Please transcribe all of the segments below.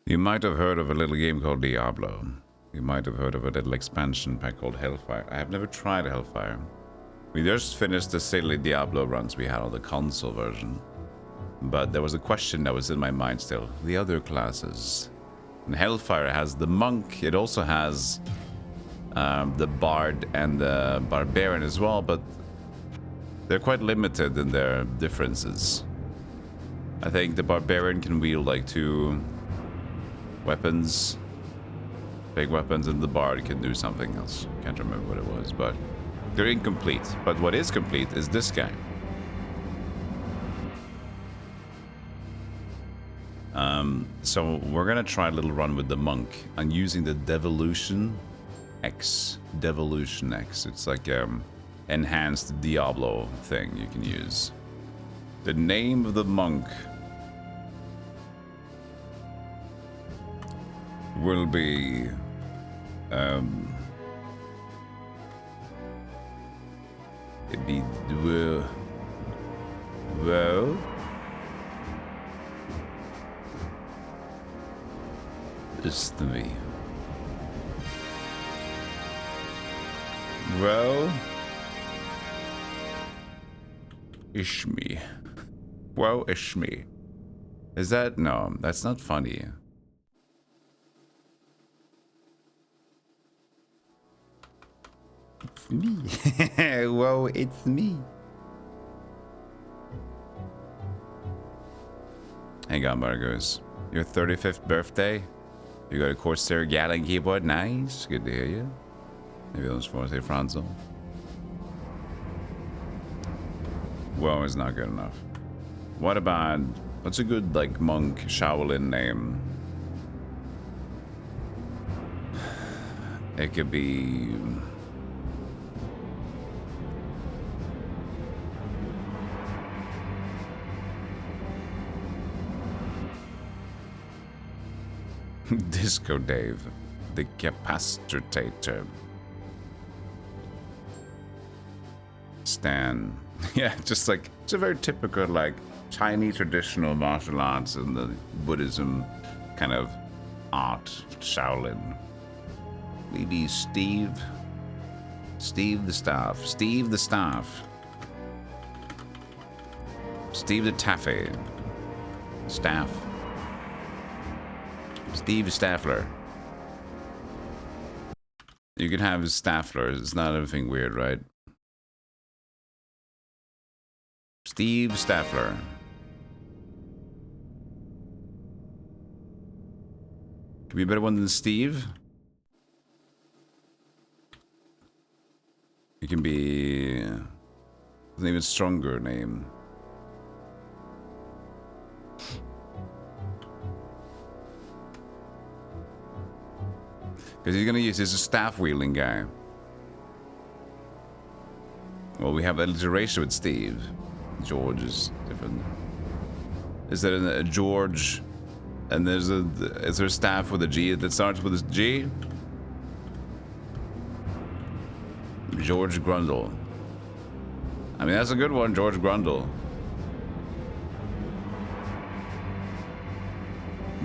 You might have heard of a little game called Diablo. You might have heard of a little expansion pack called Hellfire. I have never tried Hellfire. We just finished the silly Diablo runs we had on the console version. But there was a question that was in my mind still. The other classes. And Hellfire has the monk. It also has the bard and the barbarian as well, but they're quite limited in their differences. I think the barbarian can wield like 2 weapons, big weapons, and the bard can do something else. Can't remember what it was, but they're incomplete. But what is complete is this guy. So we're gonna try a little run with the monk and using the DevilutionX. DevilutionX. It's like enhanced Diablo thing you can use. The name of the monk will be it'd be well, it's to me. Well, Ishmi. Well, Ishmi. Is that? No, that's not funny. It's me. Whoa, it's me. Hang on, Margos. Your 35th birthday? You got a Corsair Gatling keyboard? Nice. Good to hear you. Maybe those four say Franzo. Whoa is not good enough. What about... What's a good, like, monk Shaolin name? It could be... Disco Dave, the capacitator. Stan. Yeah, just like, it's a very typical, like, Chinese traditional martial arts and the Buddhism kind of art, Shaolin. Maybe Steve. Steve the Staff. Steve the Staff. Steve the Taffy. Staff. Steve Staffler. You can have Staffler. It's not anything weird, right? Steve Staffler. Could be a better one than Steve. It can be an even stronger name. Because he's gonna use, he's a staff wielding guy. Well, we have alliteration with Steve. George is different. Is there a George, and is there a staff with a G that starts with a G? George Grundle. I mean, that's a good one, George Grundle.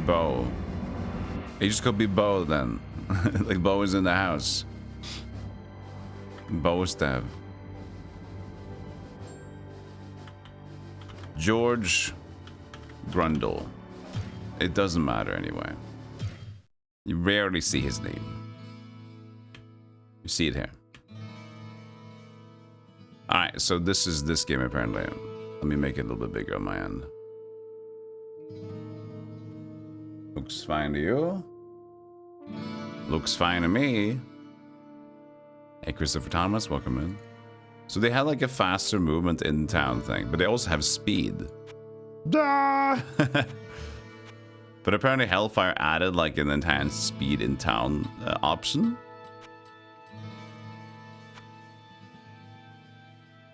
Bo. He just could be Bo then. Like Bo is in the house. Bo staff. George Grundle. It doesn't matter anyway. You rarely see his name. You see it here. Alright, so this is this game apparently. Let me make it a little bit bigger on my end. Looks fine to you. Looks fine to me. Hey, Christopher Thomas, welcome in. So they had like a faster movement in town thing, but they also have speed. But apparently Hellfire added like an enhanced speed in town option.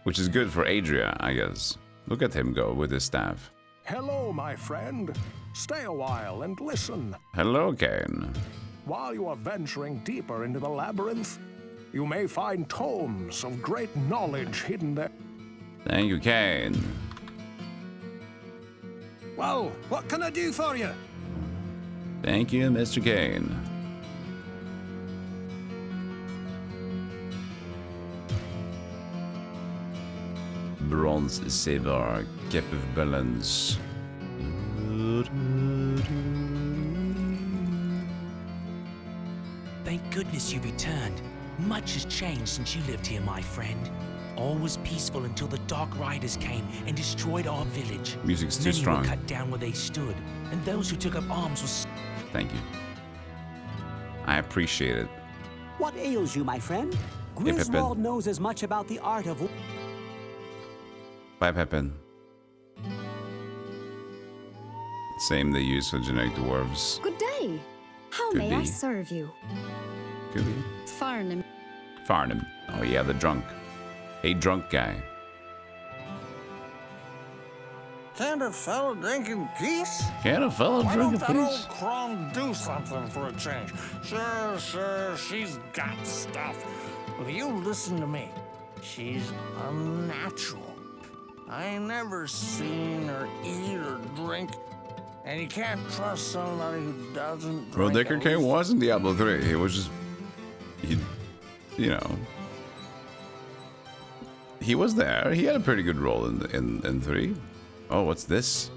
Which is good for Adria, I guess. Look at him go with his staff. Hello, my friend. Stay a while and listen. Hello, Kane. While you are venturing deeper into the labyrinth, you may find tomes of great knowledge hidden there. Thank you, Kane. Well, what can I do for you? Thank you, Mr. Kane. Bronze Savar, Cap of Balance. Thank goodness you returned. Much has changed since you lived here, my friend. All was peaceful until the Dark Riders came and destroyed our village. Music's too Many strong. were cut down where they stood, and those who took up arms were... Thank you. I appreciate it. What ails you, my friend? Hey, Pepin. Griswold knows as much about the art of... Bye, Pepin. Same they use for generic dwarves. Good day. How Could may I be. serve you? Could be. Farnham. Farnham. Oh yeah, the drunk. A drunk guy. Can't a fellow drink in peace? Can a fellow Why drink don't a that piece? old crone do something for a change? Sure, she's got stuff. But you listen to me. She's unnatural. I ain't never seen her eat or drink. And you can't trust somebody who doesn't drink. Well, Dicker at Kane least- was in Diablo 3. He was just... He... You know... He was there. He had a pretty good role in 3. Oh, what's this?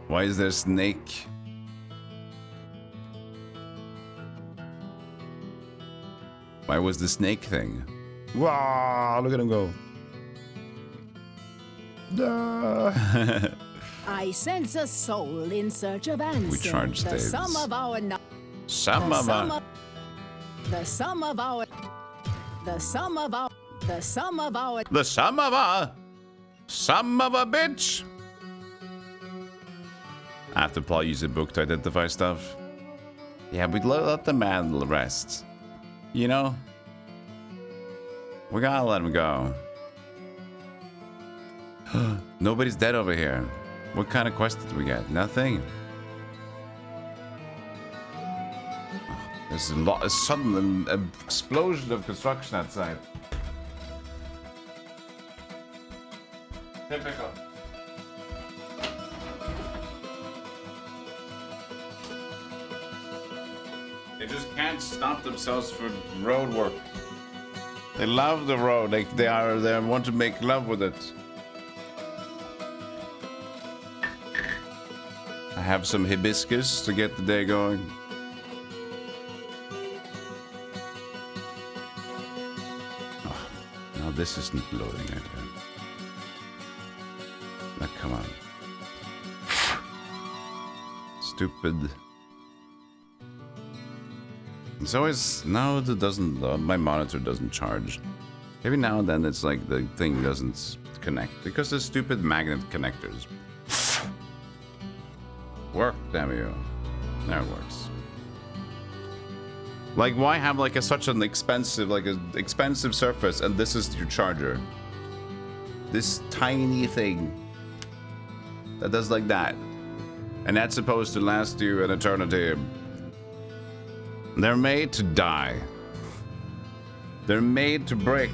Why is there a snake? Why was the snake thing? Wow, look at him go. Ah. I sense a soul in search of answers. charge the Dave's. sum of our Some of our... the sum of our the sum of our the sum of our The son of a... Son of a bitch! I have to probably use a book to identify stuff. Yeah, we'd let the man rest. You know? We gotta let him go. Nobody's dead over here. What kind of quest did we get? Nothing. There's a sudden explosion of construction outside. Typical. They just can't stop themselves for road work. They love the road. They want to make love with it. I have some hibiscus to get the day going. Oh, no, this isn't loading it. Now, come on. Stupid. It's always... No, it doesn't... my monitor doesn't charge. Every now and then it's like the thing doesn't connect. Because the stupid magnet connectors. Work, damn you. There it works. Like, why have like such an expensive, expensive surface and this is your charger? This tiny thing that does like that. And that's supposed to last you an eternity. They're made to die. They're made to break.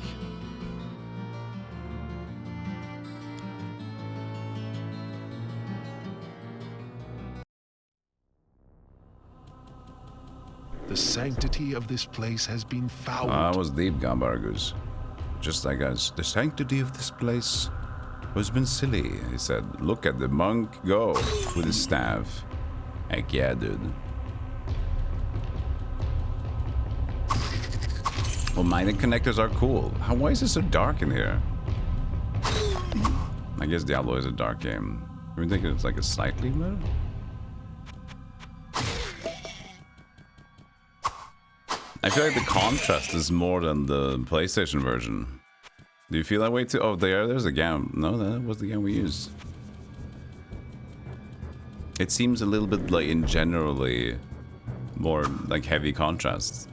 The sanctity of this place has been fouled. That was deep, Gambargus. Just like us. The sanctity of this place has been silly, he said. Look at the monk go with his staff. Heck yeah, dude. Well, magnet connectors are cool. Why is it so dark in here? I guess Diablo is a dark game. You think it's like a slightly mode? I feel like the contrast is more than the PlayStation version. Do you feel that way too? Oh, there's a game. No, that was the game we used. It seems a little bit like in generally more like heavy contrast.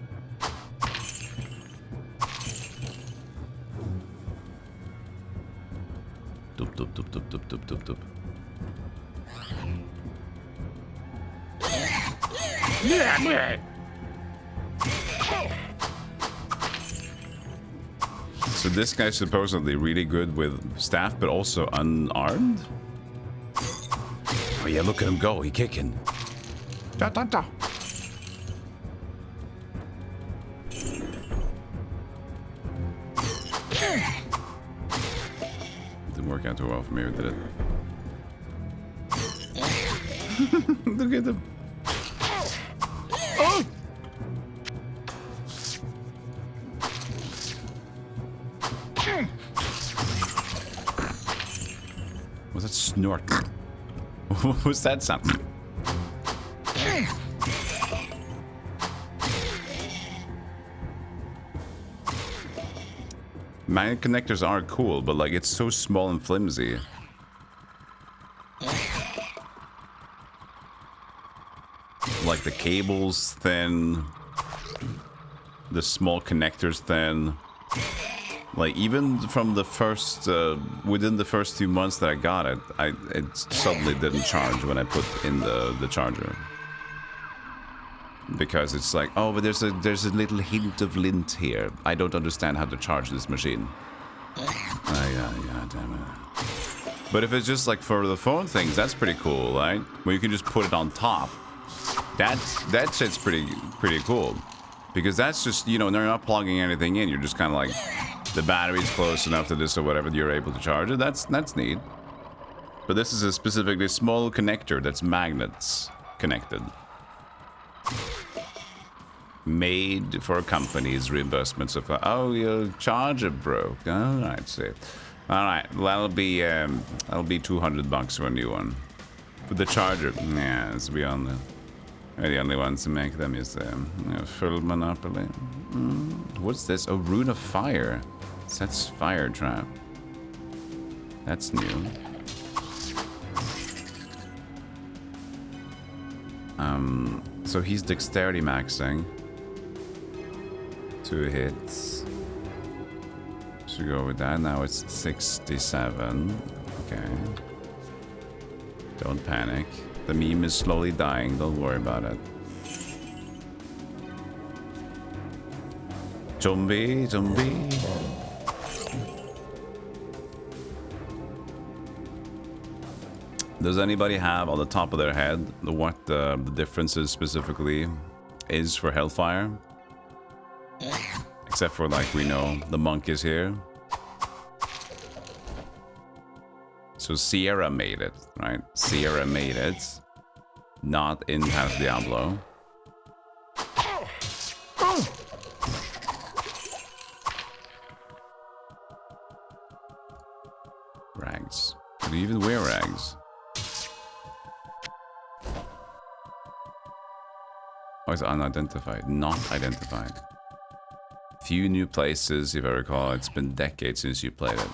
Doop, doop, doop, doop, doop, doop, doop, doop. So this guy's supposedly really good with staff, but also unarmed? Oh yeah, look at him go. He kicking. Da, da, da. Didn't work out too well for me, did it? Look at him. Oh! Was that snort? What was that sound? Magnet connectors are cool, but like it's so small and flimsy. Like the cable's thin, the small connector's thin. Like even from the first, within the first 2 months that I got it, it suddenly didn't charge when I put in the charger. Because it's like, oh, but there's a little hint of lint here. I don't understand how to charge this machine. Yeah, damn it. But if it's just like for the phone things, that's pretty cool, right? Where you can just put it on top. That shit's pretty cool. Because that's just, you know, they're not plugging anything in. You're just kind of like, the battery's close enough to this or whatever, you're able to charge it. That's neat. But this is a specifically small connector that's magnets connected. Made for companies' reimbursements of, oh, your charger broke. All right, see. All right, well, that'll be $200 for a new one. For the charger, yeah, it's beyond the. We're the only ones to make them, is full monopoly. What's this? Oh, Rune of Fire. Sets fire trap. That's new. So he's dexterity maxing. 2 hits. Should go with that. Now it's 67. Okay. Don't panic. The meme is slowly dying. Don't worry about it. Zombie. Does anybody have on the top of their head what the differences specifically is for Hellfire? Except for, like, we know the monk is here. So Sierra made it, right? Sierra made it. Not in Past Diablo. Rags. Do you even wear rags? Oh, it's unidentified. Not identified. Few new places, if I recall. It's been decades since you played it.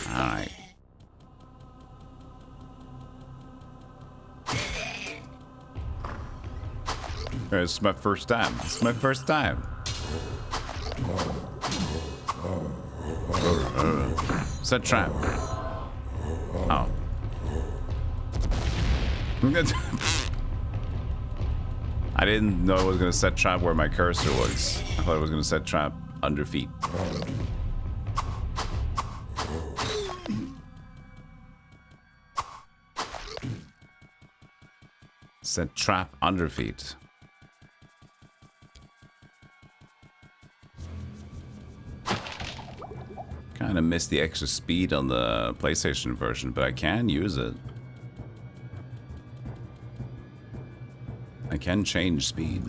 Alright. It's my first time. It's my first time. Set trap. Oh. I didn't know it was going to set trap where my cursor was. I thought it was going to set trap under feet. Set trap under feet. Kind of missed the extra speed on the PlayStation version, but I can use it. I can change speed.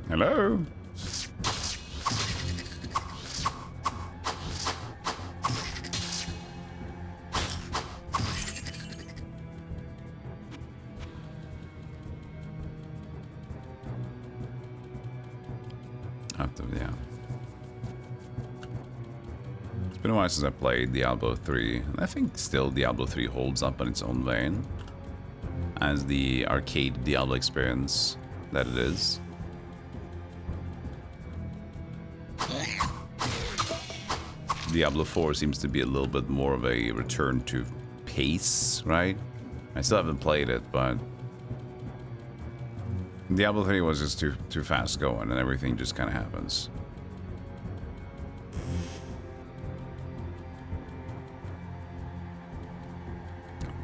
Hello? Yeah. It's been a while since I played Diablo 3. I think still Diablo 3 holds up in its own vein as the arcade Diablo experience that it is. Diablo 4 seems to be a little bit more of a return to pace, right? I still haven't played it, but Diablo 3 was just too fast going and everything just kind of happens.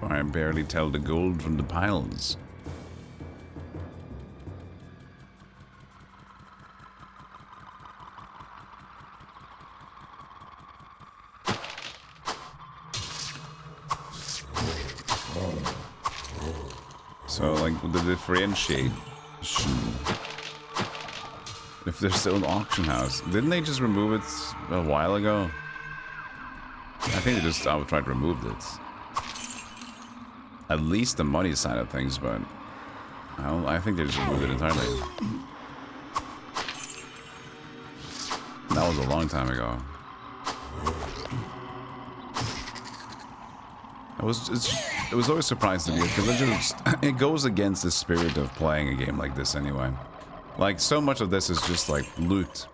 I barely tell the gold from the piles. So, like, the differentiation. If there's still an auction house, didn't they just remove it a while ago? I think they just outright removed it. At least the money side of things, but I think they just removed it entirely. That was a long time ago. It was always surprising to me because it goes against the spirit of playing a game like this anyway. Like, so much of this is just like loot,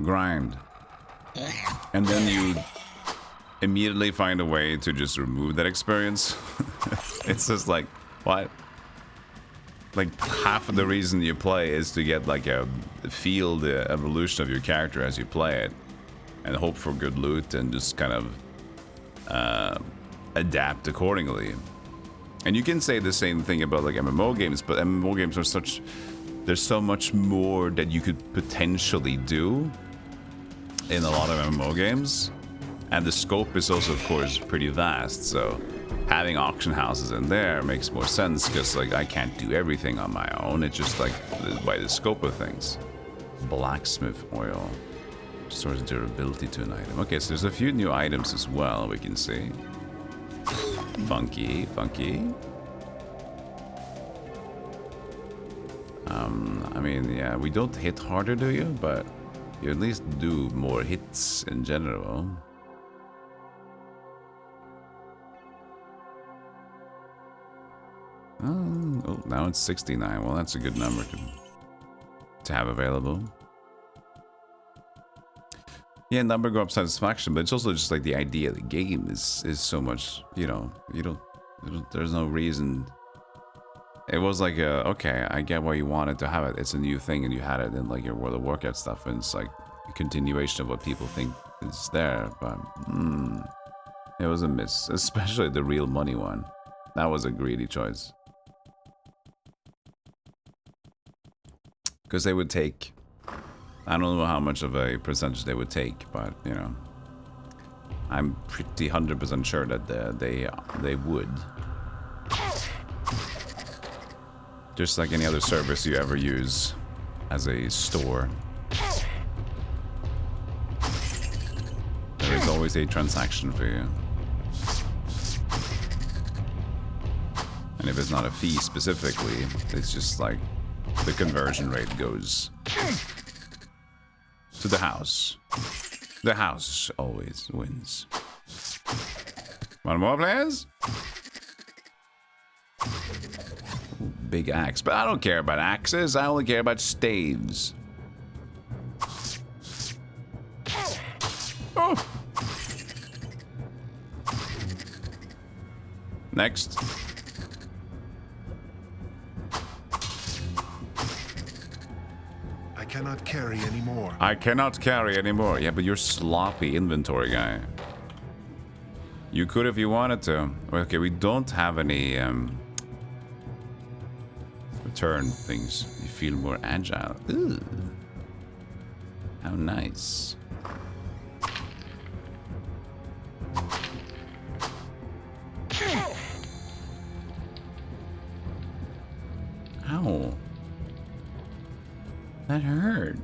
grind, and then you immediately find a way to just remove that experience. It's just like, what? Like, half of the reason you play is to get like feel the evolution of your character as you play it, and hope for good loot and just kind of adapt accordingly. And you can say the same thing about like MMO games, but MMO games are such, there's so much more that you could potentially do in a lot of MMO games, and the scope is also, of course, pretty vast. So having auction houses in there makes more sense because like I can't do everything on my own. It's just like by the scope of things. Blacksmith oil restores durability to an item. Okay, so there's a few new items as well we can see. Funky, funky. I mean, yeah, we don't hit harder, do you? But you at least do more hits in general. Oh, now it's 69. Well, that's a good number to have available. Yeah, number go up satisfaction, but it's also just like the idea of the game is so much, you know, there's no reason. It was like, okay, I get why you wanted to have it. It's a new thing and you had it in like your World of Warcraft stuff, and it's like a continuation of what people think is there, but it was a miss, especially the real money one. That was a greedy choice. Because they would take, I don't know how much of a percentage they would take, but you know, I'm pretty 100% sure that they would. Just like any other service you ever use as a store, there is always a transaction for you. And if it's not a fee specifically, it's just like the conversion rate goes to the house. The house always wins. Want more, players? Big axe, but I don't care about axes. I only care about staves. Oh. Next. I cannot carry anymore. I cannot carry anymore. Yeah, but you're sloppy inventory guy. You could if you wanted to. Okay, we don't have any return things. You feel more agile. Ooh. How nice. Ow. That hurt.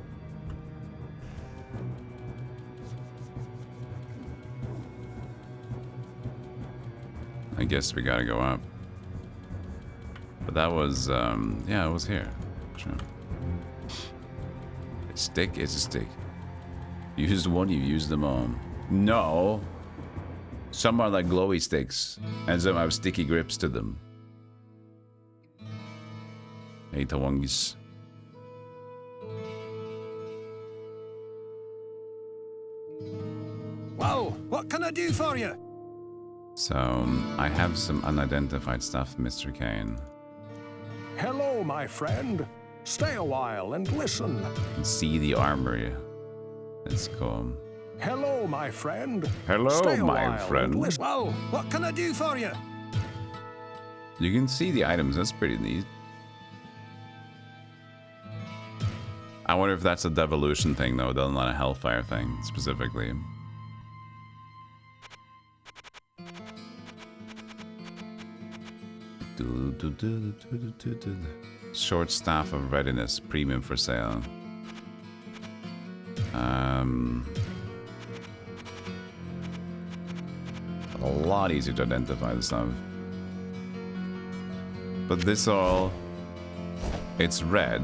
I guess we gotta go up. But that was, yeah, it was here. Sure. A stick is a stick. You used one, you used them all. No. Some are like glowy sticks, and some have sticky grips to them. Hey, Tawangis. Whoa, what can I do for you? So, I have some unidentified stuff, Mr. Kane. Hello, my friend. Stay a while and listen. See the armory. Let's go. Hello, my friend. Hello, Stay a my while friend. and listen. Whoa, what can I do for you? You can see the items. That's pretty neat. I wonder if that's a devolution thing, though, not a Hellfire thing, specifically. Short Staff of Readiness, premium for sale. A lot easier to identify the stuff. But this all... It's red.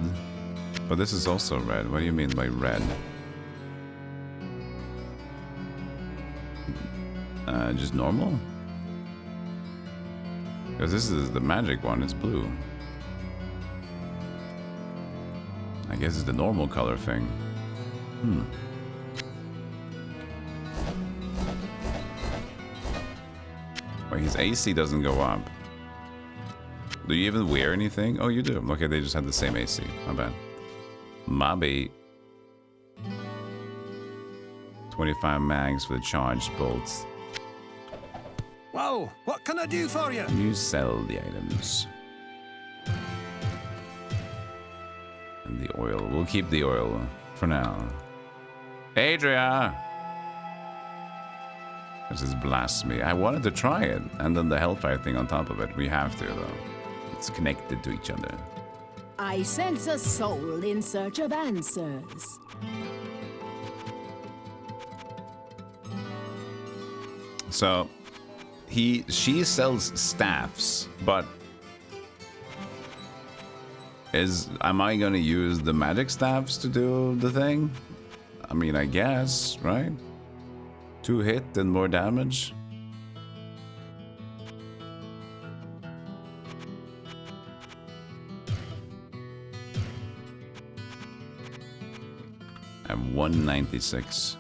But this is also red. What do you mean by red? Just normal? Because this is the magic one, it's blue. I guess it's the normal color thing. Wait, his AC doesn't go up. Do you even wear anything? Oh, you do. Okay, they just had the same AC. My bad. Mobby. 25 mags for the charged bolts. Whoa, what can I do for you? You sell the items. And the oil. We'll keep the oil for now. Adria! This is blasphemy. I wanted to try it. And then the Hellfire thing on top of it. We have to, though. It's connected to each other. I sense a soul in search of answers. So, she sells staffs, but am I gonna use the magic staffs to do the thing? I mean, I guess, right? 2 hit and more damage. I have 196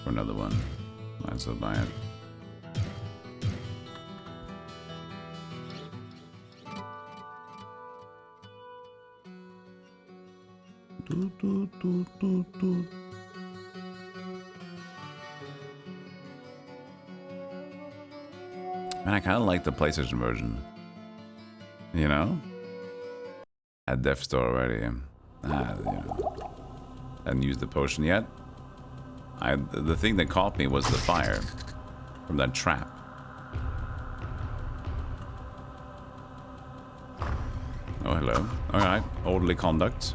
for another one. Might as well buy it. Man, I kind of like the PlayStation version. You know? At Death Store already. You know. Hadn't used the potion yet. The thing that caught me was the fire from that trap. Oh, hello. Alright, orderly conduct.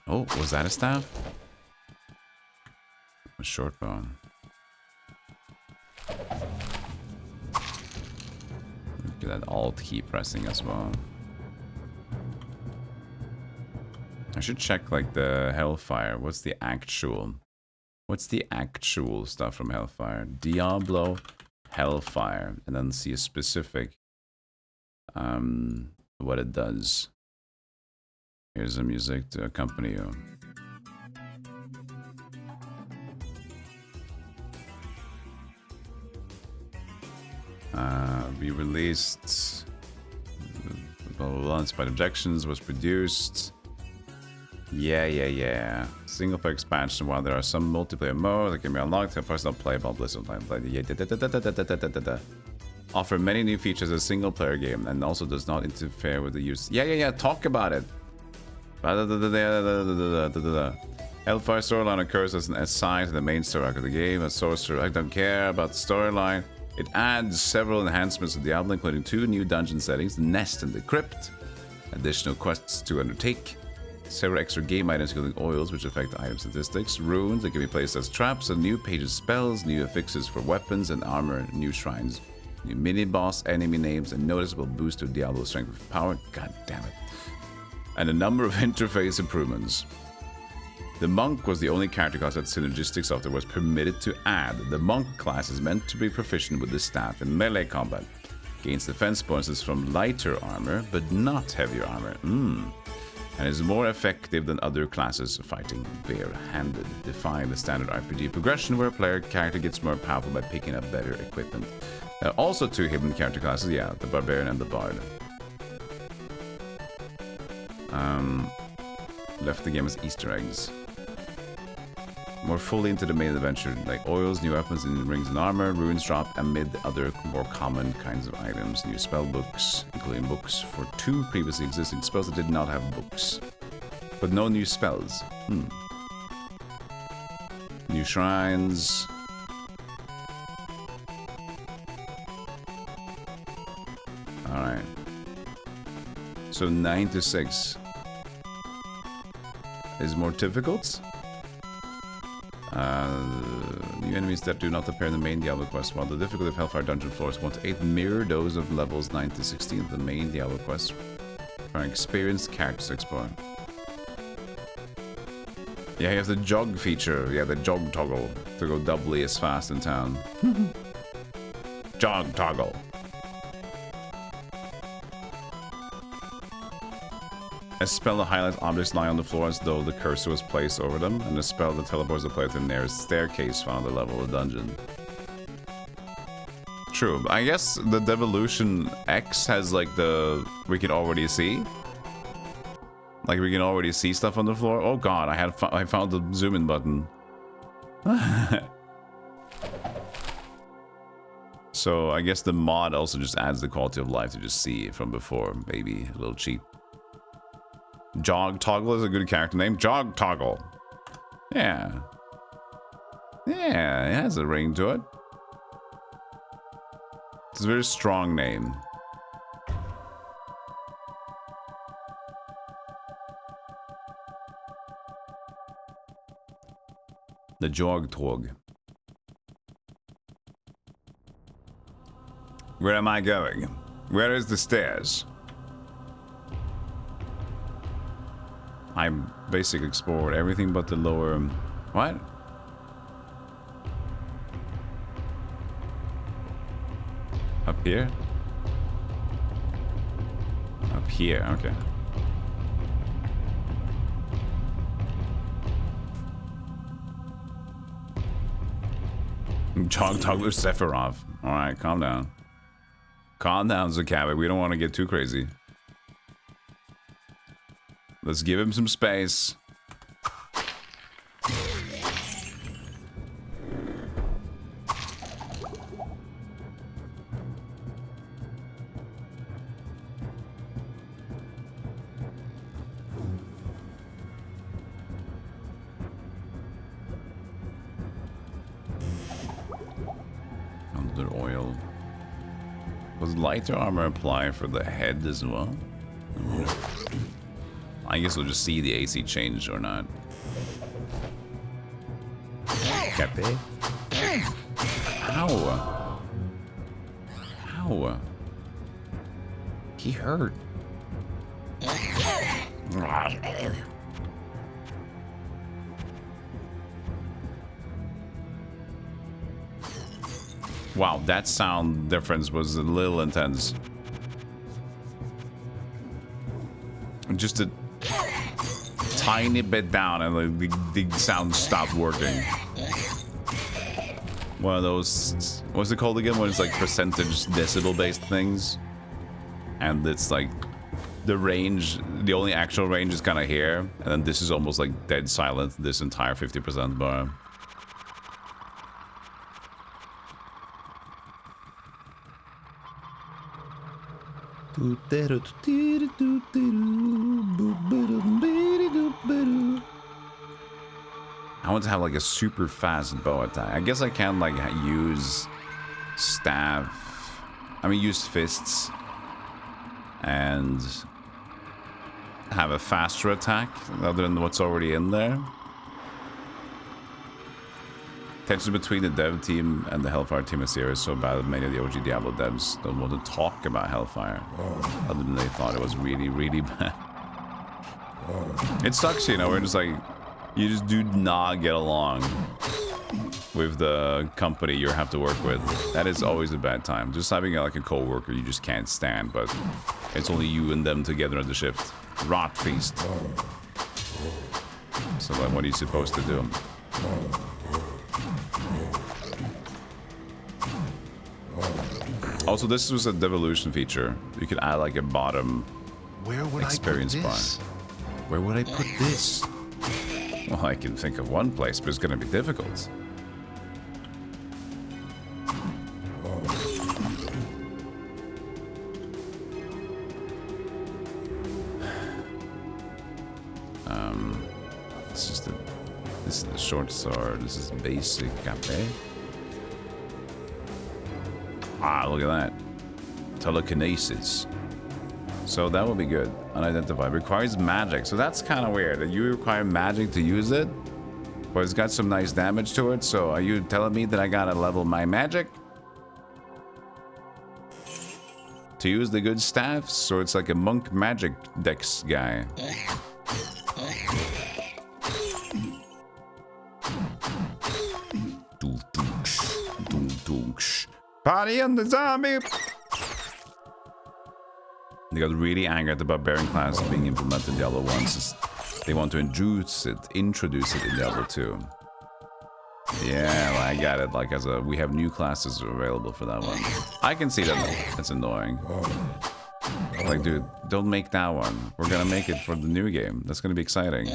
Oh, was that a staff? A short bow. Look at that alt key pressing as well. I should check like the Hellfire. What's the actual stuff from Hellfire? Diablo, Hellfire, and then see a specific what it does. Here's the music to accompany you. We released blah blah blah. Despite objections, was produced. Yeah. Single player expansion. While there are some multiplayer modes that can be unlocked, first not playable. Blizzard play. Offer many new features as a single player game and also does not interfere with the use. Yeah. Talk about it. Hellfire storyline occurs as an aside to the main story arc of the game. As sorcerer, I don't care about the storyline. It adds several enhancements to Diablo, including 2 new dungeon settings, the Nest and the Crypt, additional quests to undertake, several extra game items including oils which affect item statistics, runes that can be placed as traps, and new pages spells, new affixes for weapons and armor, new shrines, new mini-boss enemy names, and noticeable boost to Diablo's strength of power. God damn it. And a number of interface improvements. The Monk was the only character class that Synergistic Software was permitted to add. The Monk class is meant to be proficient with the staff in melee combat. Gains defense bonuses from lighter armor, but not heavier armor. and is more effective than other classes fighting bare-handed, defying the standard RPG progression where a player character gets more powerful by picking up better equipment. Also 2 hidden character classes, yeah, the Barbarian and the Bard. Left the game as Easter eggs. More fully into the main adventure, like oils, new weapons, and rings and armor, runes drop, amid other more common kinds of items. New spell books, including books for 2 previously existing spells that did not have books. But no new spells. New shrines. Alright. So 9 to 6 is more difficult. New enemies that do not appear in the main Diablo quest, while the difficulty of Hellfire dungeon floors 1 to 8 mirror those of levels 9 to 16 of the main Diablo quest for an experienced character to explore. Yeah, you have the jog feature, yeah, the jog toggle to go doubly as fast in town. Jog toggle. A spell that highlights objects lying on the floor as though the cursor was placed over them, and a spell that teleports the player to the nearest staircase found on the level of the dungeon. True, I guess the DevilutionX has like the... we can already see. Like we can already see stuff on the floor. Oh god, I found the zoom in button. So I guess the mod also just adds the quality of life to just see from before. Maybe a little cheap. Jog Toggle is a good character name. Jog Toggle. Yeah. Yeah, it has a ring to it. It's a very strong name. The Jog Tog. Where am I going? Where is the stairs? I basically explored everything but the lower... What? Up here? Up here, okay. Jog Toggler Sephiroth. Alright, calm down. Calm down, Zakabi. We don't want to get too crazy. Let's give him some space. Under oil. Was lighter armor apply for the head as well? I guess we'll just see the AC change or not. Cappy? Ow! Ow! He hurt. Wow, that sound difference was a little intense. Just a tiny bit down and the sound stopped working. One of those, what's it called again, when it's like percentage decibel based things, and it's like the range, the only actual range is kind of here, and then this is almost like dead silent, this entire 50% bar. I want to have like a super fast bow attack. I guess I can like use staff. I mean, use fists and have a faster attack other than what's already in there. Tension between the dev team and the Hellfire team is serious, so bad that many of the OG Diablo devs don't want to talk about Hellfire, other than they thought it was really, really bad. It sucks, you know, we're just like, you just do not get along. with the company you have to work with. That is always a bad time. Just having like a co-worker you just can't stand, but it's only you and them together on the shift. Rot feast. So like, what are you supposed to do? Also, this was a devolution feature. You could add like a bottom experience bar. Where would I put this? Well, I can think of one place, but it's going to be difficult. This is the short sword. This is basic cafe. Ah, look at that. Telekinesis. So that will be good. Unidentified. Requires magic. So that's kind of weird. That you require magic to use it, but it's got some nice damage to it. So are you telling me that I gotta level my magic to use the good staffs? So it's like a monk magic dex guy. Party on the zombie! They got really angry at the barbarian class being implemented in Diablo 1 since they want to introduce it in Diablo 2. Yeah, well, I got it. Like, we have new classes available for that one. I can see that. That's annoying. Like, dude, don't make that one. We're gonna make it for the new game. That's gonna be exciting.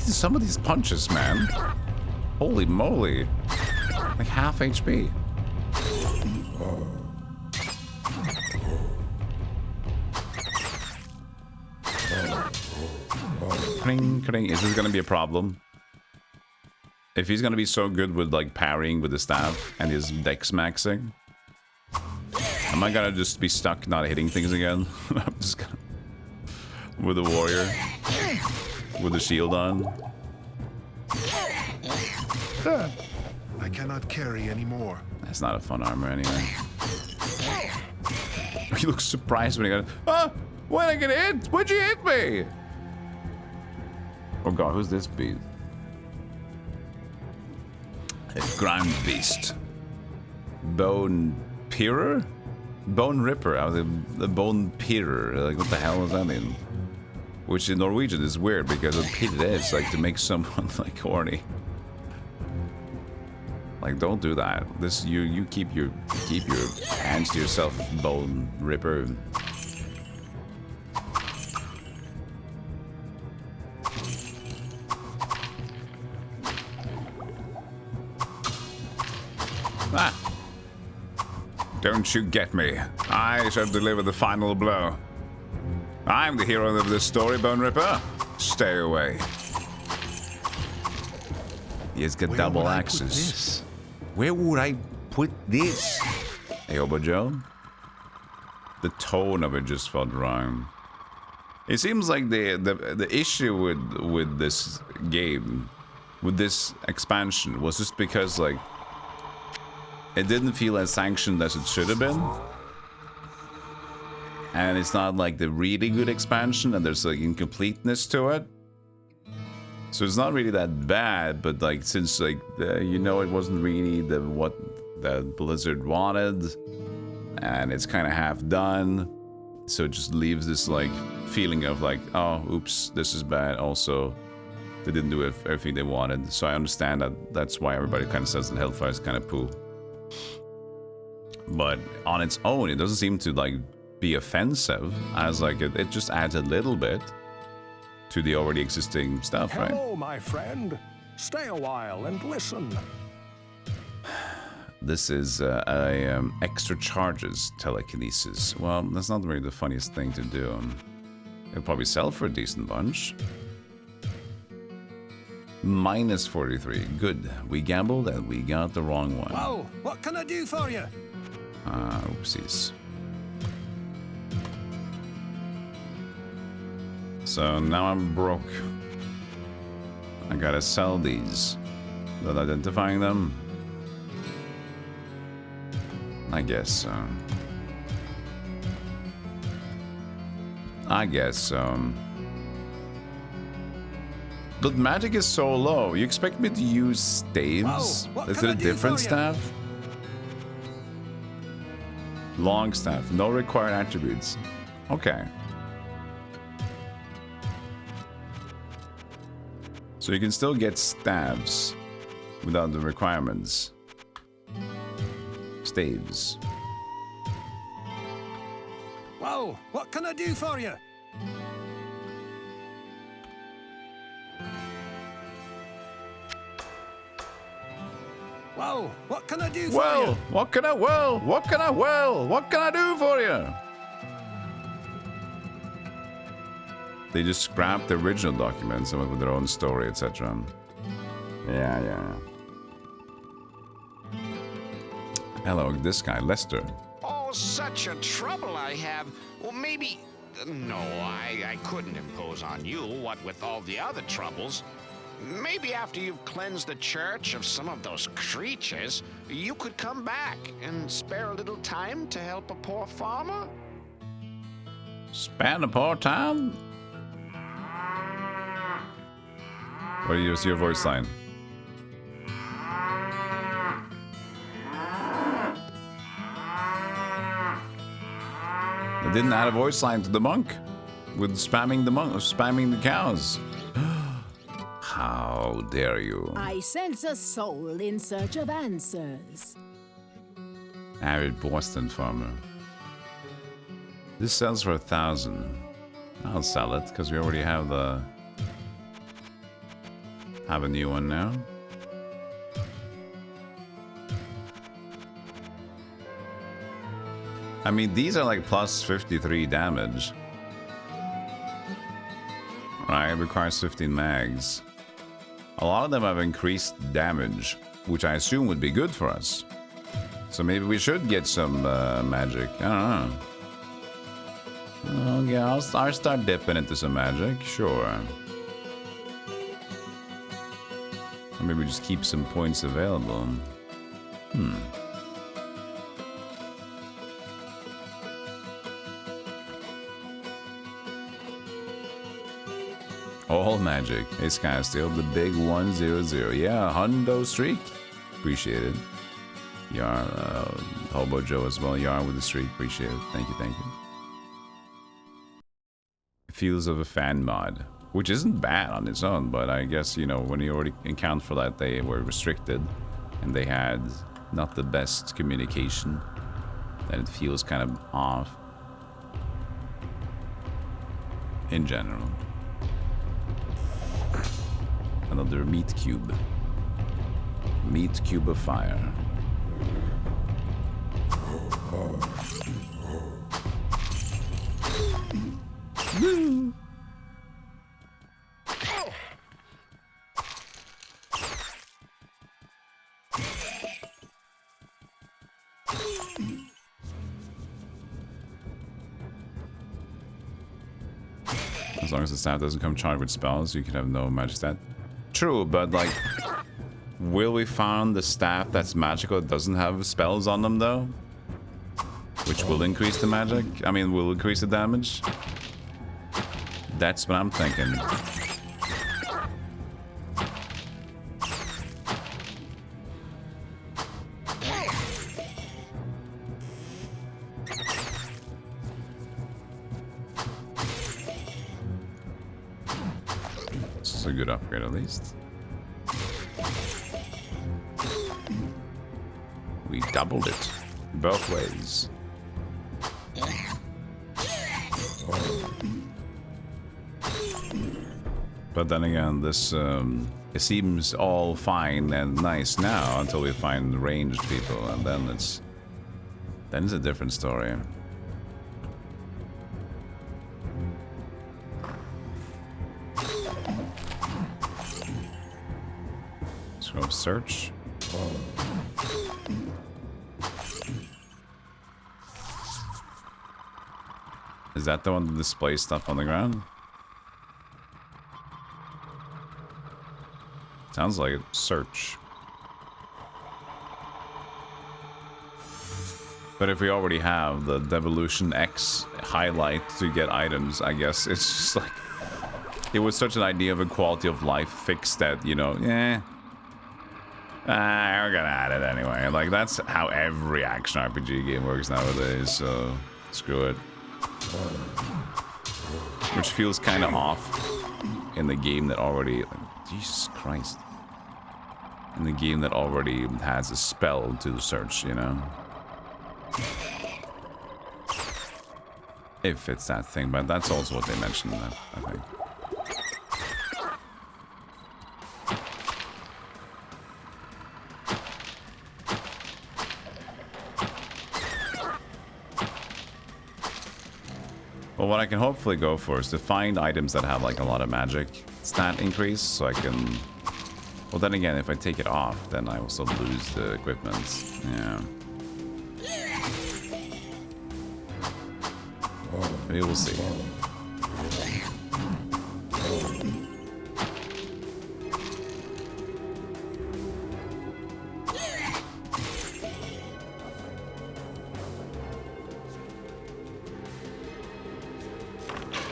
Some of these punches, man. Holy moly. Like half HP. Cring, cring. Is this gonna be a problem? If he's gonna be so good with like parrying with the staff and his dex maxing, am I gonna just be stuck not hitting things again? I'm just gonna... With the warrior. With the shield on. I cannot carry anymore. That's not a fun armor anyway. He looks surprised when he got. Ah! When I get hit? Why'd you hit me? Oh god, who's this beast? A ground beast. Bone peerer? Bone ripper. I was the bone peerer. Like, what the hell does that mean? Which in Norwegian is weird because a pit is like to make someone like horny. Like, don't do that. This you keep your hands to yourself, bone ripper. Ah! Don't you get me? I shall deliver the final blow. I'm the hero of this story, Bone Ripper. Stay away. He's got double axes. Where would I put this? Hey, Obojo. The tone of it just felt wrong. It seems like the issue with this game, with this expansion, was just because like it didn't feel as sanctioned as it should have been. And it's not like the really good expansion, and there's like incompleteness to it. So it's not really that bad, but like since like you know, it wasn't really what the Blizzard wanted, and it's kind of half done, so it just leaves this like feeling of like, oh, oops, this is bad. Also, they didn't do everything they wanted. So I understand that that's why everybody kind of says that Hellfire is kind of poo. But on its own, it doesn't seem to like be offensive, as like it just adds a little bit to the already existing stuff, right? Hello, my friend. Stay a while and listen. This is extra charges telekinesis. Well, that's not really the funniest thing to do. It'll probably sell for a decent bunch. Minus 43. Good. We gambled and we got the wrong one. Well, what can I do for you? Oopsies. So now I'm broke. I gotta sell these without identifying them. I guess so. I guess so. But magic is so low. You expect me to use staves? Whoa, Is it a different staff? Long staff. No required attributes. Okay. So you can still get staves without the requirements. Staves. Whoa, what can I do for you? Whoa, what can I do for you? What can I do for you? They just scrapped the original documents and went with their own story, etc. Yeah. Hello, this guy, Lester. Oh, such a trouble I have. Well, maybe... No, I couldn't impose on you, what with all the other troubles. Maybe after you've cleansed the church of some of those creatures, you could come back and spare a little time to help a poor farmer? Spare a poor time? What is your voice line? They didn't add a voice line to the monk with spamming the cows. How dare you? I sense a soul in search of answers. Arid Boston farmer. This sells for 1,000. I'll sell it because we already have a new one now. I mean, these are like plus 53 damage. Right, it requires 15 mags. A lot of them have increased damage, which I assume would be good for us. So maybe we should get some magic. I don't know. Okay, I'll start dipping into some magic, sure. Or maybe just keep some points available. All magic. Hey, Skysteel, the big 100. Yeah, Hundo streak. Appreciate it. Yarn, Hobo Joe as well. Yarn with the streak. Appreciate it. Thank you. Feels of a fan mod, which isn't bad on its own, but I guess, you know, when you already account for that, they were restricted and they had not the best communication, then it feels kind of off in general. Another meat cube. Meat cube of fire. Woo! As long as the staff doesn't come charged with spells, you can have no magic stat. True, but like, will we find the staff that's magical that doesn't have spells on them though? Which will increase the magic? I mean, will increase the damage? That's what I'm thinking. This is a good upgrade at least. We doubled it both ways. But then again, this it seems all fine and nice now until we find ranged people, and then it's a different story. Let's go search. Is that the one that displays stuff on the ground? Sounds like it. Search. But if we already have the DevilutionX highlight to get items, I guess it's just like... It was such an idea of a quality of life fix that, you know, we're gonna add it anyway. Like, that's how every action RPG game works nowadays, so screw it. Which feels kind of off in the game that already... Like, Jesus Christ. In the game that already has a spell to search, you know? If it's that thing, but that's also what they mentioned, I think. Well, what I can hopefully go for is to find items that have like a lot of magic stat increase, so I can... Well, then again, if I take it off, then I also lose the equipment. Yeah. Maybe we'll see.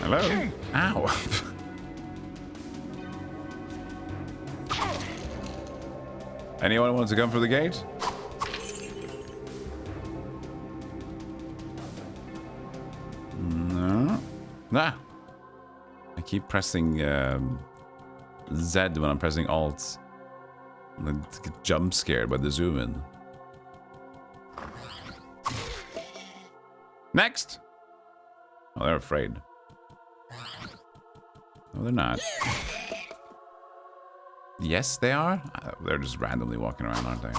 Hello? Ow. Anyone want to come for the gate? No. Ah. I keep pressing Z when I'm pressing Alt. I get jump scared by the zoom in. Next. Oh, they're afraid. No, they're not. Yes, they are? They're just randomly walking around, aren't they?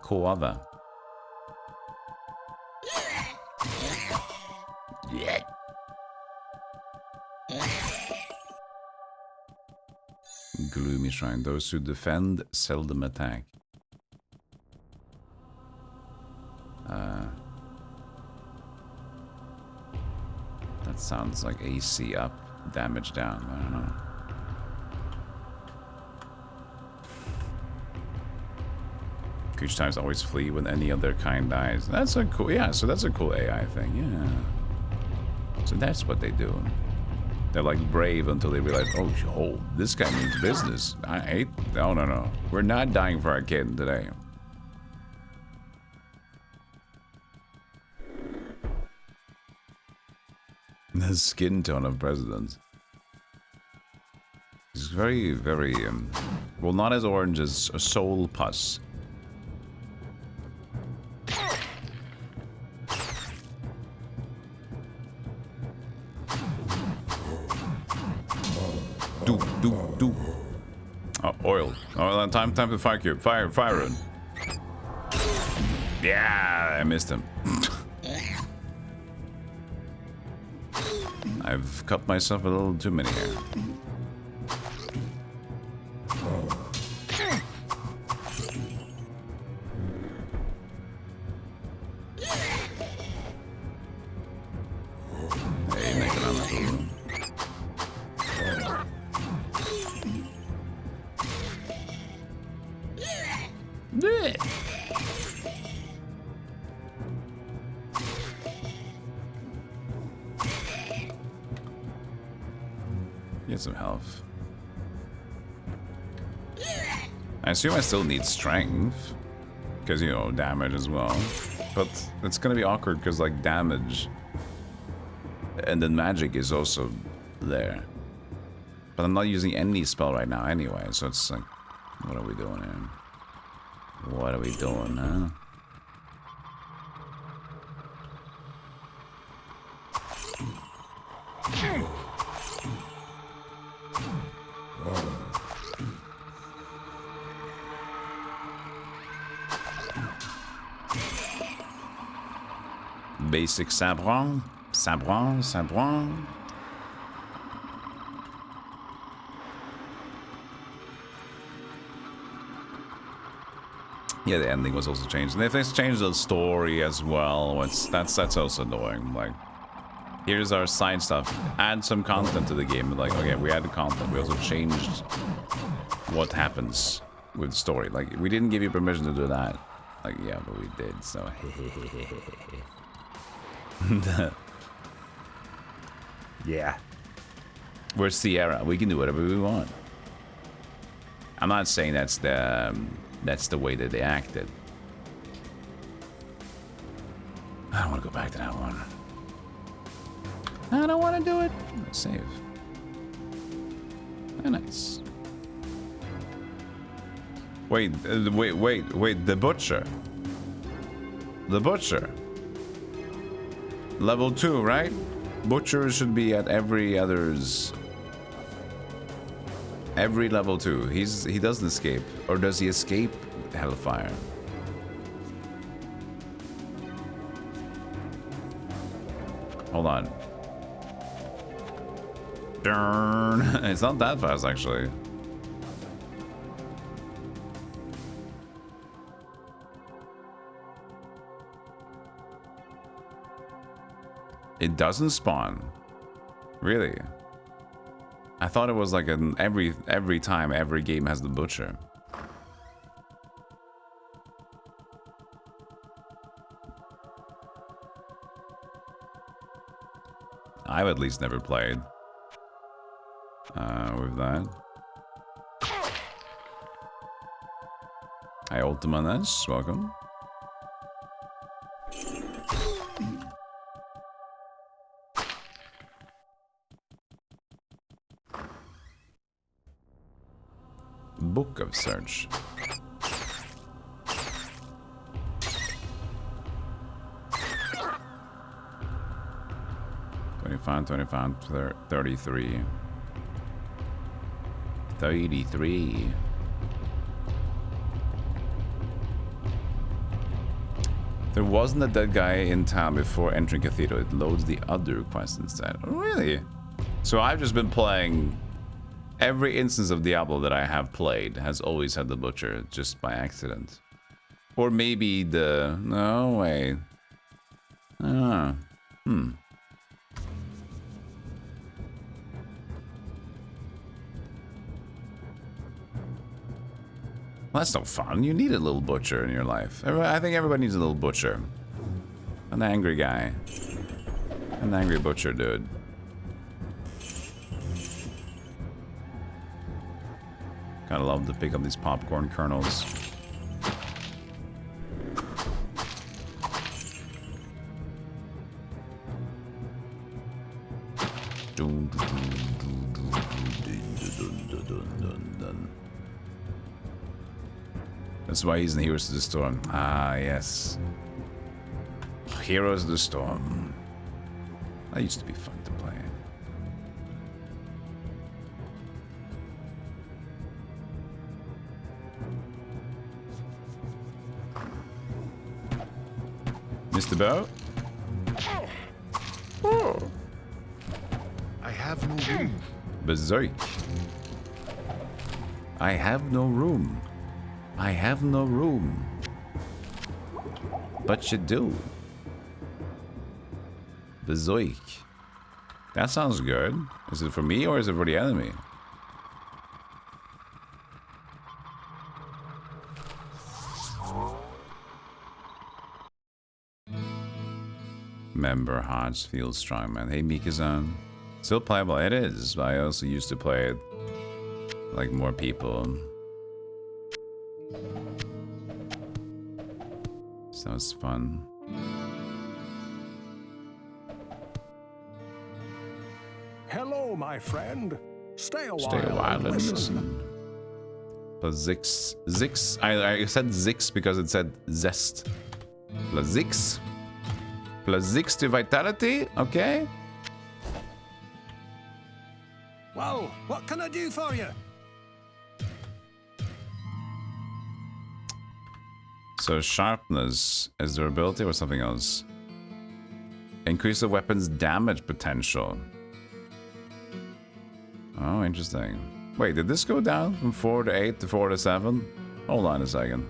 Koava. Yeah. Gloomy Shrine. Those who defend seldom attack. That sounds like AC up, damage down. I don't know. Creature types always flee when any other kind dies. That's a cool, yeah, so that's a cool AI thing, yeah. So that's what they do. They're like brave until they realize, oh, this guy means business. I hate, no. We're not dying for our kid today. The skin tone of president. He's very, very, well, not as orange as a soul pus. Do. Oh, oil. Oh, time to fire cube. Fire run. Yeah, I missed him. I've cut myself a little too many here. Hey, making on that. Get some health. I assume I still need strength, because, you know, damage as well. But it's gonna be awkward because, like, damage and then magic is also there. But I'm not using any spell right now anyway, so it's like, what are we doing here? What are we doing, huh? Basic sabron. Yeah, the ending was also changed. And if they change the story as well, that's also annoying. Like, Here's our side stuff. Add some content to the game. Like, okay, we added content. We also changed what happens with the story. Like, we didn't give you permission to do that. Like, yeah, but we did, so... yeah. We're Sierra. We can do whatever we want. I'm not saying that's the way that they acted. I don't want to go back to that one. I don't want to do it. Save. Oh, nice. Wait, wait, the butcher. The butcher. Level 2, right? Butcher should be at every other's... Every level 2. He doesn't escape. Or does he escape Hellfire? Hold on. Darn. It's not that fast, actually. It doesn't spawn. Really? I thought it was like an every time every game has the butcher. I've at least never played with that. Hi Ultimanes, welcome. Book of Search. $25, $25, $33. $33. There wasn't a dead guy in town before entering Cathedral. It loads the other quest instead. Oh, really? So I've just been playing... Every instance of Diablo that I have played has always had the butcher, just by accident. Or maybe the... No, wait. Well, that's no fun. You need a little butcher in your life. I think everybody needs a little butcher. An angry guy. An angry butcher, dude. Gotta love to pick up these popcorn kernels. That's why he's in Heroes of the Storm. Ah, yes. Heroes of the Storm. That used to be fun to play. Mr. Bow? Oh. I have no room. Berserk. I have no room. I have no room. But you do. Berserk. That sounds good. Is it for me or is it for the enemy? Member Hodge feels strong, man. Hey, Mikazan. Still playable. It is. I also used to play it like more people. So it's fun. Hello, my friend. Stay a while. Stay a while and listen. Plus Zix. I said Zix because it said zest. Plus Zix. Plus 6 to vitality, okay? Well, what can I do for you? So sharpness is durability or something else? Increase the weapon's damage potential. Oh, interesting. Wait, did this go down from 4 to 8 to 4 to 7? Hold on a second.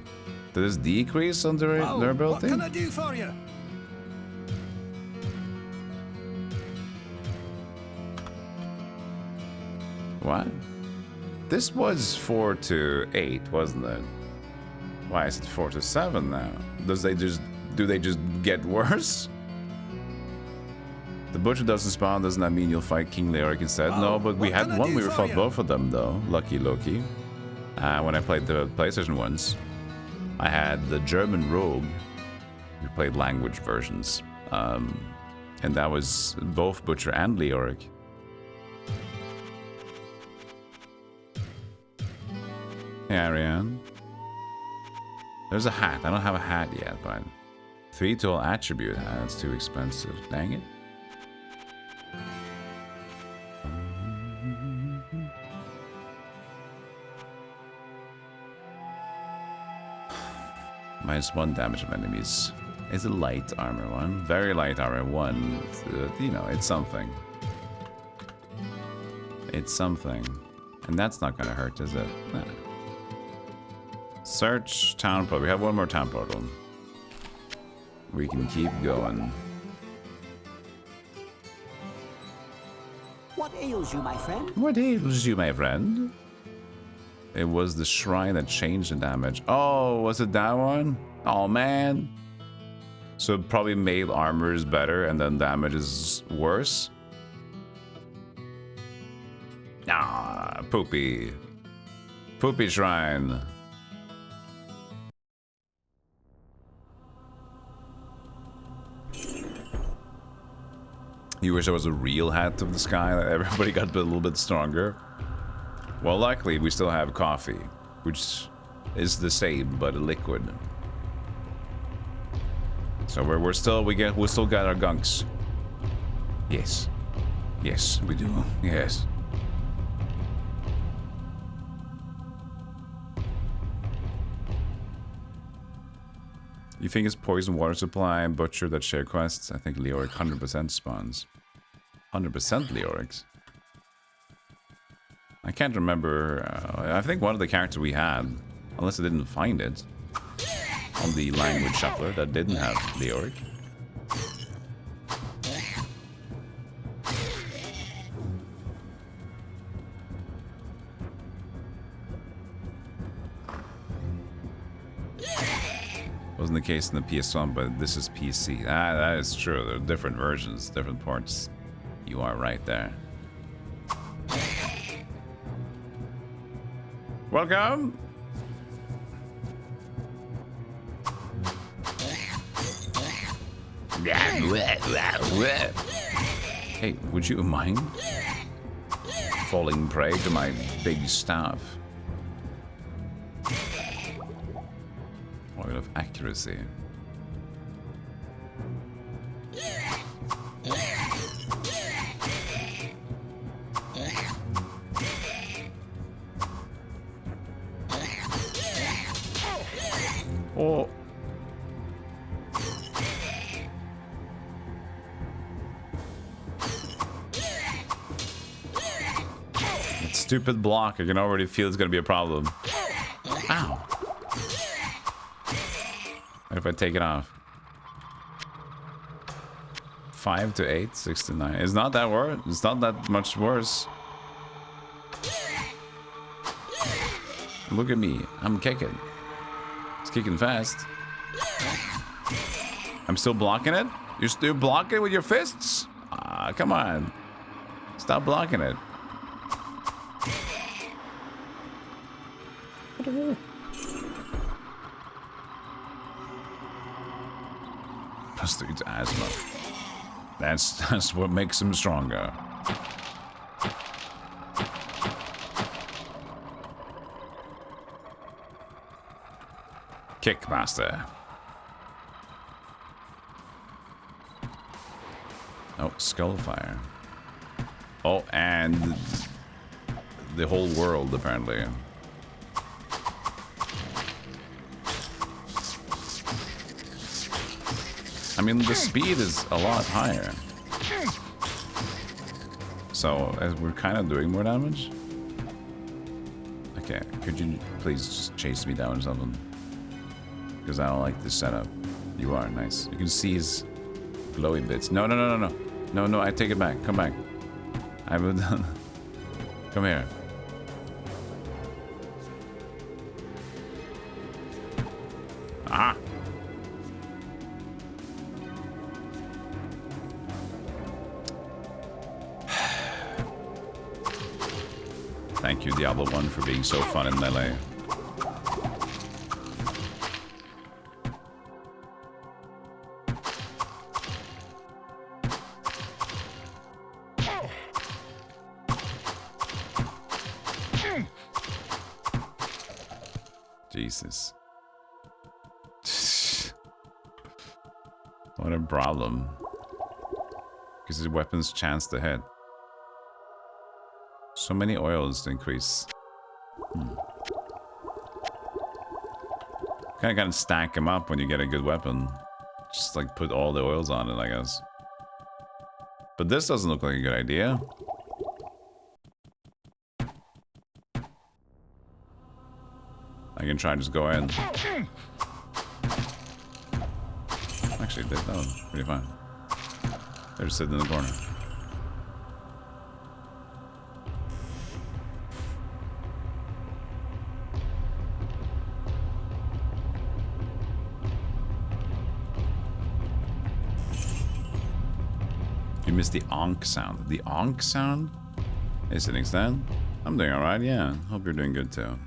Did this decrease on durability? What can I do for you? What? This was 4 to 8, wasn't it? Why is it 4 to 7 now? Do they just get worse? The butcher doesn't spawn, doesn't that mean you'll fight King Leoric instead? No, but we had one, we fought both of them though. Lucky Loki. When I played the PlayStation ones, I had the German rogue. We played language versions. And that was both Butcher and Leoric. Hey, Ariane. There's a hat. I don't have a hat yet, but 3 tool attribute. That's too expensive. Dang it. -1 damage of enemies. Is a light armor one. Very light armor one. You know, it's something. It's something. And that's not gonna hurt, is it? Nah. Search town portal. We have one more town portal. We can keep going. What ails you, my friend? What ails you, my friend? It was the shrine that changed the damage. Oh, was it that one? Oh, man. So probably made armor is better and then damage is worse? Ah, poopy. Poopy shrine. You wish there was a real hat of the sky that everybody got a little bit stronger? Well, luckily we still have coffee, which is the same but a liquid. So we still got our gunks. Yes, yes, we do. Yes. You think it's poison water supply and butcher that share quests? I think Leoric 100% spawns. 100% Leorics. I can't remember. I think one of the characters we had, unless I didn't find it, on the language shuffler that didn't have Leoric. Wasn't the case in the PS1, but this is PC. Ah, that is true. There are different versions, different ports. You are right there. Welcome. Hey, would you mind falling prey to my big staff? Oil of accuracy. Oh. That stupid block, I can already feel it's gonna be a problem. Ow. What if I take it off? 5 to 8, 6 to 9. It's not that worse. It's not that much worse. Look at me. I'm kicking. It's kicking fast. I'm still blocking it? You're still blocking it with your fists? Ah, come on. Stop blocking it. Plus 3 to asthma. That's what makes him stronger. Kickmaster. Oh, Skullfire. Oh, and the whole world apparently. I mean, the speed is a lot higher. So, as we're kind of doing more damage. Okay, could you please just chase me down or something? Because I don't like this setup. You are, nice. You can see his glowy bits. No, no, no, no, no. No, no, I take it back. Come back. I haven't done... Come here. Ah. Thank you, Diablo 1, for being so fun in melee. Jesus. What a problem. Because his weapon's chance to hit. So many oils to increase. Kind of stack them up when you get a good weapon. Just like put all the oils on it, I guess. But this doesn't look like a good idea. I can try and just go in. Actually, that was pretty fine. They're just sitting in the corner. You missed the onk sound. The onk sound? Hey, sitting stand. I'm doing alright, yeah. Hope you're doing good too.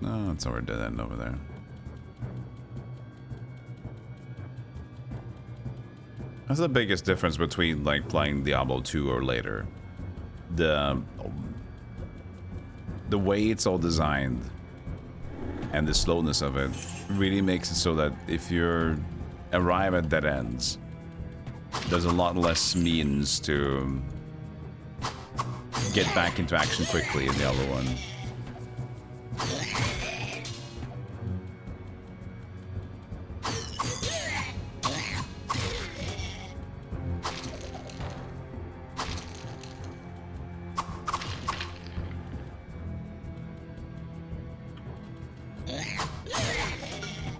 No, it's already dead end over there. That's the biggest difference between like playing Diablo 2 or later. The way it's all designed and the slowness of it really makes it so that if you arrive at dead ends, there's a lot less means to get back into action quickly in the other one.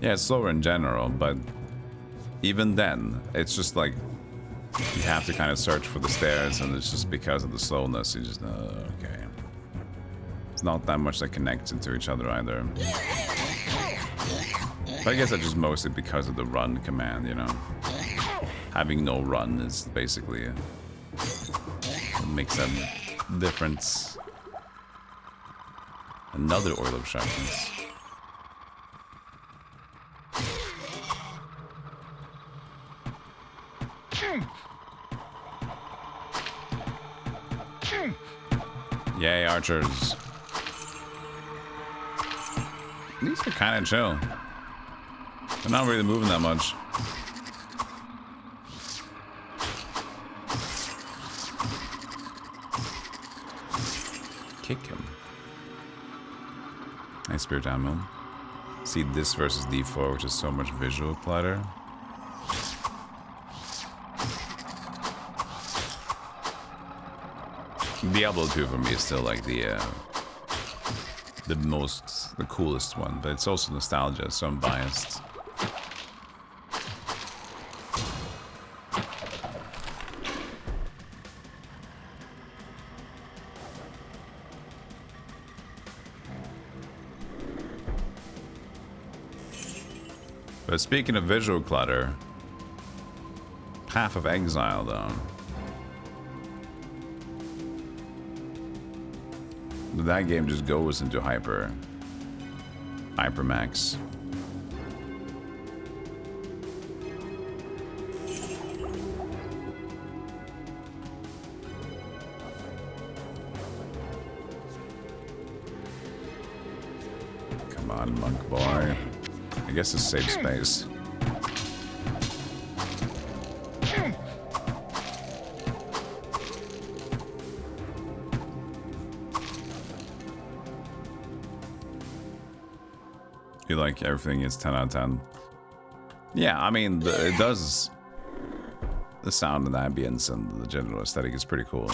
Yeah, it's slower in general, but even then, it's just like you have to kind of search for the stairs, and it's just because of the slowness, you just, okay. It's not that much that connects into each other either. But I guess that's just mostly because of the run command, you know? Having no run is basically what makes that difference. Another oil of sharpness. Yay, archers. These are kind of chill. They're not really moving that much. Kick him. Nice spirit animal. See this versus D4, which is so much visual clutter. Diablo 2 for me is still like the coolest one, but it's also nostalgia, so I'm biased. But speaking of visual clutter, Path of Exile though. That game just goes into hypermax. Come on, monk boy. I guess it's safe space. Like everything is 10 out of 10. Yeah, I mean, it does. The sound and ambience and the general aesthetic is pretty cool.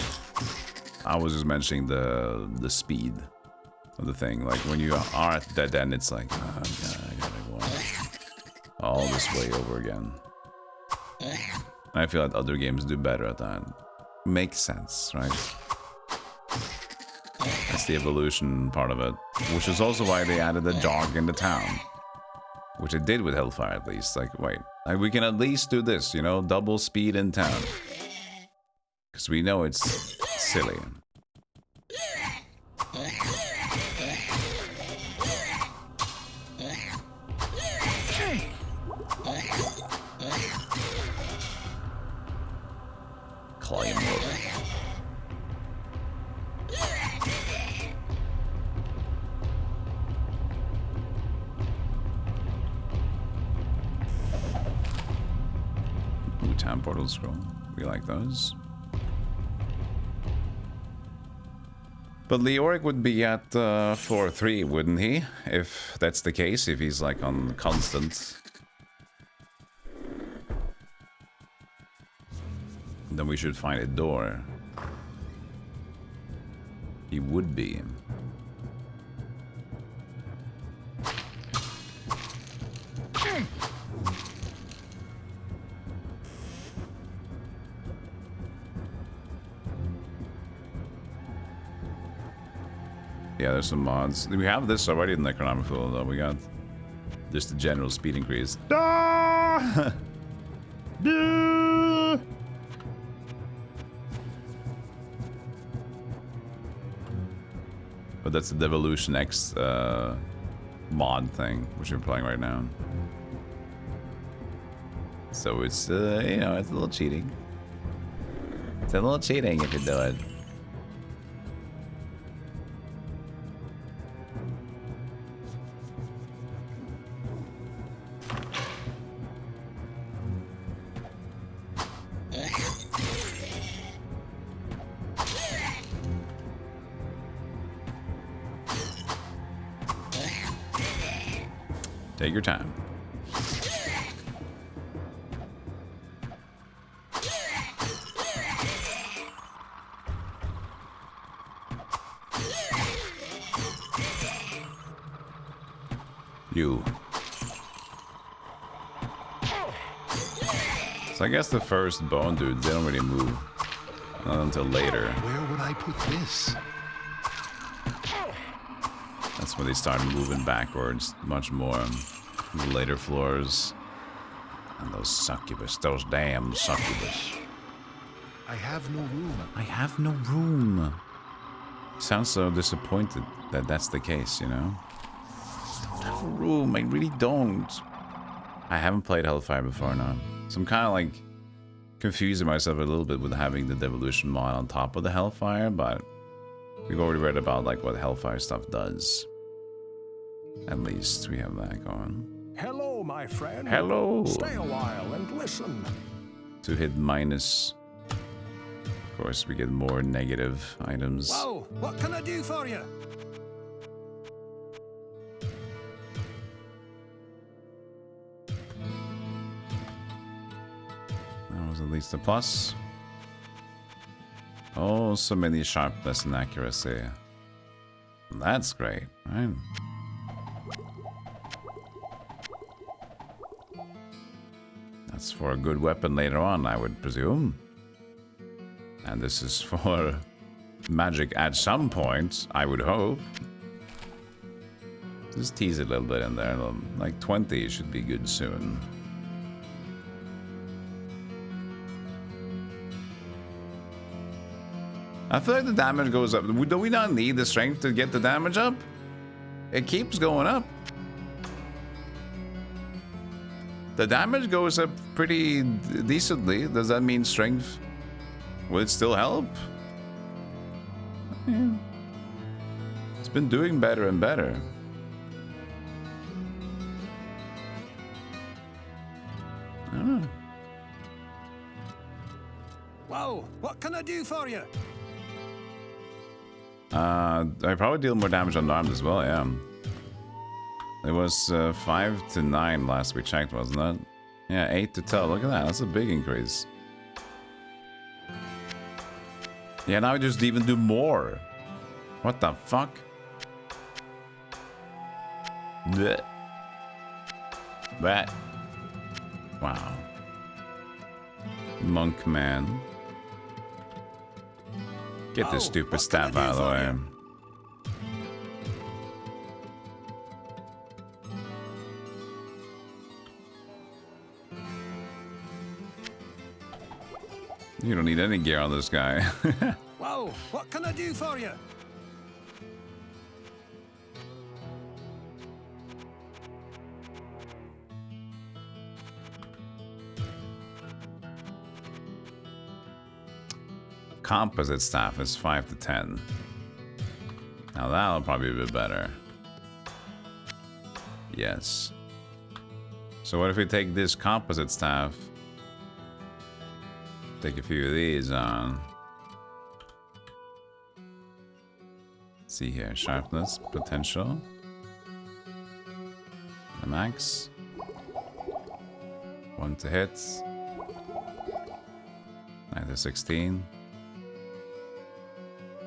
I was just mentioning the speed. of the thing. Like when you are at dead end, it's like, oh, God, I gotta go all this way over again. I feel like other games do better at that. Makes sense, right? That's the evolution part of it, which is also why they added a jog in the town, which it did with Hellfire at least. Like, wait, like we can at least do this, you know, double speed in town, because we know it's silly. Climb over. Ooh, time portal scroll. We like those. But Leoric would be at floor 3, wouldn't he? If that's the case, if he's like on constant. Then we should find a door. He would be. Yeah, there's some mods. We have this already in the Necronomicon, though. We got just the general speed increase. Ah! But that's the DevilutionX mod thing, which we're playing right now. So it's, you know, it's a little cheating. It's a little cheating if you do it. Take your time. You. So I guess the first bone dudes, they don't really move. Not until later. Where would I put this? That's when they start moving backwards much more on the later floors. And those succubus, those damn succubus. I have no room. I have no room. Sounds so disappointed that that's the case, you know? Don't have a room, I really don't. I haven't played Hellfire before now. So I'm kind of like confusing myself a little bit with having the Devolution mod on top of the Hellfire, but we've already read about like what Hellfire stuff does. At least we have that going. Hello, my friend. Hello. Stay a while and listen. To hit minus. Of course, we get more negative items. Whoa, what can I do for you? That was at least a plus. Oh, so many sharpness and accuracy. That's great, right? That's for a good weapon later on, I would presume. And this is for magic at some point, I would hope. Just tease it a little bit in there. Like 20 should be good soon. I feel like the damage goes up. Do we not need the strength to get the damage up? It keeps going up. The damage goes up pretty decently. Does that mean strength would still help? Yeah. It's been doing better and better. I don't know. Whoa, what can I do for you? I probably deal more damage on arms as well, yeah. It was 5 to 9 last we checked, wasn't it? Yeah, 8 to 12. Look at that. That's a big increase. Yeah, now I just even do more. What the fuck? Blech. But wow. Monk man. Get this stupid staff out of the way. You don't need any gear on this guy. Whoa, what can I do for you? Composite staff is 5 to 10. Now that'll probably be better. Yes. So what if we take this composite staff? Take a few of these on. Let's see here, sharpness, potential. The max. 1 to hit. 9 to 16.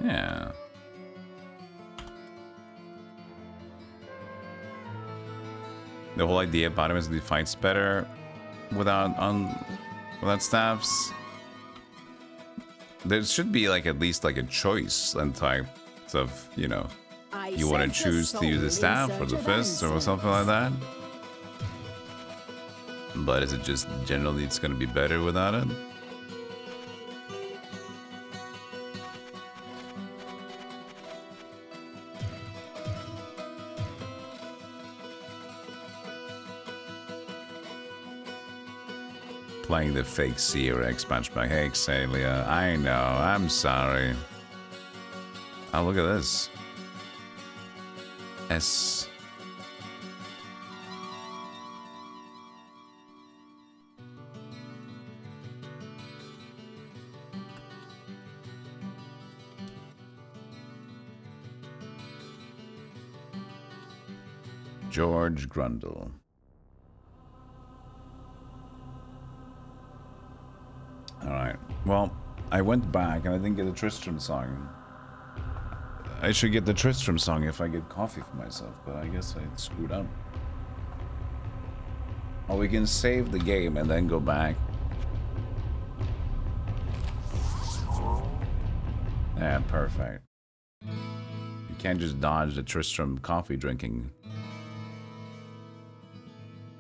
Yeah. The whole idea about him is that he fights better without staffs. There should be like at least like a choice and type of, you know, you want to choose to use the staff or the fist or something like that. But is it just generally it's going to be better without it? Playing the fake C or expansion pack. Hey, Xalia, I know, I'm sorry. Oh, look at this. S. George Grundle. Alright, well, I went back and I didn't get a Tristram song. I should get the Tristram song if I get coffee for myself, but I guess I screwed up. Or we can save the game and then go back. Yeah, perfect. You can't just dodge the Tristram coffee drinking.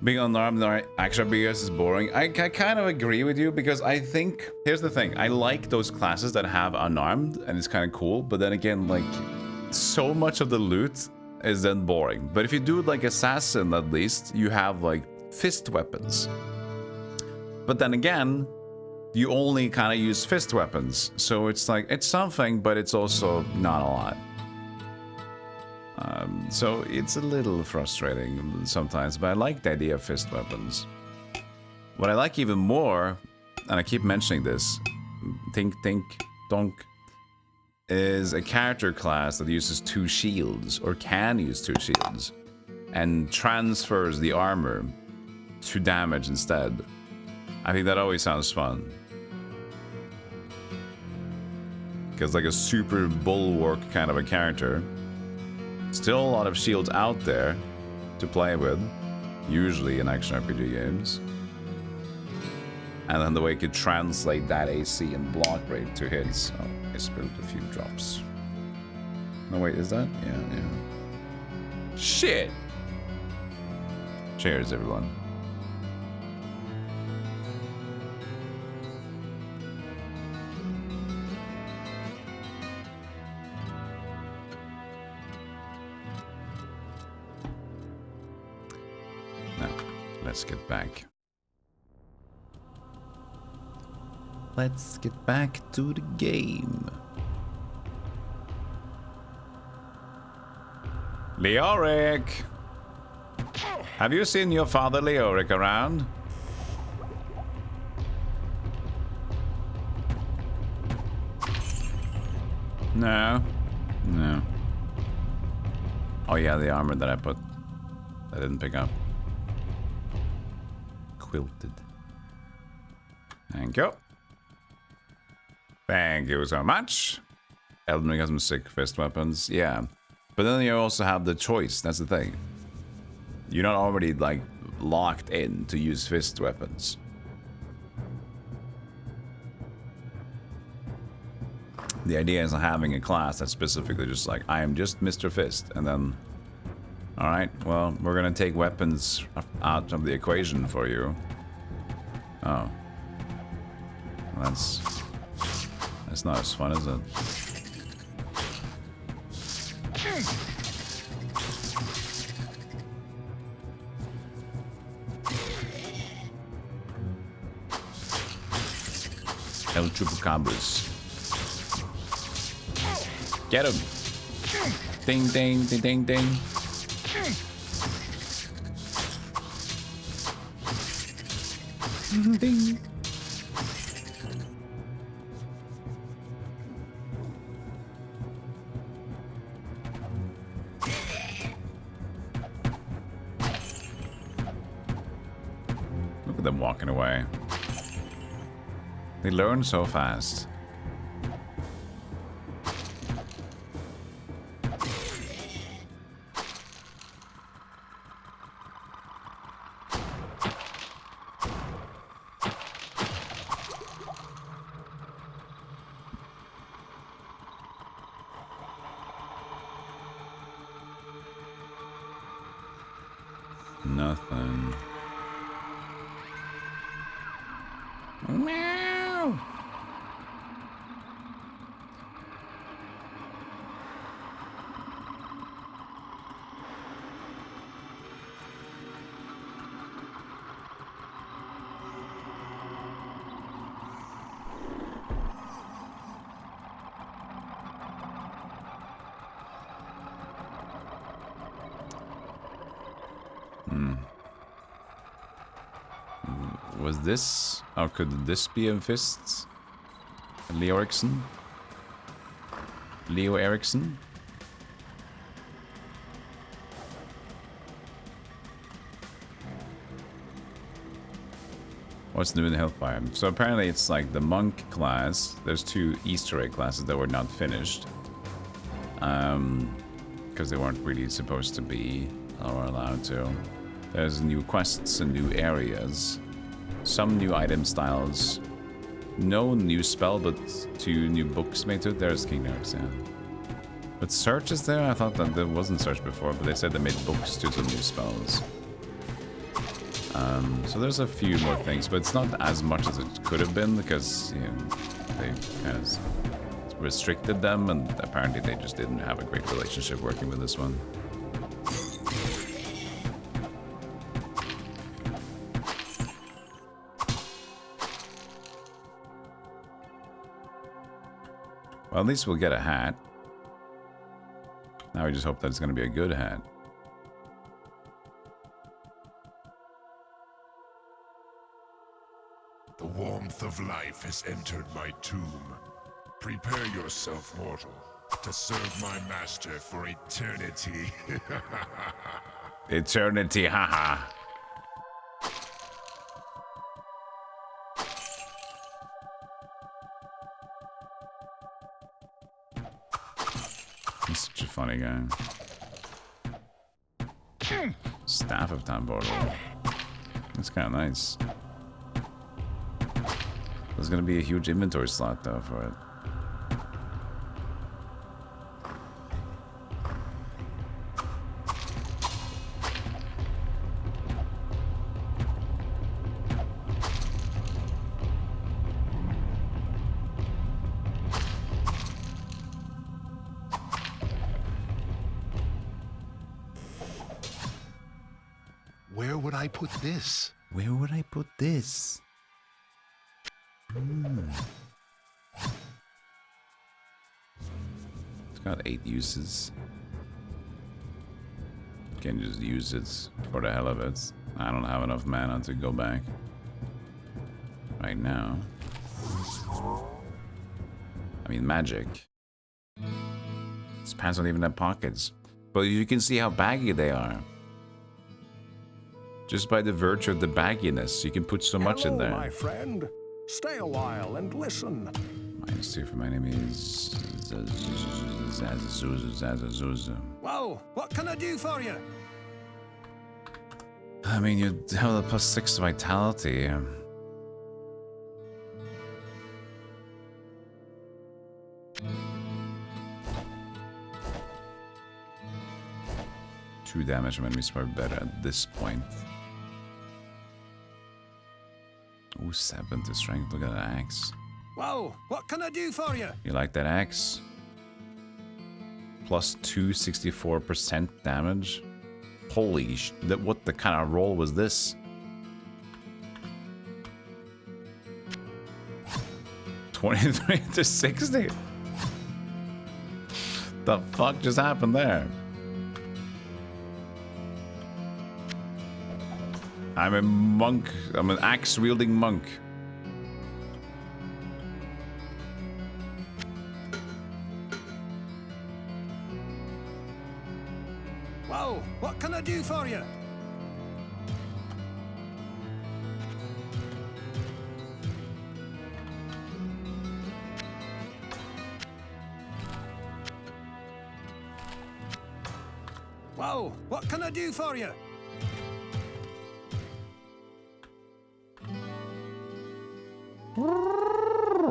Being unarmed in extra BS is boring. I kind of agree with you because I think, here's the thing, I like those classes that have unarmed and it's kind of cool, but then again, like, so much of the loot is then boring. But if you do like assassin, at least, you have like fist weapons. But then again, you only kind of use fist weapons. So it's like, it's something, but it's also not a lot. So it's a little frustrating sometimes, but I like the idea of fist weapons. What I like even more, and I keep mentioning this, Tink Donk, is a character class that uses 2 shields, or can use 2 shields, and transfers the armor to damage instead. I think that always sounds fun. Because like a super bulwark kind of a character. Still a lot of shields out there to play with, usually in action RPG games. And then the way you could translate that AC and block rate to hits. Oh, I spilled a few drops. No, wait, is that? Yeah. Shit! Cheers, everyone. Let's get back. Let's get back to the game. Leoric! Have you seen your father Leoric around? No. No. Oh yeah, the armor that I put. I didn't pick up. Quilted. Thank you. Thank you so much. Elden Ring has some sick fist weapons. Yeah. But then you also have the choice. That's the thing. You're not already, like, locked in to use fist weapons. The idea is having a class that's specifically just like, I am just Mr. Fist, and then, alright, well, we're gonna take weapons out of the equation for you. Oh. Well, that's not as fun, is it? El Chupacabras. Get him! Ding, ding, ding, ding, ding. Ding. Look at them walking away. They learn so fast. Nothing. Meow. Was this, or could this be a fist? Leo Erickson? Leo Erickson? What's new in Hellfire? So apparently it's like the monk class. There's 2 Easter egg classes that were not finished. Because they weren't really supposed to be, or allowed to. There's new quests and new areas. Some new item styles. No new spell, but 2 new books made to it. There's King Nerves, yeah. But search is there? I thought that there wasn't search before, but they said they made books to some new spells. So there's a few more things, but it's not as much as it could have been because, you know, they kind of restricted them, and apparently they just didn't have a great relationship working with this one. Well, at least we'll get a hat. Now we just hope that it's going to be a good hat. The warmth of life has entered my tomb. Prepare yourself, mortal, to serve my master for eternity. Eternity, haha. He's such a funny guy. Staff of Time Portal. That's kind of nice. There's gonna be a huge inventory slot though for it. Where would I put this? Where would I put this? It's got 8 uses. Can just use it for the hell of it. I don't have enough mana to go back right now. I mean, magic. These pants don't even have pockets, but you can see how baggy they are. Just by the virtue of the bagginess, you can put so much in there. My friend. Stay a while and listen. -2 for my enemies. Well, what can I do for you? I mean, you have the +6 vitality. Two damage when we are better at this point. Ooh, 7 to strength. Look at that axe. Well, what can I do for you? You like that axe? +2, 64% damage. Holy sh! What the kind of roll was this? 23 to 60. The fuck just happened there? I'm a monk. I'm an axe-wielding monk. Well, what can I do for you? Well, what can I do for you?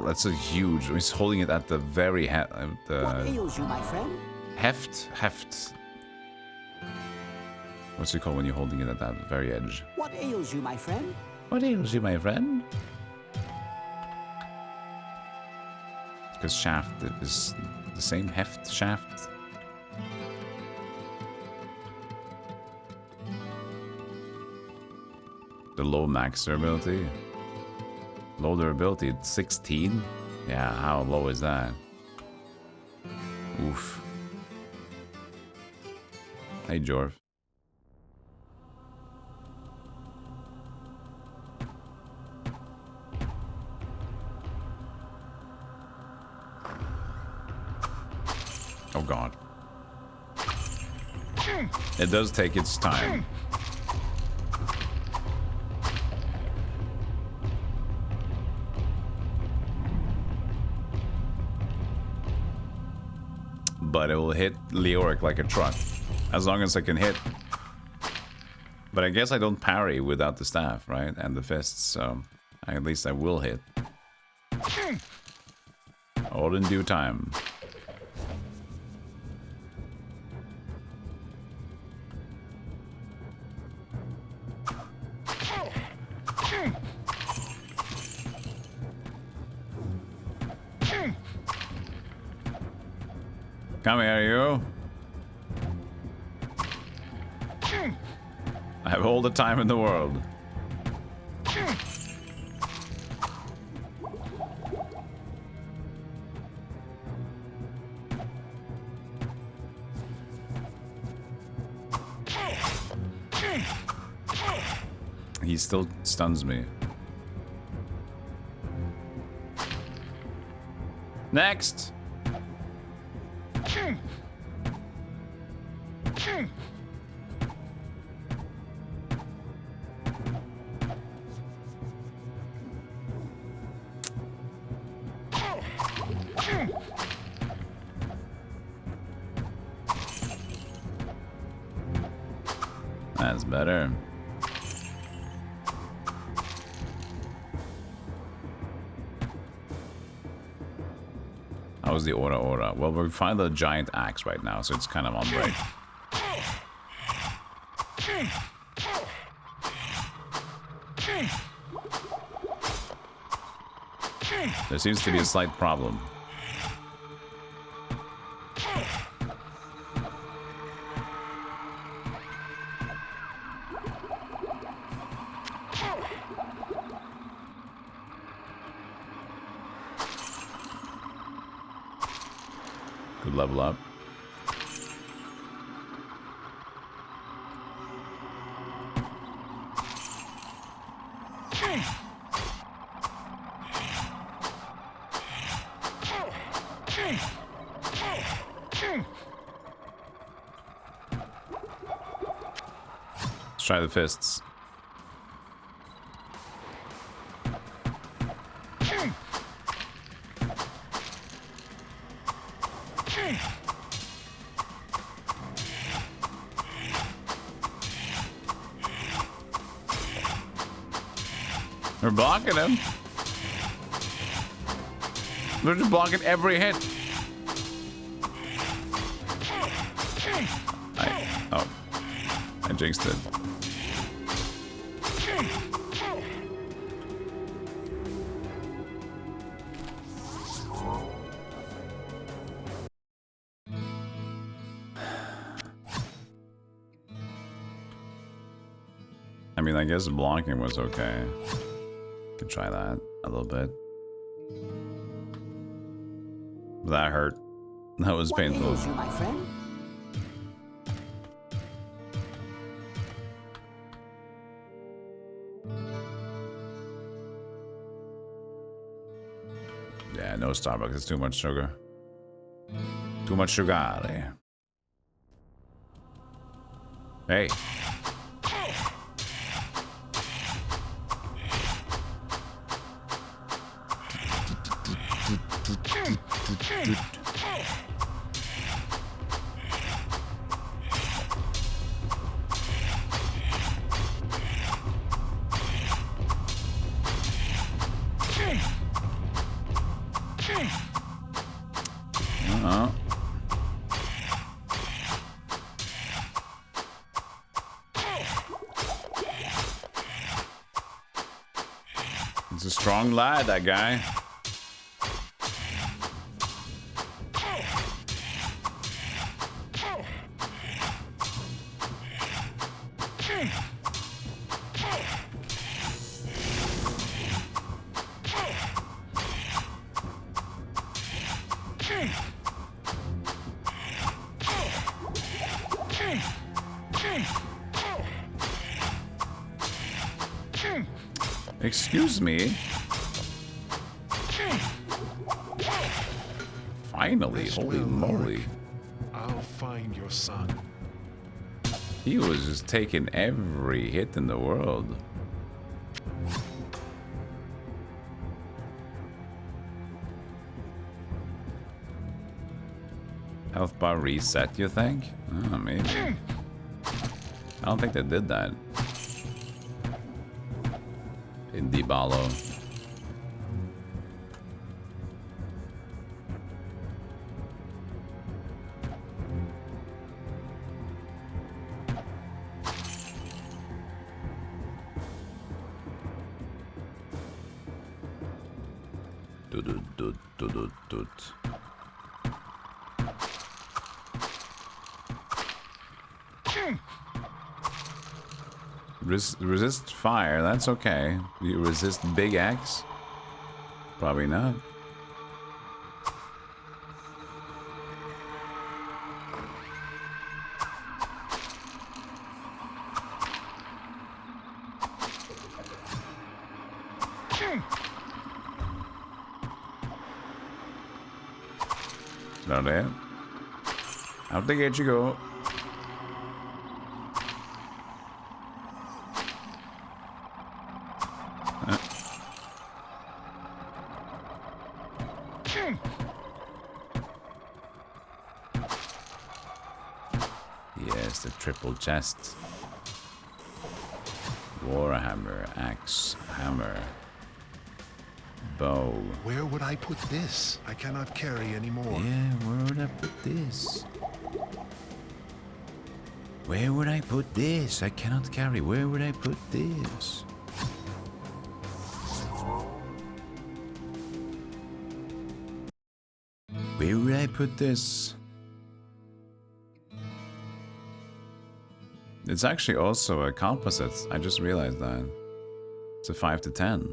That's a huge. He's holding it at the very What ails you, my friend? heft. What's it called when you're holding it at that very edge? What ails you, my friend? What ails you, my friend? Because shaft is the same heft shaft. The low max durability. Low durability, 16? Yeah, how low is that? Oof. Hey, Jorv. Oh god. It does take its time. But it will hit Leoric like a truck. As long as I can hit. But I guess I don't parry without the staff, right? And the fists, so at least I will hit. All in due time. Come here, you. I have all the time in the world. He still stuns me. Next! That's better. How's the aura? Well, we find the giant axe right now, so it's kind of on break. There seems to be a slight problem. Good level up. Let's try the fists. They're blocking him. They're just blocking every hit. I jinxed it. I mean, I guess blocking was okay. Could try that a little bit. That hurt. That was painful. What ails you, my friend? Yeah, no Starbucks. It's too much sugar. Too much sugar. Hey. He's a strong lad, that guy. Excuse me. Finally, holy moly. I'll find your son. He was just taking every hit in the world. Health bar reset, you think? Oh, maybe. I don't think they did that in Diablo. Resist fire, that's okay. You resist big axe? Probably not. Not it. Out the gate you go. Yes, the triple chest. Warhammer, axe, hammer, bow. Where would I put this? I cannot carry anymore. Yeah, where would I put this? Where would I put this? I cannot carry. Where would I put this? Where would I put this? It's actually also a composite. I just realized that. It's a 5 to 10.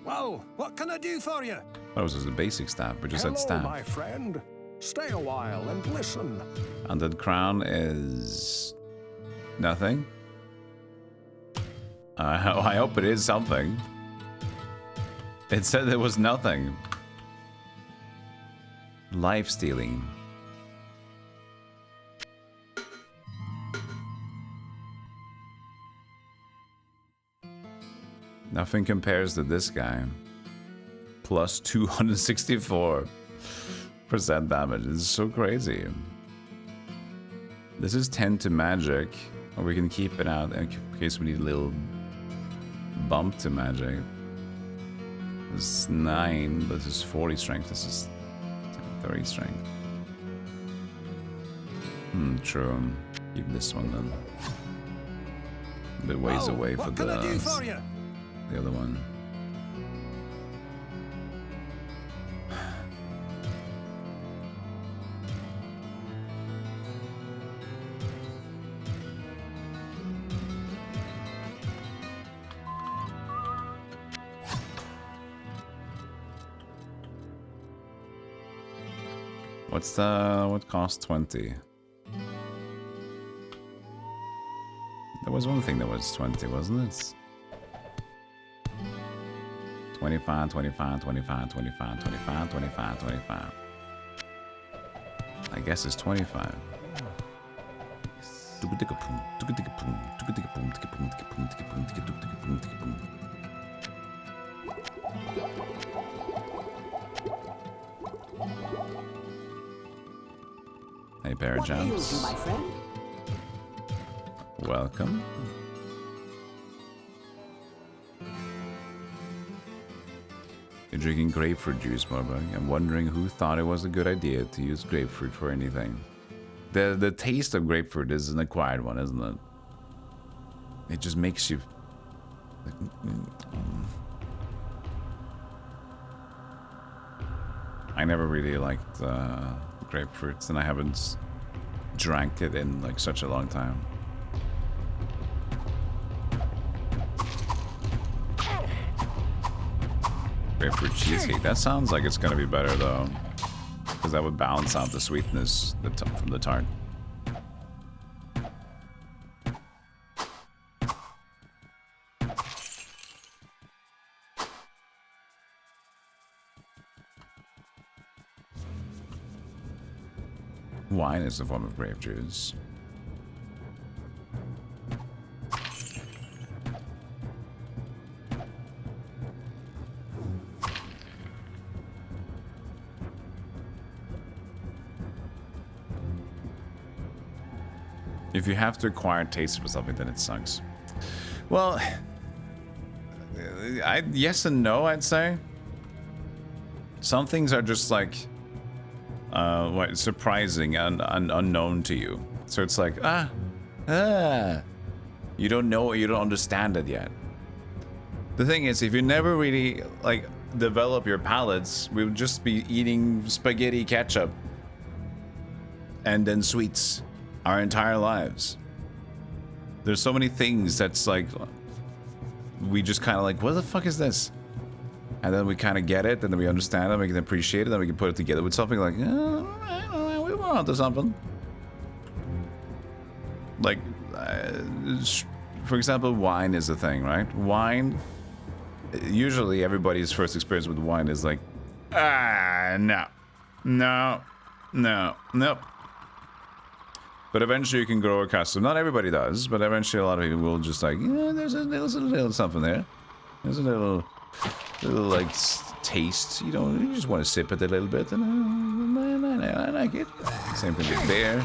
Well, what can I do for you? That was just a basic staff, but just said staff. my friend. Stay a while and listen. Undead crown is nothing. I hope it is something. It said there was nothing. Life stealing. Nothing compares to this guy. Plus 264% damage. It's so crazy. This is 10 to magic, or we can keep it out in case we need a little bump to magic. This is 9, this is 40 strength, this is 30 strength. True. Keep this one then. A bit ways away for the other one. What costs 20? There was one thing that was 20, wasn't it? 25, 25, 25, 25, 25, 25, 25. I guess it's 25. Hey, pair of jumps. My friend? Welcome. You're drinking grapefruit juice, Marbug. I'm wondering who thought it was a good idea to use grapefruit for anything. The taste of grapefruit is an acquired one, isn't it? It just makes you... I never really liked grapefruits, and I haven't drank it in like such a long time. Grapefruit cheesecake. That sounds like it's gonna be better though, because that would balance out the sweetness from the tart. Wine is a form of grape juice. If you have to acquire taste for something, then it sucks. Well, yes and no, I'd say. Some things are just like surprising and unknown to you. So it's like, you don't know it, you don't understand it yet. The thing is, if you never really like develop your palates, we would just be eating spaghetti ketchup and then sweets our entire lives. There's so many things that's like, we just kind of like, what the fuck is this? And then we kind of get it, and then we understand it, we can appreciate it, and then we can put it together with something like, we were onto something. Like, for example, wine is a thing, right? Wine, usually everybody's first experience with wine is like, no. But eventually you can grow accustomed. Not everybody does, but eventually a lot of people will just like, there's a little something there. There's a little like taste, you know, you just want to sip it a little bit, and I like it. Same thing with beer.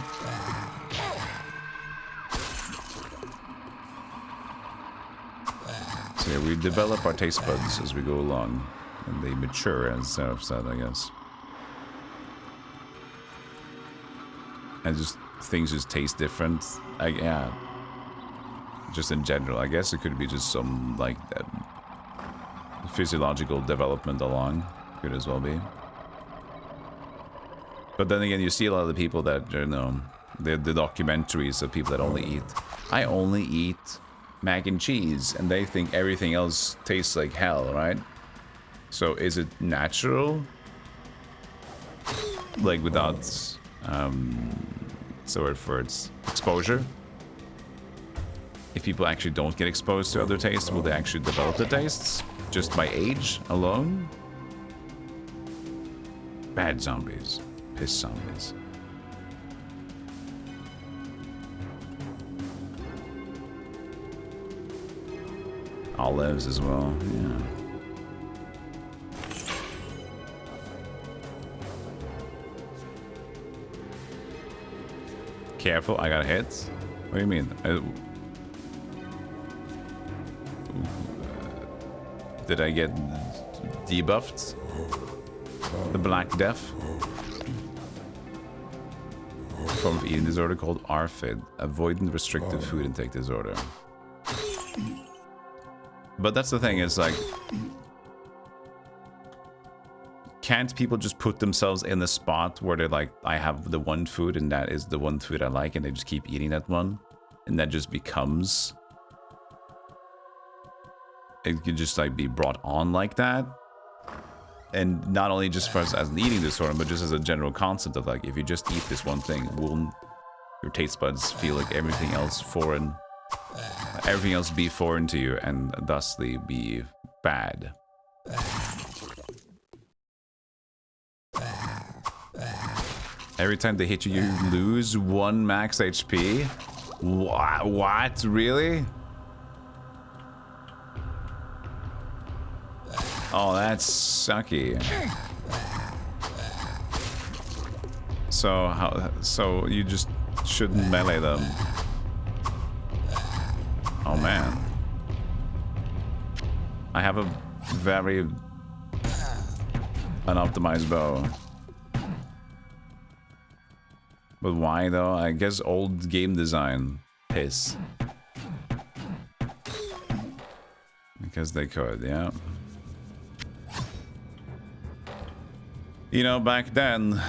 So yeah, we develop our taste buds as we go along, and they mature, as Seraph said, I guess. And just things just taste different. Yeah. Just in general, I guess it could be just some like physiological development along, could as well be. But then again, you see a lot of the people that, you know, the documentaries of people that I only eat mac and cheese, and they think everything else tastes like hell, right? So is it natural? Like without, sorry for its exposure? If people actually don't get exposed to other tastes, will they actually develop the tastes? Just by age alone? Bad zombies. Piss zombies. Olives as well, yeah. Careful, I got hit. What do you mean? Did I get debuffed? The Black Death? A form of eating disorder called ARFID, avoidant restrictive food intake disorder. But that's the thing, it's like, can't people just put themselves in the spot where they're like, I have the one food and that is the one food I like, and they just keep eating that one, and that just becomes, it can just like be brought on like that? And not only just for us as an eating disorder, but just as a general concept of like, if you just eat this one thing, will your taste buds feel like everything else foreign, everything else be foreign to you, and thusly be bad. Every time they hit you, you lose 1 max HP? What? Really? Oh, that's sucky. So you just shouldn't melee them. Oh man. I have a very unoptimized bow. But why though? I guess old game design piss. Because they could, yeah. You know, back then,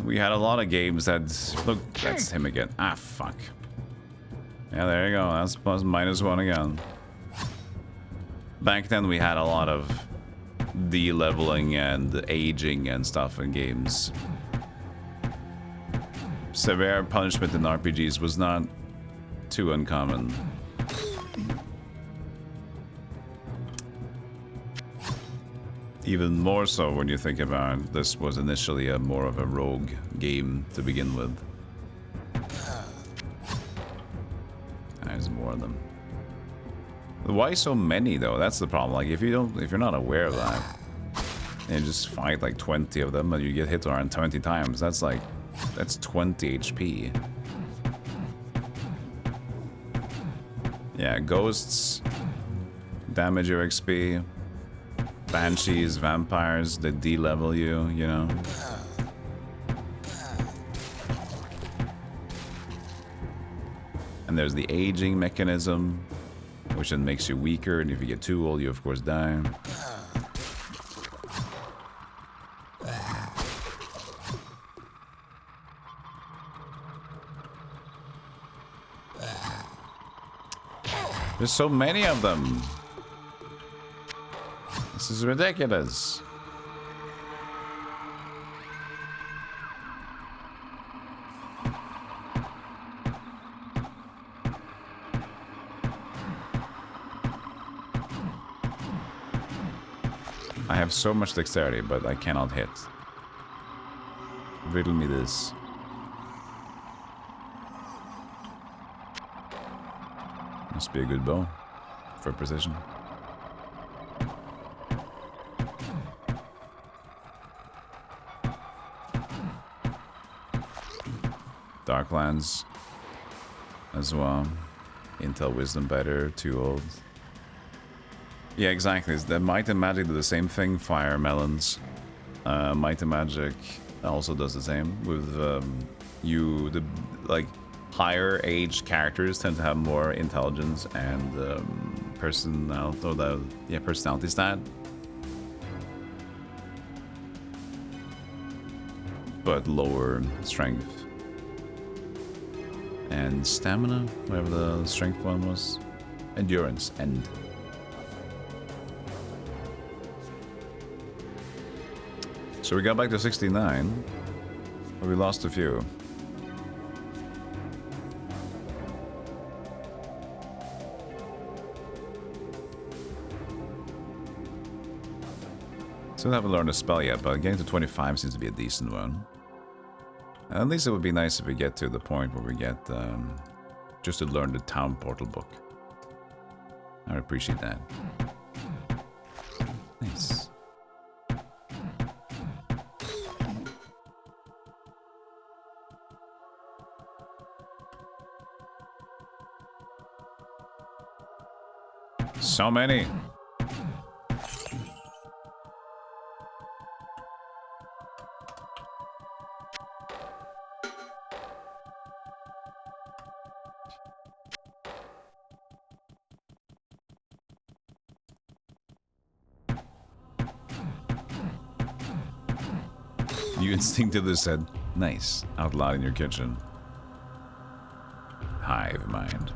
we had a lot of games that... Look, that's him again. Ah, fuck. Yeah, there you go. That's plus -1 again. Back then, we had a lot of de-leveling and aging and stuff in games. Severe punishment in RPGs was not too uncommon. Even more so when you think about it, this was initially a more of a rogue game to begin with. There's more of them. Why so many though? That's the problem. Like if you're not aware of that, and you just fight like 20 of them and you get hit around 20 times, that's 20 HP. Yeah, ghosts damage your XP. Banshees, vampires, they de-level you, you know. And there's the aging mechanism, which then makes you weaker, and if you get too old, you of course die. There's so many of them. This is ridiculous. I have so much dexterity, but I cannot hit. Riddle me this. Must be a good bow for precision. Darklands as well. Intel Wisdom better, too old. Yeah, exactly. The Might and Magic do the same thing. Fire melons. Might and Magic also does the same. With like higher aged characters tend to have more intelligence and personality stat. But lower strength. And stamina, whatever the strength one was. Endurance, end. So we got back to 69, but we lost a few. Still haven't learned a spell yet, but getting to 25 seems to be a decent one. And at least it would be nice if we get to the point where we get just to learn the town portal book. I would appreciate that. Nice. So many. You instinctively said, nice, out loud in your kitchen. Hive mind.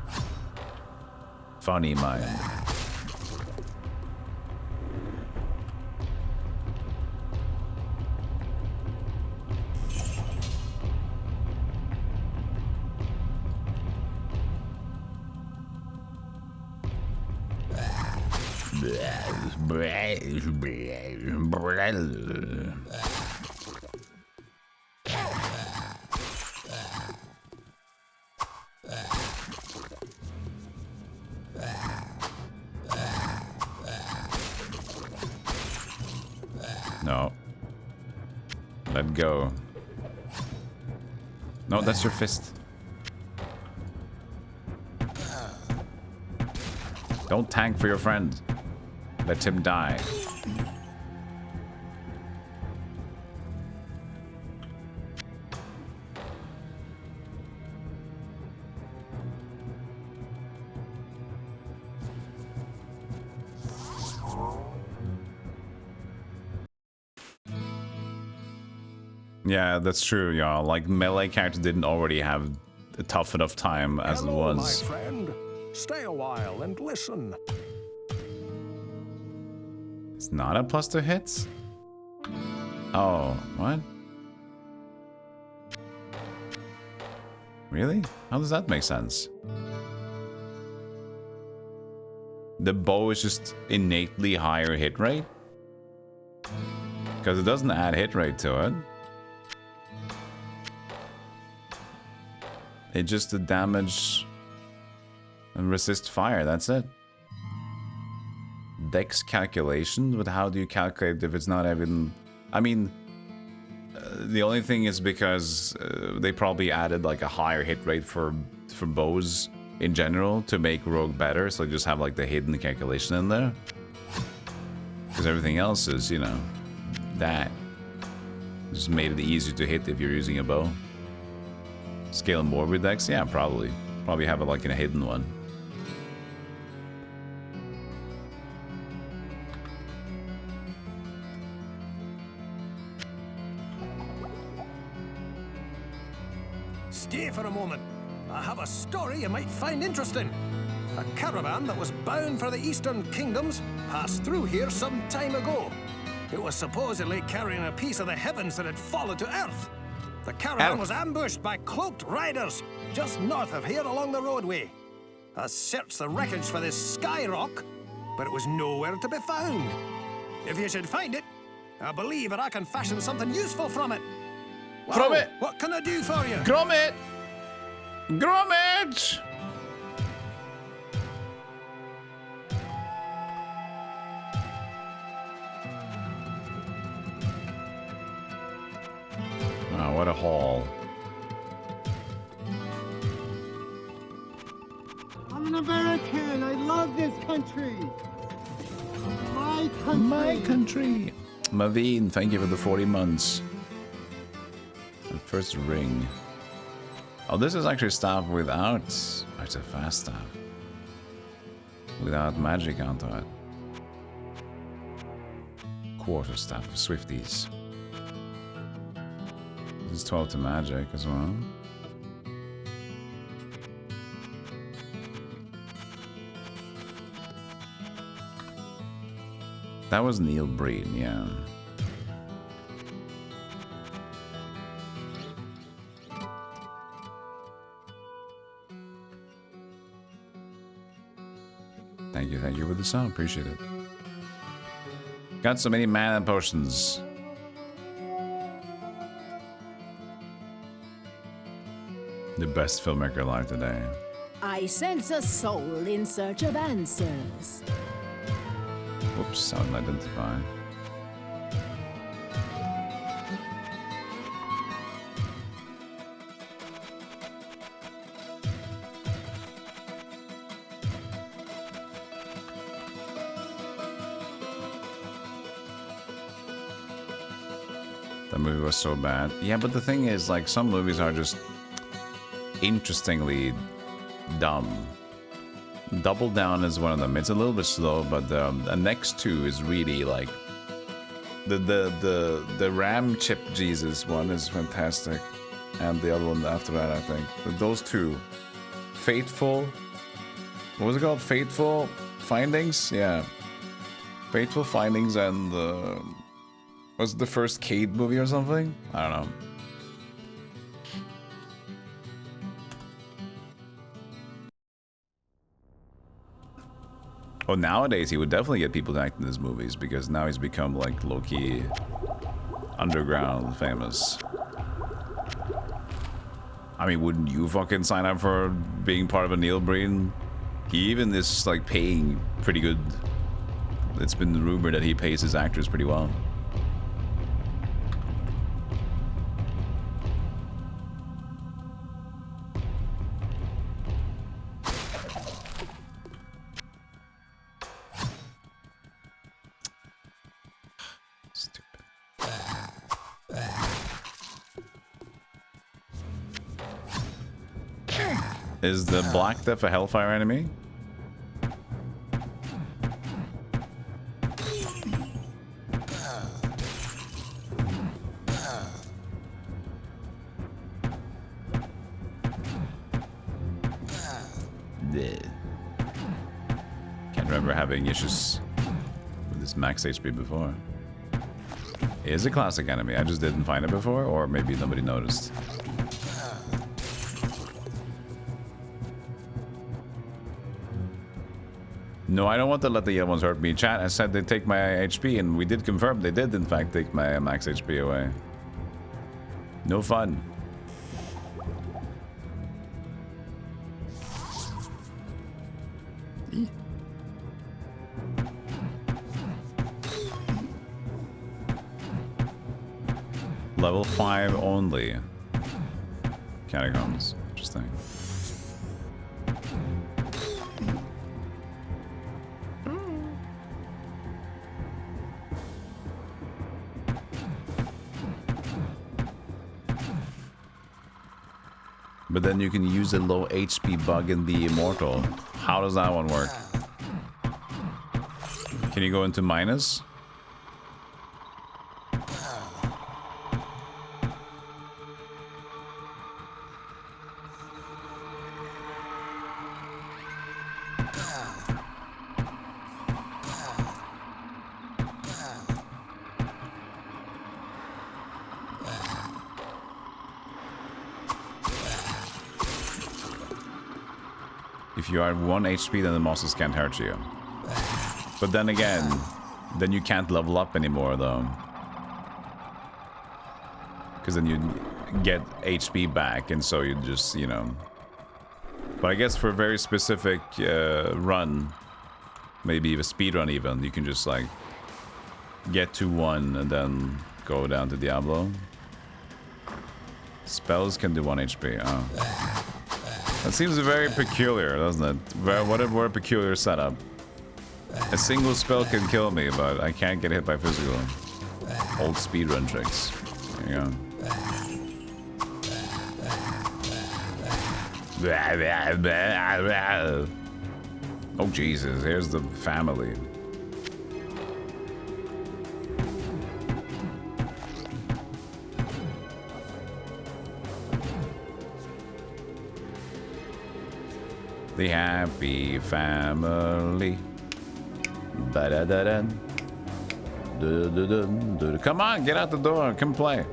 Funny mind. No. Let go. No, that's your fist. Don't tank for your friend. Let him die. Yeah, that's true, y'all. Like, melee character didn't already have a tough enough time as it was. My friend. Stay a while and listen. It's not a plus to hits? Oh, what? Really? How does that make sense? The bow is just innately higher hit rate? Because it doesn't add hit rate to it. It's just the damage and resist fire, that's it. Dex calculations, but how do you calculate if it's not even... I mean, the only thing is because they probably added like a higher hit rate for bows in general to make rogue better, so they just have like the hidden calculation in there. Because everything else is, you know, that. Just made it easier to hit if you're using a bow. Scale more with Dex? Yeah, probably. Probably have it like in a hidden one. Stay for a moment. I have a story you might find interesting. A caravan that was bound for the Eastern Kingdoms passed through here some time ago. It was supposedly carrying a piece of the heavens that had fallen to Earth. The caravan was ambushed by cloaked riders just north of here along the roadway. I searched the wreckage for this sky rock, but it was nowhere to be found. If you should find it, I believe that I can fashion something useful from it. Well, from it? What can I do for you? Gromit! Gromit! Oh, what a haul. I'm an American. I love this country. My country. My country. Maveen, thank you for the 40 months. And first ring. Oh, this is actually staff without... Oh, it's a fast staff. Without magic onto it. Quarter staff of Swifties. This is 12 to magic as well. That was Neil Breen, yeah. Thank you for the song, appreciate it. Got so many mana potions. The best filmmaker alive today. I sense a soul in search of answers. Whoops, sound identify. That movie was so bad. Yeah, but the thing is, like, some movies are just interestingly dumb. Double Down is one of them. It's a little bit slow, but the next two is really like the Ram Chip Jesus one is fantastic, and the other one after that, I think. But those two, Fateful. What was it called? Fateful Findings? Yeah, Fateful Findings, and was it the first Cade movie or something? I don't know. Oh, nowadays he would definitely get people to act in his movies because now he's become like low-key underground famous. I mean, wouldn't you fucking sign up for being part of a Neil Breen? He even is like paying pretty good. It's been rumored that he pays his actors pretty well. Is the Black Death a Hellfire enemy? Can't remember having issues with this max HP before. It is a classic enemy. I just didn't find it before, or maybe nobody noticed. No, I don't want to let the yellow ones hurt me. Chat, I said they'd take my HP, and we did confirm they did, in fact, take my max HP away. No fun. Level 5 only. Catacombs. Interesting. But then you can use a low HP bug and be immortal. How does that one work? Can you go into minus? If you are 1 HP, then the monsters can't hurt you. But then again, then you can't level up anymore, though. Because then you get HP back, and so you just, you know... But I guess for a very specific run, maybe a speed run even, you can just, like, get to 1 and then go down to Diablo. Spells can do 1 HP, oh. That seems very peculiar, doesn't it? What a peculiar setup. A single spell can kill me, but I can't get hit by physical. Old speedrun tricks. There you go. Oh Jesus, here's the family. The happy family. Ba-da-da-dun. Du-du-dun-du-du. Come on, get out the door. Come play.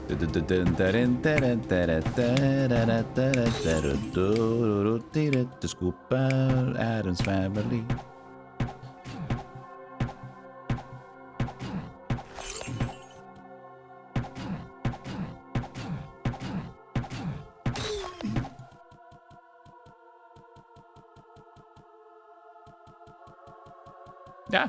The Scoop Adams family. Yeah.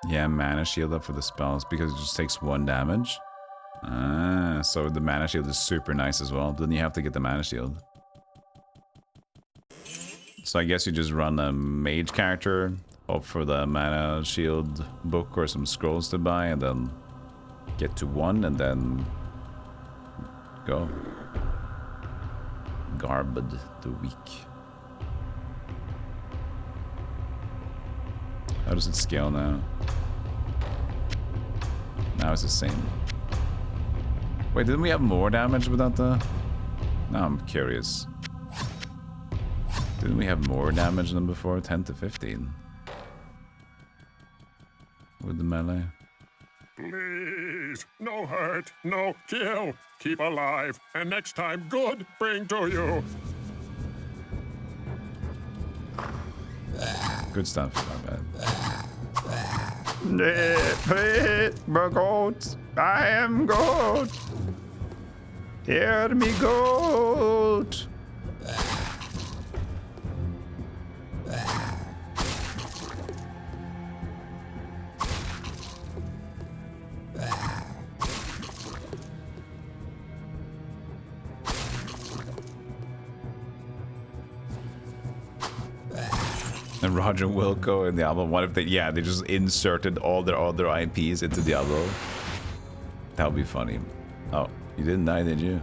Yeah, mana shield up for the spells because it just takes 1 damage. Ah, so the mana shield is super nice as well. Then you have to get the mana shield. So I guess you just run a mage character, hope for the mana shield book or some scrolls to buy, and then get to 1 and then go. Garbed the week. How does it scale now? Now it's the same. Wait, didn't we have more damage without the... Now I'm curious. Didn't we have more damage than before? 10 to 15. With the melee. Please, no hurt, no kill. Keep alive, and next time good bring to you. Good stuff, my bad. Goat, I am goat. Hear me, goat. And Roger Wilco in Diablo, what if they, yeah, they just inserted all their other IPs into Diablo? That would be funny. Oh, you didn't die, did you?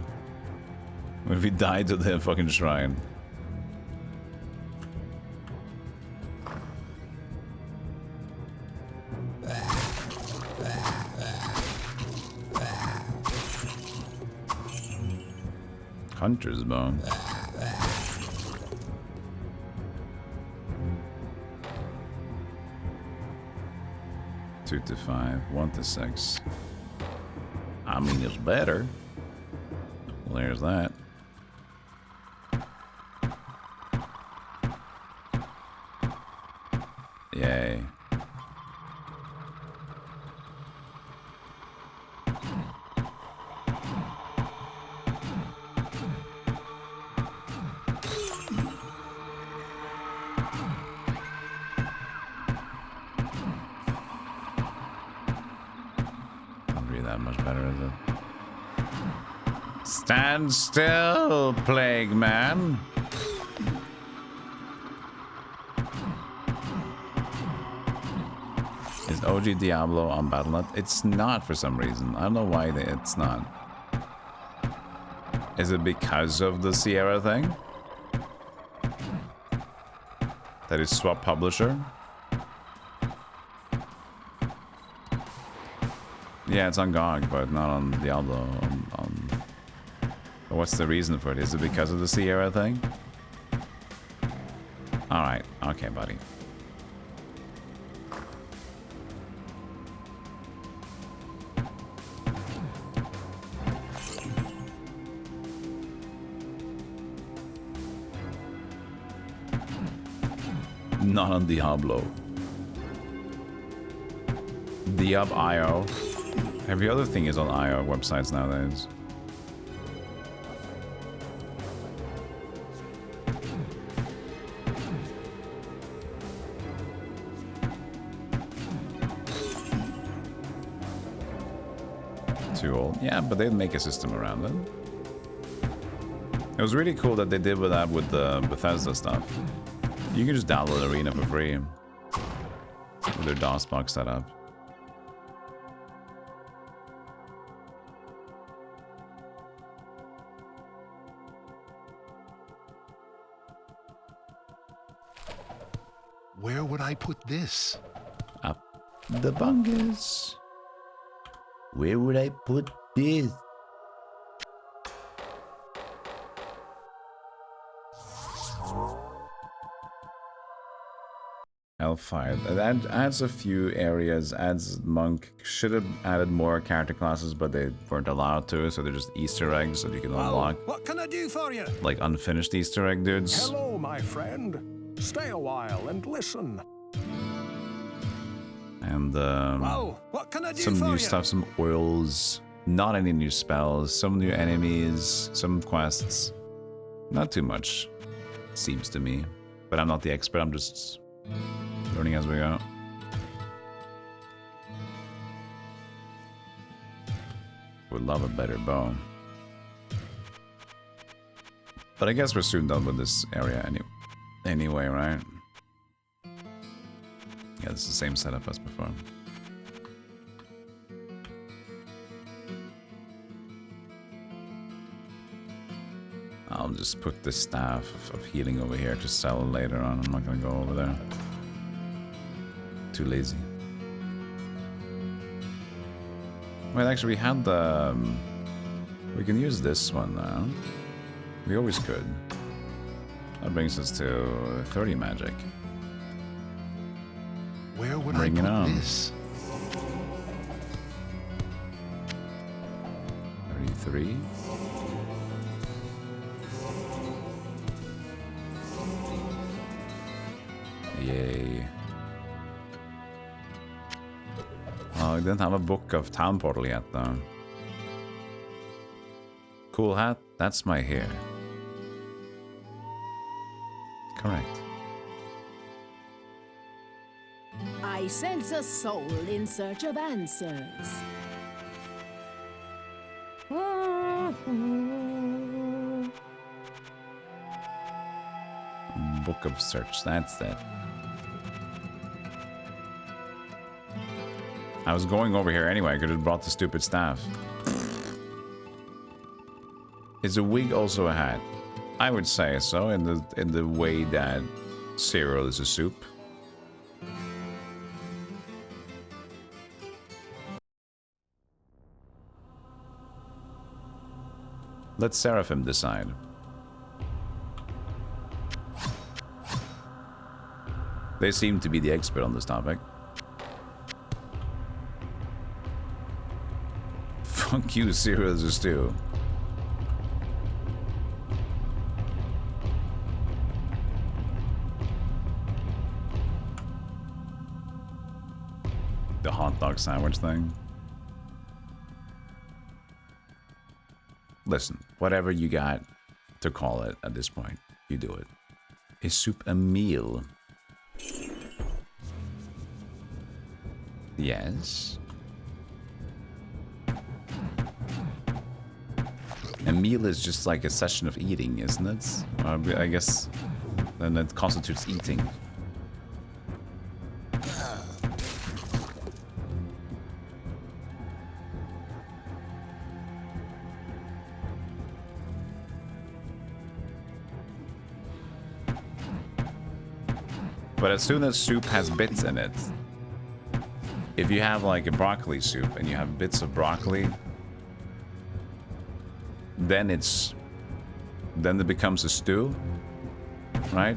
What if he died to the fucking shrine? Hunter's bone. 2 to 5, 1 to 6. I mean, it's better. Well, there's that. Yay. Stand still, Plague Man. Is OG Diablo on Battle.net? It's not for some reason. I don't know why it's not. Is it because of the Sierra thing? That is swap publisher? Yeah, it's on GOG, but not on Diablo. What's the reason for it? Is it because of the Sierra thing? Alright, okay, buddy. Not on Diablo. Diab.io. Every other thing is on IO websites nowadays. Too old. Yeah, but they'd make a system around it. It was really cool that they did with that with the Bethesda stuff. You can just download Arena for free with their DOSBox setup. Where would I put this? Up the bungus. Where would I put this? Hellfire. That adds a few areas, adds monk. Should have added more character classes, but they weren't allowed to, so they're just Easter eggs that you can unlock. What can I do for you? Like unfinished Easter egg dudes. Hello, my friend. Stay a while and listen. And what can I do some for new you? stuff, some oils, not any new spells, some new enemies, some quests. Not too much, seems to me. But I'm not the expert, I'm just learning as we go. Would love a better bow. But I guess we're soon done with this area anyway. Anyway, right? Yeah, it's the same setup as before. I'll just put the staff of healing over here to sell later on. I'm not gonna go over there. Too lazy. Wait, actually, we had the... we can use this one now. We always could. That brings us to 30 magic. Where would Bring it on. this? 33. Yay. Oh, we didn't have a book of Town Portal yet, though. Cool hat, that's my hair. Correct. I sense a soul in search of answers. Book of Search, that's it. I was going over here anyway, I could have brought the stupid staff. Is a wig also a hat? I would say so, in the way that cereal is a soup. Let Seraphim decide. They seem to be the expert on this topic. Fuck you, cereal is a stew. The hot dog sandwich thing. Listen, whatever you got to call it at this point, you do it. Is soup a meal? Yes. A meal is just like a session of eating, isn't it? I guess then it constitutes eating. But as soon as soup has bits in it, if you have like a broccoli soup and you have bits of broccoli, then it becomes a stew, right?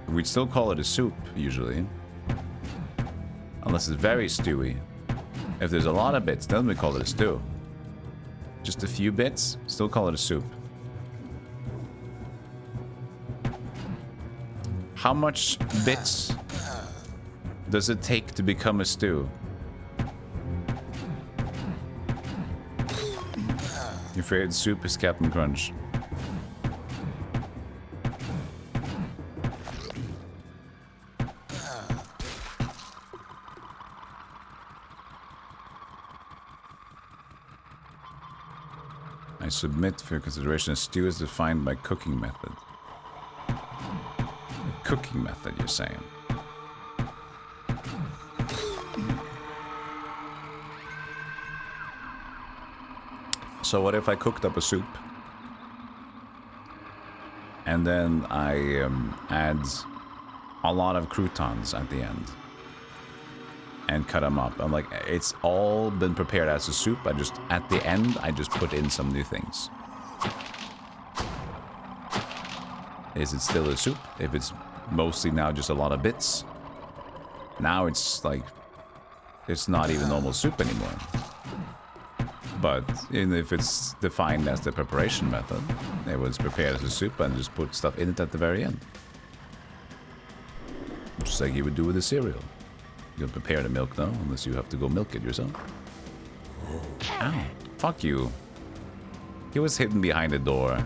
We'd still call it a soup usually, unless it's very stewy. If there's a lot of bits, then we call it a stew. Just a few bits, still call it a soup. How much bits does it take to become a stew? Your favorite soup is Captain Crunch. I submit for your consideration a stew is defined by cooking method. Cooking method, you're saying? So what if I cooked up a soup and then I add a lot of croutons at the end and cut them up? I'm like, it's all been prepared as a soup. I just, at the end, I just put in some new things. Is it still a soup? If it's mostly now just a lot of bits, now it's like, it's not even normal soup anymore. But if it's defined as the preparation method, it was prepared as a soup and just put stuff in it at the very end. Just like you would do with a cereal. You don't prepare the milk though, unless you have to go milk it yourself. Ow, fuck you. He was hidden behind the door.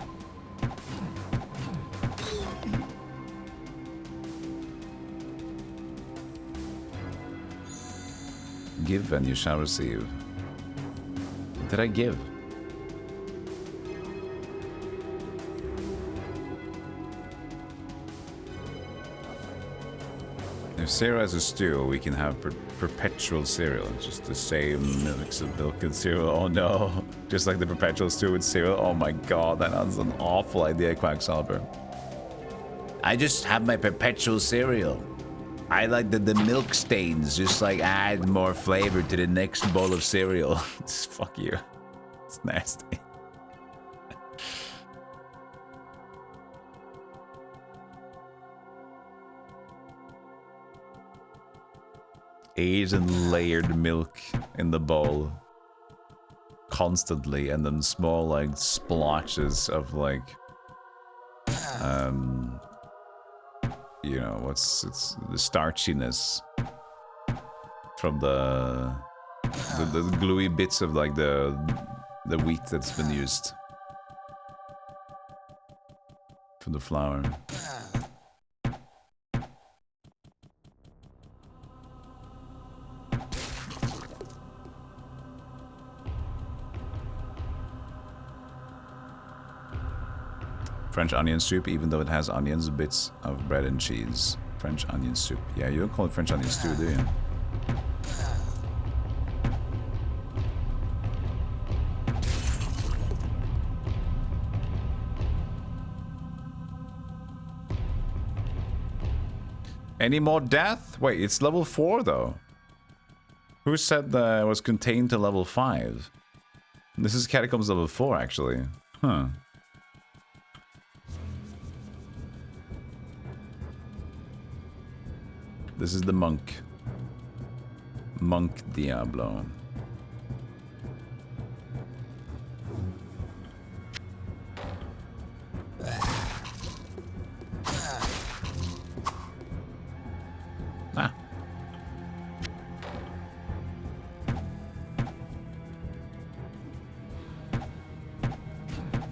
Give and you shall receive. What did I give? If cereal is a stew, we can have perpetual cereal. Just the same mix of milk and cereal. Oh no. Just like the perpetual stew with cereal. Oh my god, that's an awful idea, Quacksalber. I just have my perpetual cereal. I like the milk stains. Just like add more flavor to the next bowl of cereal. Just fuck you. It's nasty. Asian layered milk in the bowl constantly, and then small like splotches of like you know, it's the starchiness from the gluey bits of like the wheat that's been used from the flour. French onion soup, even though it has onions, bits of bread and cheese. French onion soup. Yeah, you don't call it French onion stew, do you? Any more death? Wait, it's level 4 though. Who said that it was contained to level 5? This is Catacombs level 4 actually. Huh. This is the monk. Monk Diablo. Ah.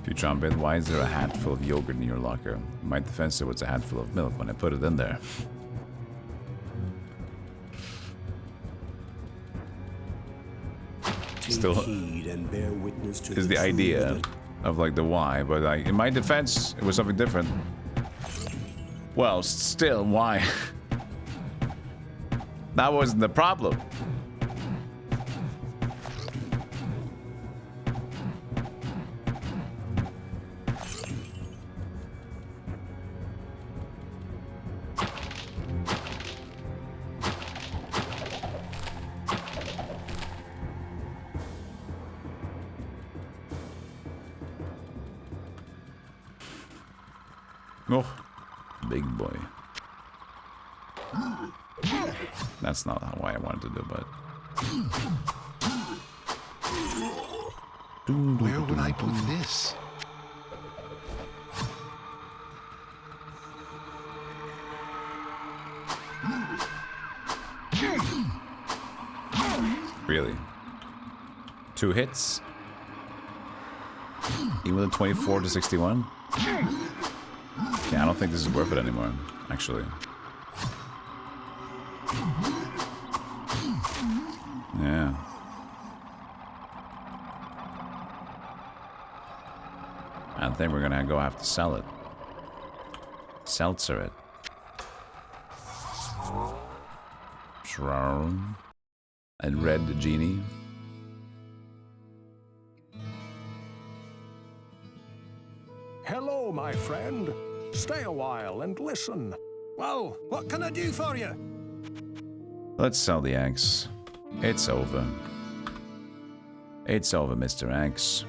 Future, why is there a hat full of yogurt in your locker? In my defense, it was a hat full of milk when I put it in there. Still is the idea of like the why, but like in my defense it was something different. Well, still, why? That wasn't the problem. Oh, big boy. That's not why I wanted to do, but... Where would I put this? Really? 2 hits? Even with 24 to 61? Yeah, I don't think this is worth it anymore, actually. Yeah. I think we're gonna go have to sell it. Seltzer it. Shroud. And red the genie. Hello, my friend. Stay a while and listen. Well, what can I do for you? Let's sell the axe. It's over. It's over, Mr. Axe.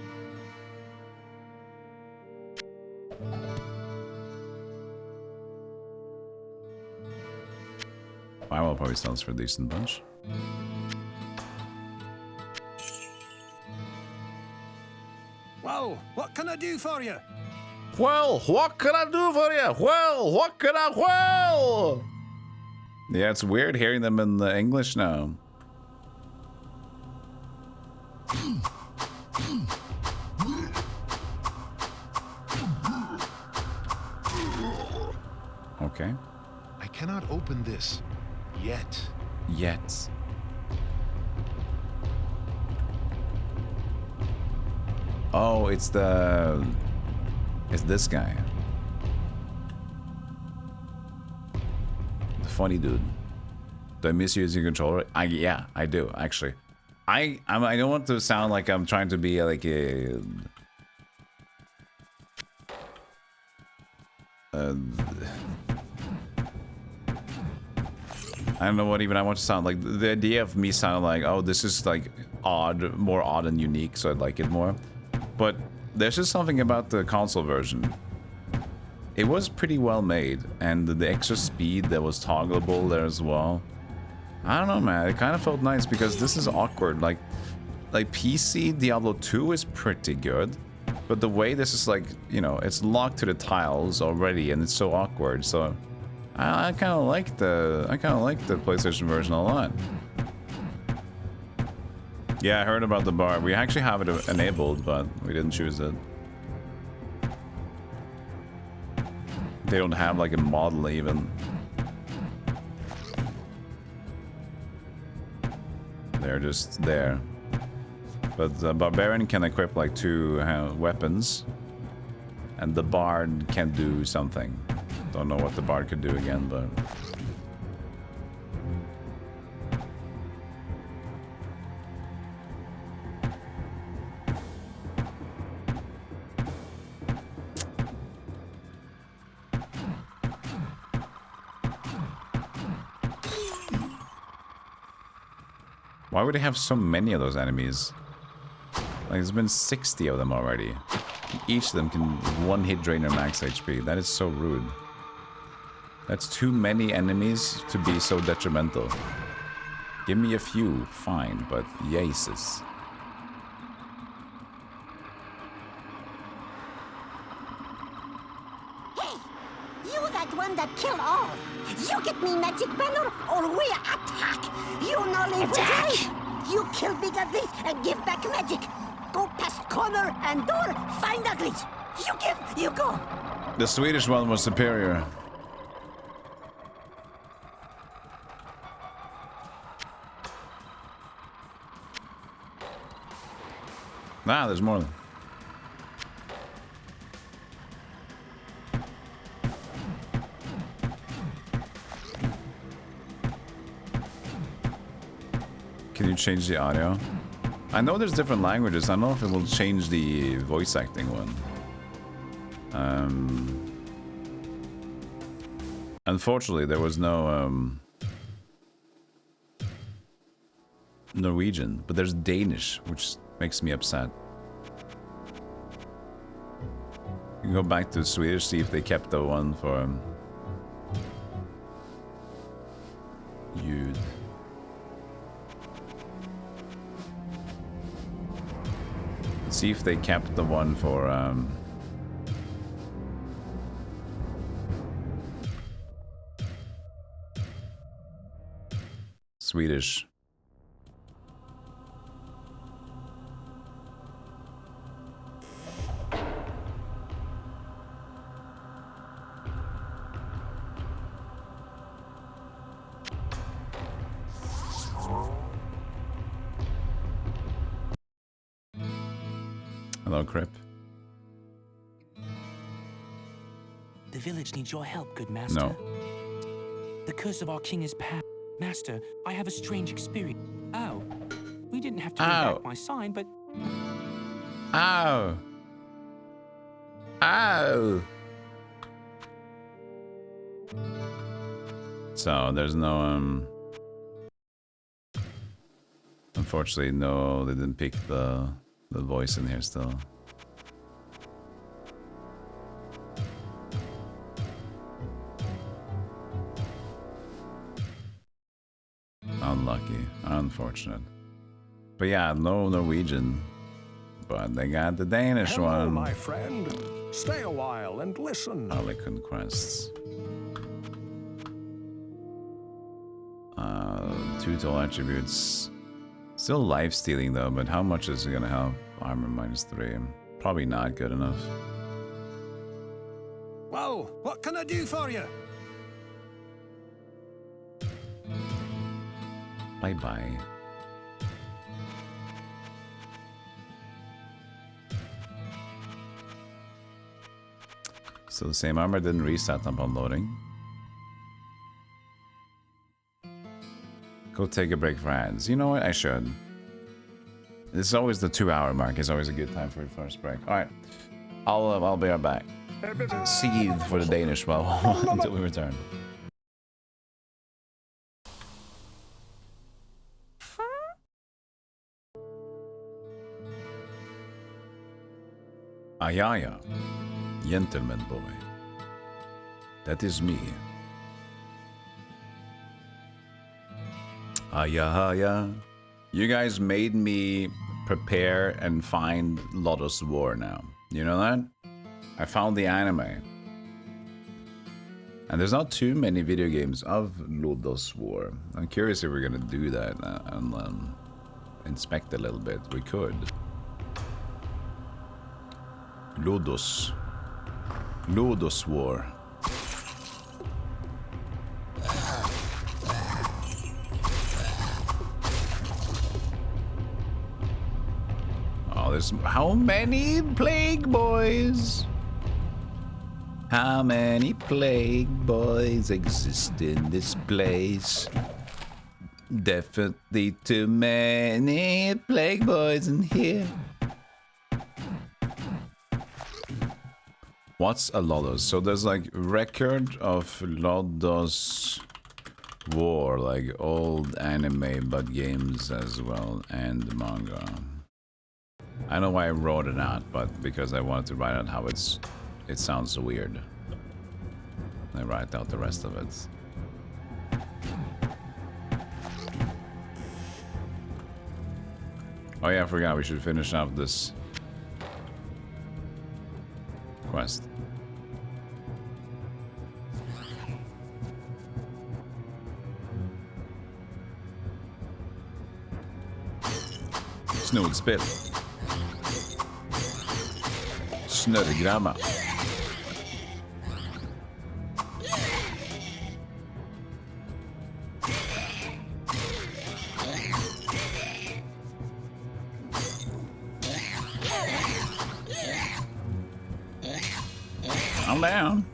Firewall probably sells for a decent bunch. Well, what can I do for you? Well, what can I do for you? Well, what can I... Well! Yeah, it's weird hearing them in the English now. Okay. I cannot open this yet. Yet. Oh, it's the... It's this guy. The funny dude. Do I misuse your controller? Yeah, I do actually. I don't want to sound like I'm trying to be like a. I don't know what even I want to sound like. The idea of me sounding like, oh, this is like odd, more odd and unique, so I like it more. But there's just something about the console version. It was pretty well made, and the extra speed that was toggleable there as well. I don't know, man. It kind of felt nice because this is awkward. Like PC Diablo 2 is pretty good, but the way this is like, you know, it's locked to the tiles already, and it's so awkward. So I kind of like the PlayStation version a lot. Yeah, I heard about the bar. We actually have it enabled, but we didn't choose it. They don't have like a model even. They're just there. But the Barbarian can equip like 2 weapons, and the Bard can do something. Don't know what the Bard could do again, but... Why would they have so many of those enemies? Like, there's been 60 of them already. Each of them can one-hit drain your max HP. That is so rude. That's too many enemies to be so detrimental. Give me a few, fine, but Jesus. Hey, you that one that kill all. You get me magic banner or we attack. You no live attack. You kill big ugly and give back magic. Go past corner and door, find uglies. You give, you go. The Swedish one was superior. Ah, there's more. Can you change the audio? I know there's different languages. I don't know if it will change the voice acting one. Unfortunately, there was no Norwegian, but there's Danish, which makes me upset. You can go back to Swedish, see if they kept the one for Ljud. Let's see if they kept the one for Swedish. Hello, Crip. The village needs your help, good master. No. The curse of our king is past. Master, I have a strange experience. Oh, we didn't have to read back my sign, but... Ow! Ow! So, there's no, unfortunately, no, they didn't pick the voice in here still. Unlucky. Unfortunate. But yeah, no Norwegian. But they got the Danish Hello, one. my friend. Stay a while and listen. Early conquests. 2 total attributes. Still life stealing though, but how much is it gonna help? Armor -3. Probably not good enough. Well, what can I do for you? Bye bye. So the same armor didn't reset upon loading. Go take a break for ads. You know what? I should. It's always the 2-hour mark. It's always a good time for a first break. All right. I'll be right back. Seethe for the Danish well until we return. Ayaya, gentleman boy. That is me. Ayaya. You guys made me prepare and find Lotus War now. You know that? I found the anime. And there's not too many video games of Lotus War. I'm curious if we're gonna do that and inspect a little bit. We could. Lotus War. Oh, there's how many plague boys? How many plague boys exist in this place? Definitely too many plague boys in here. What's a Lodos? So there's like record of Lodos War, like old anime but games as well, and manga. I don't know why I wrote it out, but because I wanted to write out how it sounds weird. I write out the rest of it. Oh yeah, I forgot we should finish off this quest. Snodspill. Snurrgramma. I'm down.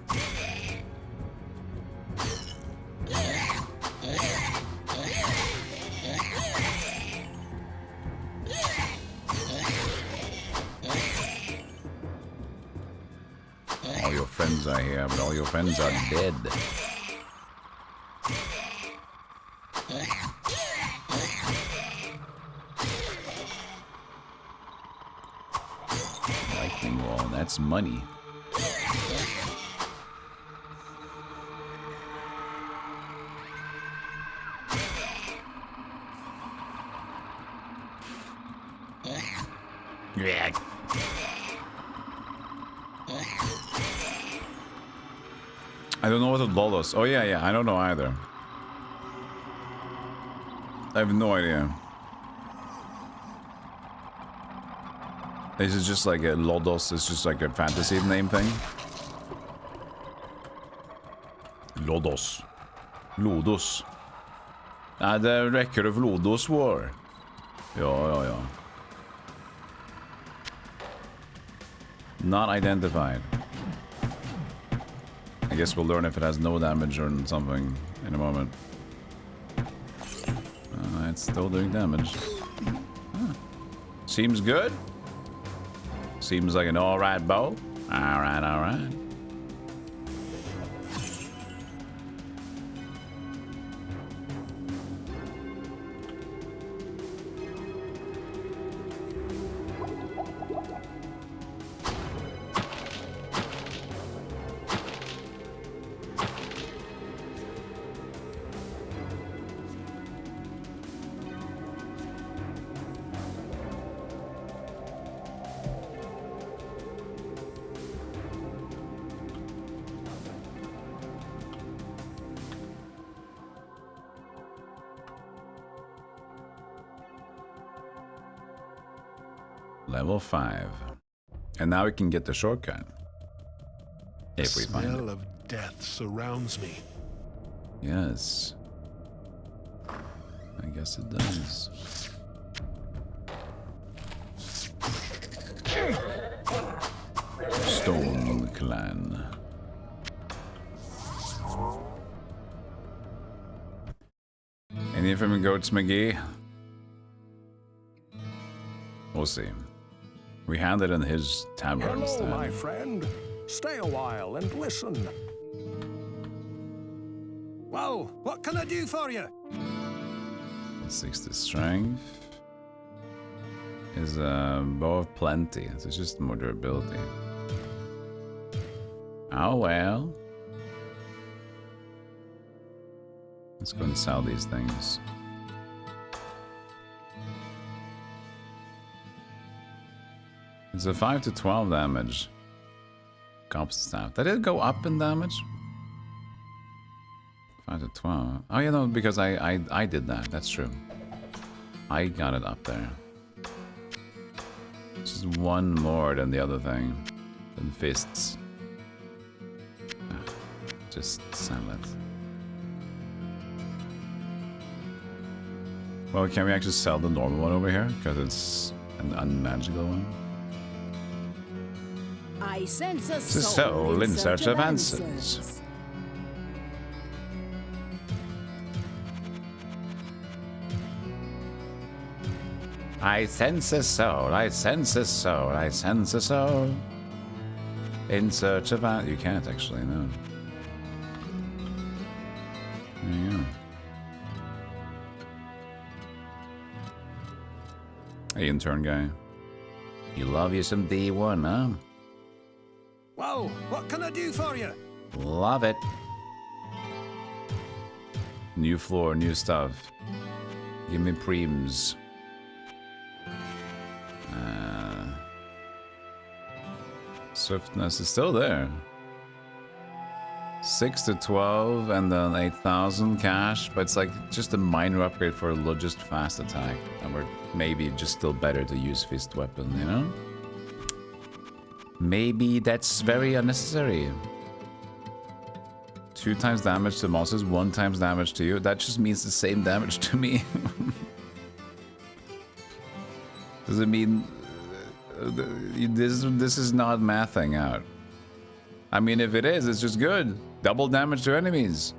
All your friends are here, but all your friends are dead. Lightning wall, that's money. Yeah. I don't know what a Lodos. Oh yeah, I don't know either. I have no idea. Is it just like a Lodos? It's just like a fantasy name thing? Lodos. Lodos. Nej, det räcker av Lodos War. Ja. Not identified. I guess we'll learn if it has no damage or something in a moment. It's still doing damage. Huh. Seems good. Seems like an alright bow. Alright. Level 5. And now we can get the shortcut. If we find it. The smell of death surrounds me. Yes. I guess it does. Stone Clan. Any from Goats McGee? We'll see. We handed in his tavern Hello, instead. my friend. Stay a while and listen. Well, what can I do for you? 60 strength. Is a bow of plenty. So it's just more durability. Oh well. Let's go and sell these things. It's a 5 to 12 damage. Cop's staff. Did it go up in damage? 5 to 12. Oh yeah, no, because I did that. That's true. I got it up there. Just one more than the other thing. Than fists. Just sell it. Well, can we actually sell the normal one over here? Because it's an unmagical one. I sense a It's a soul in search of answers. I sense a soul, I sense a soul, I sense a soul. In search of answers. You can't actually, no. There you go. Hey, intern guy. You love you some D1, huh? Well, what can I do for you? Love it. New floor, new stuff. Give me preems. Swiftness is still there. 6 to 12 and then 8,000 cash, but it's like just a minor upgrade for just fast attack. And we're maybe just still better to use fist weapon, you know? Maybe that's very unnecessary. 2 times damage to monsters, 1 times damage to you. That just means the same damage to me. Does it mean this is not mathing out? I mean, if it is, it's just good. Double damage to enemies.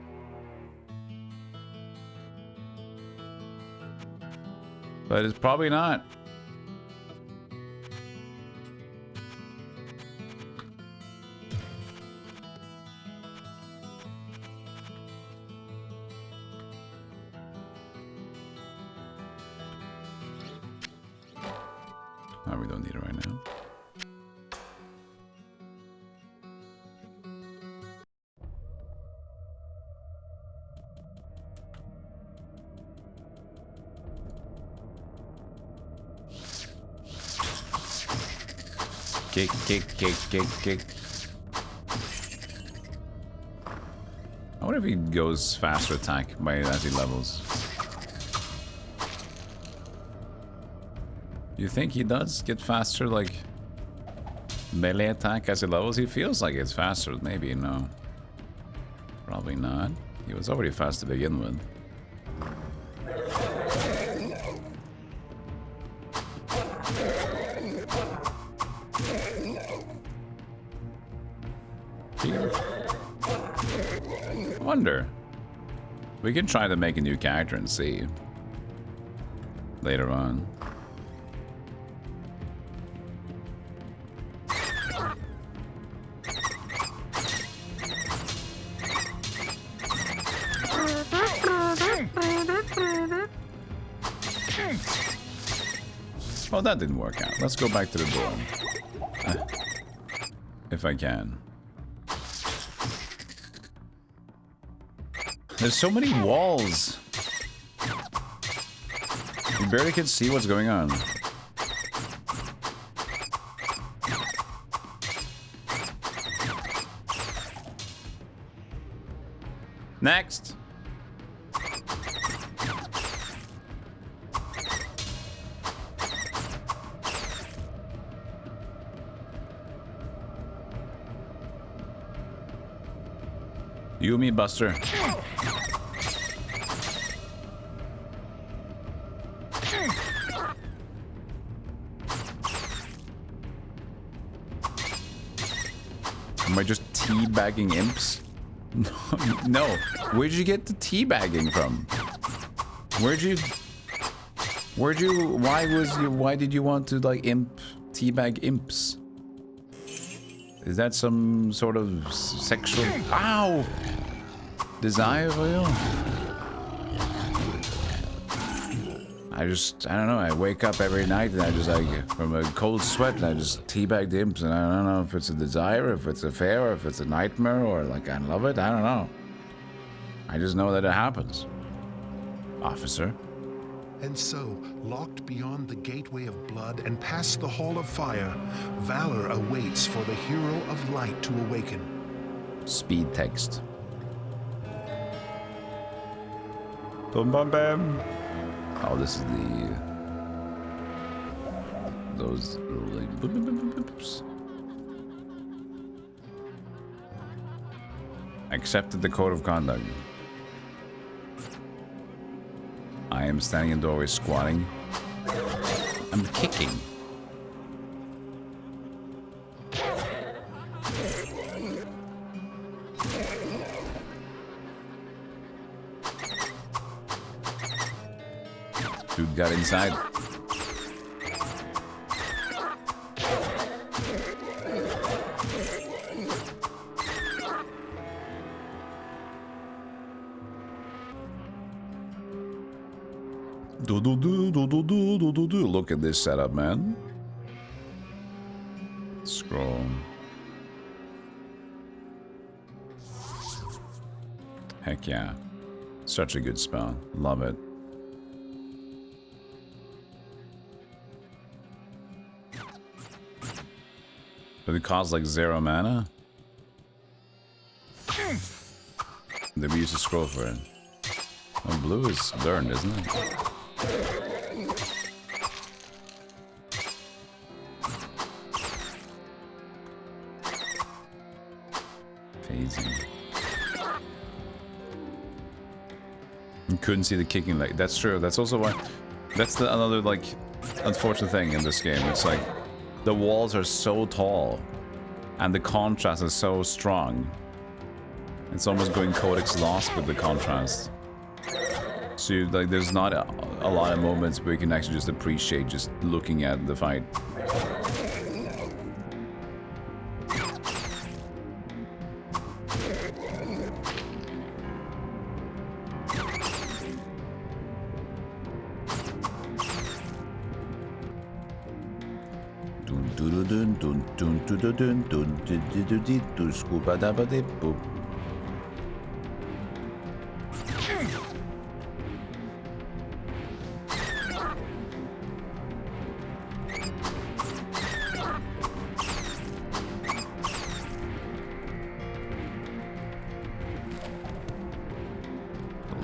But it's probably not. No, we don't need it right now. Kick, kick, kick, kick, kick. I wonder if he goes faster attack by as he levels. You think he does get faster, like melee attack as he levels? He feels like it's faster. Maybe, no. Probably not. He was already fast to begin with. I wonder. We can try to make a new character and see later on. Oh, that didn't work out. Let's go back to the dorm. If I can. There's so many walls. You barely can see what's going on. Next. You, me, Buster. Am I just teabagging imps? No. Where'd you get the teabagging from? Why did you want to like teabag imps? Is that some sort of sexual desire for you? I don't know, I wake up every night and I just like, from a cold sweat, and I just teabag the imps, and I don't know if it's a desire, if it's a fear, or if it's a nightmare, or like I love it, I don't know. I just know that it happens. Officer. And so, locked beyond the gateway of blood and past the hall of fire, valor awaits for the hero of light to awaken. Speed text. Bum bum bam. Oh, this is those little boops. Accepted the code of conduct. I am standing in doorway squatting. I'm kicking. Dude got inside. Look at this setup, man. Scroll. Heck yeah. Such a good spell. Love it. But it costs like 0 mana. Then we use a scroll for it. Oh, blue is learned, isn't it? Phasing. You couldn't see the kicking leg. That's true. That's also why. That's the another like unfortunate thing in this game. It's like the walls are so tall, and the contrast is so strong. It's almost going codex lost with the contrast. So like, there's not a lot of moments where you can actually just appreciate just looking at the fight.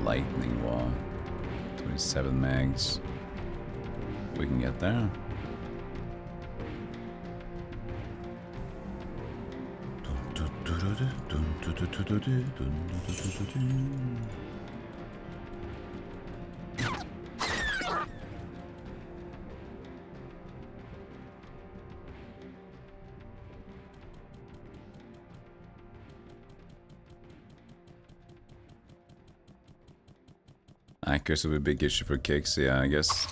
Lightning wall. 27 mags. We can get there. Accuracy will be a big issue for kicks, yeah, I guess.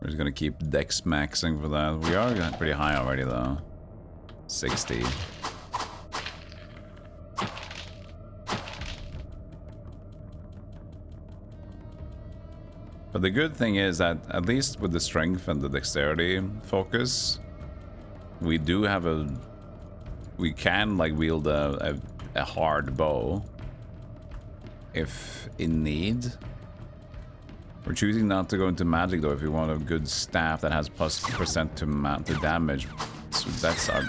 We're just gonna keep dex maxing for that. We are pretty high already though. 60. But the good thing is that at least with the strength and the dexterity focus, we do have we can like wield a hard bow if in need. We're choosing not to go into magic though if we want a good staff that has +% to damage. So that's our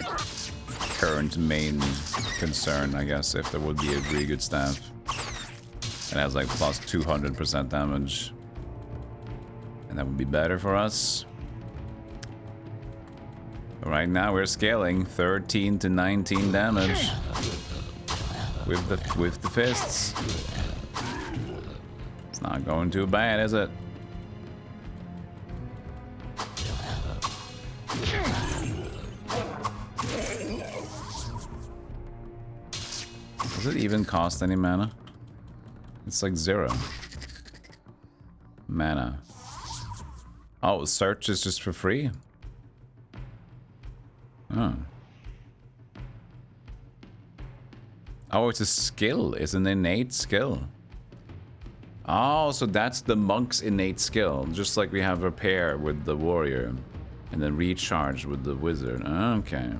current main concern, I guess, if there would be a really good staff. It has like +200% damage. And that would be better for us. But right now we're scaling 13 to 19 damage with the fists. It's not going too bad, is it? Does it even cost any mana? It's like 0. mana. Oh, search is just for free? Oh. Oh, it's a skill. It's an innate skill. Oh, so that's the monk's innate skill. Just like we have repair with the warrior. And then recharge with the wizard. Okay.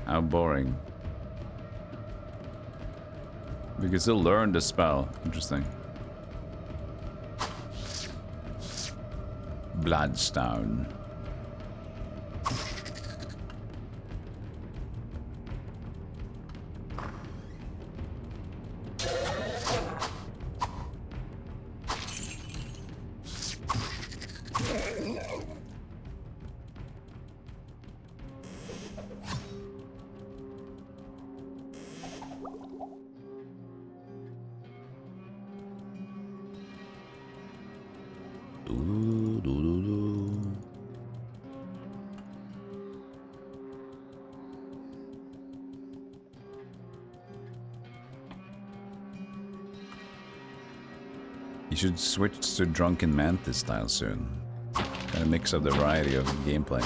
How boring. We can still learn the spell. Interesting. Bloodstone. You should switch to Drunken Mantis style soon. Kind of mix up the variety of gameplay.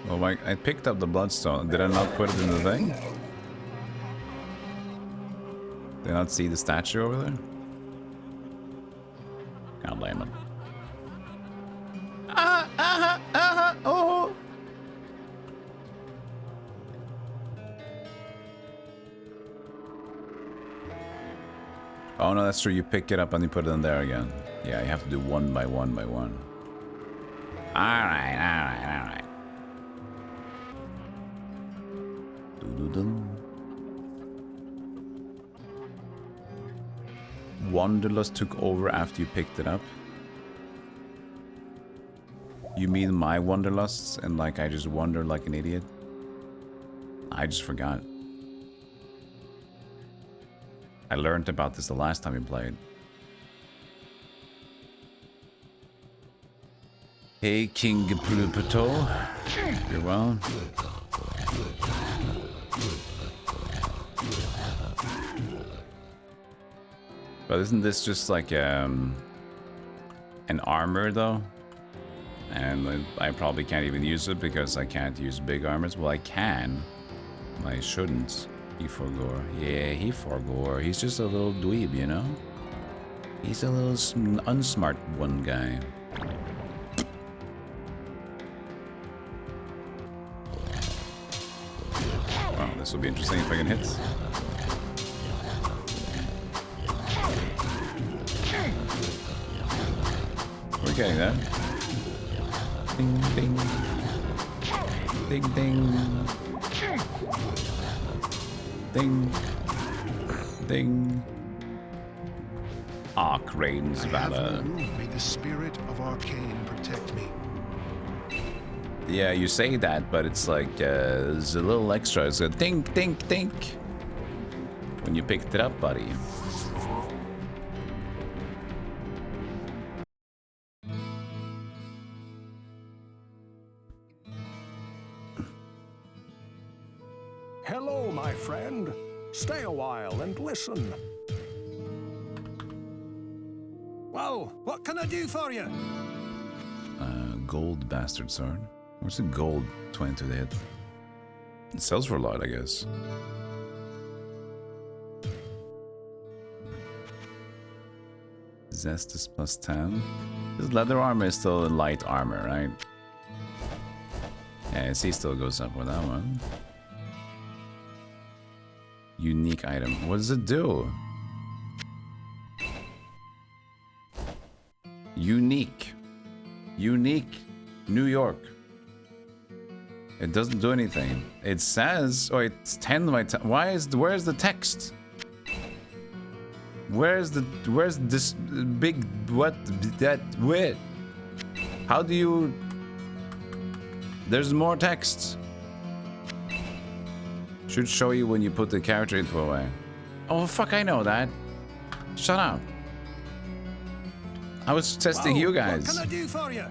Oh, I picked up the bloodstone. Did I not put it in the thing? Did I not see the statue over there? Can't blame it. Oh! Oh no, that's true. You pick it up and you put it in there again. Yeah, you have to do one by one by one. Alright, alright, alright. Wanderlust took over after you picked it up? You mean my wanderlusts and like I just wander like an idiot? I just forgot. I learned about this the last time we played. Hey King Plupato. You're well. But isn't this just like an armor though? And I probably can't even use it because I can't use big armors. Well, I can. I shouldn't. He forgore. Yeah, he forgore. He's just a little dweeb, you know? He's a little unsmart one guy. Well, this will be interesting if I can hit. We're getting there. Ding, ding. Ding, ding. Ding. Ding. Arc Rain's Valor. May the spirit of Arcane protect me. Yeah, you say that, but it's like, there's a little extra. It's a dink, dink, dink. When you picked it up, buddy. Hello, my friend. Stay a while and listen. Well, what can I do for you? Gold bastard sword. What's the gold 20 to hit? It sells for a lot, I guess. Zest is plus 10. This leather armor is still light armor, right? Yeah, C still goes up with that one. Unique item. What does it do? Unique. Unique. New York. It doesn't do anything. It says... Oh, it's 10 by 10. Where's the text? Where's this big... What? That... Where? How do you... There's more text. Should show you when you put the character info away. Oh, fuck, I know that. Shut up. I was testing you guys. What can I do for you?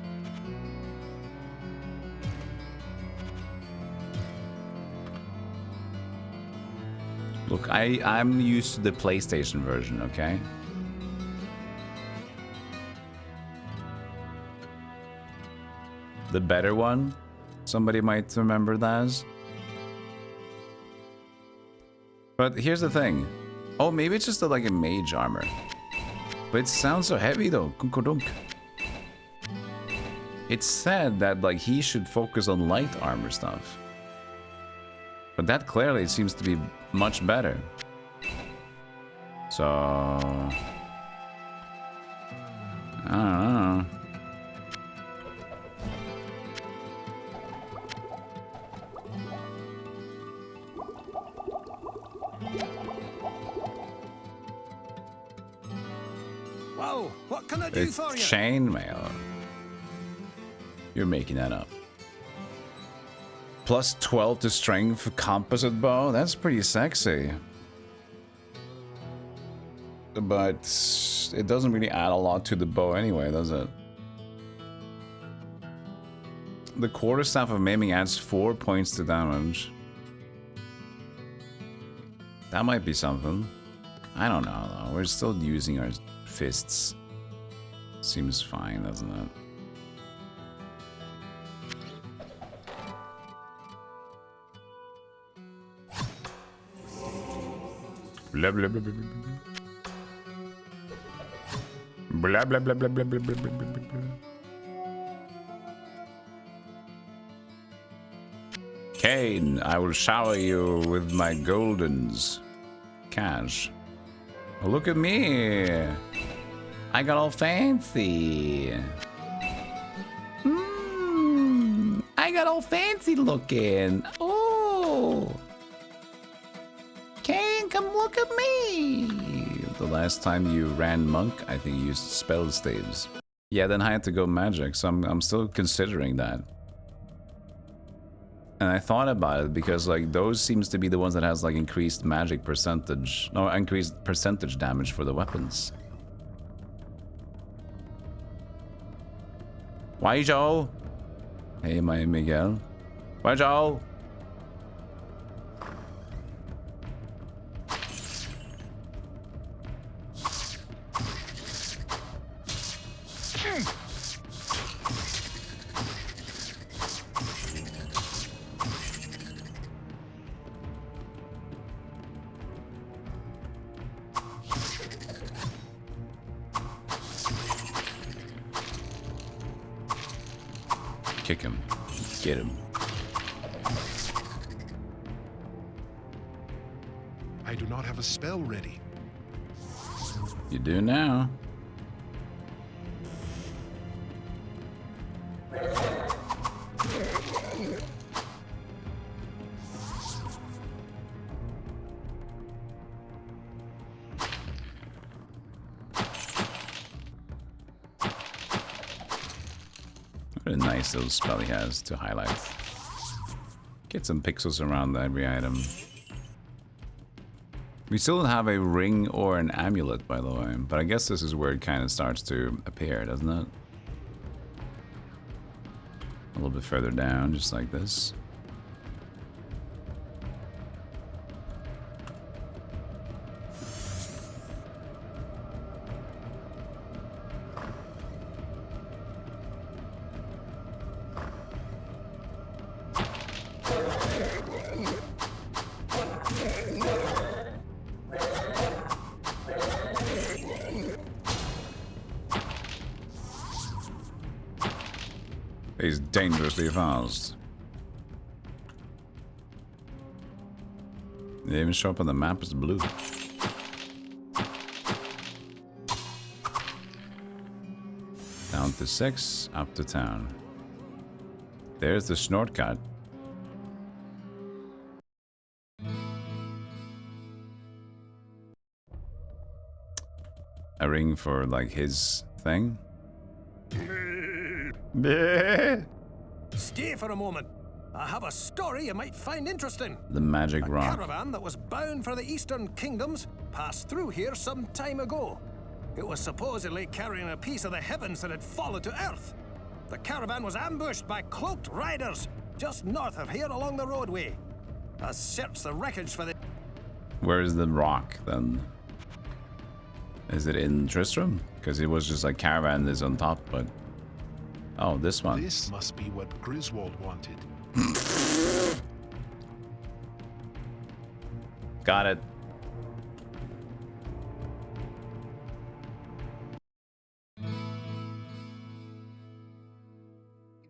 Look, I'm used to the PlayStation version, okay? The better one? Somebody might remember that as. But here's the thing. Oh, maybe it's just like a mage armor. But it sounds so heavy though. Kunkodunk. It said that like he should focus on light armor stuff. But that clearly seems to be much better. So I don't know. Wow, what can I do It's for you? chainmail. You're making that up. Plus 12 to strength for composite bow. That's pretty sexy. But it doesn't really add a lot to the bow anyway, does it? The quarterstaff of maiming adds 4 points to damage. That might be something. I don't know though. We're still using our fists. Seems fine, doesn't it? Blah blah blah blah blah blah blah blah blah blah blah blah blah blah blah. Kane, I will shower you with my goldens. Cash. Oh, look at me. I got all fancy. I got all fancy looking. Oh. Kane, come look at me. The last time you ran monk, I think you used spell staves. Yeah, then I had to go magic, so I'm still considering that. And I thought about it because like those seems to be the ones that has like increased magic percentage, no, increased percentage damage for the weapons. Why, Joe? Hey, my Miguel. Why, Joe? Kick him. Get him. I do not have a spell ready. You do now. What a nice little spell he has to highlight. Get some pixels around every item. We still don't have a ring or an amulet, by the way, but I guess this is where it kind of starts to appear, doesn't it? A little bit further down, just like this. He's dangerously fast. They even show up on the map as blue. Down to 6, up to town. There's the shortcut. A ring for like his thing. Stay for a moment. I have a story you might find interesting. The magic rock. A caravan that was bound for the Eastern Kingdoms passed through here some time ago. It was supposedly carrying a piece of the heavens that had fallen to earth. The caravan was ambushed by cloaked riders just north of here along the roadway. I searched the wreckage for the... Where is the rock then? Is it in Tristram? Because it was just like caravan is on top, but... Oh, this one. This must be what Griswold wanted. Got it.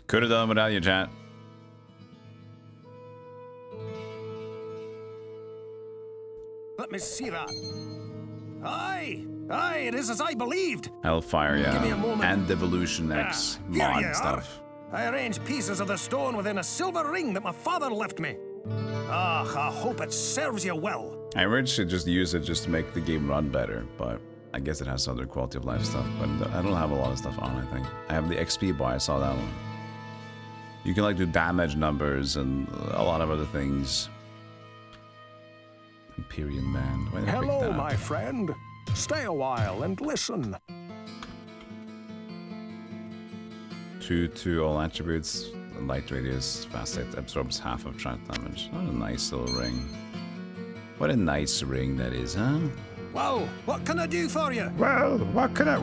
Could have done without you, chat. Let me see that. Aye, it is as I believed. Hellfire, yeah. Give me a moment. And DevilutionX Here mod you are. stuff. I arranged pieces of the stone within a silver ring that my father left me. Ah, I hope it serves you well. I really should just use it just to make the game run better, but I guess it has other quality of life stuff, but I don't have a lot of stuff on, I think. I have the XP bar, I saw that one. You can like do damage numbers and a lot of other things. Empyrean Band. Why did I pick that Hello, up? my friend. Stay a while and listen. 2 all attributes, light radius, fast hit, absorbs half of trap damage. What a nice little ring. What a nice ring that is, huh? Well, what can I do for you? Well, what can I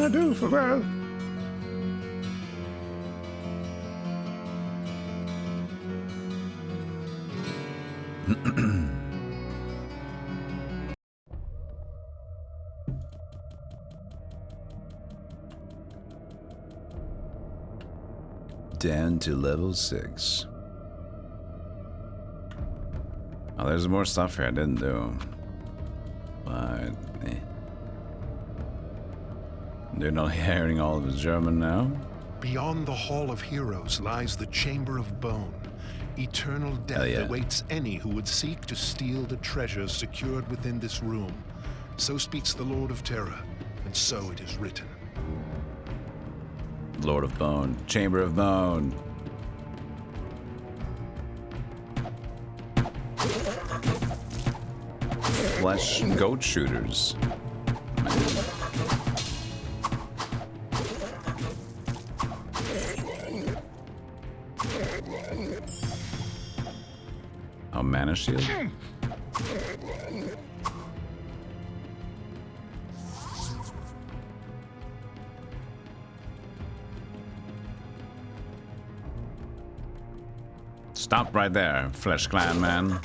do for well? Down to level 6. Oh, there's more stuff here I didn't do. But, They're not hearing all of his German now. Beyond the Hall of Heroes lies the Chamber of Bone. Eternal death awaits any who would seek to steal the treasures secured within this room. So speaks the Lord of Terror, and so it is written. Lord of Bone. Chamber of Bone. Flesh goat shooters. Oh, mana shield. Stop right there, Flesh Clan man.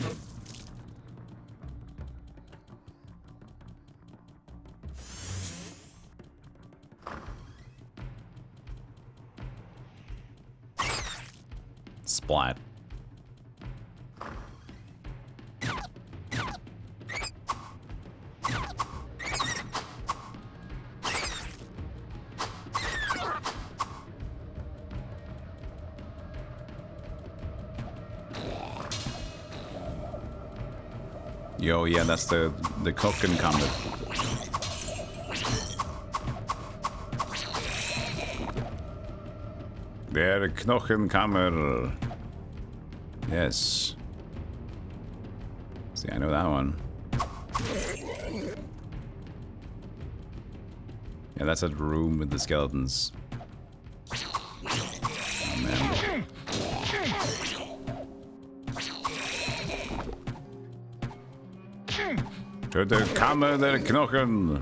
Splat. Yo, yeah, that's the Koken combat. Der Knochenkammer. Yes. See, I know that one. Yeah, that's that room with the skeletons. Oh, man. To the Kammer der Knochen.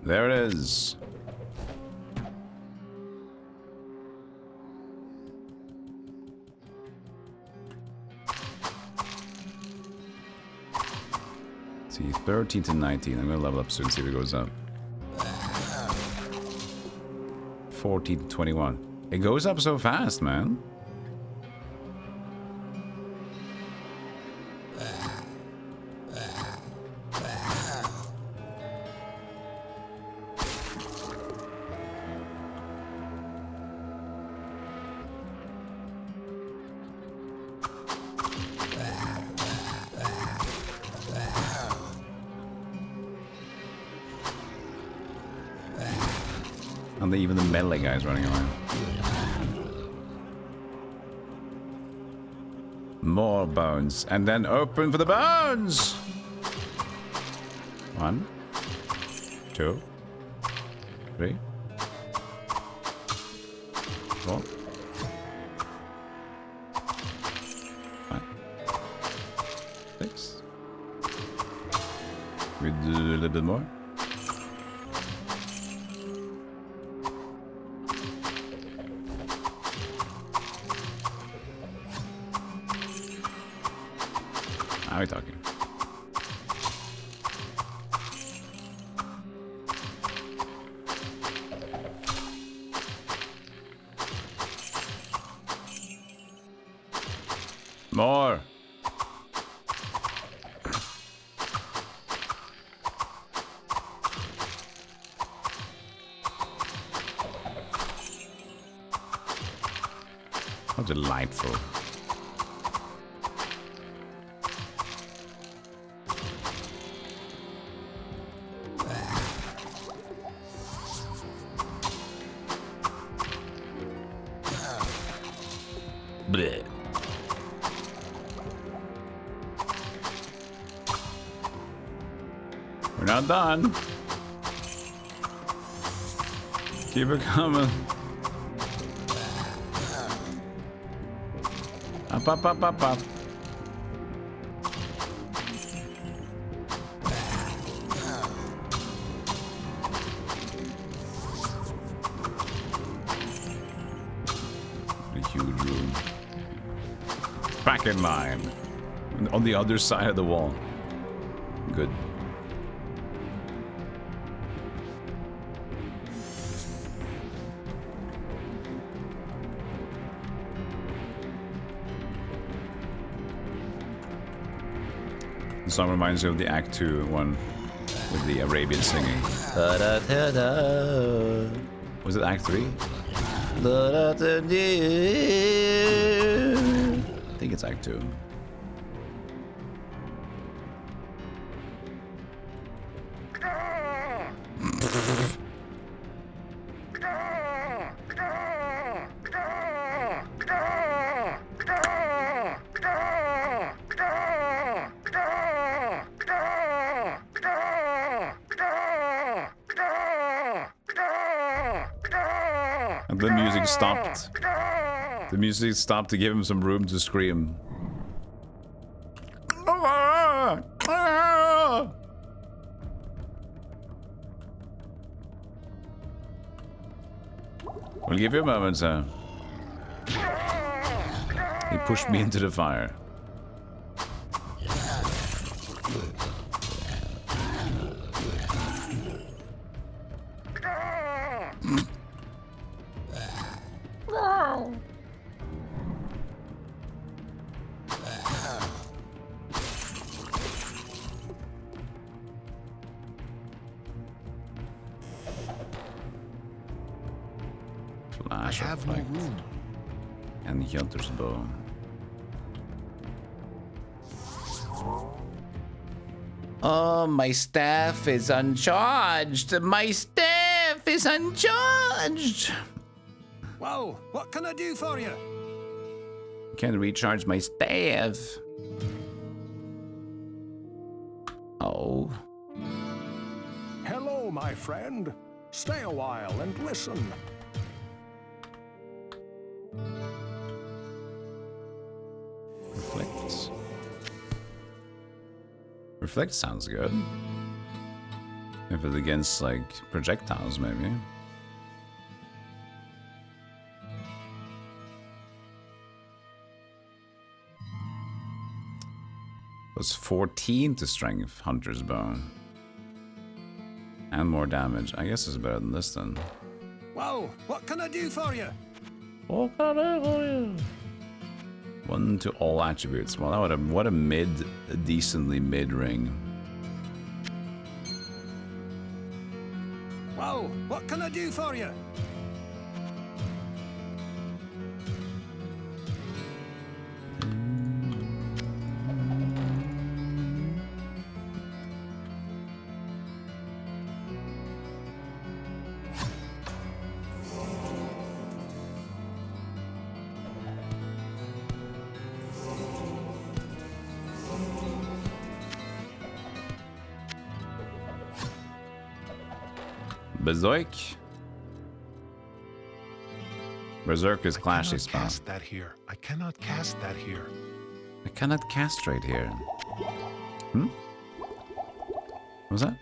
There it is. See, 13 to 19. I'm gonna level up soon, see if it goes up. 14 to 21. It goes up so fast, man. And even the melee guy's running away. More bones. And then open for the bones! 1, 2, 3, 4, 5, 6. We do a little bit more. Now we're talking. More. How delightful. Blech. We're not done. Keep it coming. Up, up, up, up, up. A huge room. Back in line. On the other side of the wall. Good. The song reminds me of the Act 2 one with the Arabian singing. Was it Act 3? I think it's Act 2. And the music stopped. The music stopped to give him some room to scream. We'll give you a moment, sir. He pushed me into the fire. Flash of light. And the hunter's bow. Oh, my staff is uncharged. My staff is uncharged. Well, what can I do for you? Can't recharge my staff. Oh. Hello, my friend. Stay a while and listen. Reflects. Reflect sounds good. If it's against, like, projectiles, maybe. Plus 14 to strength, Hunter's Bow. And more damage. I guess it's better than this then. Well, what can I do for you? What can I do for you? 1 to all attributes. Well, what a decently mid ring. Well, what can I do for you? Berserk. Berserk is clashy spell. Cast that here. I cannot cast that here. I cannot castrate here. Hmm? What was that?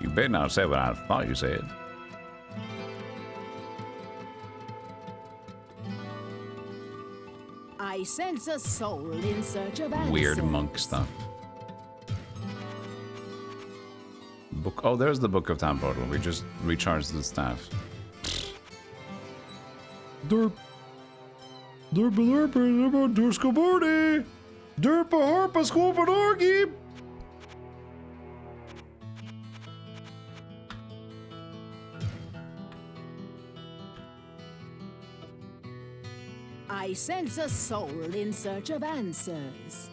You better not say what I thought you said. I sense a soul in search of answers. Weird monk stuff. Book. Oh, there's the Book of Time portal. We just recharged the staff. Derp. Derp derp derp derp derp harpa scoop I sense a soul in search of answers.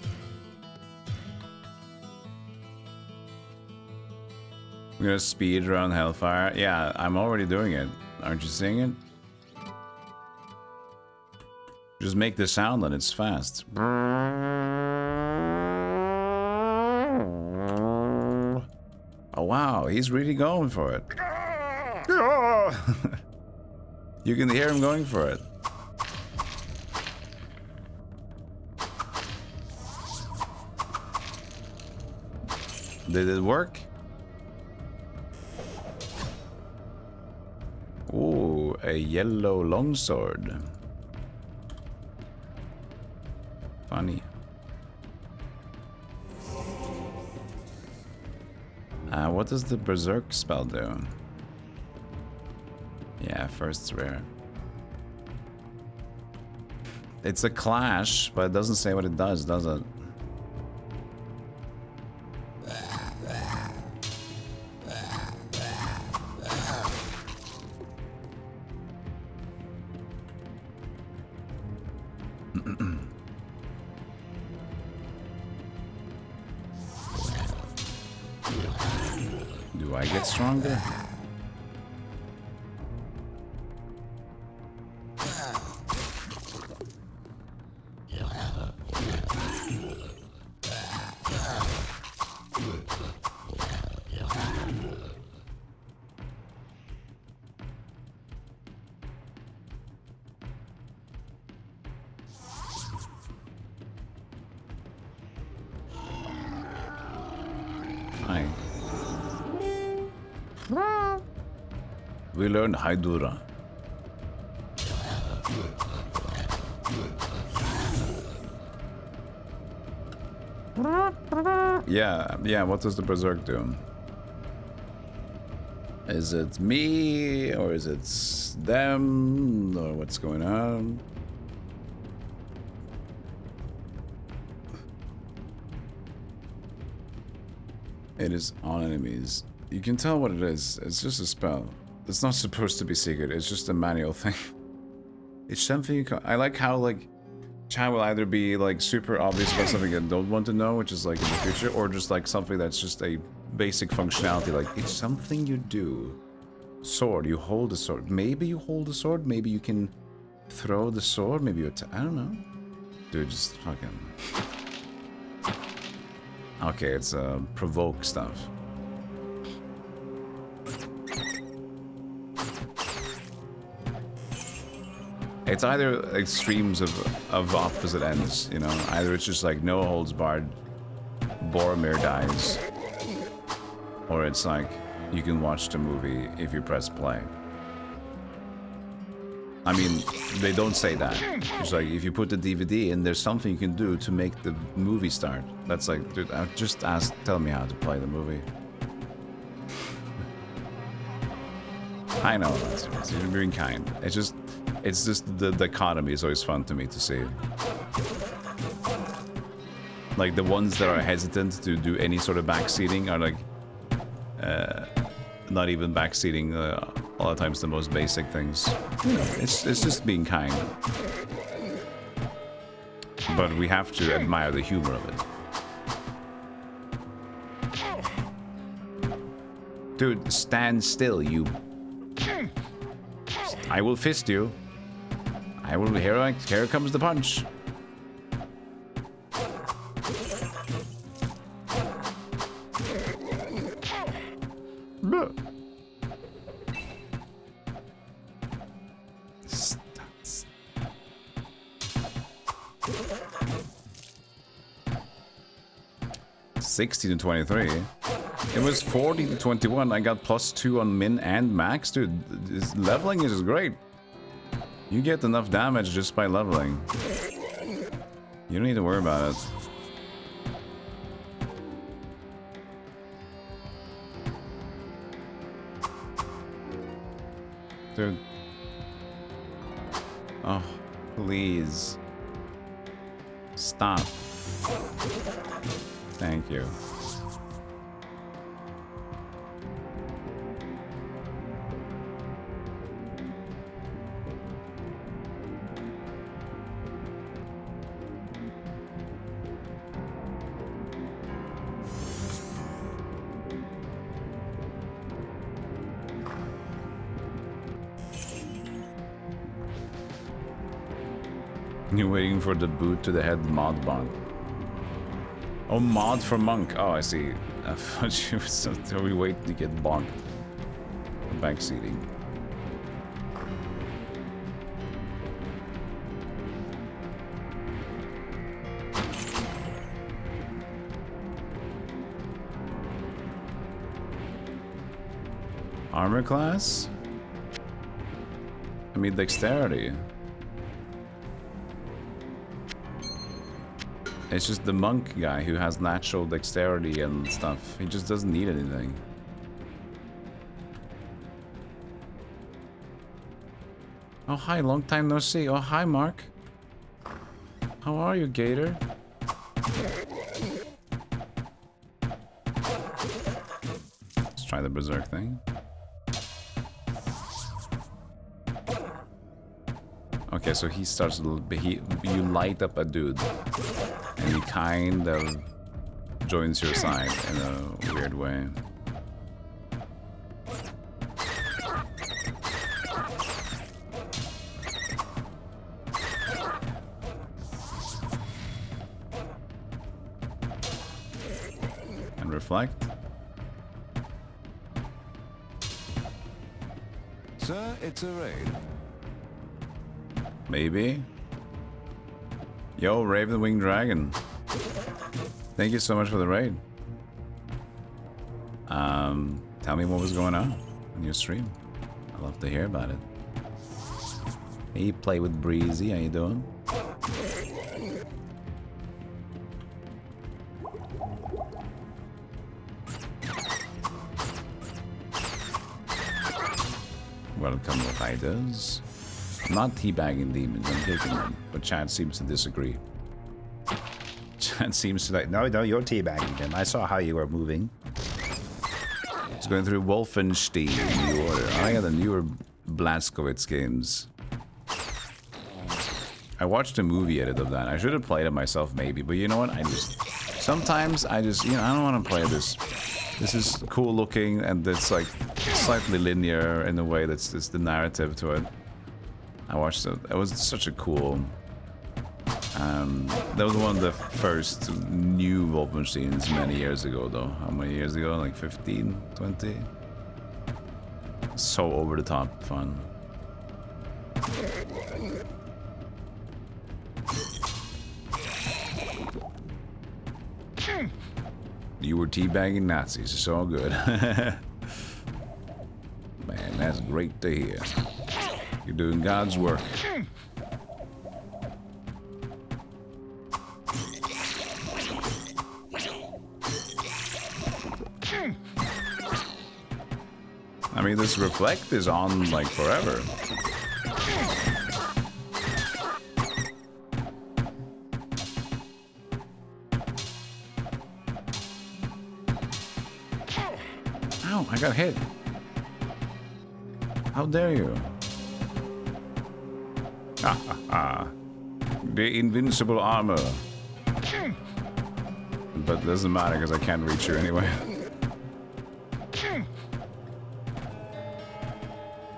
We're gonna speed run Hellfire. Yeah, I'm already doing it. Aren't you seeing it? Just make the sound and it's fast. Oh wow, he's really going for it. You can hear him going for it. Did it work? Ooh, a yellow longsword. Funny. What does the Berserk spell do? Yeah, first rare. It's a clash, but it doesn't say what it does it? Do I get stronger? We learned Haidura. Yeah, what does the Berserk do? Is it me, or is it them, or what's going on? It is on enemies. You can tell what it is. It's just a spell. It's not supposed to be secret. It's just a manual thing. It's something you can... I like how, like, chat will either be, like, super obvious about something I don't want to know, which is, like, in the future, or just, like, something that's just a basic functionality. Like, it's something you do. Sword. You hold the sword. Maybe you hold the sword. Maybe you can throw the sword. Maybe you I don't know. Dude, just fucking... Okay, it's, provoke stuff. It's either extremes of opposite ends, you know? Either it's just like no holds barred, Boromir dies, or it's like you can watch the movie if you press play. I mean, they don't say that. It's like if you put the DVD in, there's something you can do to make the movie start. That's like, dude, just tell me how to play the movie. I know, you're being kind. It's just the dichotomy is always fun to me to see. Like the ones that are hesitant to do any sort of backseating are like not even backseating. A lot of times the most basic things. You know, it's just being kind. But we have to admire the humor of it. Dude, stand still, you. I will fist you. I will. Here comes the punch. Stats. 60 to 23. It was 40 to 21. I got +2 on min and max, dude. This leveling is great. You get enough damage just by leveling. You don't need to worry about it. Dude. Oh, please. Stop. Thank you. You're waiting for the boot to the head mod bond. Oh, mod for monk. Oh, I see. I thought you were we waiting to get bonked. Backseating. Armor class? I mean dexterity. It's just the monk guy who has natural dexterity and stuff. He just doesn't need anything. Oh, hi, long time no see. Oh, hi, Mark. How are you, Gator? Let's try the berserk thing. Okay, so he starts you light up a dude and he kind of joins your side in a weird way. And reflect. Sir, it's a raid. Maybe. Yo, Raven Winged Dragon. Thank you so much for the raid. Tell me what was going on your stream. I'd love to hear about it. Hey, Play with Breezy, how you doing? Welcome, fighters. I'm not teabagging demons, I'm kicking them, but Chad seems to disagree. Chad seems to like, no, you're teabagging them. I saw how you were moving. It's going through Wolfenstein New Order. I got the newer Blazkowicz games. I watched a movie edit of that. I should have played it myself maybe, but you know what? Sometimes I just, you know, I don't want to play this. This is cool looking and it's like slightly linear in a way that's just the narrative to it. I watched it. It was such a cool. That was one of the first new Wolfensteins many years ago, though. How many years ago? Like 15, 20? So over the top fun. You were teabagging Nazis. It's all good. Man, that's great to hear. You're doing God's work. I mean, this reflect is on like forever. Ow, I got hit. How dare you? The invincible armor. But it doesn't matter because I can't reach you anyway.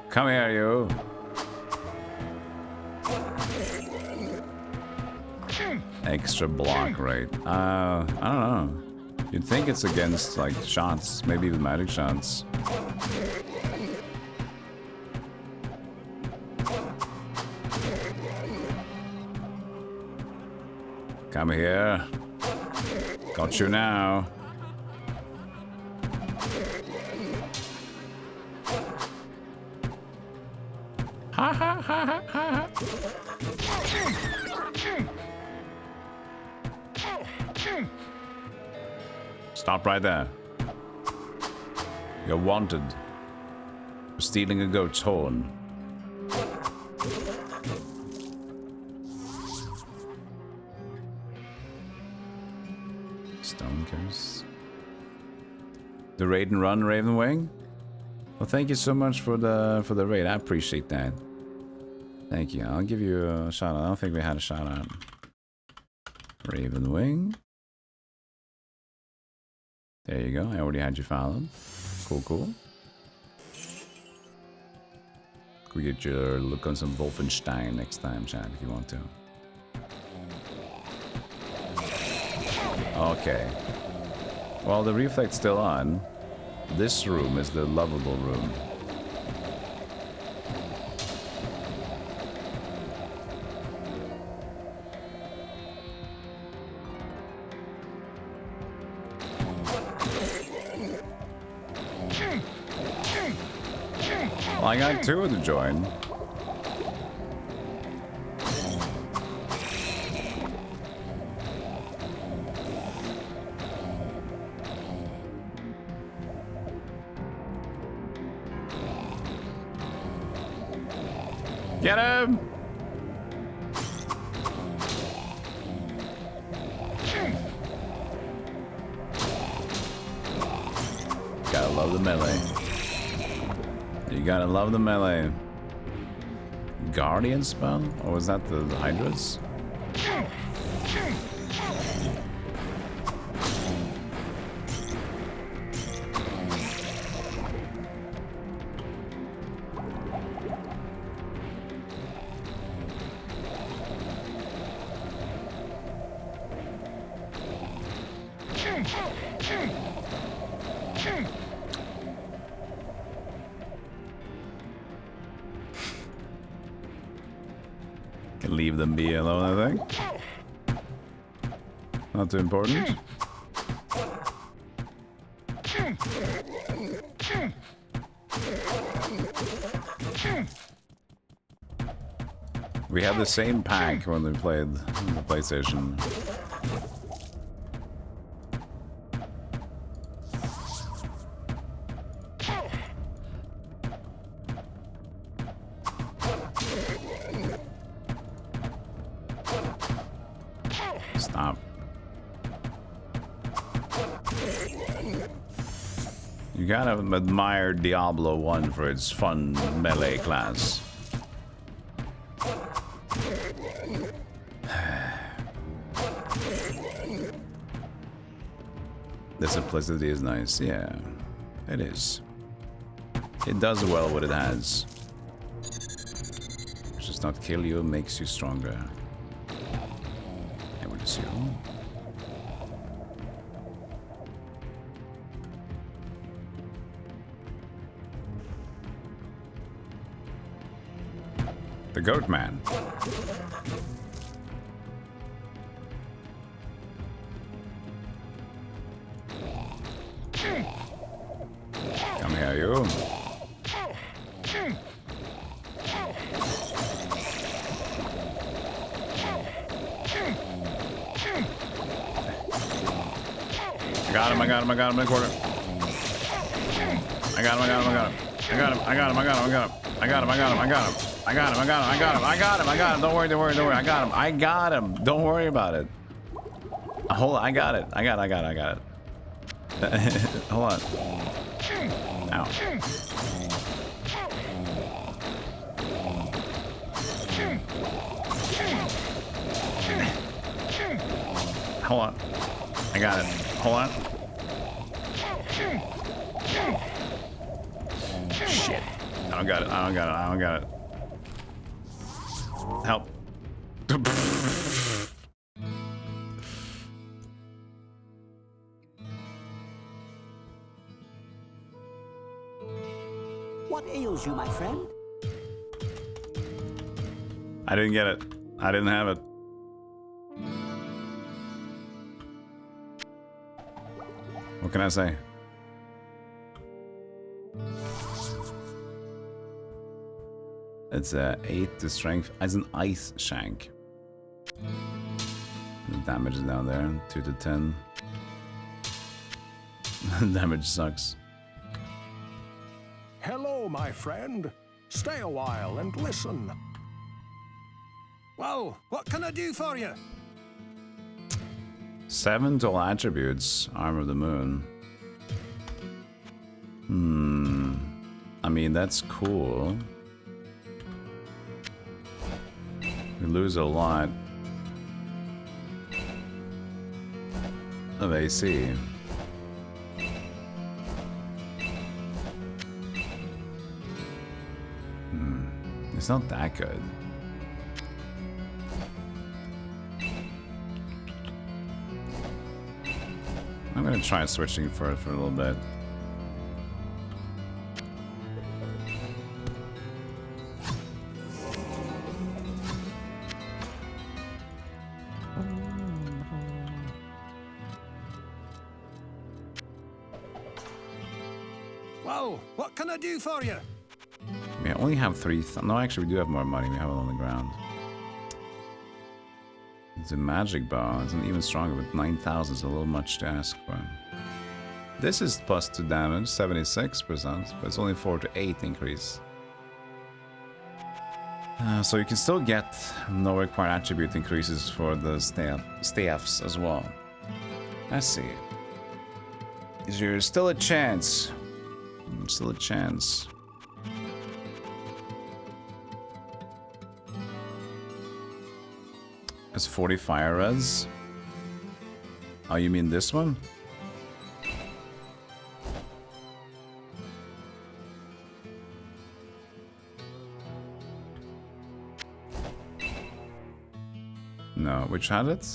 Come here, you. Extra block rate. I don't know. You'd think it's against like shots, maybe even magic shots. Come here. Got you now. Ha ha ha ha ha. Stop right there. You're wanted for stealing a goat's horn. Stone curse. The raid and run, Ravenwing. Well, thank you so much for the raid. I appreciate that. Thank you. I'll give you a shout out. I don't think we had a shout out. Ravenwing. There you go. I already had you followed. Cool, cool. Could we get your look on some Wolfenstein next time, chat, if you want to. Okay. Well, the reflect's still on. This room is the lovable room. Well, I got two to join. Get him! Gotta love the melee. You gotta love the melee. Guardian spell? Or was that the Hydras? Can leave them be alone, I think. Not too important. We had the same pack when we played the PlayStation. Stop. You gotta admire Diablo 1 for its fun melee class. The simplicity is nice, yeah. It is. It does well what it has. It does not kill you, makes you stronger. I would assume. The Goat Man. Come here, you. I got him, I got him, I got him in the corner. I got him, I got him, I got him. I got him, I got him, I got him, I got him. I got him, I got him, I got him. I got him, I got him, I got him, I got him, I got him. Don't worry, don't worry, don't worry. I got him. I got him. Don't worry about it. Hold on, I got it. I got it, I got it, I got it. Hold on. Ow. Hold on. I got it. Hold on. Shit. I don't got it. I don't got it. I don't got it. Help. What ails you, my friend? I didn't get it. I didn't have it. What can I say? It's 8 to strength as an ice shank. The damage is down there, 2 to 10. Damage sucks. Hello, my friend. Stay a while and listen. Well, what can I do for you? 7 dual attributes, Arm of the Moon. I mean, that's cool. We lose a lot of AC. It's not that good. I'm gonna try switching for it for a little bit. Well, what can I do for you? We only have 3. No, actually, we do have more money. We have it on the ground. It's a magic bow. It's an even stronger, but 9,000 is a little much to ask for. This is plus 2 damage, 76%, but it's only 4 to 8 increase. So you can still get no required attribute increases for the staffs as well. Let's see. Is there still a chance? Still a chance. It's 40 fire res. Oh, you mean this one? No, which had it?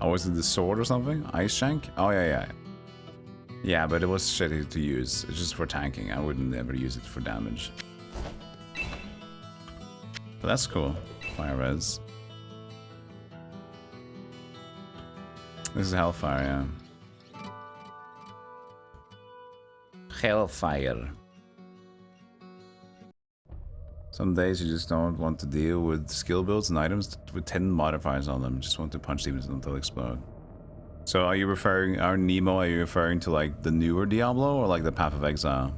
Oh, was it the sword or something? Ice Shank? Oh, yeah. Yeah, but it was shitty to use. It's just for tanking. I wouldn't ever use it for damage. But that's cool. Fire res. This is Hellfire, yeah. Hellfire. Some days you just don't want to deal with skill builds and items with 10 modifiers on them. You just want to punch demons until they explode. So are you referring, our Nemo, are you referring to like the newer Diablo or like the Path of Exile?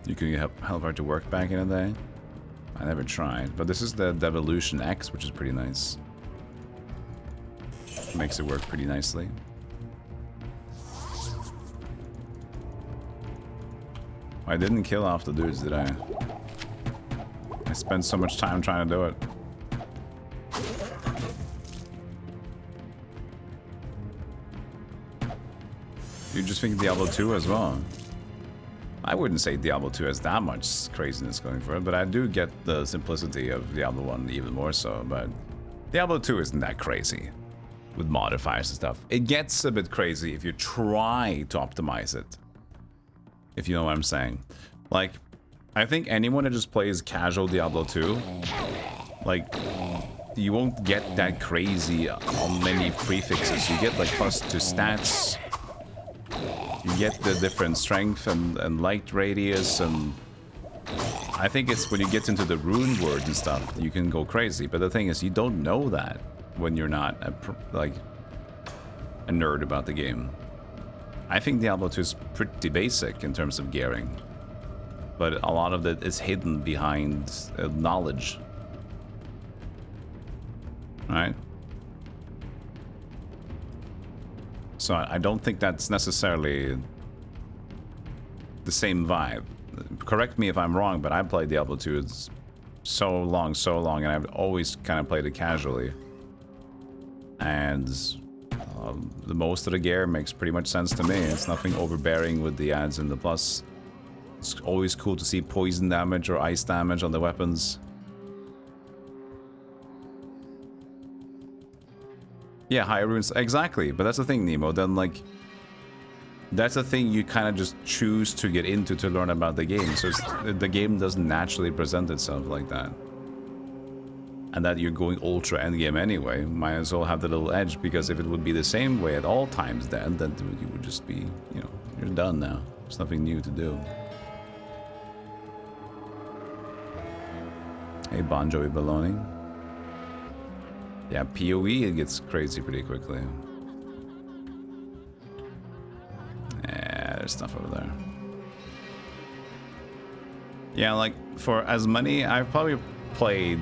You can get Hellfire to work back in a day. I never tried, but this is the DevilutionX, which is pretty nice. Makes it work pretty nicely. I didn't kill off the dudes, did I? I spent so much time trying to do it. You just think Diablo 2 as well? I wouldn't say Diablo 2 has that much craziness going for it, but I do get the simplicity of Diablo 1 even more so, but Diablo 2 isn't that crazy with modifiers and stuff. It gets a bit crazy if you try to optimize it, if you know what I'm saying. Like, I think anyone that just plays casual Diablo 2, like, you won't get that crazy on many prefixes. You get like +2 stats. You get the different strength and light radius, and I think it's when you get into the rune words and stuff you can go crazy. But the thing is, you don't know that when you're not like a nerd about the game. I think Diablo 2 is pretty basic in terms of gearing, but a lot of it is hidden behind knowledge. Right? So I don't think that's necessarily the same vibe. Correct me if I'm wrong, but I played Diablo 2 so long, and I've always kind of played it casually. And The most of the gear makes pretty much sense to me. It's nothing overbearing with the adds and the plus. It's always cool to see poison damage or ice damage on the weapons. Yeah, higher runes, exactly. But that's the thing, Nemo. Then, like, that's the thing you kind of just choose to get into to learn about the game. So the game doesn't naturally present itself like that. And that you're going ultra endgame anyway, might as well have the little edge, because if it would be the same way at all times then you would just be, you know, you're done now. There's nothing new to do. Hey, Bon Jovi Baloney. Yeah, PoE, it gets crazy pretty quickly. Yeah, there's stuff over there. Yeah, like, for as many, I've probably played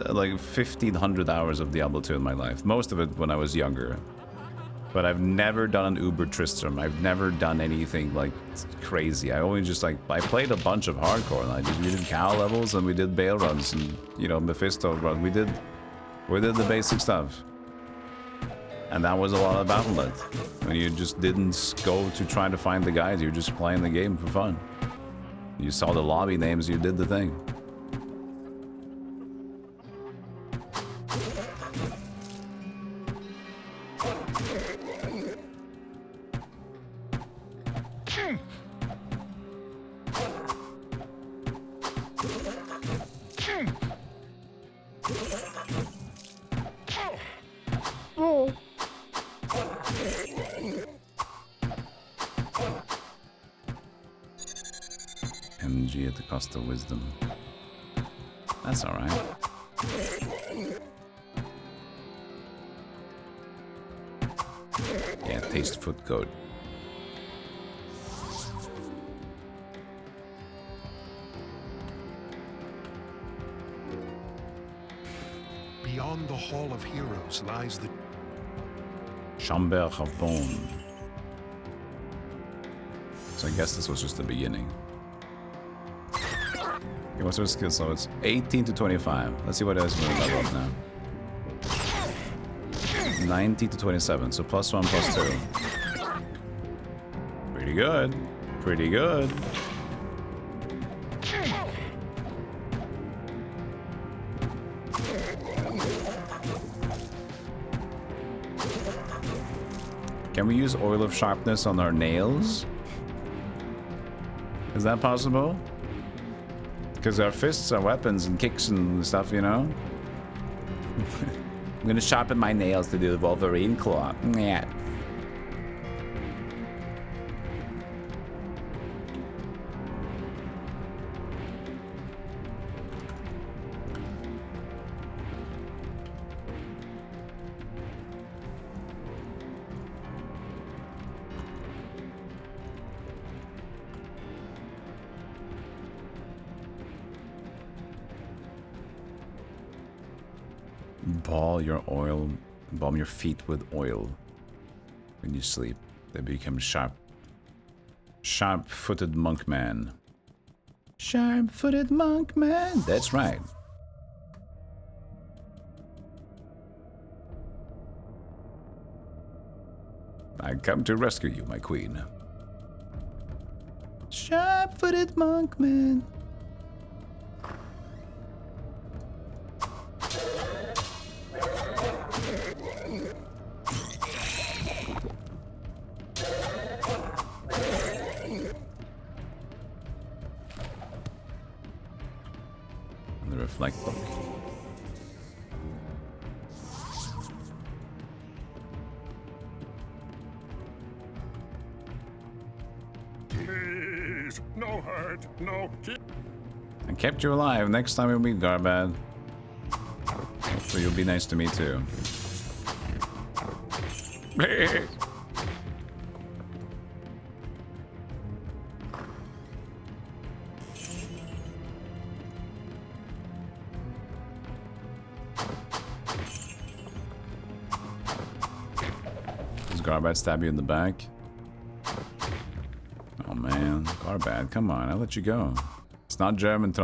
like 1,500 hours of Diablo 2 in my life. Most of it when I was younger. But I've never done an Uber Tristram. I've never done anything like crazy. I only just like, I played a bunch of hardcore. And we did cow levels and we did Bale runs and, you know, Mephisto run. We did the basic stuff. And that was a lot of Battle.net. When you just didn't go to try to find the guys, you were just playing the game for fun. You saw the lobby names, you did the thing. MG at the cost of wisdom. That's alright. Yeah, taste food code. Beyond the Hall of Heroes lies the Chamber of Bone. So I guess this was just the beginning. Okay, what's our skill? So it's 18 to 25. Let's see what else we're level up now. 90 to 27. So +1, +2. Pretty good. Pretty good. Can we use Oil of Sharpness on our nails? Is that possible? Because our fists are weapons and kicks and stuff, you know? I'm gonna sharpen my nails to do the Wolverine claw. Yeah. Balm your feet with oil when you sleep. They become sharp. Sharp-footed monk man. Sharp-footed monk man. That's right. I come to rescue you, my queen. Sharp-footed monk man. Reflect book. Please, no hurt, no. I kept you alive. Next time we'll meet, Garbad. Hopefully you'll be nice to me too. Garbad stab you in the back. Oh man, Garbad, come on, I'll let you go. It's not German,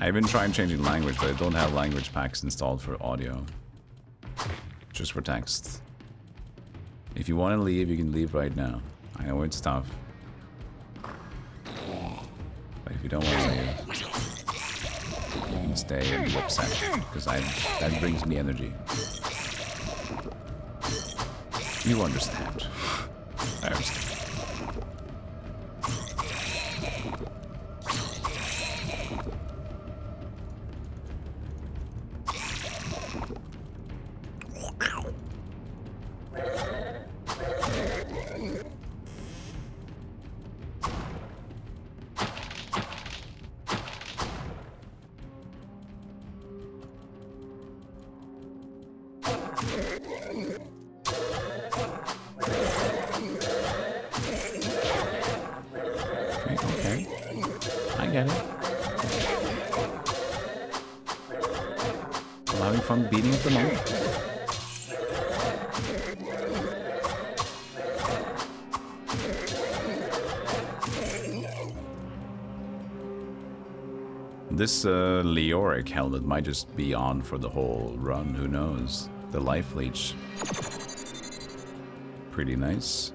I've been trying changing language, but I don't have language packs installed for audio. Just for text. If you want to leave, you can leave right now. I know it's tough. But if you don't want to leave, you can stay and be upset, because that brings me energy. You understand. I understand. Beating up the monk. This Leoric helmet might just be on for the whole run, who knows? The life leech. Pretty nice.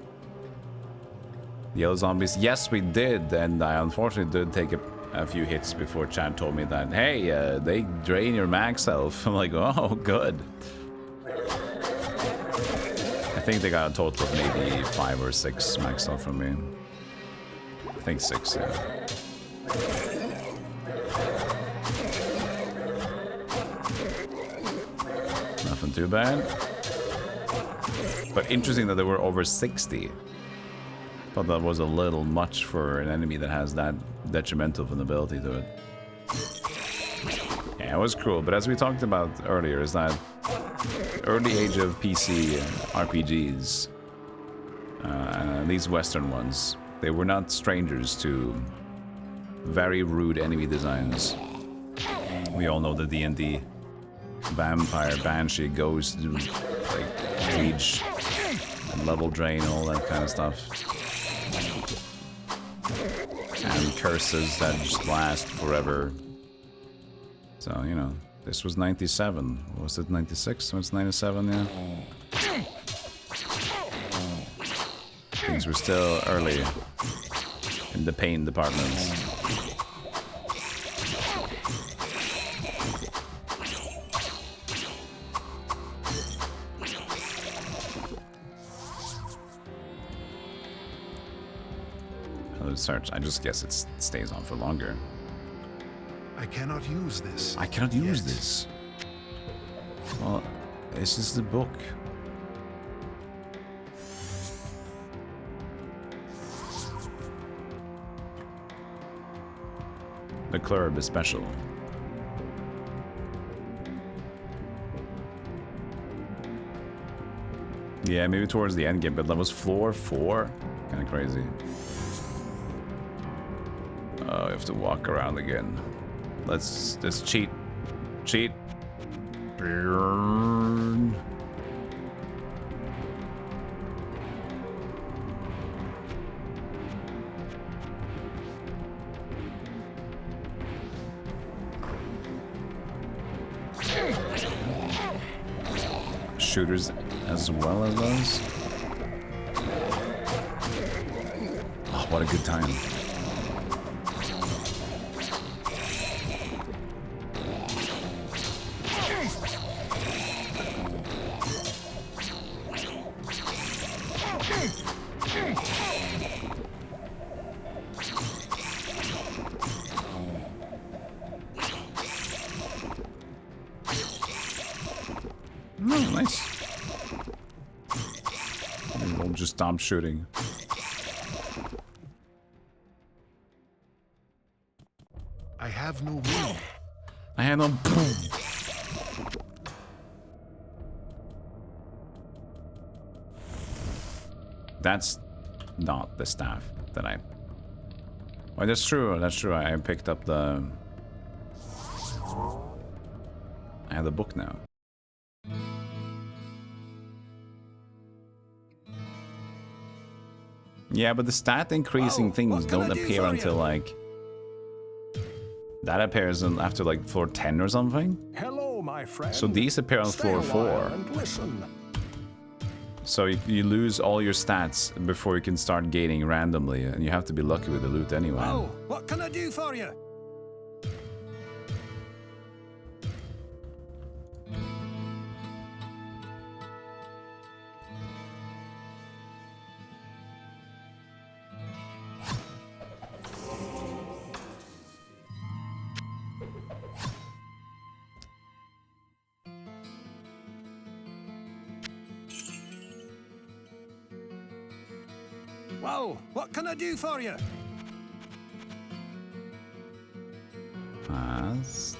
The other zombies, yes we did, and I unfortunately did take a few hits before Chad told me that, hey, they drain your max health. I'm like, oh, good. I think they got a total of maybe 5 or 6 max health from me. I think 6, yeah. Nothing too bad. But interesting that there were over 60. Thought that was a little much for an enemy that has that detrimental vulnerability to it. Yeah, it was cruel, but as we talked about earlier, is that early age of PC RPGs, these Western ones, they were not strangers to very rude enemy designs. We all know the D&D vampire, banshee, ghost, like rage and level drain, all that kind of stuff. And curses that just last forever. So, you know, this was 97. Was it 96? So it's 97, yeah. Things were still early in the pain departments. Search. I just guess it stays on for longer. I cannot use this. I cannot use this. Well, this is the book. The club is special. Yeah, maybe towards the end game, but that was floor 4. Kind of crazy. Oh, we have to walk around again. Let's cheat. Cheat. Burn. Shooters as well as those. Oh, what a good time. Stop shooting. I have no room. I have no boom. That's not the staff that I... Well, that's true. That's true. I picked up the... I have the book now. Yeah, but the stat increasing things don't appear until like That appears after like floor 10 or something? Hello, my friend. So these appear on floor 4. And listen. So you lose all your stats before you can start gaining randomly, and you have to be lucky with the loot anyway. Oh, what can I do for you? Wow, what can I do for you? Fast.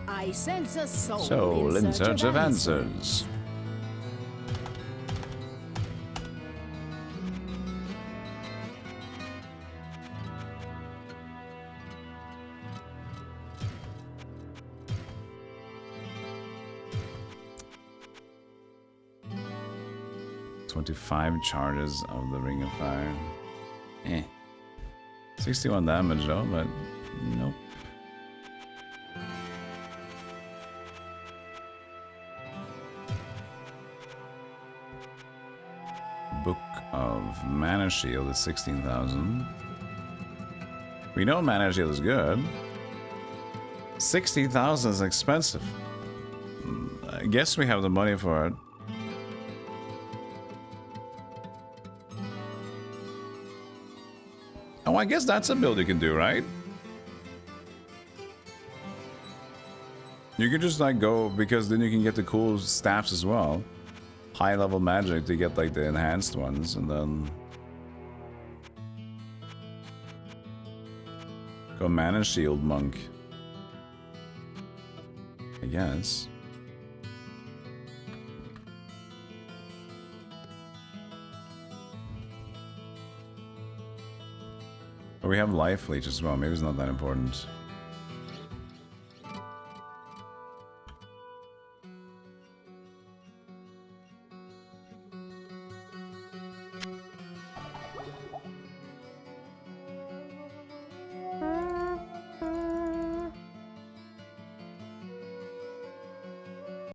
I sense a soul, Soul in search of answers. "25 charges of the Ring of Fire." 61 damage though, but nope. Book of Mana Shield is 16,000. We know Mana Shield is good. 60,000 is expensive. I guess we have the money for it. Oh, I guess that's a build you can do, right? You can just like go, because then you can get the cool staffs as well. High level magic to get like the enhanced ones, and then go Mana Shield Monk, I guess. But we have Life Leech as well. Maybe it's not that important.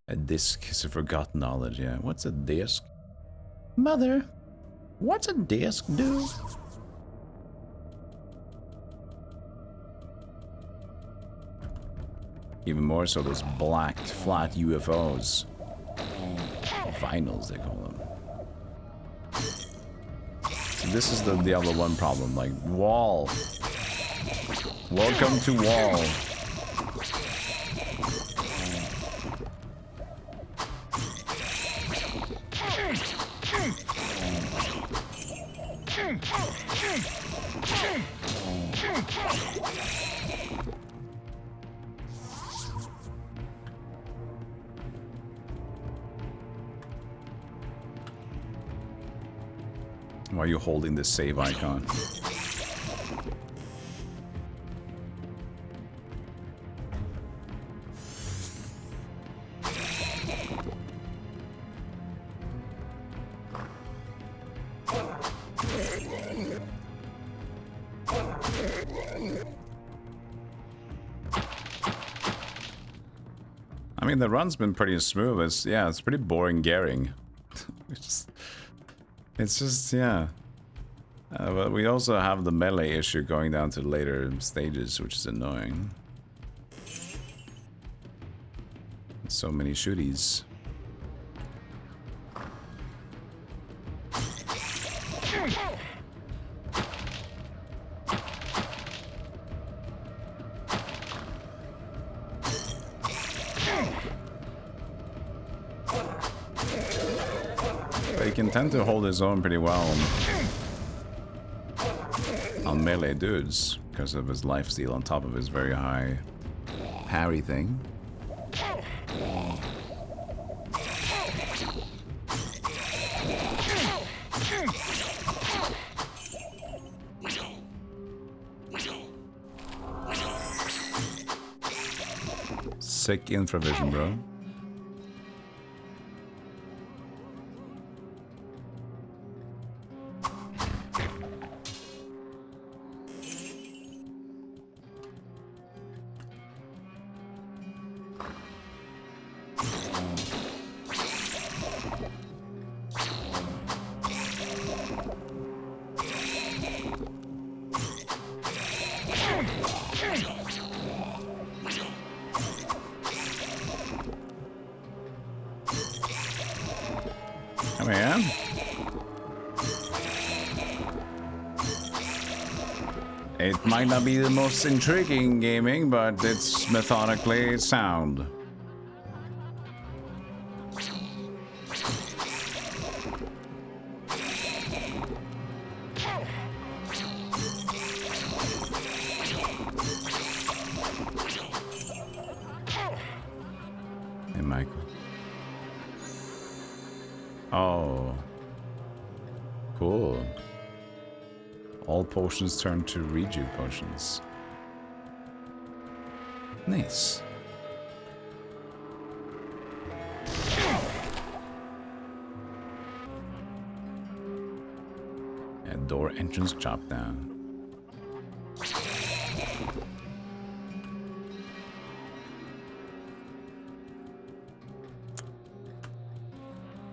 A disc is a forgotten knowledge, yeah. What's a disc? Mother, what's a disc do? Even more so those black, flat UFOs. Vinyls, they call them. So this is the Diablo 1 problem, like, wall. Welcome to wall. Why are you holding this save icon? I mean, the run's been pretty smooth. It's pretty boring gearing. It's just, yeah. But we also have the melee issue going down to later stages, which is annoying. So many shooties. But he can tend to hold his own pretty well on melee dudes because of his lifesteal on top of his very high parry thing. Sick infravision, bro. Come here. It might not be the most intriguing gaming, but it's methodically sound. Hey, Michael. Oh. Cool. All potions turn to rejuve potions. Nice. And door entrance chopped down.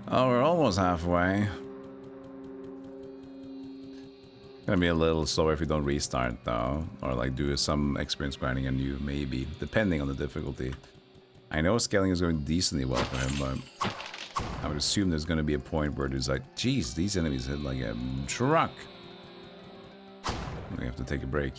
Oh, we're almost halfway. Gonna be a little slower if you don't restart though, or like do some experience grinding on you, maybe, depending on the difficulty. I know scaling is going decently well for him, but I would assume there's gonna be a point where there's like, geez, these enemies hit like a truck. We have to take a break.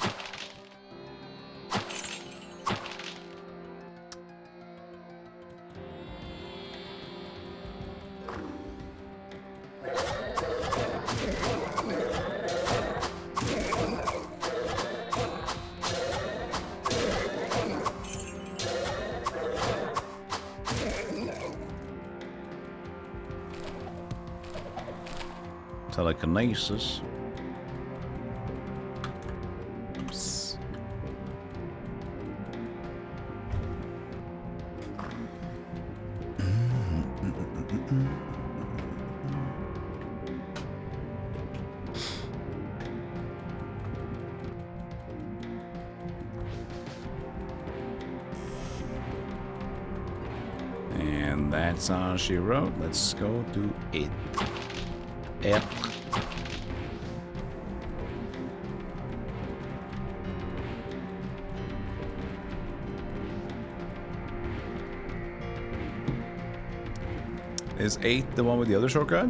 Telekinesis. Oops. And that's all she wrote. Let's go do it. Yep. Is 8 the one with the other shortcut?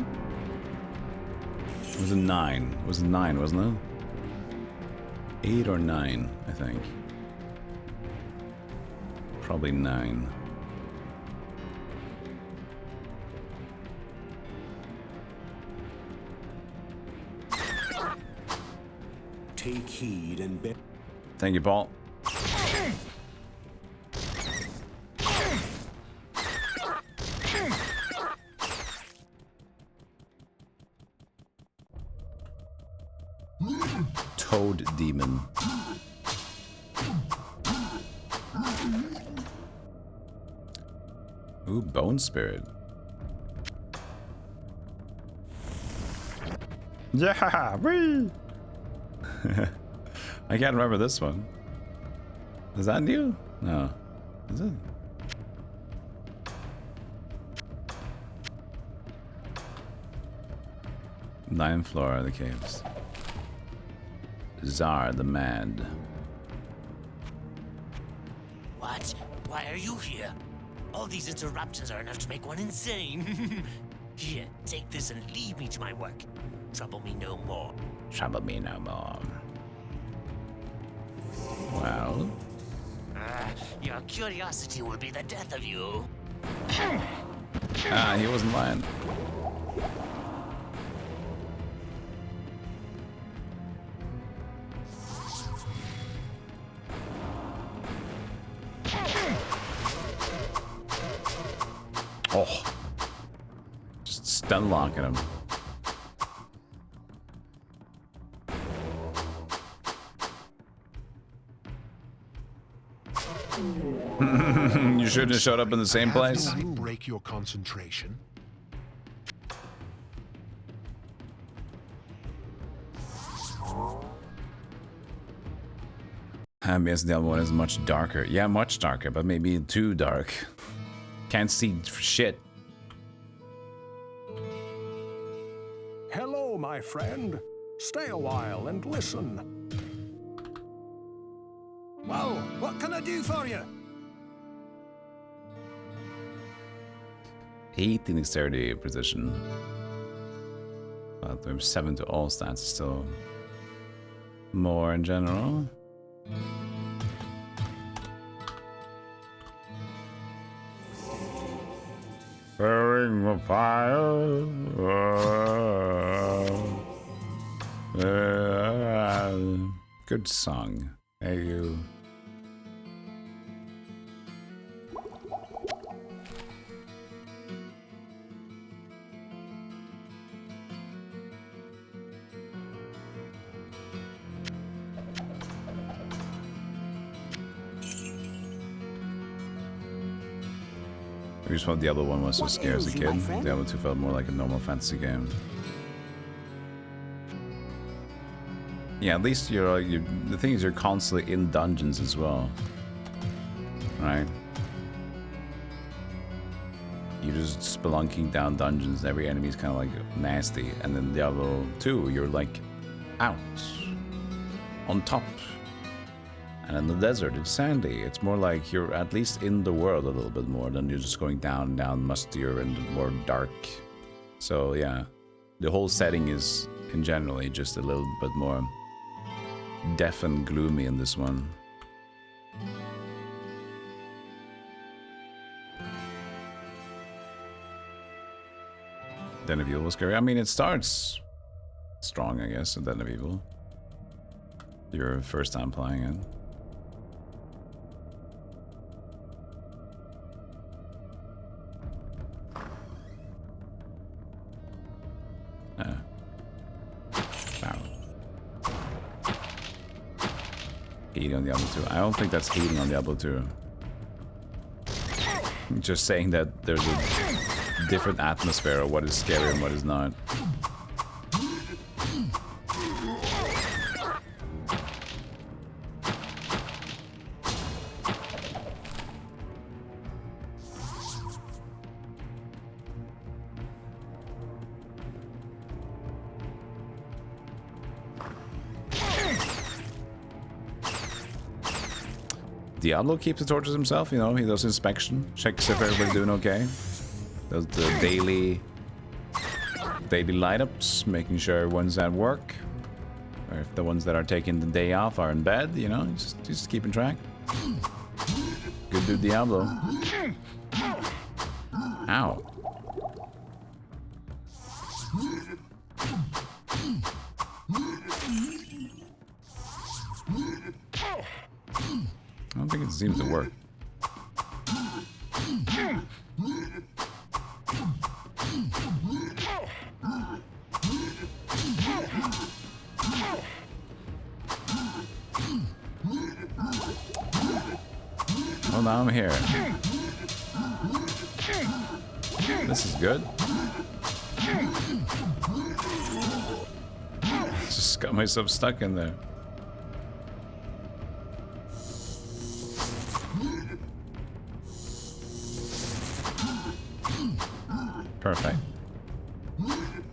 It was a 9. It was a 9, wasn't it? 8 or 9, I think. Probably 9. Take heed and bear. Thank you, Paul. Toad demon. Ooh, bone spirit. Yeah, wee. I can't remember this one. Is that new? No. Is it? Ninth floor of the caves. Czar the Mad. What? Why are you here? All these interruptions are enough to make one insane. Here, take this and leave me to my work. Trouble me no more. Trouble me no more. Well. Your curiosity will be the death of you. Ah, he wasn't lying. Oh. Just stun locking him. You shouldn't have showed up in the same place. Have nothing break your concentration. Yes, the other one is much darker. Yeah, much darker, but maybe too dark. Can't see shit. Hello, my friend. Stay a while and listen. Well, what can I do for you? 8 in dexterity precision. But we have 7 to all stats, still more in general. Ring of fire. Good song. Hey, you. I just thought Diablo 1 was so scary as a kid. Diablo 2 felt more like a normal fantasy game. Yeah, at least you're the thing is you're constantly in dungeons as well. Right? You're just spelunking down dungeons, every enemy's kind of like nasty. And then Diablo 2, you're like out, on top. And in the desert, it's sandy. It's more like you're at least in the world a little bit more than you're just going down and down, mustier and more dark. So yeah, the whole setting is, in generally, just a little bit more deaf and gloomy in this one. Den of Evil was scary. I mean, it starts strong, I guess, in Den of Evil. Your first time playing it. Hating on Diablo 2. I don't think that's hating on Diablo 2. I'm just saying that there's a different atmosphere of what is scary and what is not. Diablo keeps the torches himself, you know, he does inspection, checks if everybody's doing okay. Does the daily light ups, making sure everyone's at work. Or if the ones that are taking the day off are in bed, you know, just keeping track. Good dude Diablo. Ow. I don't think it seems to work. Well, now I'm here. This is good. Just got myself stuck in there. Perfect.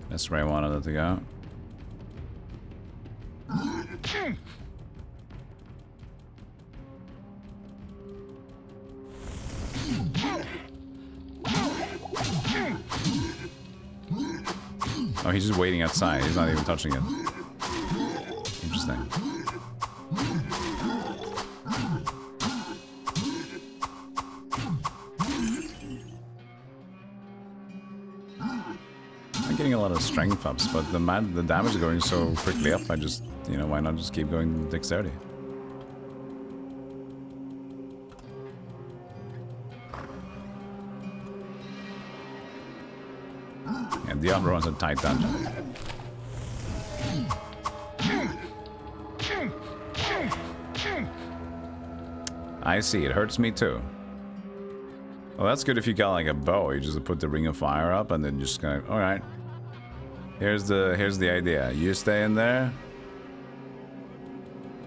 That's where I wanted it to go. Oh, he's just waiting outside. He's not even touching it. Interesting. I'm getting a lot of strength ups, but the damage is going so quickly up, I just, you know, why not just keep going dexterity? And Diablo runs a tight dungeon. I see, it hurts me too. Well, that's good if you got like a bow. You just put the ring of fire up and then just kind of, all right. Here's the idea. You stay in there,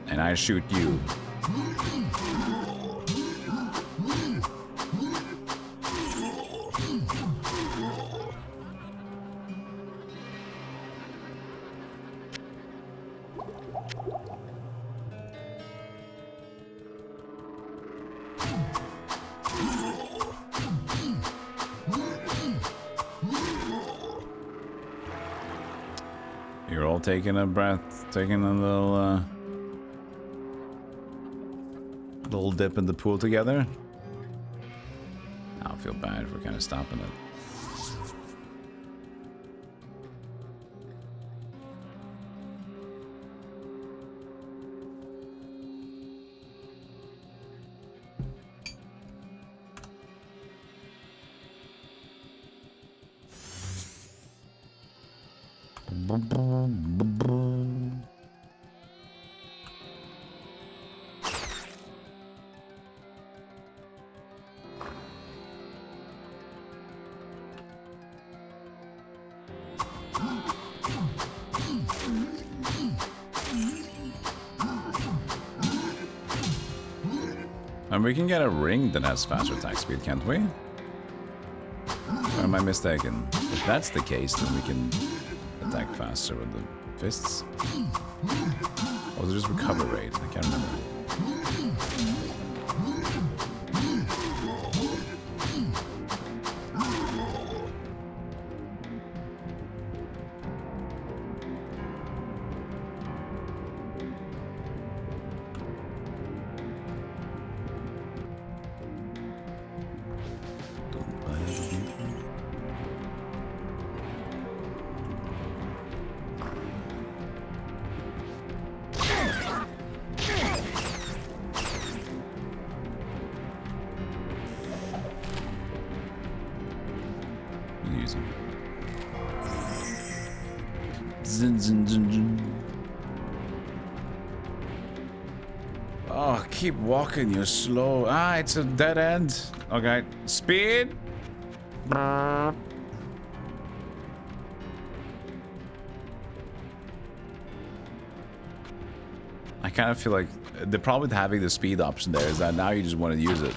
and I shoot you. You're all taking a breath, taking a little dip in the pool together. I don't feel bad for kind of stopping it. And we can get a ring that has faster attack speed, can't we? Or am I mistaken? If that's the case, then we can attack faster with the fists. Or was it just recover rate? I can't remember. Oh, keep walking, you're slow. Ah, it's a dead end. Okay, speed. I kind of feel like the problem with having the speed option there is that now you just want to use it.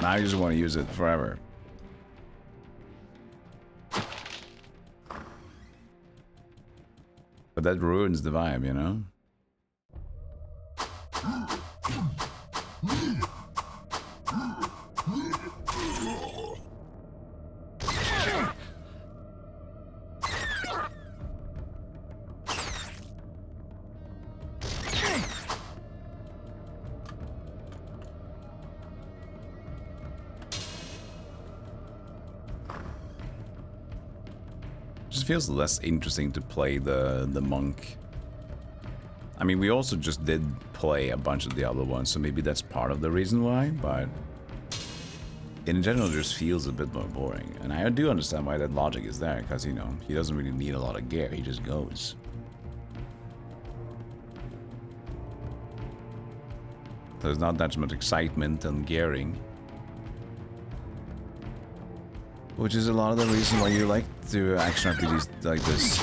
Now you just want to use it forever. But that ruins the vibe, you know? Just feels less interesting to play the monk. I mean, we also just did play a bunch of Diablo 1, so maybe that's part of the reason why, but in general it just feels a bit more boring. And I do understand why that logic is there, because, you know, he doesn't really need a lot of gear, he just goes. There's not that much excitement and gearing. Which is a lot of the reason why you like to action RPGs like this.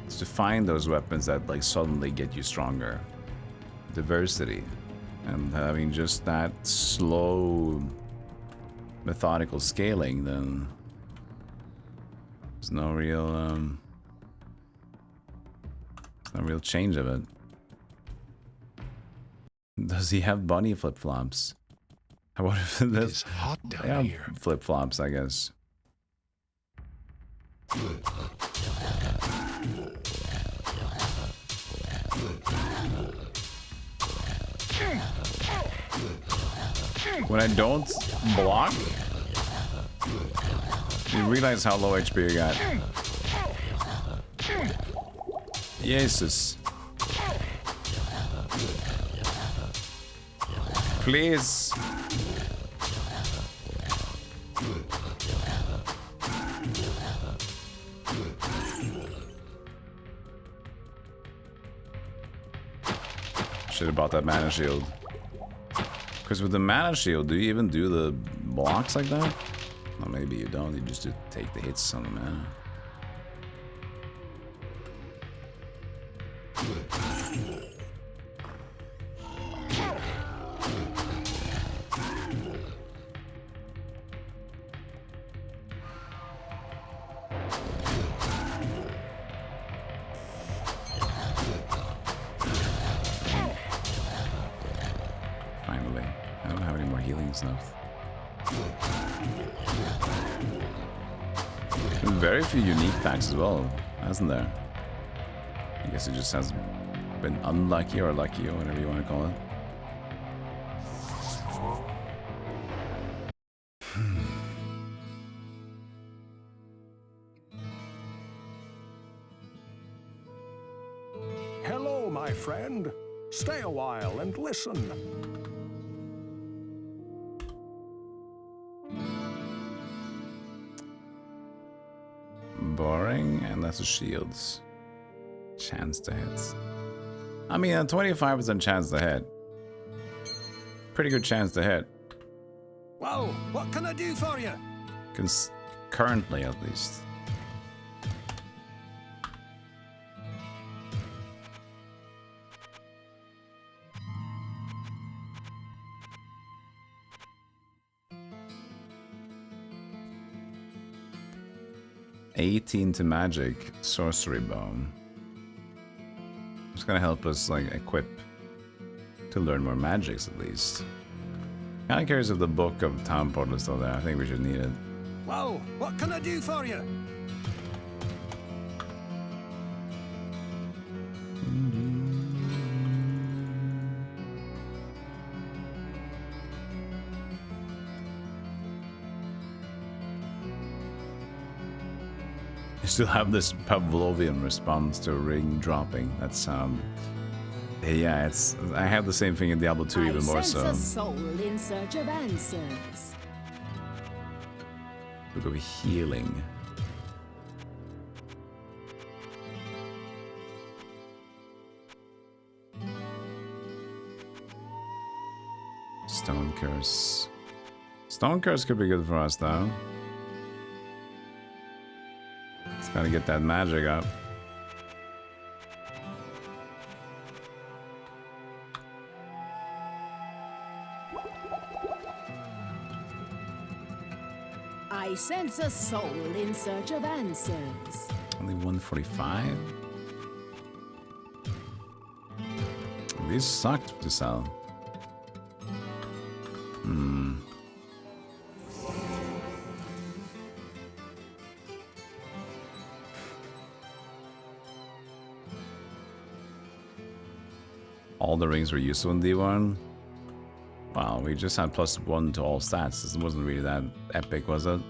It's to find those weapons that like suddenly get you stronger. Diversity. And having just that slow, methodical scaling, then there's no real change of it. Does he have bunny flip-flops? I wonder if it's hot down here. Flip-flops, I guess. When I don't block, you realize how low HP you got. Jesus. Please. Should about that mana shield. Because with the mana shield, do you even do the blocks like that? Well, maybe you don't. You just do take the hits on the mana. Finally. I don't have any more healing stuff. Very few unique packs as well, hasn't there? I guess it just has been unlucky or lucky or whatever you want to call it. Hello, my friend. Stay a while and listen. Boring, and that's the shields. Chance to hit. I mean, a 25% chance to hit. Pretty good chance to hit. Well, what can I do for you? Currently, at least. $18 to magic, sorcery bone. It's gonna help us like equip to learn more magics at least. Kinda curious if the book of town portal is still there. I think we should need it. Well, what can I do for you? You still have this Pavlovian response to ring dropping. That's yeah, it's I have the same thing in Diablo 2 even more so. A soul in search of answers. Book of healing. Stone curse. Stone curse could be good for us though. Just gotta get that magic up. I sense a soul in search of answers. Only 145? These sucked to sell. All the rings were useful in D1. Wow, we just had +1 to all stats. This wasn't really that epic, was it?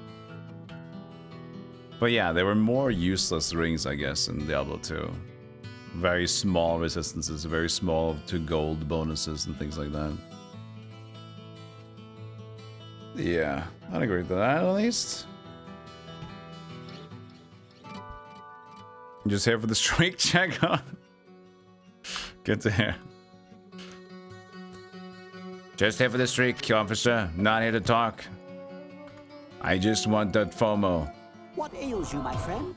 But yeah, there were more useless rings, I guess, in Diablo 2. Very small resistances, very small to gold bonuses and things like that. Yeah, I'd agree with that at least. Just here for the streak check on. Good to hear. Just here for the streak, officer. Not here to talk. I just want that FOMO. What ails you, my friend?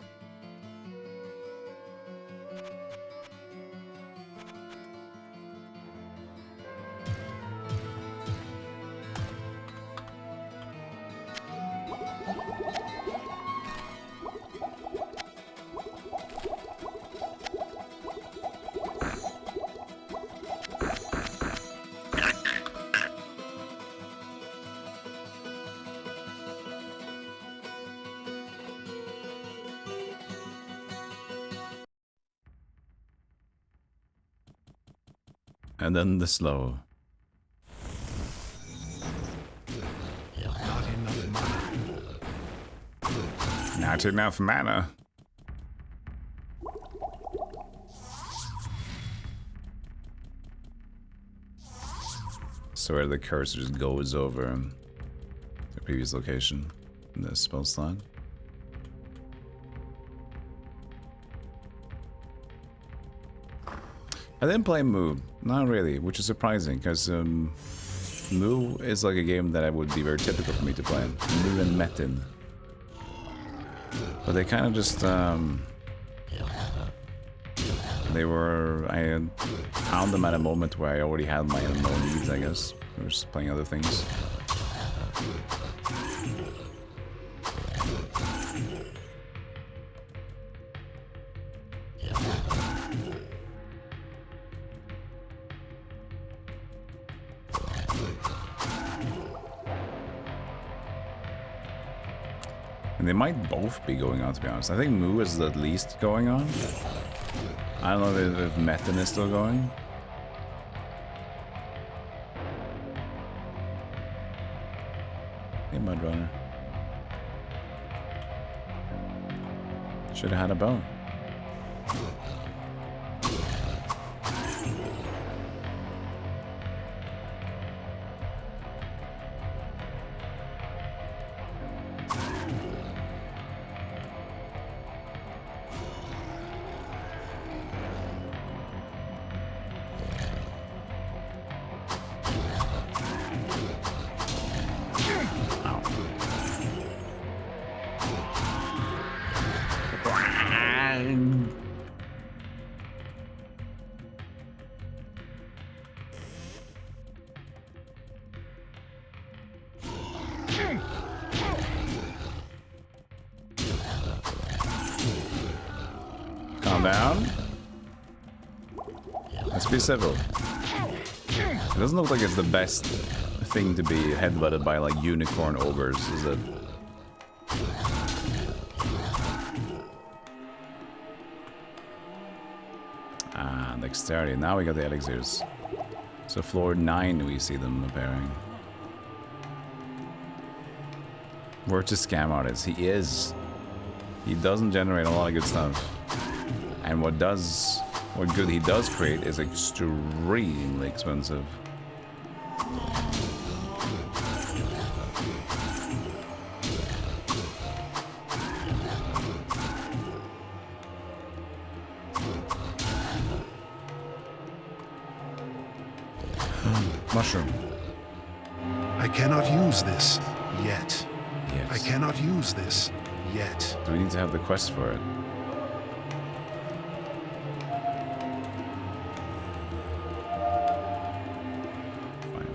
And then the slow. Not enough mana. So where the cursor just goes over the previous location in the spell slot. I didn't play Moo, not really, which is surprising, because Moo is like a game that would be very typical for me to play. Moo and Metin. But they kind of just, I found them at a moment where I already had my own needs, I guess. I was just playing other things. And they might both be going on, to be honest. I think Moo is at least going on. I don't know if Metin is still going. Hey, Mudrunner. Should have had a bow. Calm down. Let's be civil. It doesn't look like it's the best thing to be headbutted by like unicorn ogres, is it? Ah, dexterity. Now we got the elixirs. So floor 9 we see them appearing. Word to scam artist. He is. He doesn't generate a lot of good stuff. And what good he does create is extremely expensive. Mushroom. I cannot use this yet. Yes. I cannot use this yet. Do we need to have the quest for it? Fine.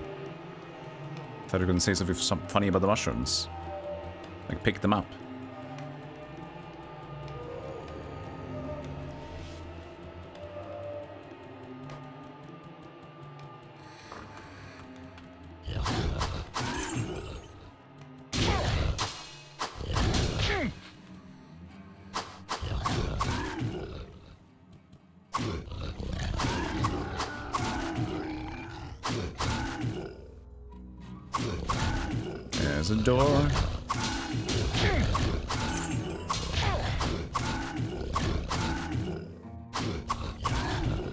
Thought you were gonna say something funny about the mushrooms. Like pick them up. There's a door.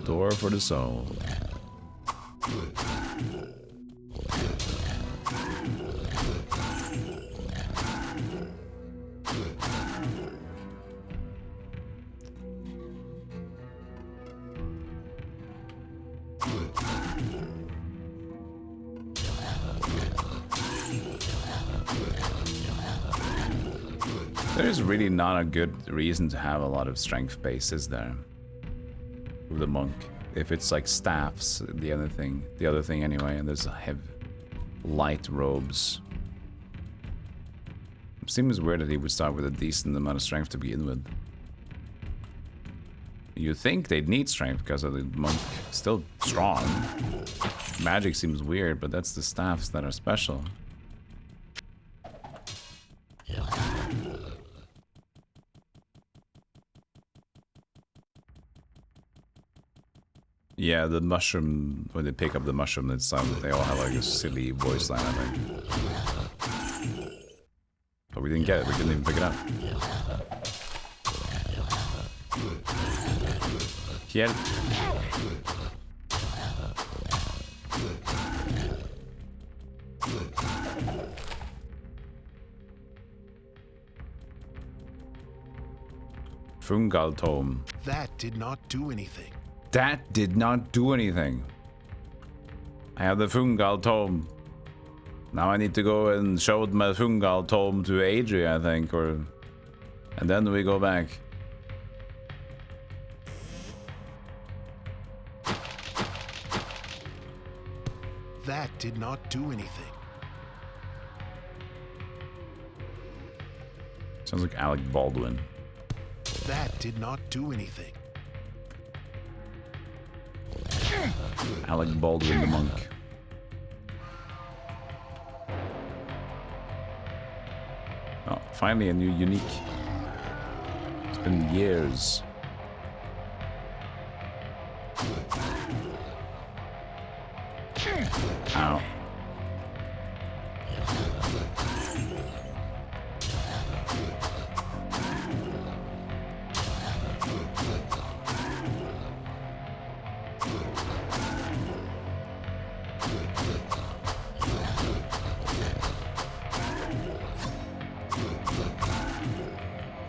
Door for the soul. There's really not a good reason to have a lot of strength base, is there? With the monk. If it's like staffs, the other thing anyway, and there's heavy light robes. It seems weird that he would start with a decent amount of strength to begin with. You think they'd need strength because of the monk still strong. Magic seems weird, but that's the staffs that are special. Yeah, the mushroom, when they pick up the mushroom, it's they all have like a silly voice line, I think. But we didn't get it, we didn't even pick it up. Help. Fungal tome. That did not do anything. That did not do anything. I have the fungal tome. Now I need to go and show my fungal tome to Adria, I think, or... And then we go back. That did not do anything. Sounds like Alec Baldwin. That did not do anything. Alec Baldwin the monk. Oh, finally a new unique. It's been years. Ow.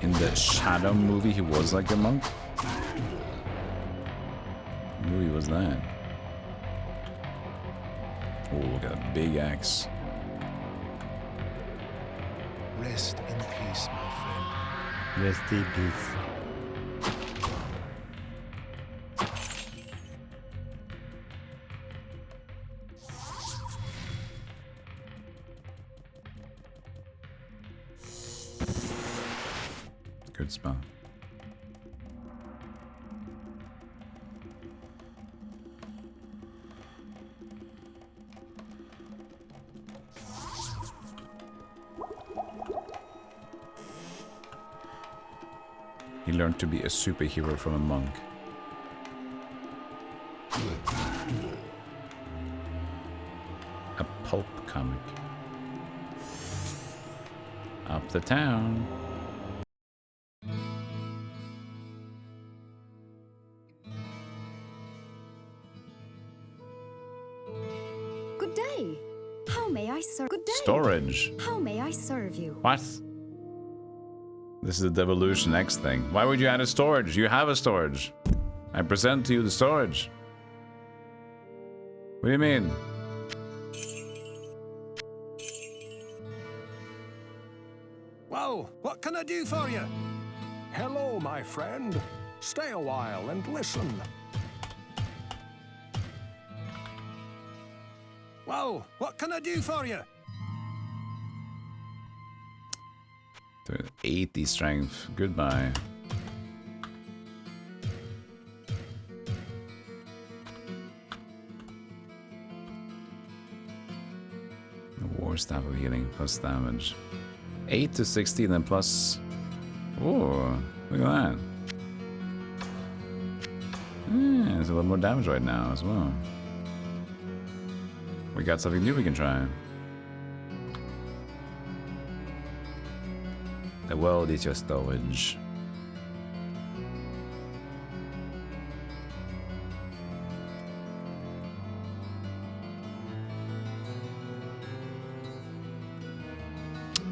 In the Shadow movie, he was like a monk? What movie was that? Oh, look at that big axe. Rest in peace, my friend. Rest in peace. Good spell. He learned to be a superhero from a monk. A pulp comic. Up the town. Good day. How may I serve? Good day. Storage. How may I serve you? What? This is a DevilutionX thing. Why would you add a storage? You have a storage. I present to you the storage. What do you mean? Well, what can I do for you? Hello, my friend. Stay a while and listen. Well, what can I do for you? 80 strength. Goodbye. War staff of healing plus damage. 8 to 16 and plus. Oh, look at that. Yeah, there's a little more damage right now as well. We got something new we can try. The world is your storage.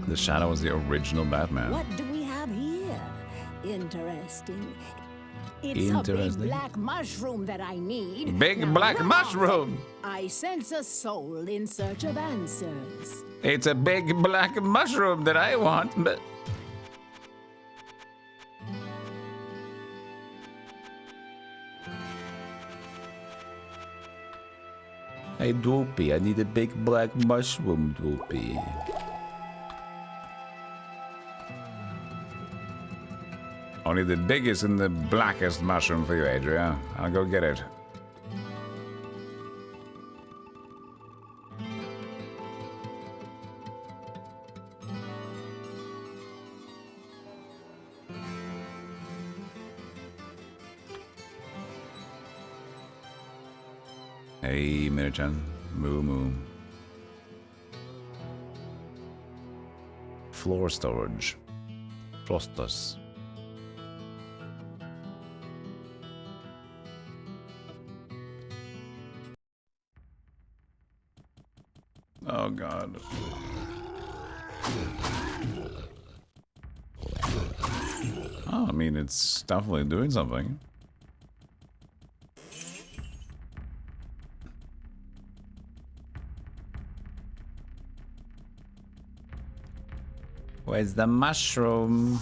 The Shadow was the original Batman. What do we have here? Interesting. It's Interesting. a big black mushroom that I need. Big Now black run mushroom! off. I sense a soul in search of answers. It's a big black mushroom that I want, but... Hey, Dopey, I need a big black mushroom, Dopey. Only the biggest and the blackest mushroom for you, Adria. I'll go get it. Hey, Mirchan. Moo moo. Floor storage. Frostus. Oh god. Oh, I mean, it's definitely doing something. Where's the mushroom?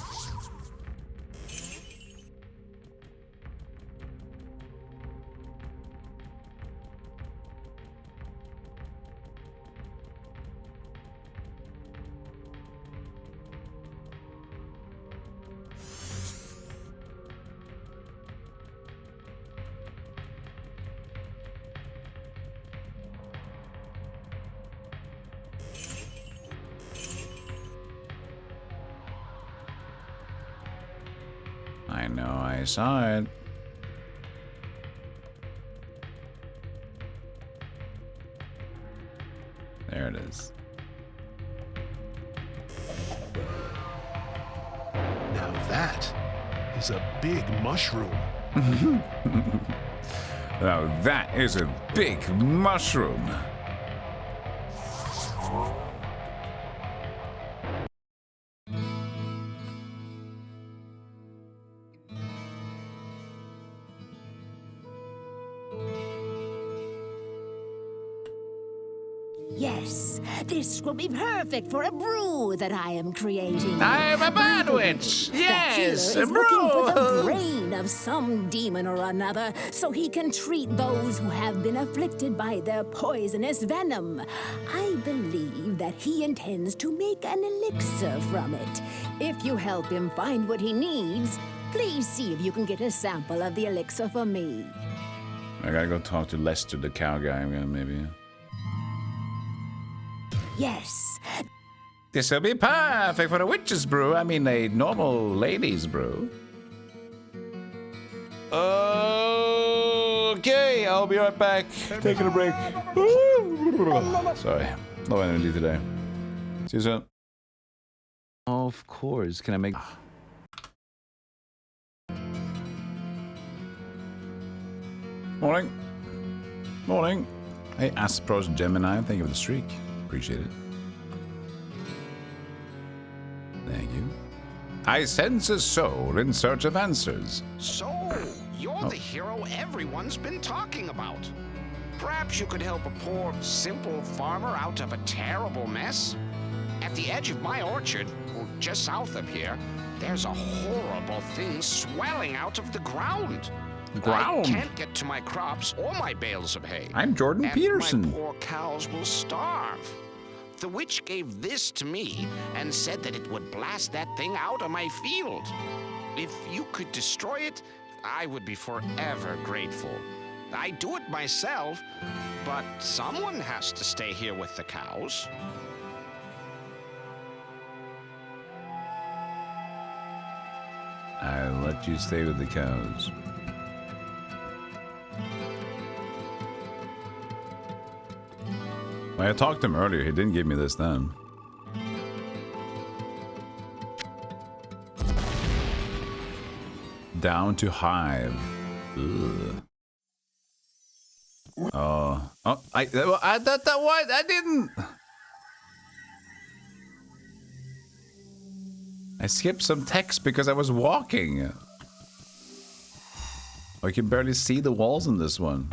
I know, I saw it. There it is. Now that is a big mushroom. Now that is a big mushroom. Yes, this will be perfect for a brew that I am creating. I am a bad witch. Yes, the a healer is looking for the brew. brain of some demon or another, so he can treat those who have been afflicted by their poisonous venom. I believe that he intends to make an elixir from it. If you help him find what he needs, please see if you can get a sample of the elixir for me. I gotta go talk to Lester, the cow guy. I'm gonna maybe. Yes. This will be perfect for a witch's brew. I mean, a normal lady's brew. Okay, I'll be right back. Taking a break. Sorry, no energy today. See you soon. Of course. Can I make? Morning. Morning. Hey, Aspros Gemini. Thank you for the streak. Appreciate it. Thank you. I sense a soul in search of answers. So, you're the hero everyone's been talking about. Perhaps you could help a poor, simple farmer out of a terrible mess? At the edge of my orchard, or just south of here, there's a horrible thing swelling out of the ground. I can't get to my crops or my bales of hay. I'm Jordan Peterson. My poor cows will starve. The witch gave this to me and said that it would blast that thing out of my field. If you could destroy it, I would be forever grateful. I'd do it myself, but someone has to stay here with the cows. I'll let you stay with the cows. When I talked to him earlier, he didn't give me this then. Down to hive. Ugh. Oh, I didn't. I skipped some text because I was walking. I can barely see the walls in this one.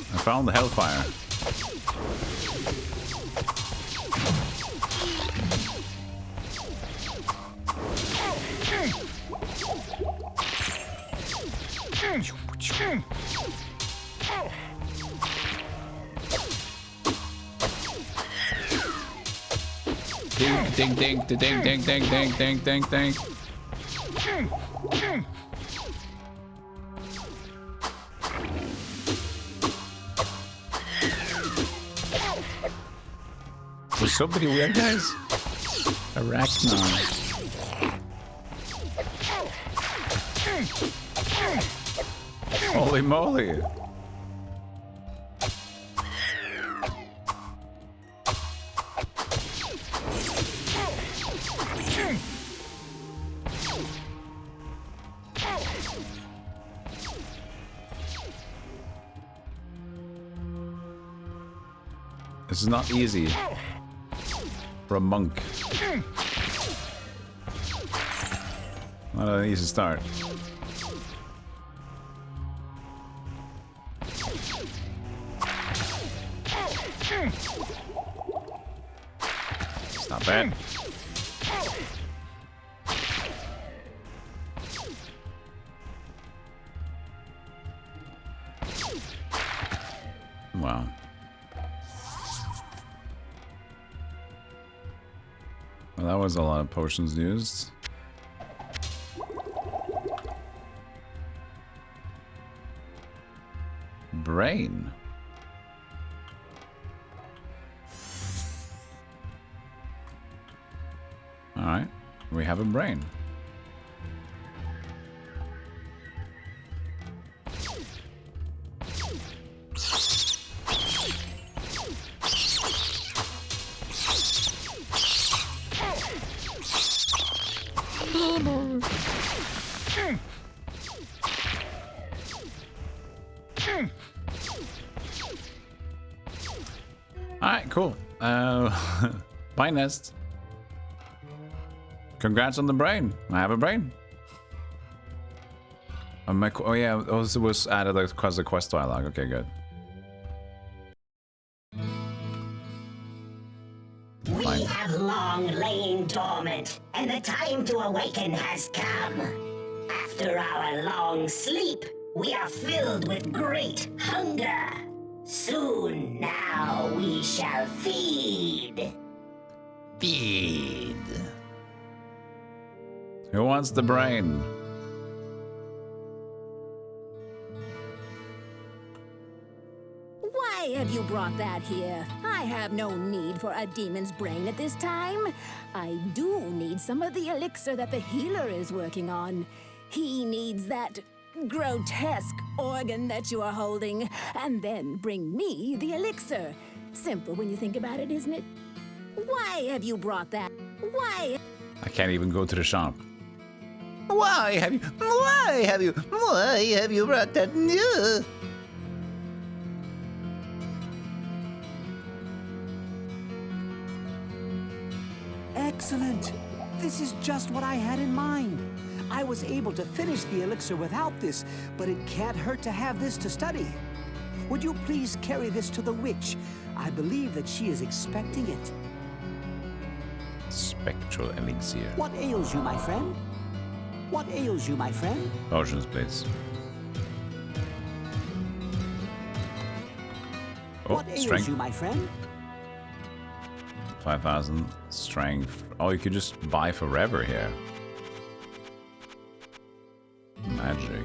I found the Hellfire. Ding, ding, ding, ding, ding, ding, ding, ding, ding, ding. There's so many weird guys. Arachnon. Holy moly. This is not easy for a monk. Not an easy start. It's not bad. Wow. Well, that was a lot of potions used. Brain. All right, we have a brain. Alright, cool. Pine Nest. Congrats on the brain. I have a brain. Oh yeah, it was added as a quest dialogue. Okay, good. We have long lain dormant, and the time to awaken has come. After our long sleep, we are filled with great hunger. Soon now we shall feed. Feed. Who wants the brain? Why have you brought that here? I have no need for a demon's brain at this time. I do need some of the elixir that the healer is working on. He needs that grotesque organ that you are holding, and then bring me the elixir. Simple when you think about it, isn't it? Why have you brought that? Why? I can't even go to the shop. Why have you brought that new? Excellent. This is just what I had in mind. I was able to finish the elixir without this, but it can't hurt to have this to study. Would you please carry this to the witch? I believe that she is expecting it. Spectral elixir. What ails you, my friend? What ails you, my friend? Potions, please. Oh, What ails strength. you, my friend? 5,000 strength. Oh, you could just buy forever here. Magic.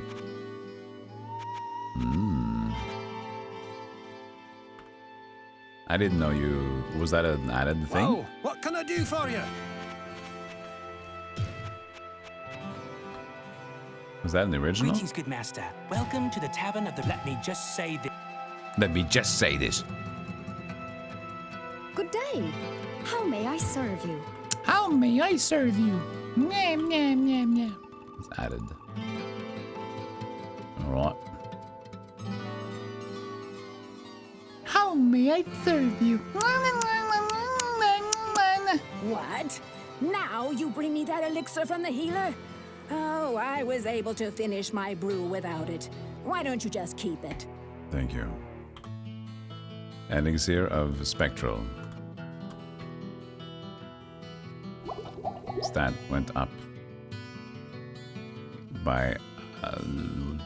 I didn't know you... Was that an added thing? Whoa, what can I do for you? Was that in the original? Greetings, good master. Welcome to the tavern of the... Let me just say this. Let me just say this. Good day. How may I serve you? How may I serve you? Nyam, nyam, nyam, nyam. It's added. Alright. How may I serve you? What? Now you bring me that elixir from the healer? Oh, I was able to finish my brew without it. Why don't you just keep it? Thank you. Elixir of Spectral. Stat went up by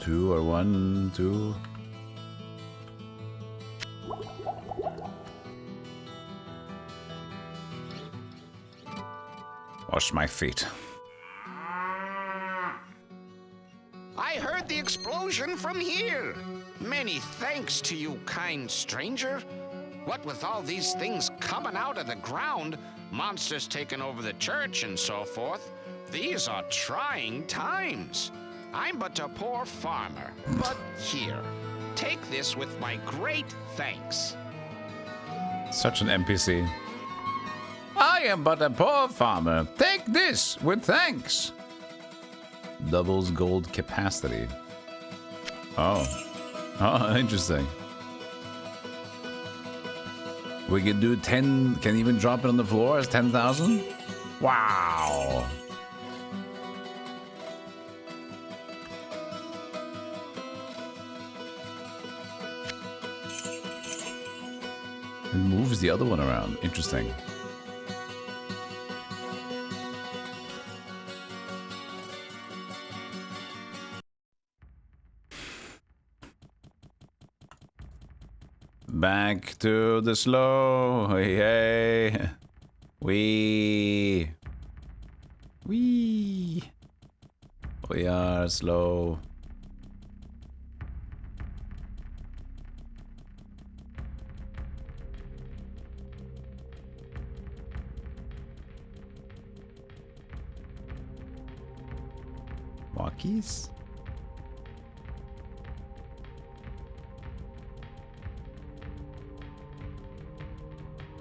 2 or 1, 2. Wash my feet. I heard the explosion from here. Many thanks to you, kind stranger. What with all these things coming out of the ground, monsters taking over the church and so forth, these are trying times. I'm but a poor farmer, but here, take this with my great thanks. Such an NPC. I am but a poor farmer. Take this with thanks. Doubles gold capacity. Oh. Oh, interesting. We can do 10, can even drop it on the floor as 10,000? Wow. It moves the other one around. Interesting. Back to the slow. Hey. We are slow. Walkies?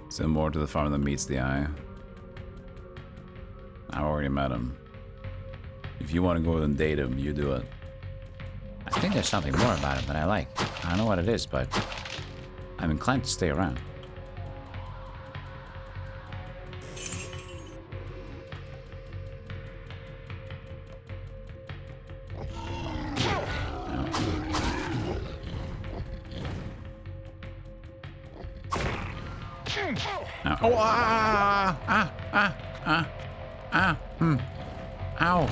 Send more to the farm than meets the eye. I already met him. If you want to go and date him, you do it. I think there's something more about him that I like. I don't know what it is, but I'm inclined to stay around. No. Oh, Ow.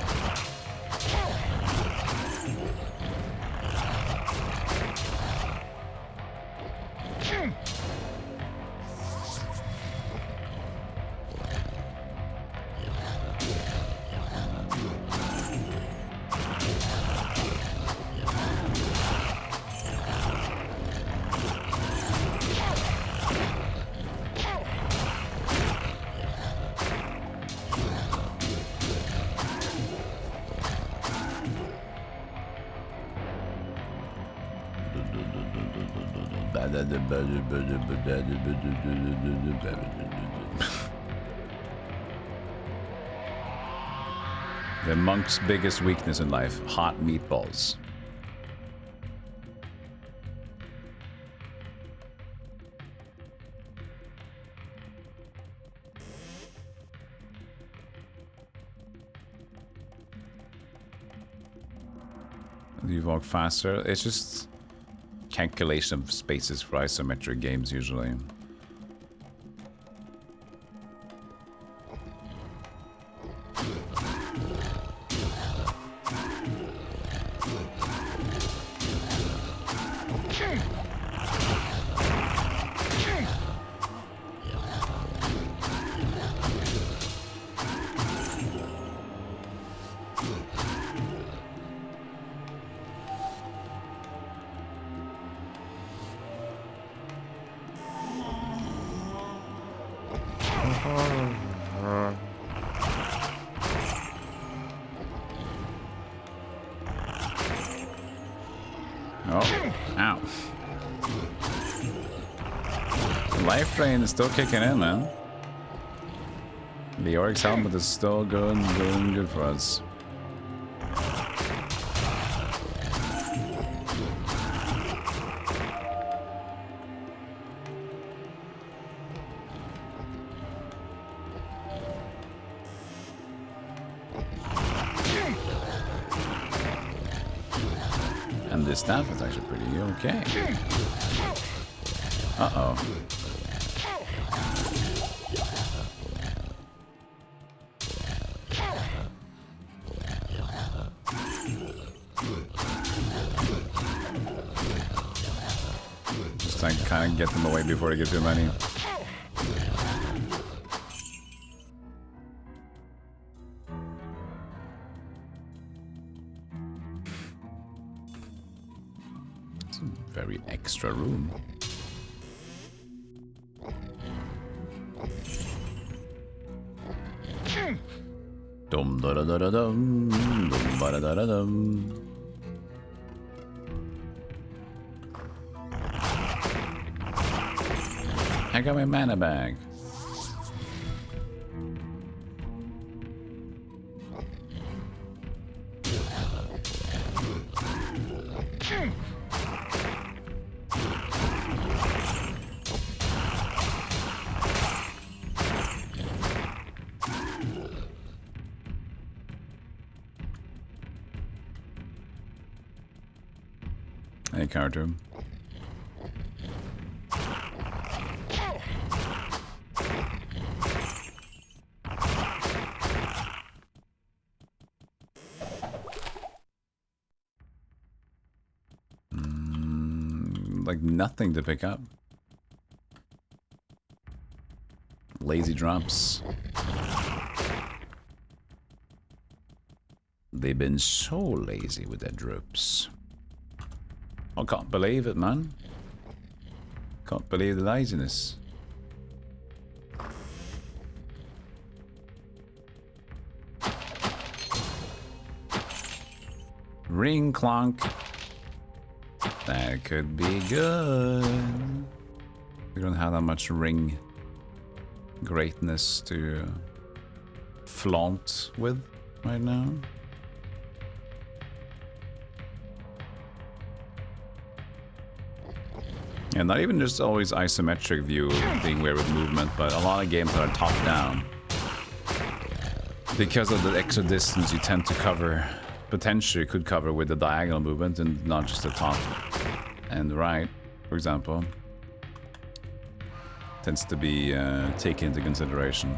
The monk's biggest weakness in life, hot meatballs. You walk faster. It's just calculation of spaces for isometric games usually. Life drain is still kicking in, man. The Oryx helmet is still doing good for us. And this staff is actually pretty okay. Uh-oh. Just like kind of get them away before they get too many. It's a very extra room. Dum da da da da dum, dum ba da da da dum. I got my mana bag. Hey, character. like nothing to pick up. Lazy drops. They've been so lazy with their drops. I can't believe it, man. Can't believe the laziness. Ring clonk. That could be good. We don't have that much ring greatness to flaunt with right now. And not even just always isometric view being weird with movement, but a lot of games that are top down. Because of the extra distance you tend to cover, potentially could cover with the diagonal movement and not just the top and the right, for example. Tends to be taken into consideration.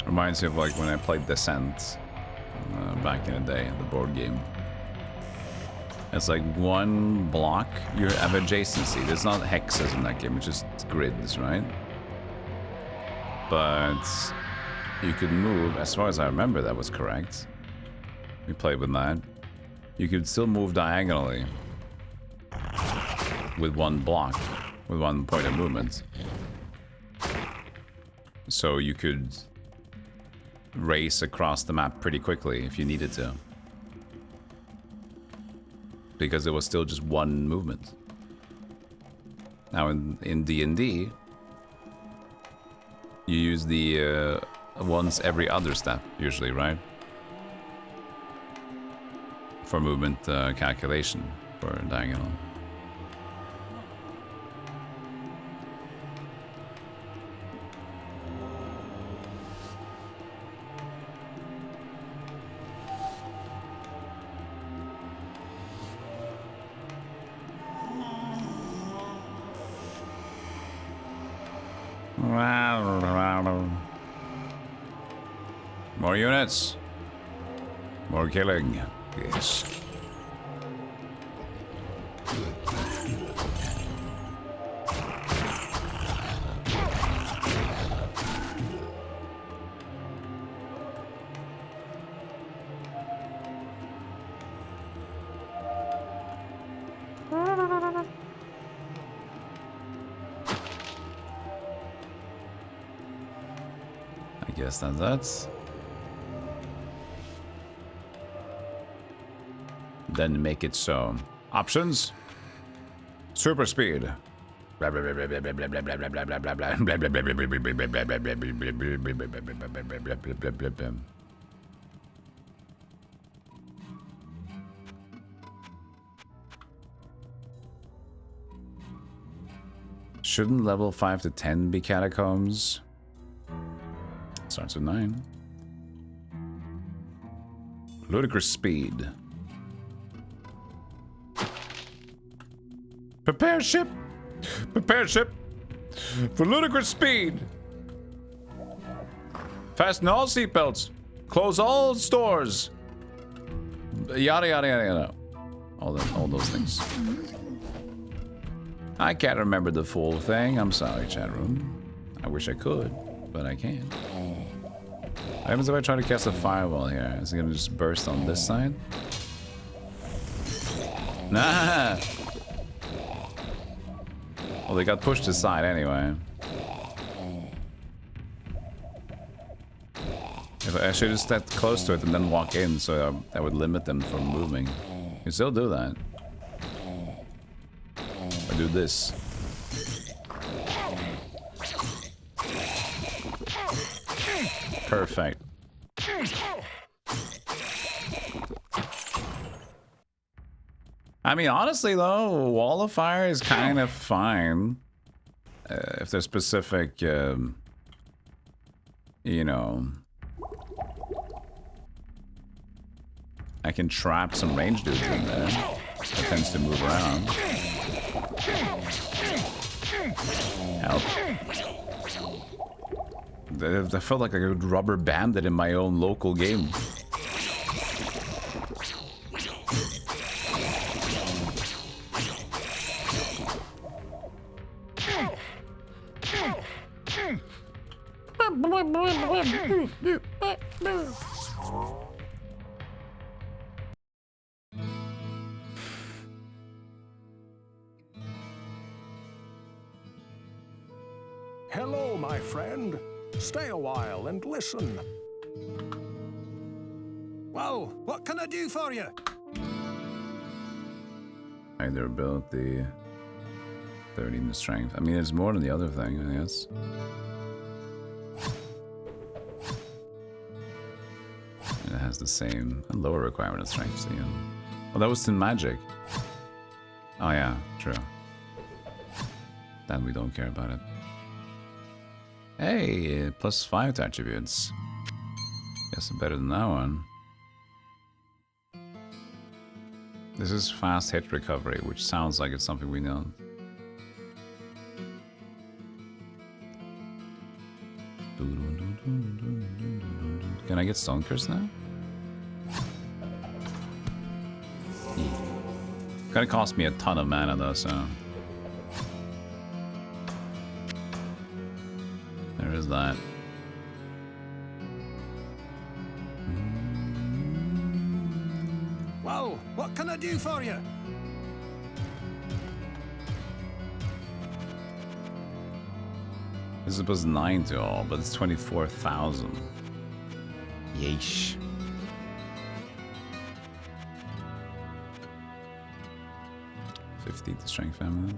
Reminds me of like when I played Descent back in the day, the board game. It's like one block, you have adjacency. There's not hexes in that game, it's just grids, right? But you could move, as far as I remember that was correct. We played with that. You could still move diagonally with one block, with one point of movement. So you could race across the map pretty quickly if you needed to. Because it was still just one movement. Now in D&D, you use the once every other step, usually, right? For movement calculation, for diagonal. More units. More killing. Yes. I guess that's then make it so. Options. Super speed. Shouldn't level 5 to 10 be catacombs? Starts with 9. Ludicrous speed. Prepare ship! Prepare ship! For ludicrous speed! Fasten all seatbelts! Close all stores! Yada yada yada yada. All those things. I can't remember the full thing. I'm sorry, chat room. I wish I could, but I can't. What happens if I try to cast a fireball here? Is it gonna just burst on this side? Nah! Well, they got pushed aside anyway. If I should have stepped close to it and then walk in, so that would limit them from moving. You can still do that. I do this. Perfect. I mean, honestly though, Wall of Fire is kind of fine. If there's specific, you know... I can trap some range dudes in there. It tends to move around. Help. I felt like I could rubber band it in my own local game. Hello, my friend. Stay a while and listen. Well, what can I do for you? Either ability, 30 in the strength. I mean, it's more than the other thing, I guess. It has the same lower requirement of strength. So, yeah. Oh, that was in magic. Oh yeah, true. Then we don't care about it. Hey, +5 to attributes. Guess I'm better than that one. This is fast hit recovery, which sounds like it's something we know. Can I get Stone Curse now? Yeah. Gonna cost me a ton of mana though, so... There is that. Well, what can I do for you? This is plus 9 to all, but it's 24,000. Yeesh. $50 to strength family.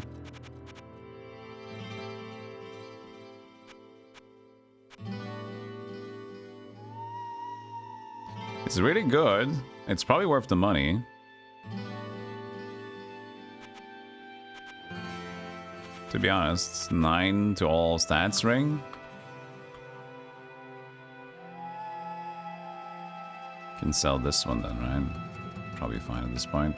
It's really good. It's probably worth the money. To be honest, 9 to all stats ring. Can sell this one then, right? Probably fine at this point.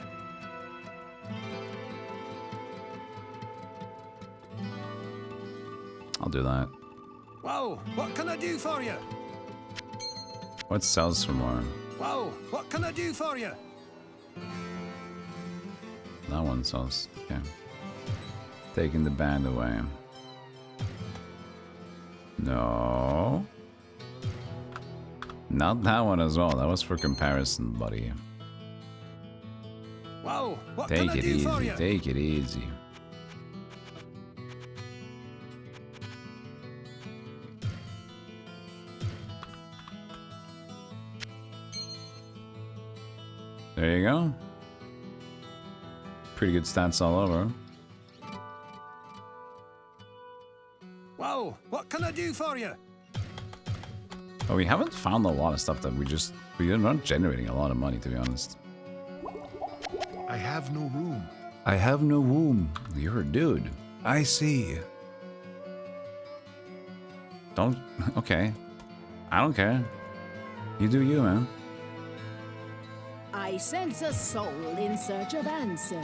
I'll do that. Well, what can I do for you? What sells for more? Well, what can I do for you? That one sells. Okay. Taking the band away. No. Not that one as well. That was for comparison, buddy. Well, what can I do for you? Take it easy. There you go. Pretty good stats all over. Well, what can I do for you? But we haven't found a lot of stuff that we're not generating a lot of money, to be honest. I have no room. I have no womb. You're a dude. I see. Don't... Okay. I don't care. You do you, man. I sense a soul in search of answers.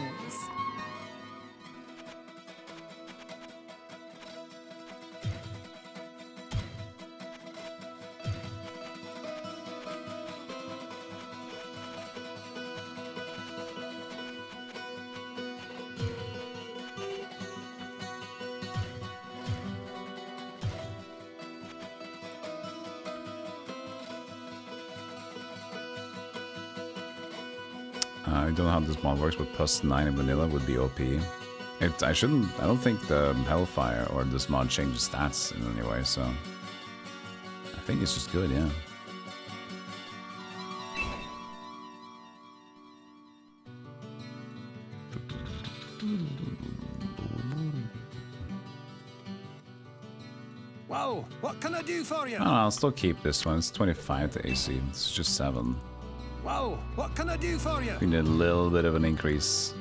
I don't know how this mod works, but +9 in vanilla would be OP. I don't think the Hellfire or this mod changes stats in any way, so... I think it's just good, yeah. Well, what can I do for you? Oh, I'll still keep this one. It's 25 to AC. It's just 7. Well, what can I do for you? We need a little bit of an increase.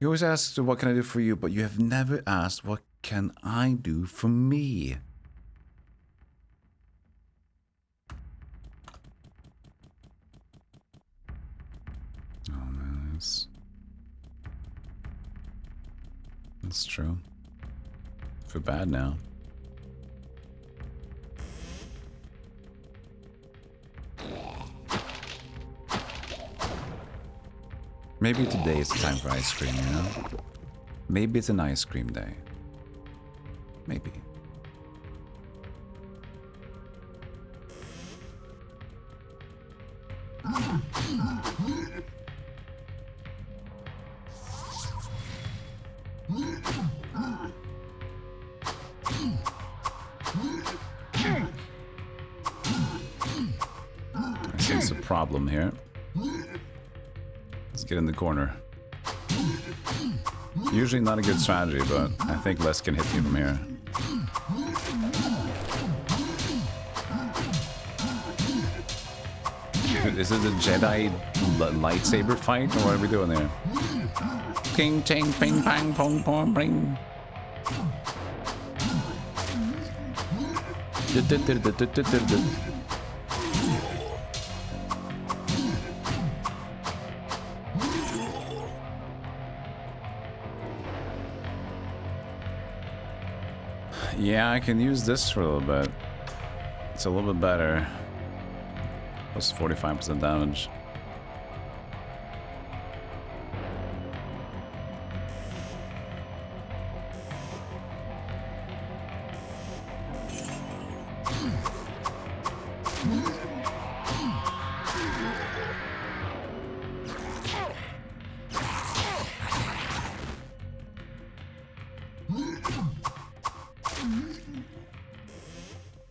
You always ask, what can I do for you? But you have never asked, what can I do for me? Oh man, that's true. I feel bad now. Maybe today is the time for ice cream, you know? Maybe it's an ice cream day. Maybe. I sense a problem here. Let's get in the corner. Usually not a good strategy, but I think Les can hit me from here. Is it a Jedi lightsaber fight, or what are we doing there? King, ting, ping, pang, pong, pong, ping. Yeah, I can use this for a little bit. It's a little bit better. Plus 45% damage.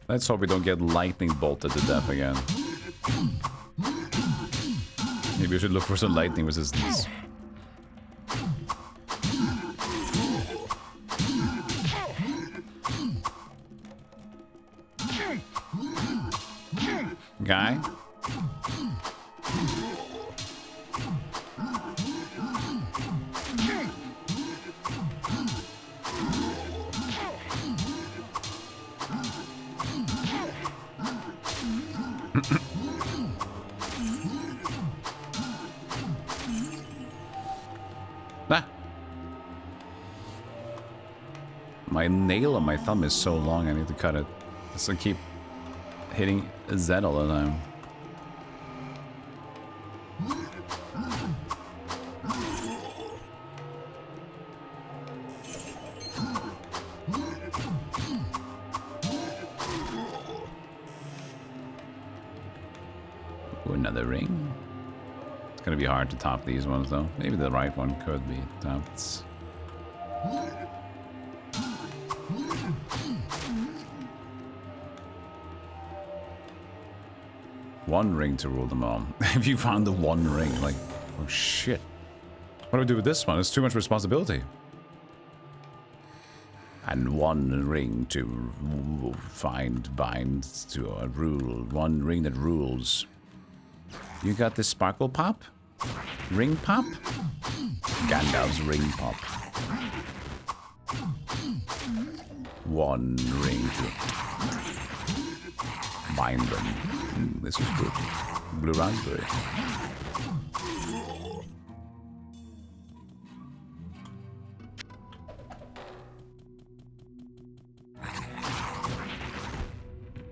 Let's hope we don't get lightning bolted to death again. Maybe we should look for some lightning resistance. Guy? My nail on my thumb is so long, I need to cut it. So I keep hitting Z all the time. Ooh, another ring. It's gonna be hard to top these ones though. Maybe the right one could be topped. One ring to rule them all. If you found the one ring, like, oh shit. What do we do with this one? It's too much responsibility. And one ring to bind to a rule. One ring that rules. You got this sparkle pop? Ring pop? Gandalf's ring pop. One ring to bind them. This is good. Blue raspberry.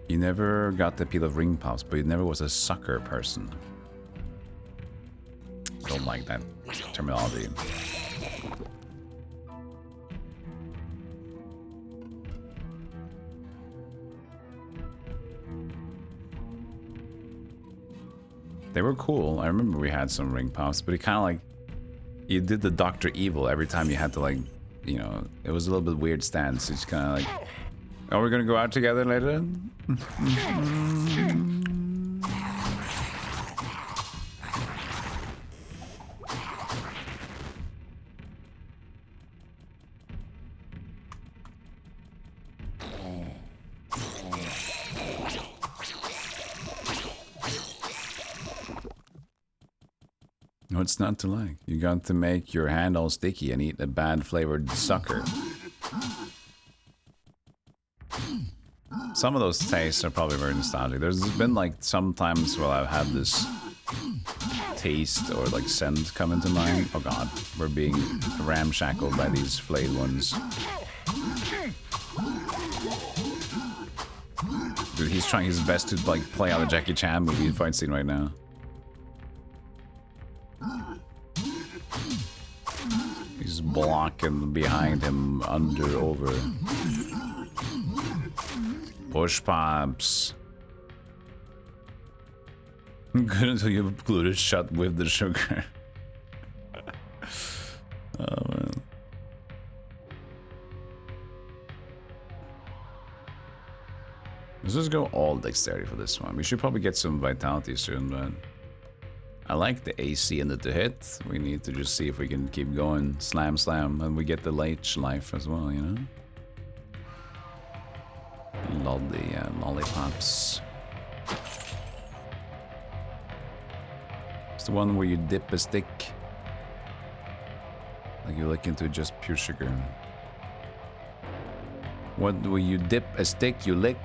You never got the appeal of ring pops, but you never was a sucker person. Don't like that terminology. They were cool. I remember we had some ring pops, but it kind of like, you did the Dr. Evil every time you had to, like, you know, it was a little bit weird stance. It's kind of like, are we gonna go out together later? What's not to like? You got to make your hand all sticky and eat a bad flavored sucker. Some of those tastes are probably very nostalgic. There's been like some times where I've had this taste or like scent come into mind. Oh god, we're being ramshackled by these flayed ones. Dude, he's trying his best to like play out a Jackie Chan movie fight scene right now. He's blocking behind him, under, over. Push pops. Good until you've glued it shut with the sugar. Oh man. Let's just go all dexterity for this one. We should probably get some vitality soon, but I like the AC and the hit. We need to just see if we can keep going. Slam, slam, and we get the leech life as well, you know? Lollipops. It's the one where you dip a stick. Like you look into just pure sugar. What, where you dip a stick, you lick?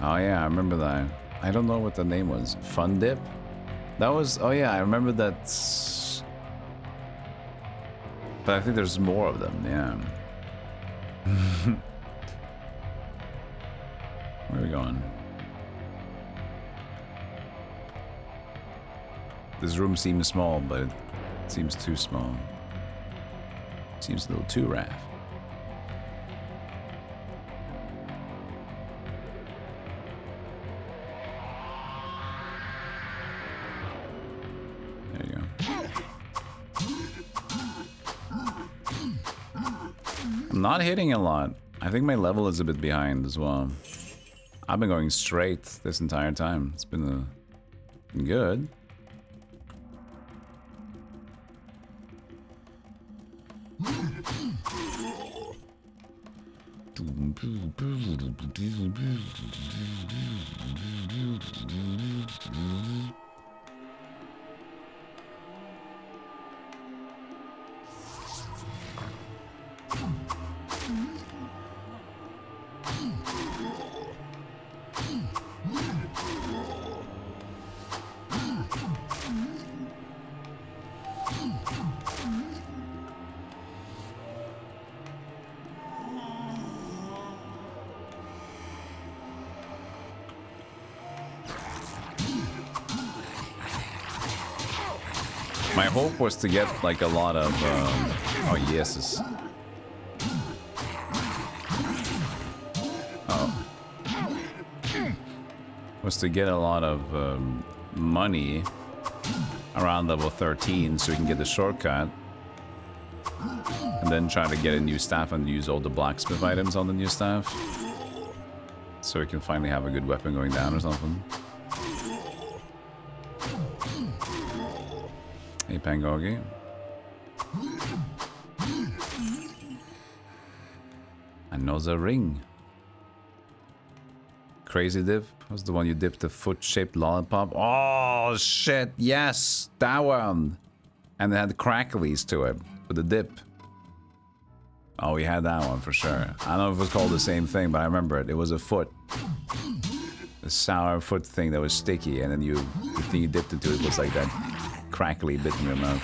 Oh yeah, I remember that. I don't know what the name was. Fun Dip? That was, oh yeah, I remember that. But I think there's more of them, yeah. Where are we going? This room seems small, but it seems too small. Seems a little too rough. There you go. I'm not hitting a lot. I think my level is a bit behind as well. I've been going straight this entire time. It's been good. My hope was to get like a lot of oh yeses. Oh. Was to get a lot of money around level 13 so we can get the shortcut. And then try to get a new staff and use all the blacksmith items on the new staff. So we can finally have a good weapon going down or something. Hey, Pangogi. Another ring. Crazy dip was the one you dipped the foot-shaped lollipop. Oh, shit. Yes, that one. And it had cracklies to it with the dip. Oh, we had that one for sure. I don't know if it was called the same thing, but I remember it. It was a foot. A sour foot thing that was sticky, and then the thing you dipped into it was like that crackly bit in your mouth.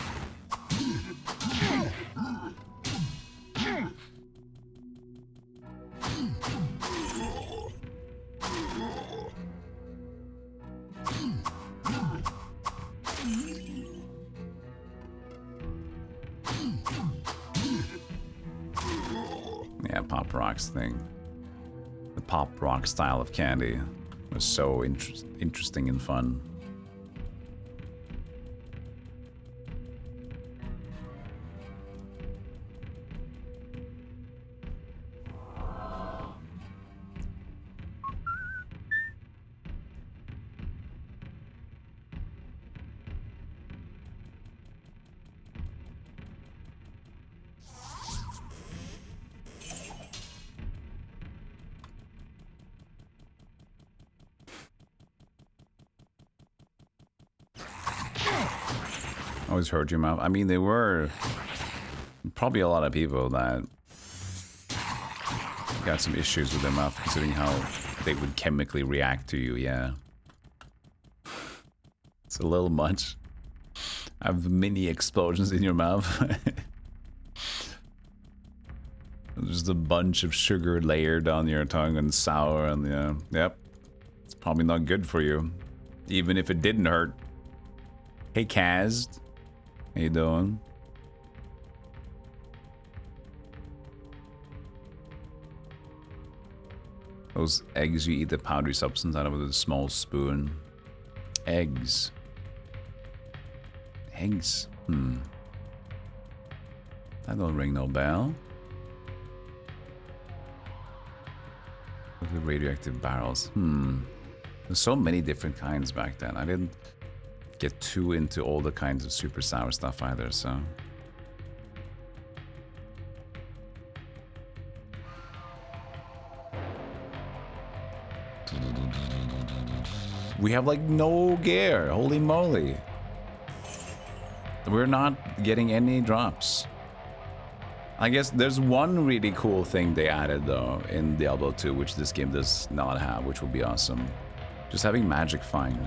Yeah, Pop Rock's thing. The Pop Rock style of candy was so interesting and fun. Always hurt your mouth. I mean, there were probably a lot of people that got some issues with their mouth, considering how they would chemically react to you, yeah. It's a little much. Have mini explosions in your mouth. Just a bunch of sugar layered on your tongue and sour, and yeah, yep. It's probably not good for you, even if it didn't hurt. Hey, Kaz. How you doing? Those eggs, you eat the powdery substance out of with a small spoon. Eggs. Eggs? That don't ring no bell. Look at radioactive barrels. There's so many different kinds back then. I didn't get too into all the kinds of super sour stuff either, so... We have like no gear. Holy moly. We're not getting any drops. I guess there's one really cool thing they added though in Diablo 2, which this game does not have, which will be awesome. Just having magic find.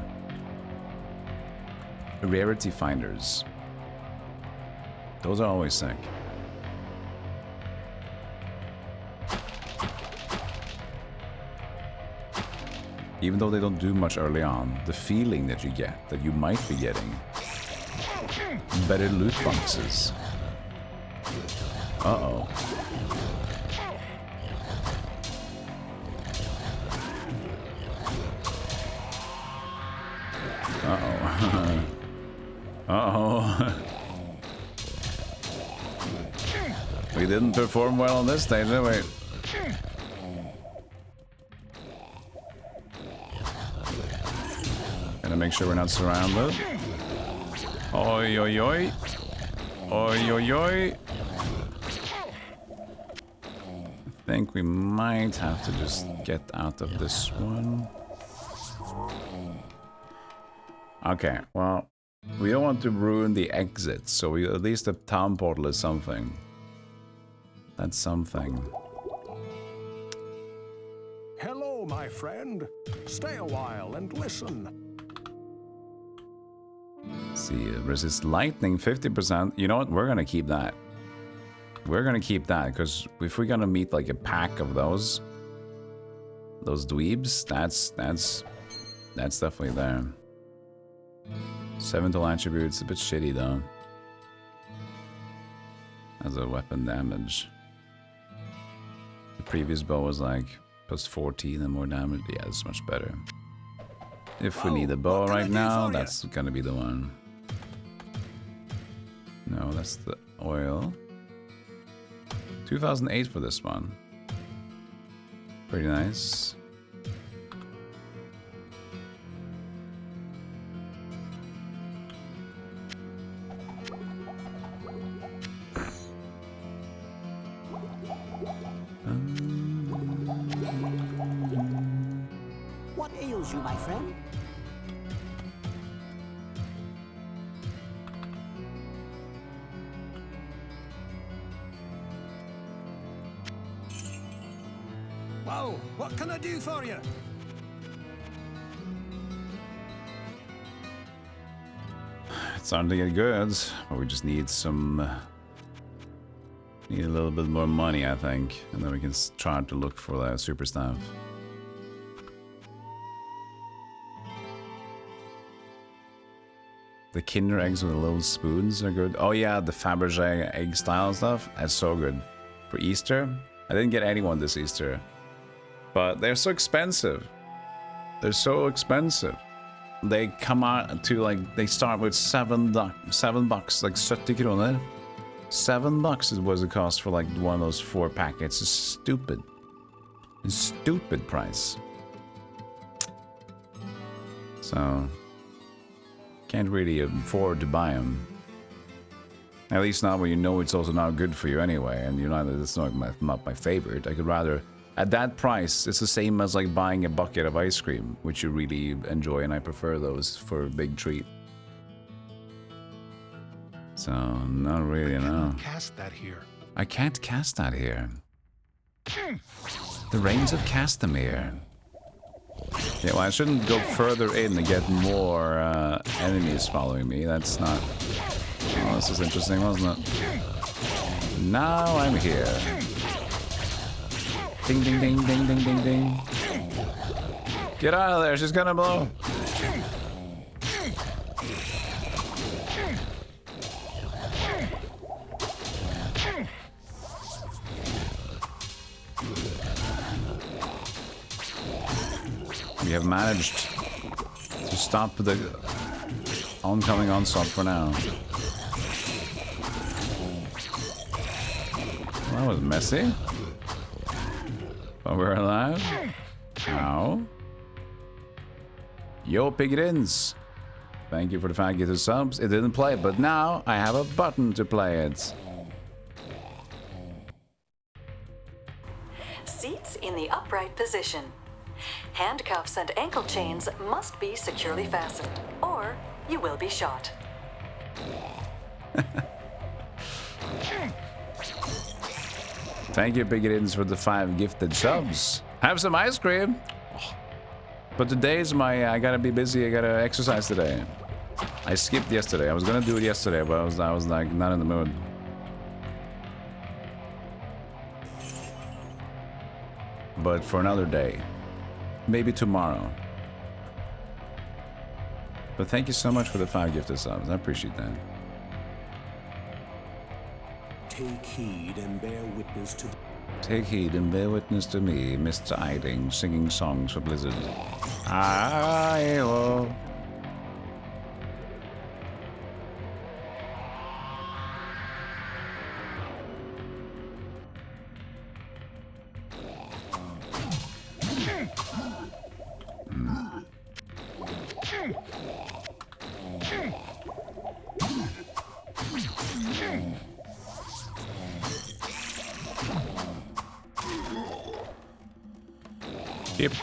Rarity finders. Those are always sick. Even though they don't do much early on, the feeling that you get, that you might be getting better loot boxes. Uh-oh. Uh-oh. Uh-oh. We didn't perform well on this stage, did we? Gotta make sure we're not surrounded. Oi, oi, oi. Oi, oi, oi. I think we might have to just get out of this one. Okay, well, we don't want to ruin the exit, so we, at least the town portal is something. That's something. Hello, my friend. Stay a while and listen. Let's see, resist lightning 50%. You know what? We're gonna keep that. We're gonna keep that, because if we're gonna meet like a pack of those dweebs, that's definitely there. 7 total attributes, a bit shitty though. As a weapon damage. The previous bow was like plus 14 and more damage. Yeah, it's much better. If we need a bow right now, that's gonna be the one. No, that's the oil. 2008 for this one. Pretty nice. What ails you, my friend? Well, what can I do for you? It's starting to get good, but we just need some... need a little bit more money, I think, and then we can try to look for the super staff. The Kinder eggs with the little spoons are good. Oh yeah, the Fabergé egg style stuff. That's so good. For Easter, I didn't get anyone this Easter, but they're so expensive. They're so expensive. They come out to like, they start with $7, like 70 kroner. $7 is what it costs for like one of those 4 packets. It's stupid. It's a stupid price. So can't really afford to buy them. At least not when you know it's also not good for you anyway, and you know that it's not my favorite. I could rather, at that price, it's the same as like buying a bucket of ice cream, which you really enjoy, and I prefer those for a big treat. So, not really, no. Cast that here. I can't cast that here. The Reigns of Castamere. Yeah, well, I shouldn't go further in and get more enemies following me. That's not... Oh, this is interesting, wasn't it? Now I'm here. Ding, ding, ding, ding, ding, ding, ding. Get out of there, she's gonna blow. We have managed to stop the oncoming onslaught for now. That was messy. But we're alive. Ow. Yo, Pigrins. Thank you for the 5 gifted subs. It didn't play, but now I have a button to play it. Seats in the upright position. Handcuffs and ankle chains must be securely fastened, or you will be shot. Thank you, Pigrins, for the 5 gifted subs. Have some ice cream. But today's I gotta be busy. I gotta exercise today. I skipped yesterday. I was gonna do it yesterday, but I was like not in the mood. But for another day. Maybe tomorrow. But thank you so much for the 5 gifted subs. I appreciate that. Take heed and bear witness to... Take heed and bear witness to me, Mr. Iding, singing songs for Blizzard. Ayo.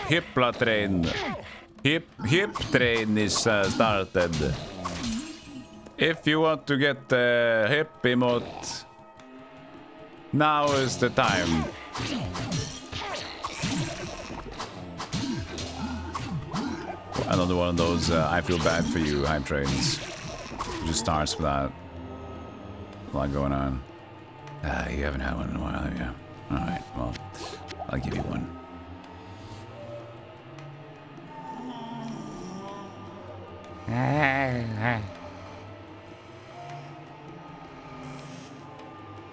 Hip train. Hip train is started. If you want to get the hip emote, now is the time. Another one of those I feel bad for you hype trains. It just starts with that. A lot going on. You haven't had one in a while, have you? Alright, well, I'll give you one.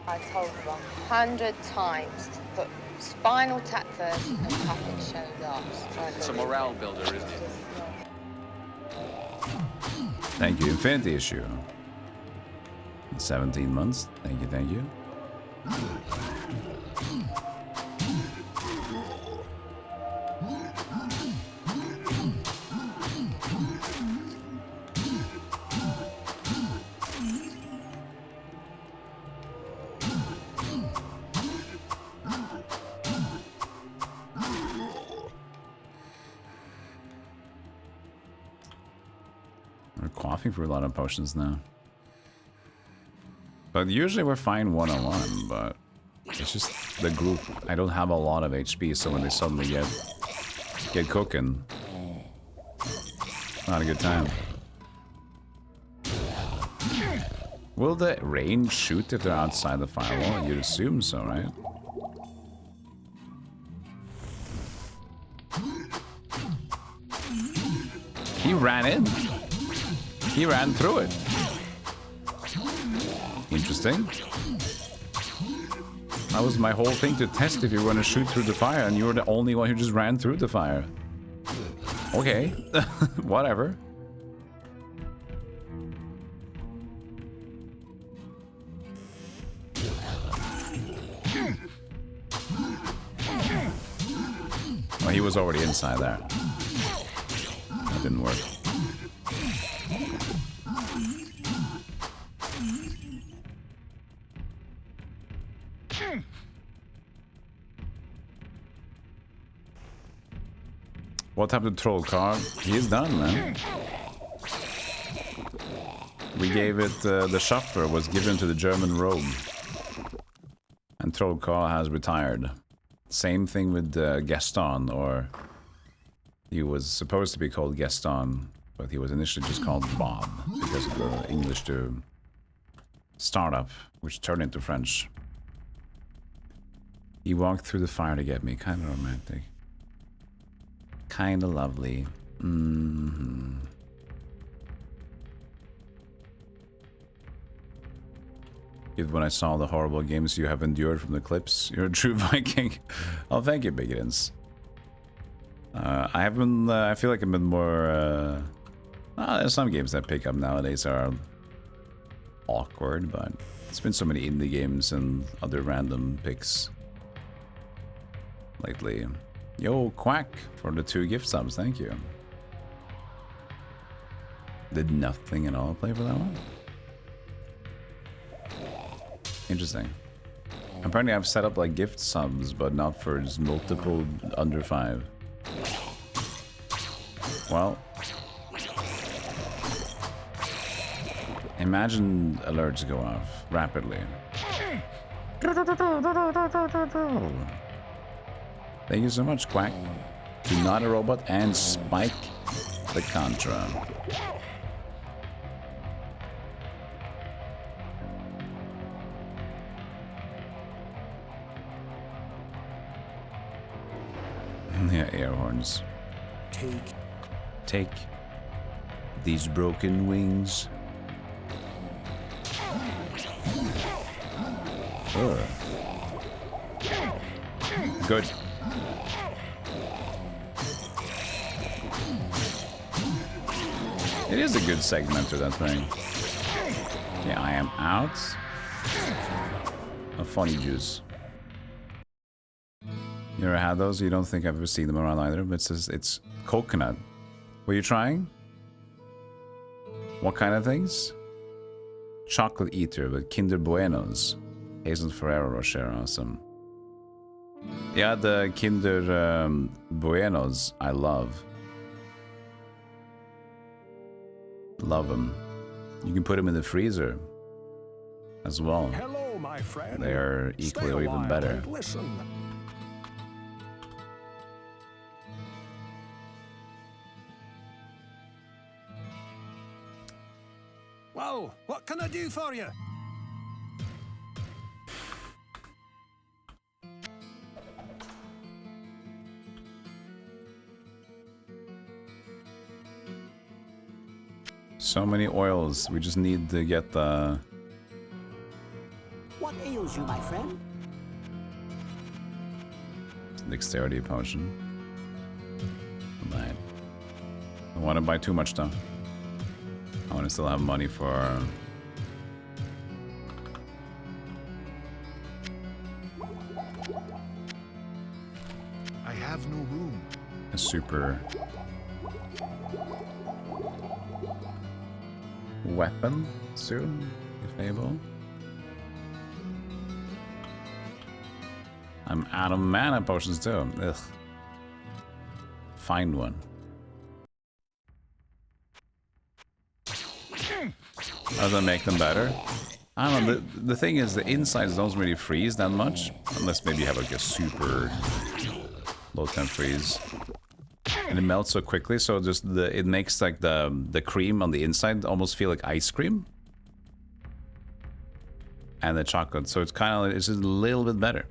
I told you 100 times to put Spinal Tap first and Puppet Show last. It's a morale builder, isn't it? Thank you, Infinity Issue. 17 months. Thank you, thank you. We're quaffing for a lot of potions now. But usually we're fine one-on-one, but it's just the group. I don't have a lot of HP, so when they suddenly get cooking, not a good time. Will the range shoot if they're outside the firewall? You'd assume so, right? He ran in. He ran through it. Interesting. That was my whole thing, to test if you were going to shoot through the fire, and you were the only one who just ran through the fire. Okay. Whatever. Well, he was already inside there. That didn't work. What happened to Troll Car? He's done, man. We gave it, the Shuffler was given to the German Rogue. And Trollkarl has retired. Same thing with Gaston, or... He was supposed to be called Gaston, but he was initially just called Bob, because of the English to startup, which turned into French. He walked through the fire to get me. Kind of romantic. Kind of lovely. Mm-hmm. Even when I saw the horrible games you have endured from the clips, you're a true Viking. Oh, thank you, Biggins. I haven't. I feel like I've been more. There's some games that pick up nowadays are awkward, but it's been so many indie games and other random picks lately. Yo, Quack for the 2 gift subs. Thank you. Did nothing at all play for that one. Interesting. Apparently I've set up like gift subs, but not for just multiple under 5. Well, imagine alerts go off rapidly. Thank you so much, Quack. Do not a robot and Spike the Contra. Yeah, air horns. Take these broken wings. Ugh. Good. It is a good segmenter, that thing. Okay, I am out of funny juice. You ever had those? You don't think I've ever seen them around either, but it's coconut. Were you trying? What kind of things? Chocolate Eater with Kinder Buenos. Hazelnut Ferrero Rocher, awesome. Yeah, the Kinder Buenos, I love. Love them. You can put them in the freezer as well. Hello, my friend. They are equally or even better. Listen. Well, what can I do for you? So many oils. We just need to get the... What ails you, my friend? Dexterity potion. Buy it. I don't want to buy too much though. I want to still have money for... I have no room. A super... weapon soon, if able. I'm out of mana potions too. Ugh. Find one. Does that make them better? I don't know. The thing is, the insides don't really freeze that much, unless maybe you have like a super low temp freeze. And it melts so quickly, so just it makes like the cream on the inside almost feel like ice cream. And the chocolate, so it's kind of, it's just a little bit better.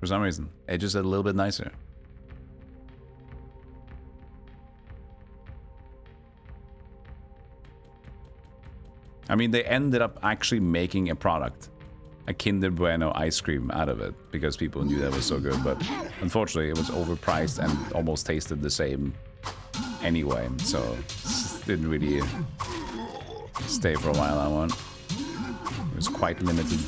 For some reason. It's just a little bit nicer. I mean, they ended up actually making a product. A Kinder Bueno ice cream out of it. Because people knew that was so good. But unfortunately, it was overpriced and almost tasted the same anyway. So, it didn't really stay for a while, that one. It was quite limited.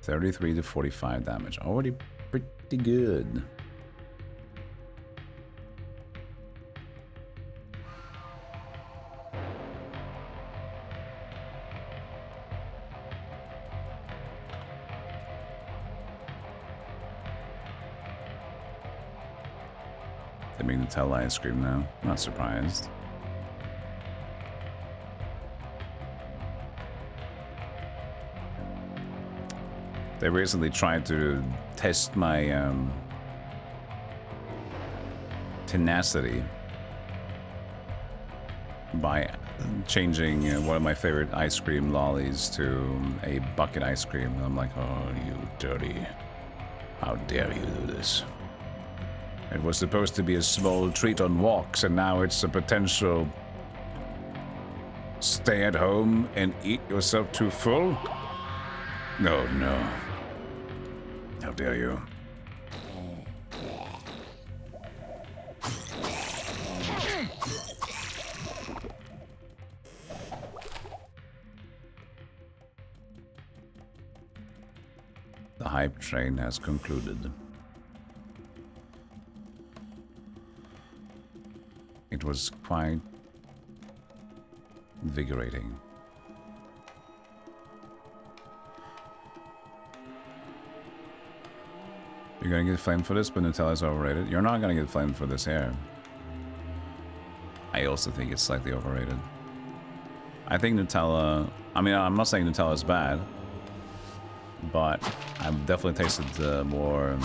$33 to $45 damage. Already pretty good. They make Nutella ice cream now. Not surprised. They recently tried to test my tenacity by changing one of my favorite ice cream lollies to a bucket ice cream. And I'm like, oh, you dirty. How dare you do this? It was supposed to be a small treat on walks, and now it's a potential stay at home and eat yourself too full? No, no. How dare you? The hype train has concluded. It was quite invigorating. You're gonna get flamed for this, but Nutella's overrated. You're not gonna get flamed for this here. I also think it's slightly overrated. I think Nutella... I mean, I'm not saying Nutella is bad, but I've definitely tasted the more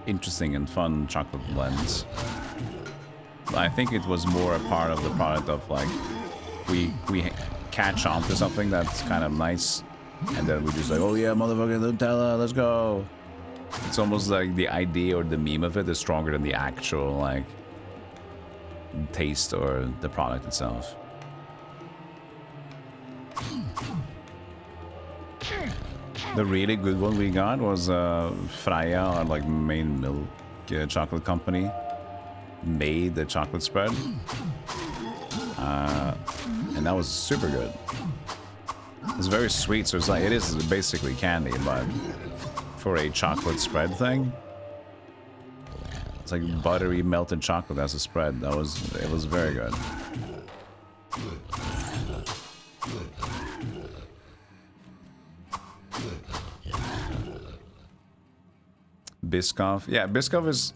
interesting and fun chocolate blends. But I think it was more a part of the product of, like, we catch on to something that's kind of nice, and then we just like, oh yeah, motherfucking Nutella, let's go. It's almost like the idea or the meme of it is stronger than the actual, like, taste or the product itself. The really good one we got was Freya, our like main milk chocolate company, made the chocolate spread, and that was super good. It's very sweet, so it's like, it is basically candy, but for a chocolate spread thing, it's like buttery melted chocolate as a spread. It was very good. Biscoff, yeah, Biscoff is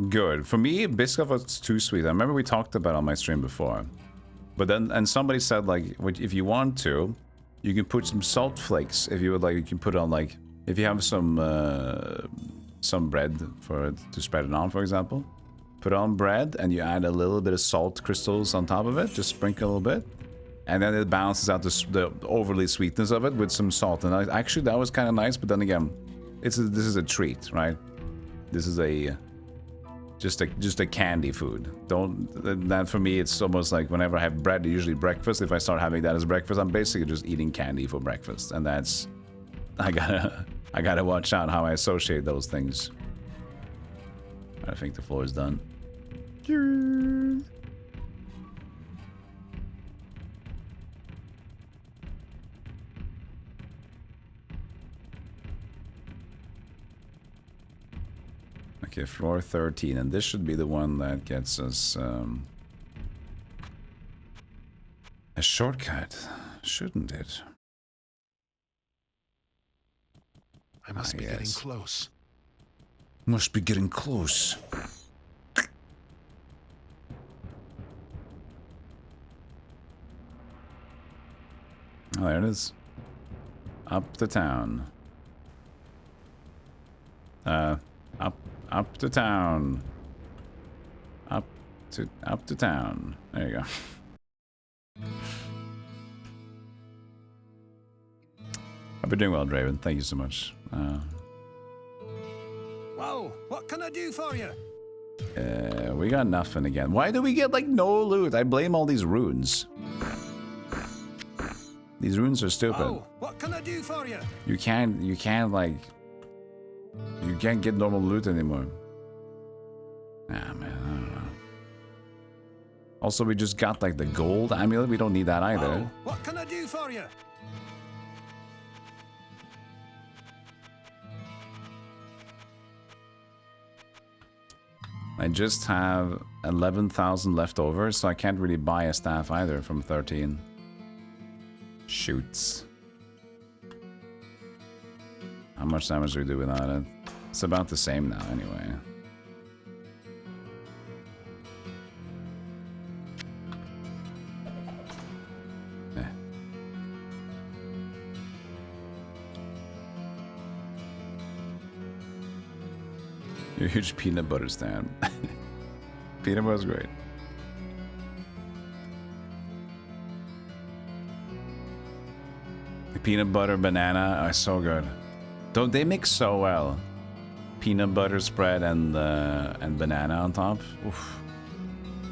good. For me, Biscoff was too sweet. I remember we talked about it on my stream before, but then and somebody said like, if you want to, you can put some salt flakes. If you would like, you can put on like, if you have some bread for it to spread it on, for example, put on bread and you add a little bit of salt crystals on top of it, just sprinkle a little bit, and then it balances out the overly sweetness of it with some salt. And actually, that was kind of nice. But then again, this is a treat, right? This is just a candy food. That for me, it's almost like whenever I have bread, usually breakfast. If I start having that as breakfast, I'm basically just eating candy for breakfast, and that's I gotta watch out how I associate those things. I think the floor is done. Okay, floor 13, and this should be the one that gets us a shortcut, shouldn't it? I must be getting close. Must be getting close. Oh, there it is. Up to town. Up to town. Up to town. There you go. I've been doing well, Draven. Thank you so much. Whoa, what can I do for you? We got nothing again. Why do we get like no loot? I blame all these runes. These runes are stupid. Whoa, what can I do for you? You can't get normal loot anymore. Ah, man, I don't know. Also, we just got like the gold amulet. We don't need that either. Whoa, what can I do for you? I just have 11,000 left over, so I can't really buy a staff either from 13. Shoots. How much damage do we do without it? It's about the same now, anyway. You're a huge peanut butter stand. Peanut butter's great. Peanut butter banana are so good. Don't they mix so well? Peanut butter spread and banana on top. Oof.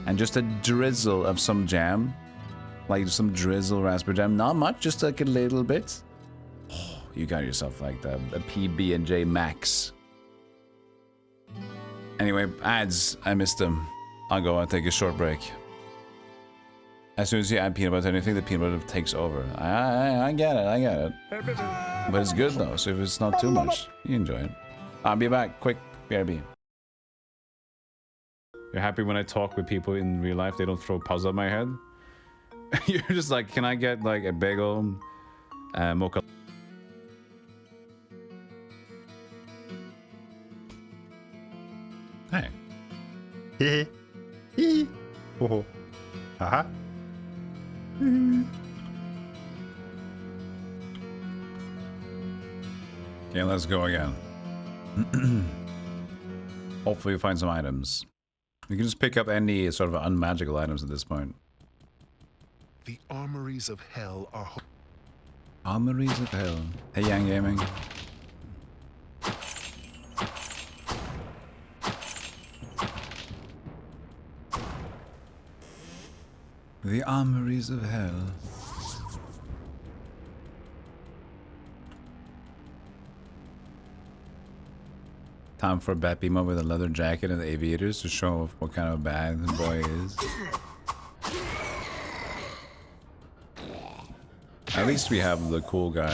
And just a drizzle of some jam. Like some drizzle raspberry jam. Not much, just like a little bit. Oh, you got yourself like a PB&J Max. Anyway, ads. I missed them. I'll go and take a short break. As soon as you add peanut butter to anything, the peanut butter takes over. I get it, I get it. But it's good though, so if it's not too much, you enjoy it. I'll be back, quick, BRB. You're happy when I talk with people in real life, they don't throw puzzle at my head? You're just like, can I get like a bagel, mocha? Hey. Oh. Haha. Okay, let's go again. Hopefully we find some items. You can just pick up any sort of unmagical items at this point. The armories of hell are... Armories of hell. Hey, Yang Gaming. The armories of hell. Time for Bapima with a leather jacket and aviators to show off what kind of bad the boy is. At least we have the cool guy.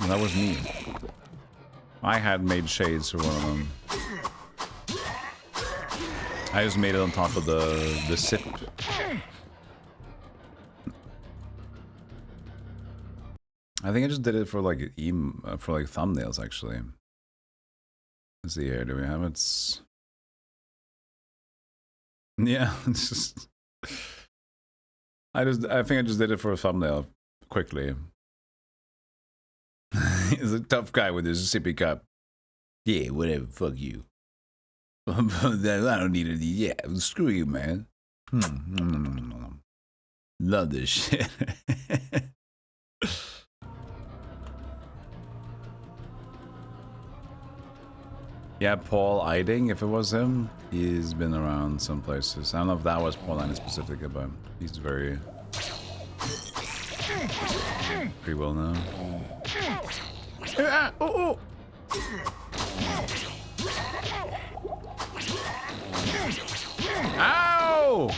And that was me. I had made shades for one of them. I just made it on top of the sip. I think I just did it for like thumbnails actually. Let's see here. Do we have it? Yeah, it's just. I think I just did it for a thumbnail quickly. He's a tough guy with his sippy cup. Yeah, whatever. Fuck you. I don't need any. Yeah, screw you, man. Love this shit. Yeah, Paul Eiding, if it was him, he's been around some places. I don't know if that was Paul Eiding specifically, but he's very pretty well known. Ow!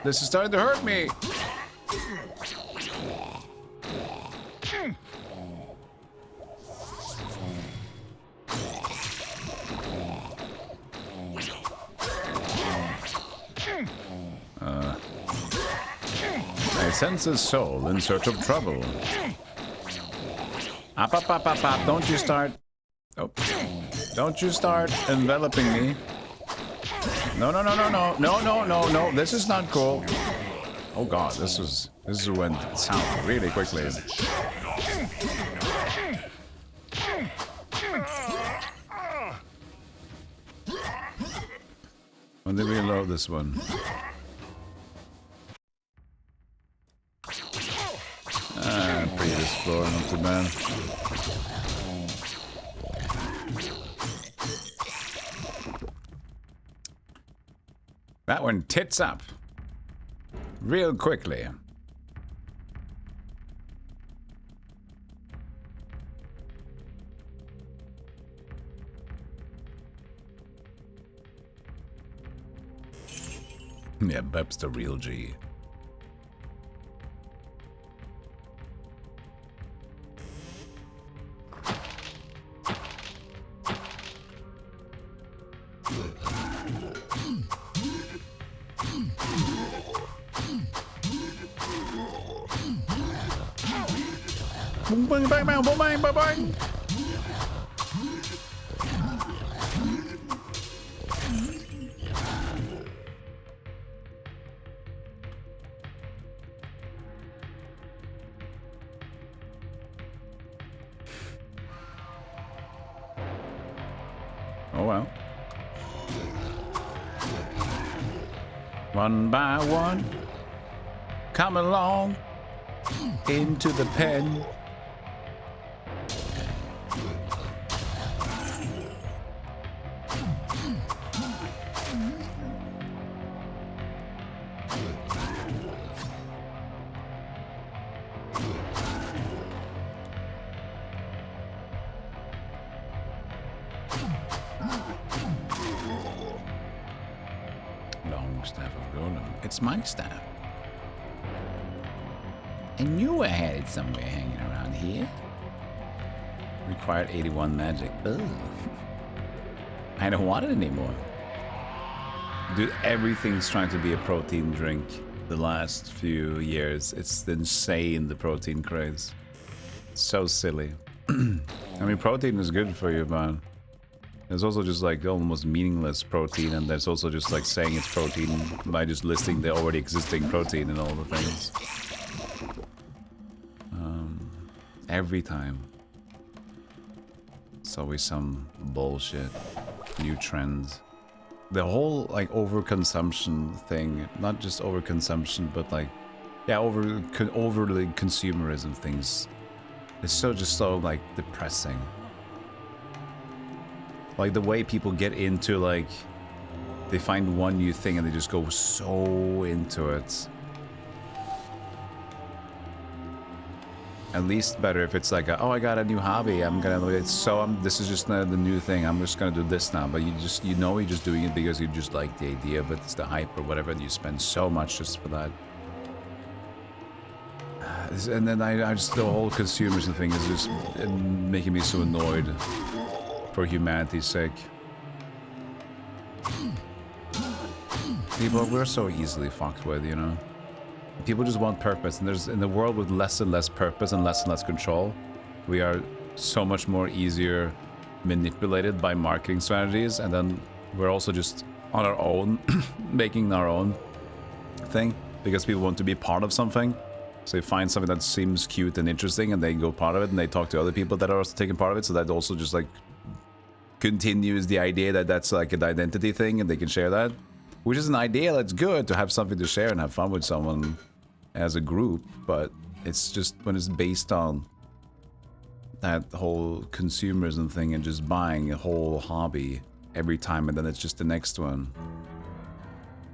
This is starting to hurt me. I sense a soul in search of trouble. Up, up, up, up, up. Don't you start. Oh. Don't you start enveloping me. No, no, no, no, no. No, no, no, no. This is not cool. Oh god, this went south really quickly. When did we load this one? Previous floor, not too bad. That one tits up. Real quickly. Yeah, Bep's the real G. Boom, bang, bang, bang, boom, bang, bang, bang. One by one, come along into the pen. Staff of Golem. It's my staff. I knew I had it somewhere hanging around here. Required 81 magic. Ugh. I don't want it anymore. Dude, everything's trying to be a protein drink the last few years. It's insane, the protein craze. So silly. I mean, protein is good for you, but there's also just like almost meaningless protein, and there's also just like saying it's protein by just listing the already existing protein and all the things. Every time. It's always some bullshit. New trends. The whole like overconsumption thing, not just overconsumption, but like, yeah, overly consumerism things. It's so like depressing. Like the way people get into like, they find one new thing and they just go so into it. At least better if it's like, oh, I got a new hobby. This is just the new thing. I'm just gonna do this now. But you know you're just doing it because you just like the idea of it. It's the hype or whatever, and you spend so much just for that. And then I just, the whole consumerism thing is just making me so annoyed. For humanity's sake. People, we're so easily fucked with, you know? People just want purpose, and there's, in the world with less and less purpose and less control, we are so much more easier manipulated by marketing strategies, and then we're also just on our own, making our own thing, because people want to be part of something. So they find something that seems cute and interesting, and they go part of it, and they talk to other people that are also taking part of it, so that also just like continues the idea that that's like an identity thing and they can share that, which is an idea that's good to have something to share and have fun with someone as a group, but it's just when it's based on that whole consumerism thing and just buying a whole hobby every time and then it's just the next one.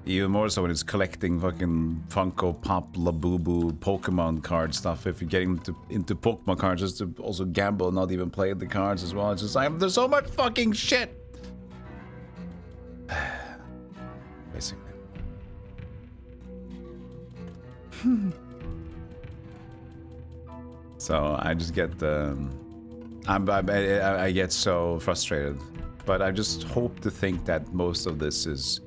Even more so when it's collecting fucking Funko Pop, Labubu, Pokemon card stuff. If you're getting into Pokemon cards, just to also gamble, not even play the cards as well. It's just like, there's so much fucking shit! Basically. So I just get I get so frustrated. But I just hope to think that most of this is,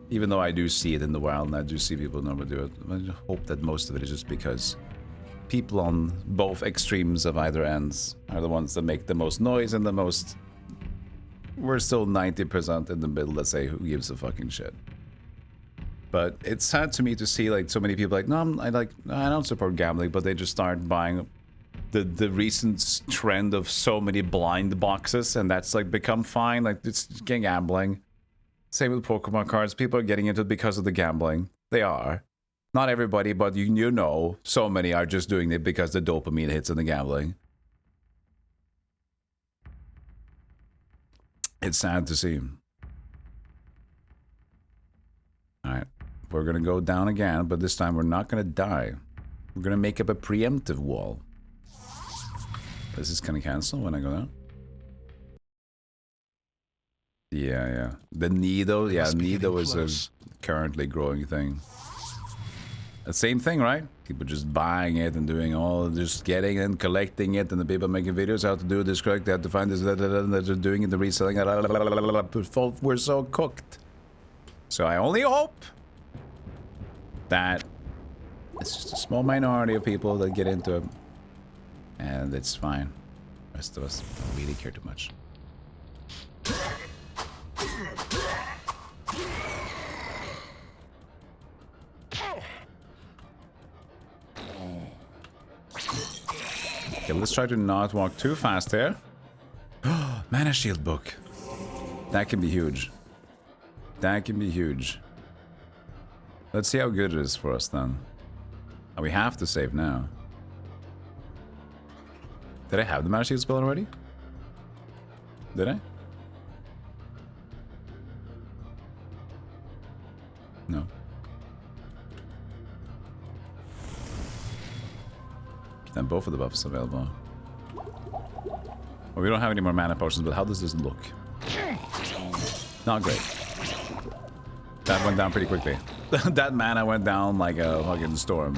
even though I do see it in the wild and I do see people normally do it, I just hope that most of it is just because people on both extremes of either ends are the ones that make the most noise and the most... We're still 90% in the middle that say who gives a fucking shit. But it's sad to me to see like so many people like, no, I don't support gambling, but they just start buying the recent trend of so many blind boxes, and that's like become fine, like it's gambling. Same with Pokemon cards. People are getting into it because of the gambling. They are. Not everybody, but you know, so many are just doing it because the dopamine hits in the gambling. It's sad to see. Alright. We're gonna go down again, but this time we're not gonna die. We're gonna make up a preemptive wall. This is gonna cancel when I go down. Yeah. The Nido, yeah, Nido is a currently growing thing. The same thing, right? People just buying it and doing all, just getting and collecting it, and the people making videos how to do this correct, they have to find this, and they're just doing it, the reselling it. We're so cooked. So I only hope that it's just a small minority of people that get into it, and it's fine. The rest of us don't really care too much. Okay, let's try to not walk too fast here. Mana shield book. That can be huge. That can be huge. Let's see how good it is for us then. And we have to save now. Did I have the magic spell already? Did I? No. Then both of the buffs available. Well, we don't have any more mana potions, but how does this look? Not great. That went down pretty quickly. That mana went down like a fucking storm.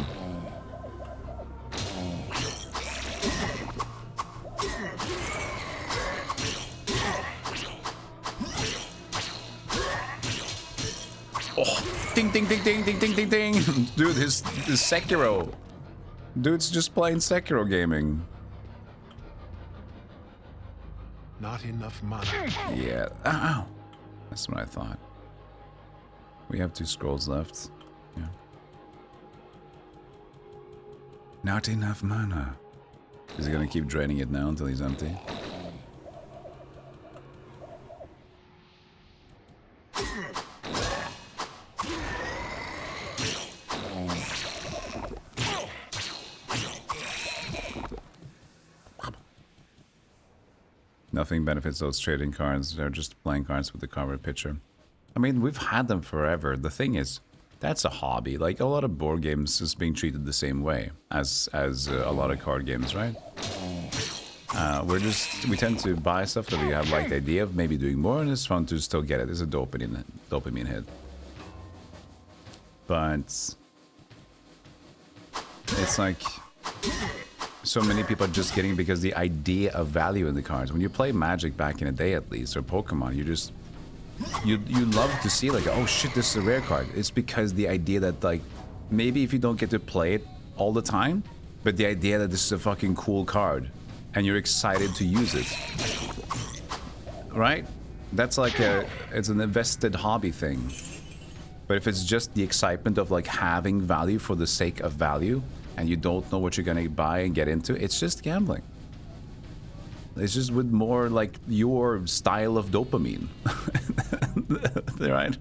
Oh, ding, ding, ding, ding, ding, ding, ding, ding. Dude, his Sekiro. Dude's just playing Sekiro gaming. Not enough mana. Yeah. Ow. That's what I thought. We have 2 scrolls left. Yeah. Not enough mana. Is he gonna keep draining it now until he's empty? Nothing benefits those trading cards. They're just playing cards with the cover picture. I mean, we've had them forever. The thing is, that's a hobby. Like, a lot of board games is being treated the same way as a lot of card games, right? We tend to buy stuff that we have like the idea of maybe doing more, and it's fun to still get it. It's a dopamine hit. But it's like so many people are just getting because the idea of value in the cards. When you play Magic back in the day, at least, or Pokemon, you love to see like, oh shit, this is a rare card. It's because the idea that like maybe if you don't get to play it all the time, but the idea that this is a fucking cool card and you're excited to use it, right? That's like it's an invested hobby thing. But if it's just the excitement of like having value for the sake of value, and you don't know what you're gonna buy and get into, it's just gambling. It's just with more like your style of dopamine. Right?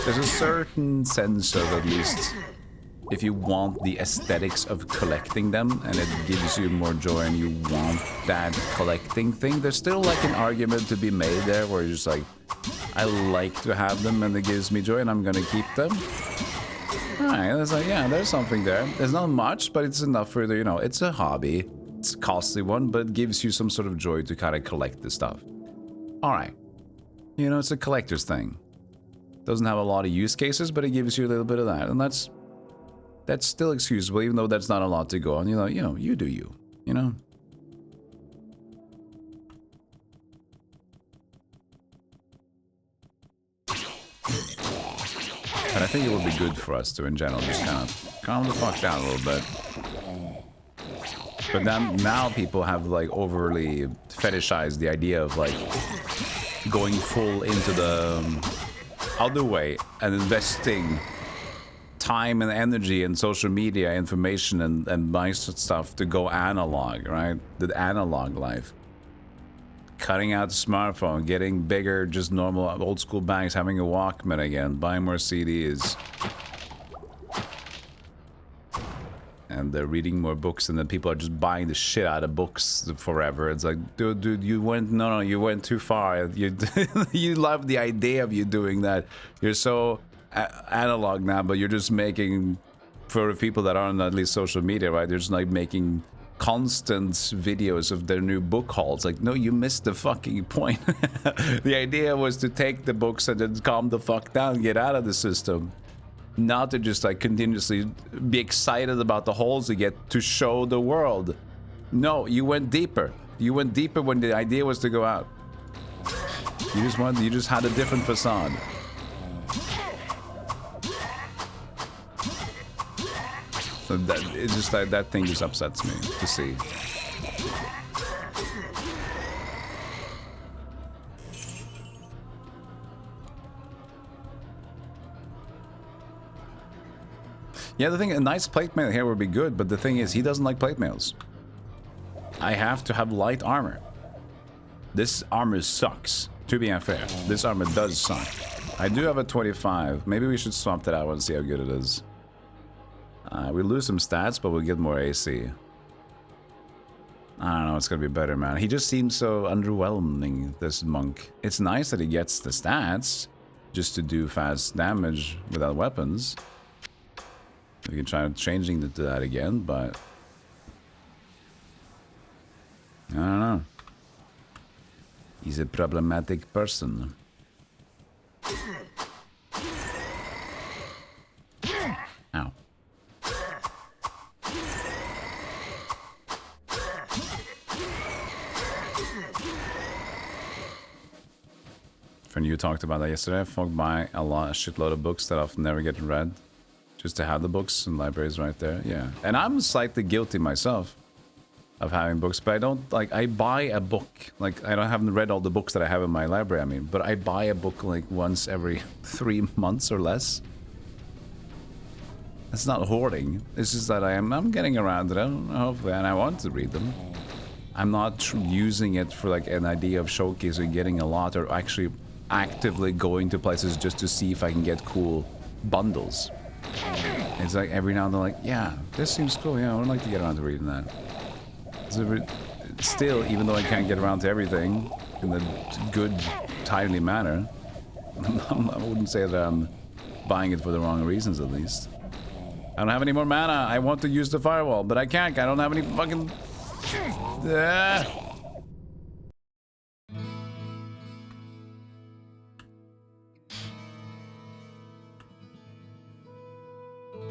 There's a certain sense of, at least, if you want the aesthetics of collecting them and it gives you more joy and you want that collecting thing, there's still like an argument to be made there where you're just like, I like to have them and it gives me joy and I'm gonna keep them. Alright, it's like, yeah, there's something there. There's not much, but it's enough for the, you know, it's a hobby. It's a costly one, but it gives you some sort of joy to kind of collect this stuff. Alright. You know, it's a collector's thing. Doesn't have a lot of use cases, but it gives you a little bit of that, and that's still excusable, even though that's not a lot to go on. You know, you do you, you know? And I think it would be good for us to, in general, just kind of calm the fuck down a little bit. But then, now people have, like, overly fetishized the idea of, like, going full into the other way and investing time and energy and social media information and nice stuff to go analog, right? The analog life. Cutting out the smartphone, getting bigger, just normal old school bags, having a Walkman again, buying more CDs. And they're reading more books, and then people are just buying the shit out of books forever. It's like, dude, you went, no, you went too far. You love the idea of you doing that. You're so analog now, but you're just making, for people that aren't at least social media, right? They're just like making constant videos of their new book hauls. Like, no, you missed the fucking point. The idea was to take the books and then calm the fuck down, get out of the system. Not to just like continuously be excited about the holes you get to show the world. No, you went deeper. You went deeper when the idea was to go out. You just had a different facade. So it's just like that thing just upsets me to see. Yeah, the thing, a nice plate mail here would be good, but the thing is, he doesn't like plate mails. I have to have light armor. This armor sucks. To be unfair, this armor does suck. I do have a 25. Maybe we should swap that out and see how good it is. We lose some stats, but we'll get more AC. I don't know, it's gonna be better, man. He just seems so underwhelming, this monk. It's nice that he gets the stats, just to do fast damage without weapons. We can try changing it to that again, but... I don't know. He's a problematic person. Ow. When you talked about that yesterday, folk buy a shitload of books that often never get read. Just to have the books and libraries right there, yeah. And I'm slightly guilty myself of having books, but I don't, like, I buy a book. Like, haven't read all the books that I have in my library, I mean, but I buy a book like once every 3 months or less. It's not hoarding. It's just that I'm getting around to them, hopefully, and I want to read them. I'm not using it for like an idea of showcasing getting a lot, or actually actively going to places just to see if I can get cool bundles. It's like every now and then, like, yeah, this seems cool, yeah, I would like to get around to reading that. Still, even though I can't get around to everything in a good, timely manner, I wouldn't say that I'm buying it for the wrong reasons, at least. I don't have any more mana. I want to use the firewall, but I can't. I don't have any fucking...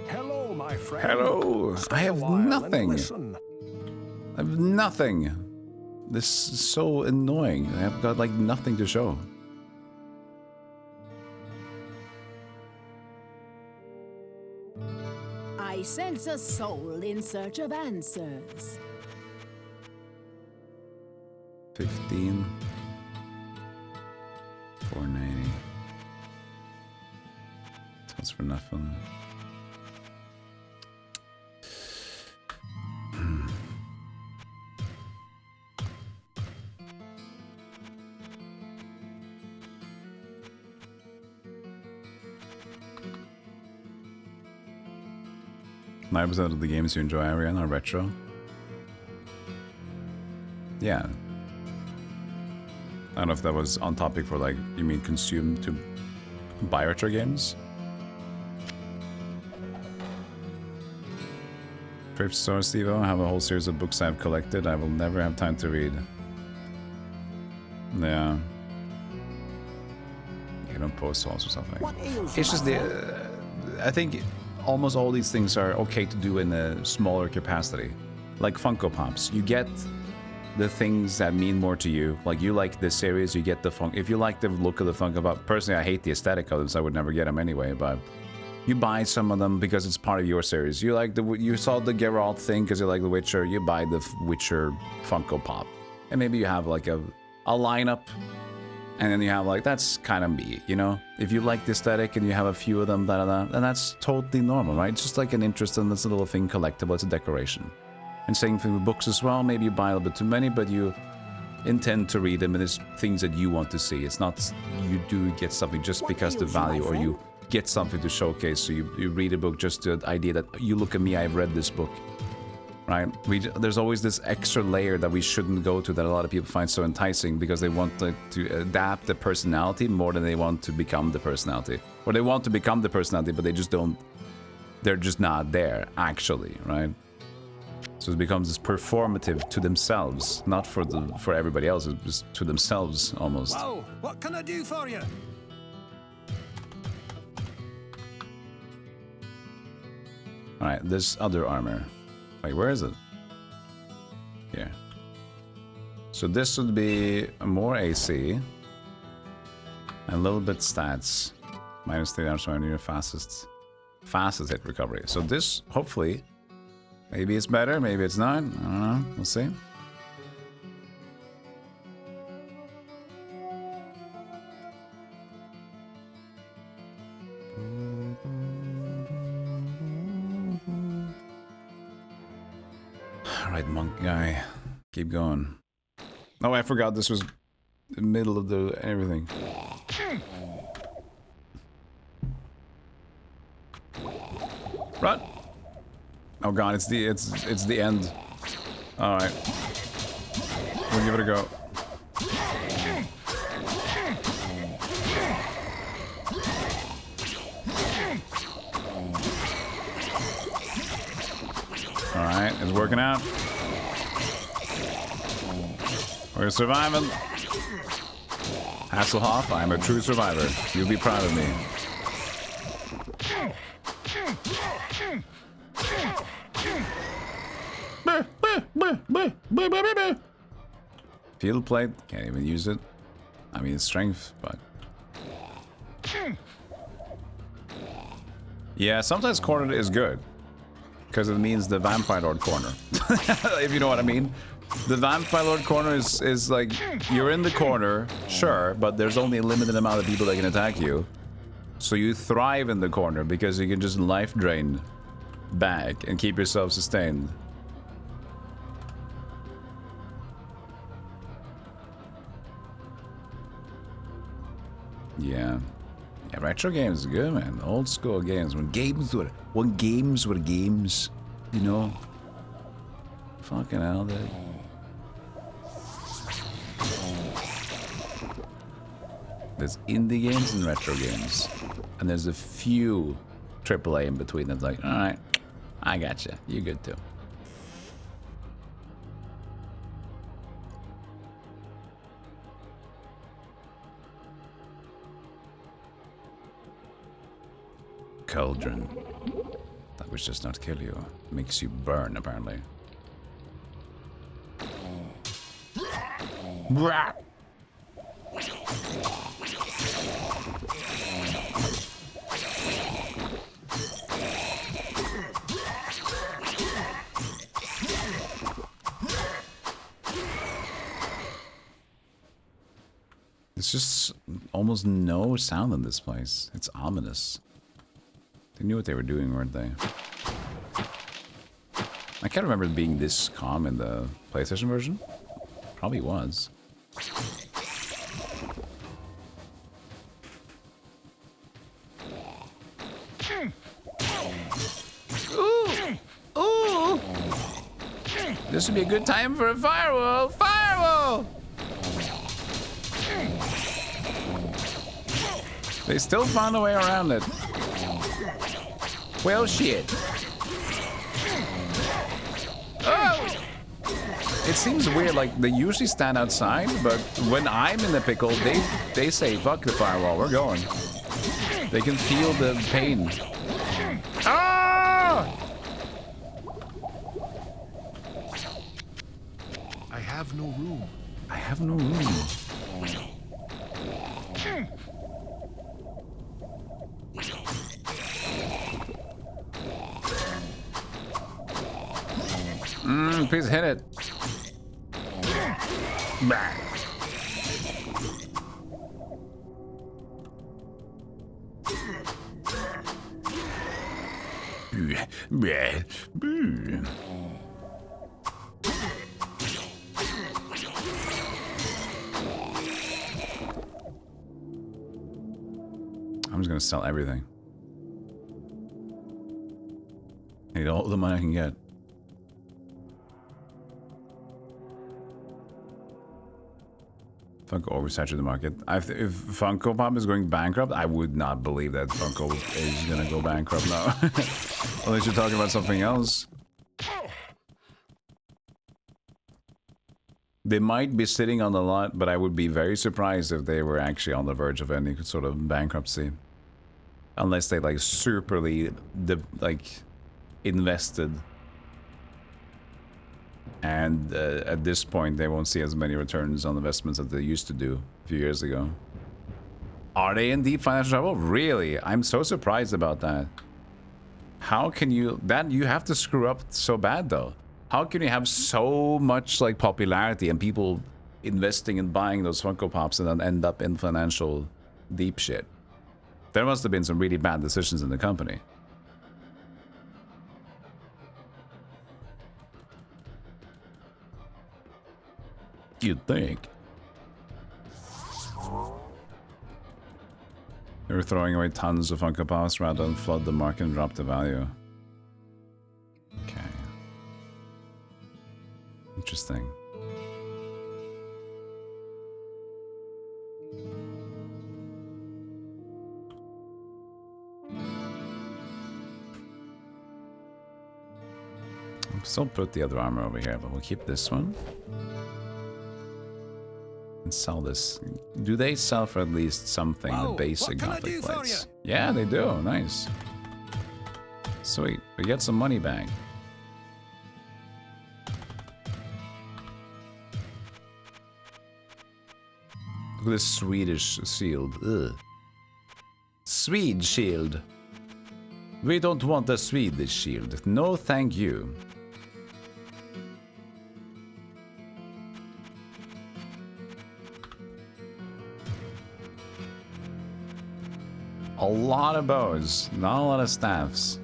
Hello, my friend. Hello. I have nothing. I have nothing. This is so annoying. I have got like nothing to show. I sense a soul in search of answers. 15. 490. That's for nothing. Nine percent of the games you enjoy, Ariane, are retro. Yeah. I don't know if that was on topic for, like, you mean consume to buy retro games? Thrift store, Stevo. I have a whole series of books I've collected. I will never have time to read. Yeah. You don't post also something. It's just the... I think almost all these things are okay to do in a smaller capacity. Like Funko Pops. You get the things that mean more to you. Like, you like this series, you get the Funko... If you like the look of the Funko Pop... Personally, I hate the aesthetic of them, so I would never get them anyway, but... You buy some of them because it's part of your series. You like the... You saw the Geralt thing because you like The Witcher, you buy the Witcher Funko Pop. And maybe you have, like, a lineup... And then you have, like, that's kind of me, you know? If you like the aesthetic and you have a few of them, then that's totally normal, right? It's just like an interest in this little thing, collectible, it's a decoration. And same thing with books as well. Maybe you buy a little bit too many, but you intend to read them, and it's things that you want to see. It's not you do get something just because the value, or you get something to showcase. So you read a book just to the idea that you look at me, I've read this book. Right? There's always this extra layer that we shouldn't go to that a lot of people find so enticing because they want to adapt the personality more than they want to become the personality. Or they want to become the personality, but they just don't... They're just not there, actually, right? So it becomes this performative to themselves, not for everybody else, it's just to themselves, almost. Wow, what can I do for you? Alright, this other armor. Wait, where is it? Here. So this would be more AC. And a little bit stats. Minus 3 damage on your fastest hit recovery. So this, hopefully, maybe it's better, maybe it's not. I don't know. We'll see. Alright, monk guy. Keep going. Oh, I forgot this was the middle of the everything. Run! Oh god, it's the end. All right, we'll give it a go. All right, it's working out. We're surviving. Hasselhoff, I'm a true survivor. You'll be proud of me. Field plate, can't even use it. I mean, it's strength, but... Yeah, sometimes cornered is good. Because it means the Vampire Lord corner. If you know what I mean. The Vampire Lord corner is like, you're in the corner, sure, but there's only a limited amount of people that can attack you. So you thrive in the corner because you can just life drain back and keep yourself sustained. Yeah. Yeah, retro games is good, man. Old school games. When games were games, you know. Fucking hell, dude. There's indie games and retro games. And there's a few AAA in between that's like, alright, I gotcha. You're good too. Cauldron. That which does not kill you. Makes you burn, apparently. There's just almost no sound in this place. It's ominous. They knew what they were doing, weren't they? I can't remember it being this calm in the PlayStation version. Probably was. Ooh! Ooh! This would be a good time for a firewall! Firewall! They still found a way around it. Well, shit. Oh! It seems weird, like, they usually stand outside, but when I'm in the pickle, they say, fuck the firewall, we're going. They can feel the pain. Ah! I have no room. I have no room. Please hit it. Bah. I'm just gonna sell everything. I need all the money I can get. Funko oversaturated the market. If Funko Pop is going bankrupt, I would not believe that Funko is gonna go bankrupt now. Unless you're talking about something else. They might be sitting on a lot, but I would be very surprised if they were actually on the verge of any sort of bankruptcy. Unless they like superly invested. And at this point, they won't see as many returns on investments as they used to do a few years ago. Are they in deep financial trouble? Really? I'm so surprised about that. How can you... you have to screw up so bad, though. How can you have so much, like, popularity and people investing and buying those Funko Pops and then end up in financial deep shit? There must have been some really bad decisions in the company. You'd think. They were throwing away tons of Funko Pops rather than flood the market and drop the value. Okay. Interesting. I'll still put the other armor over here, but we'll keep this one. And sell this. Do they sell for at least something, the basic Gothic plates? Yeah, they do. Nice. Sweet. We get some money back. Look at this Swedish shield. Ugh. Swede shield. We don't want a Swedish shield. No, thank you. A lot of bows, not a lot of staffs.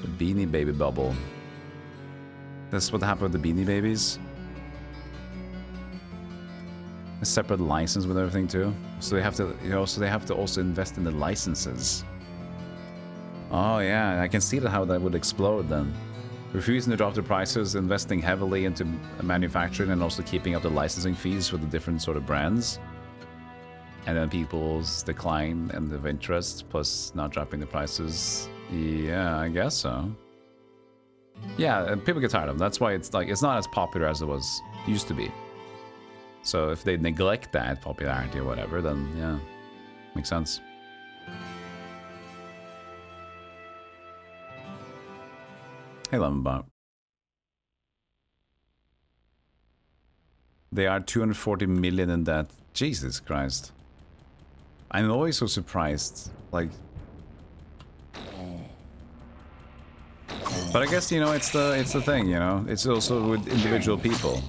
The Beanie Baby bubble. That's what happened with the Beanie Babies. A separate license with everything too. So they have to, you know, so they have to also invest in the licenses. Oh yeah, I can see that how that would explode then. Refusing to drop the prices, investing heavily into manufacturing and also keeping up the licensing fees for the different sort of brands. And then people's decline and of interest, plus not dropping the prices. Yeah, I guess so. Yeah, and people get tired of them. That's why it's like, it's not as popular as it was used to be. So if they neglect that popularity or whatever, then yeah, makes sense. Hey, Lemonbot. They are 240 million in debt. Jesus Christ. I'm always so surprised. Like, but I guess, you know, it's the thing, you know. It's also with individual people.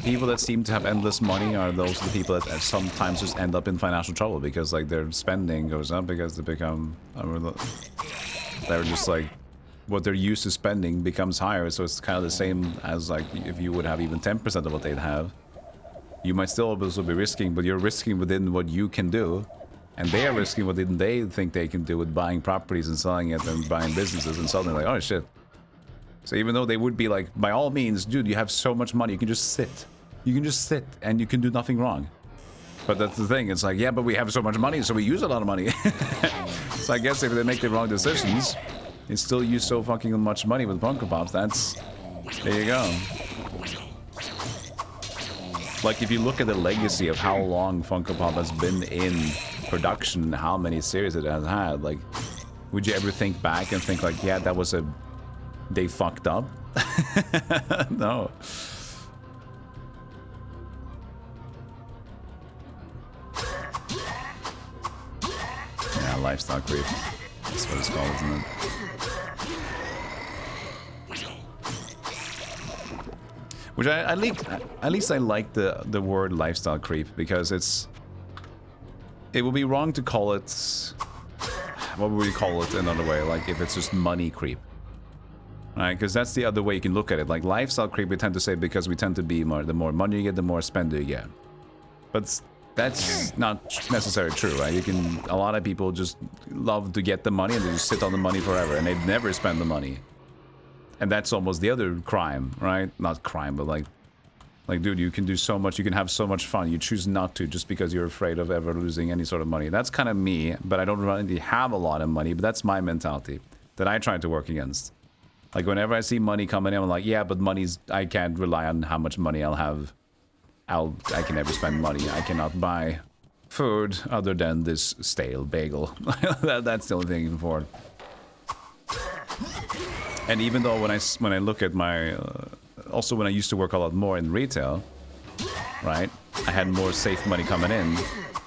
People that seem to have endless money are those the people that sometimes just end up in financial trouble because like their spending goes up because they become they're just like what they're used to spending becomes higher, so it's kind of the same as like if you would have even 10% of what they'd have. You might still also be risking, but you're risking within what you can do, and they are risking within they think they can do with buying properties and selling it and buying businesses and suddenly like, oh shit. So even though they would be like, by all means, dude, you have so much money, you can just sit. You can just sit and you can do nothing wrong. But that's the thing, it's like, yeah, but we have so much money, so we use a lot of money. So I guess if they make the wrong decisions, they still use so fucking much money with Funko Pops, that's... There you go. Like, if you look at the legacy of how long Funko Pop has been in production, how many series it has had, like, would you ever think back and think like, yeah, that was a... They fucked up? No. Yeah, lifestyle creep. That's what it's called, isn't it? Which at least I like the word lifestyle creep because it would be wrong to call it, what would we call it another way, like if it's just money creep, right? Because that's the other way you can look at it. Like lifestyle creep we tend to say because we tend to be more, the more money you get, the more spender you get, but that's not necessarily true, right? You can, a lot of people just love to get the money and they just sit on the money forever and they never spend the money. And that's almost the other crime, right? Not crime, but like, dude, you can do so much, you can have so much fun. You choose not to just because you're afraid of ever losing any sort of money. That's kind of me, but I don't really have a lot of money, but that's my mentality that I try to work against. Like, whenever I see money coming in, I'm like, yeah, but money's, I can't rely on how much money I'll have. I can never spend money. I cannot buy food other than this stale bagel. That's the only thing I can afford. And even though when I look at my, also when I used to work a lot more in retail, right? I had more safe money coming in.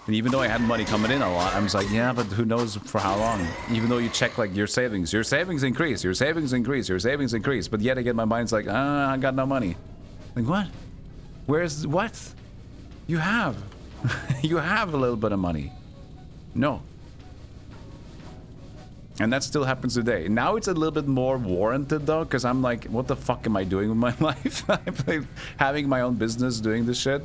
And even though I had money coming in a lot, I was like, yeah, but who knows for how long? Even though you check like your savings increase, your savings increase, your savings increase. But yet again, my mind's like, I got no money. Like, what? Where's, what? You have. You have a little bit of money. No. And that still happens today. Now it's a little bit more warranted though, because I'm like, what the fuck am I doing with my life? I'm having my own business doing this shit.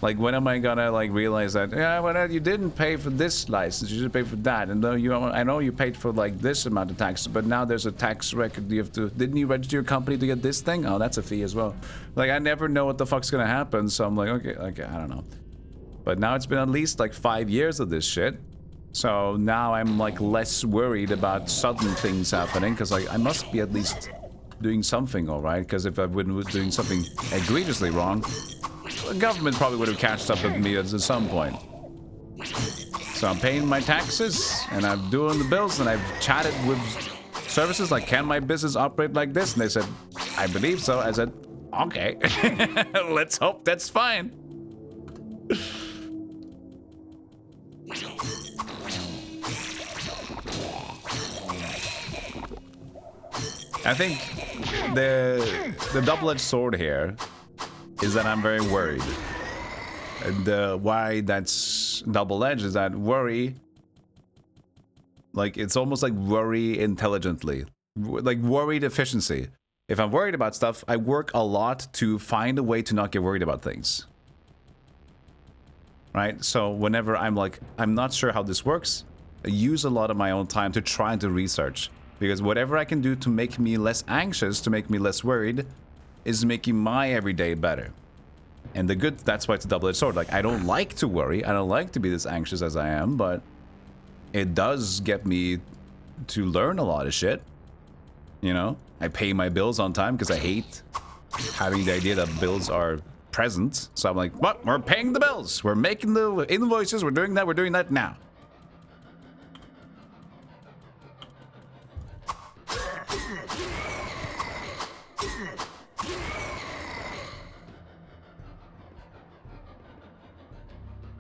Like, when am I gonna like realize that, yeah, well, you didn't pay for this license, you should pay for that, and though I know you paid for like this amount of taxes, but now there's a tax record you have to. Didn't you register your company to get this thing? Oh, that's a fee as well. Like, I never know what the fuck's gonna happen, so I'm like, okay, I don't know. But now it's been at least like 5 years of this shit. So now I'm like less worried about sudden things happening, because like I must be at least doing something all right, because if I wouldn't be doing something egregiously wrong, the government probably would have catched up with me at some point. So I'm paying my taxes and I'm doing the bills, and I've chatted with services like, can my business operate like this? And they said, I believe so. I said, okay, let's hope that's fine. I think the double-edged sword here is that I'm very worried. And why that's double-edged is that worry, like, it's almost like worry intelligently, like worried efficiency. If I'm worried about stuff, I work a lot to find a way to not get worried about things. Right? So whenever I'm like, I'm not sure how this works, I use a lot of my own time to try to research. Because whatever I can do to make me less anxious, to make me less worried, is making my everyday better. And the good, that's why it's a double-edged sword. Like, I don't like to worry, I don't like to be this anxious as I am, but it does get me to learn a lot of shit. You know? I pay my bills on time because I hate having the idea that bills are present. So I'm like, what? We're paying the bills. We're making the invoices. We're doing that now.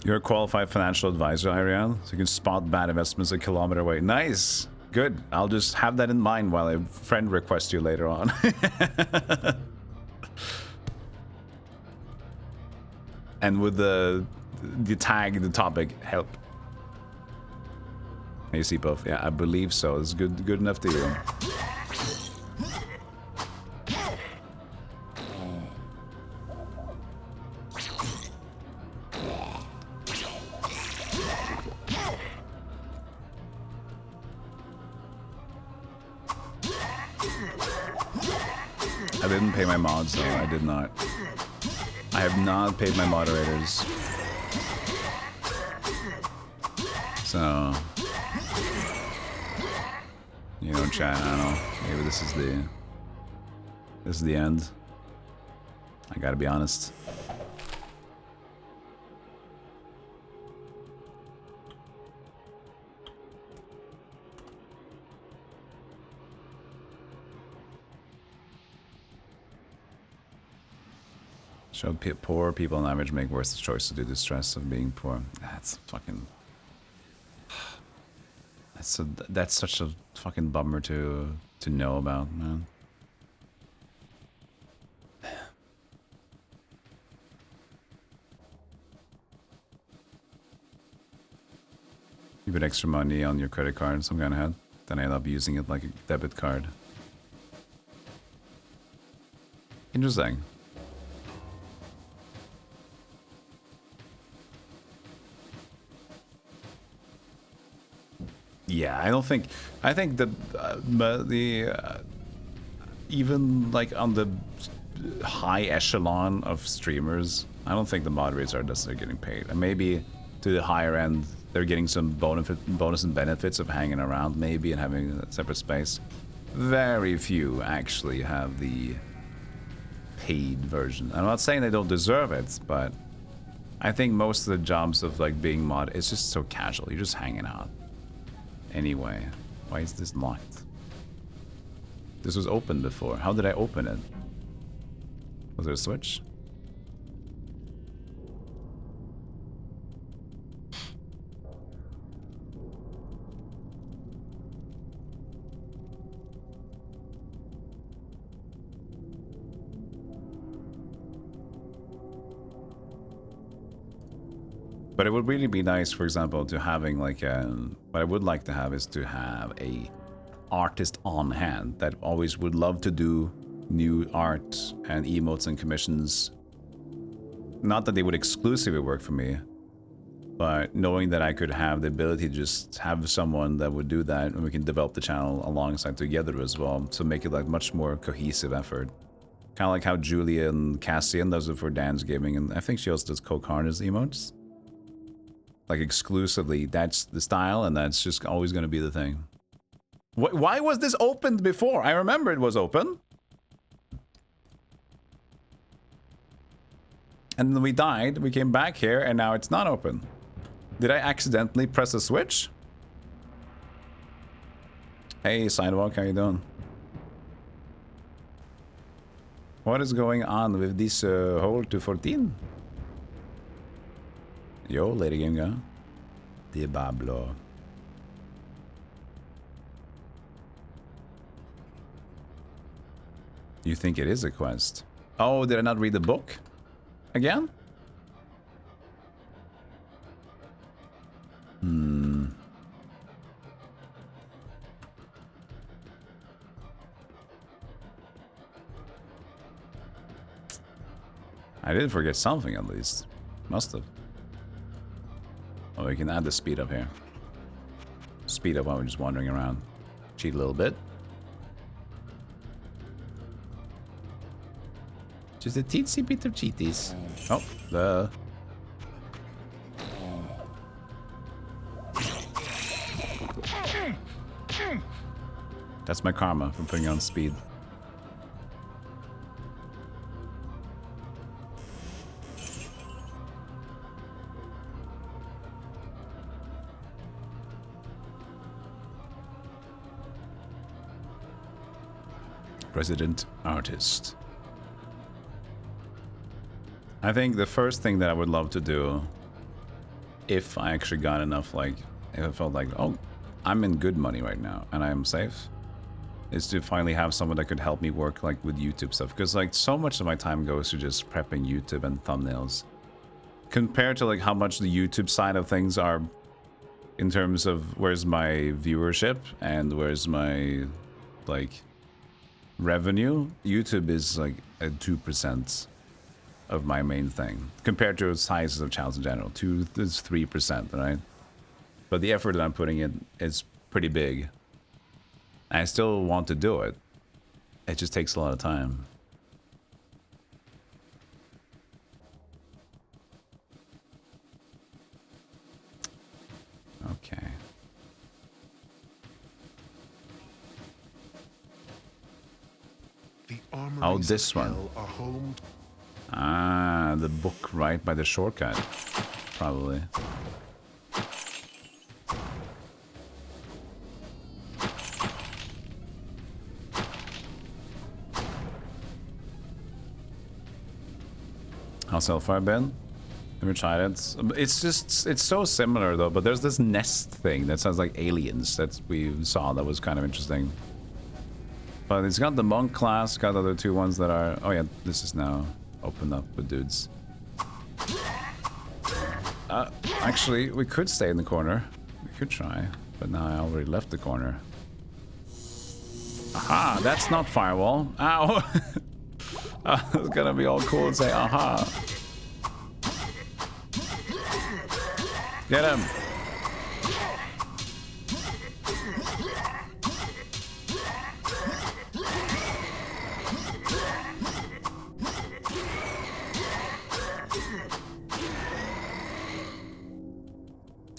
You're a qualified financial advisor, Ariel, so you can spot bad investments a kilometer away. Nice. Good. I'll just have that in mind while I friend request you later on. And with the tag, the topic, help. You see both. Yeah, I believe so. It's good enough to you. I didn't pay my mods, though. I did not. I have not paid my moderators. So, you know, chat, I don't know. Maybe this is the end. I gotta be honest. So poor people on average make worse choice to do the stress of being poor. That's fucking... That's such a fucking bummer to know about, man. You put extra money on your credit card, some kind of head. Then I end up using it like a debit card. Interesting. Yeah, I think that even like on the high echelon of streamers, I don't think the moderators are necessarily getting paid. And maybe to the higher end, they're getting some bonus and benefits of hanging around maybe and having a separate space. Very few actually have the paid version. I'm not saying they don't deserve it, but I think most of the jobs of like being mod, it's just so casual. You're just hanging out. Anyway, why is this locked? This was open before. How did I open it? Was there a switch? But it would really be nice, for example, to having like a... What I would like to have is to have a artist on hand that always would love to do new art and emotes and commissions. Not that they would exclusively work for me, but knowing that I could have the ability to just have someone that would do that, and we can develop the channel alongside together as well, to make it like much more cohesive effort. Kind of like how Julia and Cassian does it for Dan's Gaming, and I think she also does Kokarna's emotes. Like exclusively, that's the style, and that's just always going to be the thing. Why was this opened before? I remember it was open. And then we died, we came back here, and now it's not open. Did I accidentally press a switch? Hey, Sidewalk, how you doing? What is going on with this hole to 14? Yo, lady game guy. Diablo. You think it is a quest? Oh, did I not read the book? Again? I did forget something at least. Must have. Oh, we can add the speed up here. Speed up while we're just wandering around. Cheat a little bit. Just a teensy bit of cheaties. Oh, that's my karma from putting on speed. Resident artist. I think the first thing that I would love to do, if I actually got enough, like, if I felt like, oh, I'm in good money right now and I'm safe, is to finally have someone that could help me work like with YouTube stuff. Because like so much of my time goes to just prepping YouTube and thumbnails. Compared to like how much the YouTube side of things are in terms of where's my viewership and where's my like revenue, YouTube is like a 2% of my main thing compared to sizes of channels in general. 2 is 3%, right? But the effort that I'm putting in is pretty big. I still want to do it. It just takes a lot of time. Okay. Oh, this one. Ah, the book right by the shortcut. Probably. How's Hellfire been? Never tried it. It's so similar though, but there's this nest thing that sounds like aliens that we saw that was kind of interesting. But it's got the monk class, got the other two ones that are... Oh yeah, this is now opened up with dudes. Actually, we could stay in the corner. We could try, but now I already left the corner. Aha, that's not firewall. Ow! It's gonna be all cool and say, aha. Get him.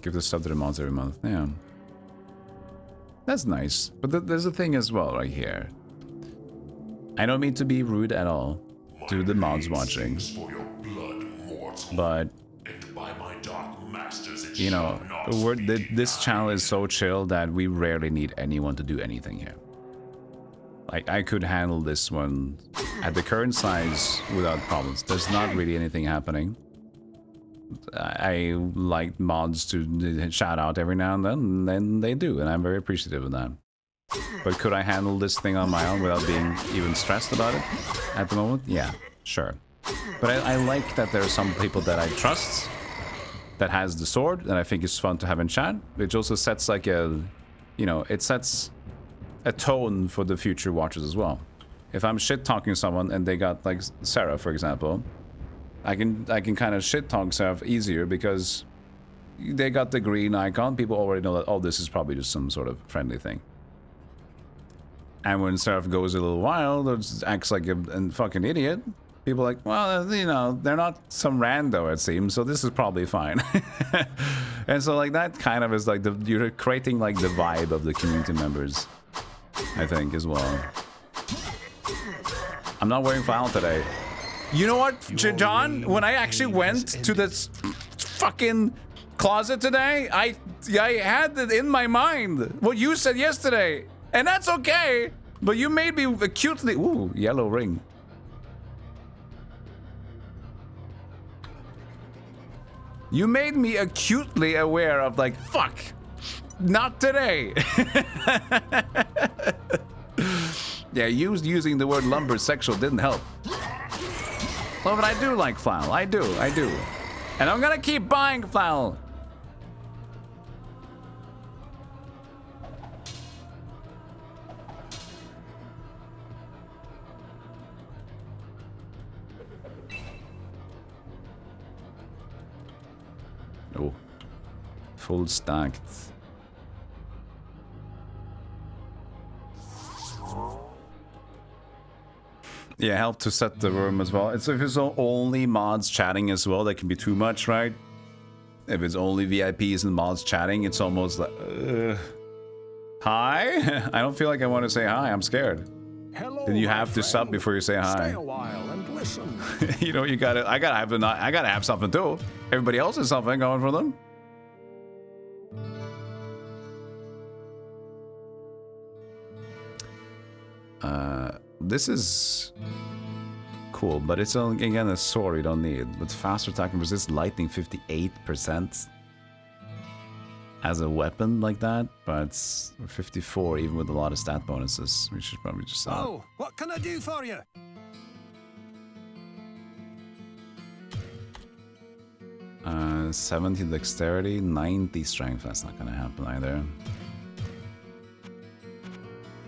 Give the stuff to the mods every month. Yeah. That's nice. But there's a thing as well right here. I don't mean to be rude at all to the mods watching. But, you know, this channel is so chill that we rarely need anyone to do anything here. Like, I could handle this one at the current size without problems. There's not really anything happening. I like mods to shout out every now and then they do, and I'm very appreciative of that. But could I handle this thing on my own without being even stressed about it at the moment? Yeah, sure. But I like that there are some people that I trust that has the sword that I think is fun to have in chat, which also sets like a, you know, it sets a tone for the future watchers as well. If I'm shit talking someone and they got like Sarah, for example, I can kind of shit talk Sarah easier because they got the green icon. People already know that, oh, this is probably just some sort of friendly thing. And when Seraph goes a little wild or just acts like a fucking idiot, people are like, well, you know, they're not some rando, it seems, so this is probably fine. And so, like, that kind of is like you're creating like the vibe of the community members, I think, as well. I'm not wearing flannel today. You know what, John? When I actually went to this fucking closet today, I had it in my mind what you said yesterday. And that's okay, but you made me acutely... Ooh, yellow ring. You made me acutely aware of, like, fuck, not today. Yeah, using the word lumber sexual didn't help. Well, but I do like flannel. I do. And I'm gonna keep buying flannel. Oh, full stacked. Yeah, help to set the room as well. It's if it's only mods chatting as well, that can be too much, right? If it's only VIPs and mods chatting, it's almost like, hi? I don't feel like I want to say hi. I'm scared. Hello, then you have to sub before you say hi. Stay a while and listen. You know, I gotta have something too. Everybody else has something going for them. This is cool, but it's only, again, a sword you don't need. But faster attack and resist lightning 58% as a weapon like that, but it's 54 even with a lot of stat bonuses. We should probably just sell it. Oh, what can I do for you? 70 dexterity, 90 strength. That's not gonna happen either.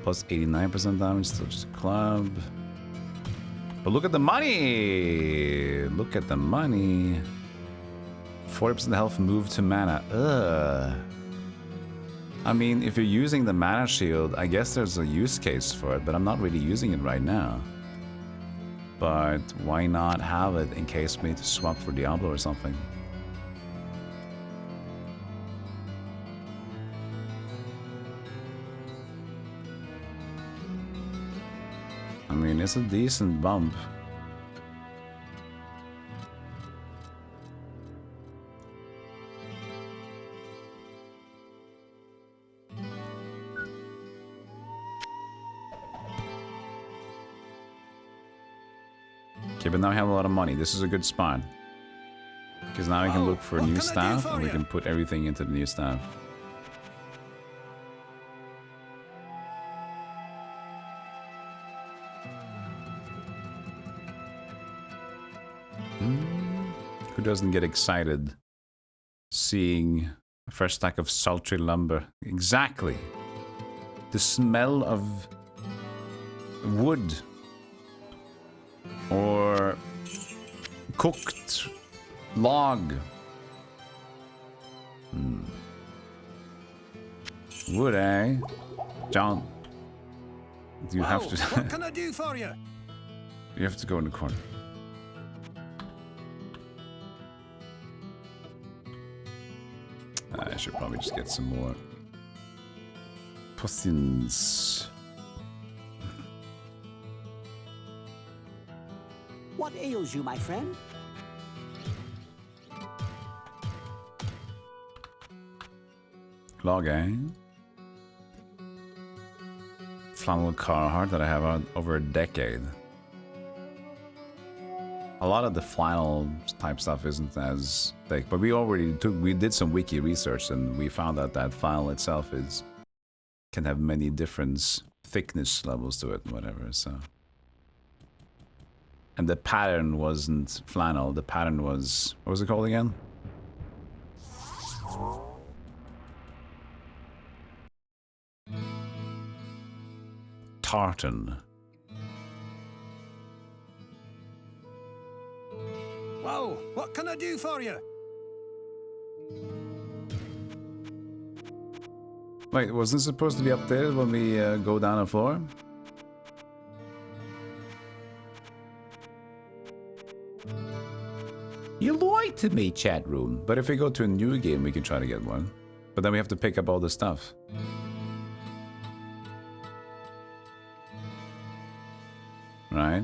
Plus 89% damage, still just a club. But look at the money! Look at the money. 40% health move to mana. Ugh. I mean, if you're using the mana shield, I guess there's a use case for it, but I'm not really using it right now. But why not have it in case we need to swap for Diablo or something? I mean, it's a decent bump. Okay, but now we have a lot of money. This is a good spot. Because now we can look for new staff and we can put everything into the new staff. Who doesn't get excited seeing a fresh stack of sultry lumber? Exactly. The smell of wood or cooked log. Wood, eh? John, you have to... What can I do for you? You have to go in the corner. I should probably just get some more potions. What ails you, my friend? Log, eh? Flannel Carhartt that I have on over a decade. A lot of the flannel type stuff isn't as thick, but we did some wiki research and we found out that flannel itself can have many different thickness levels to it and whatever, so. And the pattern wasn't flannel, the pattern was, what was it called again? Tartan. Whoa, what can I do for you? Wait, wasn't it supposed to be updated when we go down the floor? You lied to me, chat room. But if we go to a new game, we can try to get one. But then we have to pick up all the stuff. Right?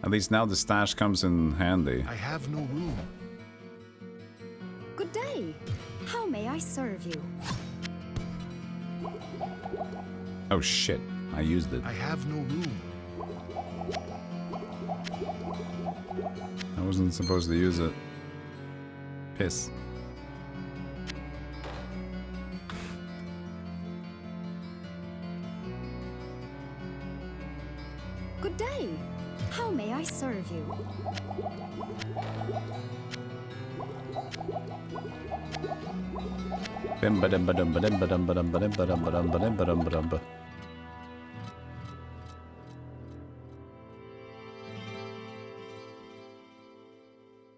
At least now the stash comes in handy. I have no room. Good day. How may I serve you? Oh shit, I used it. I have no room. I wasn't supposed to use it. Piss. Good day. How may I serve you?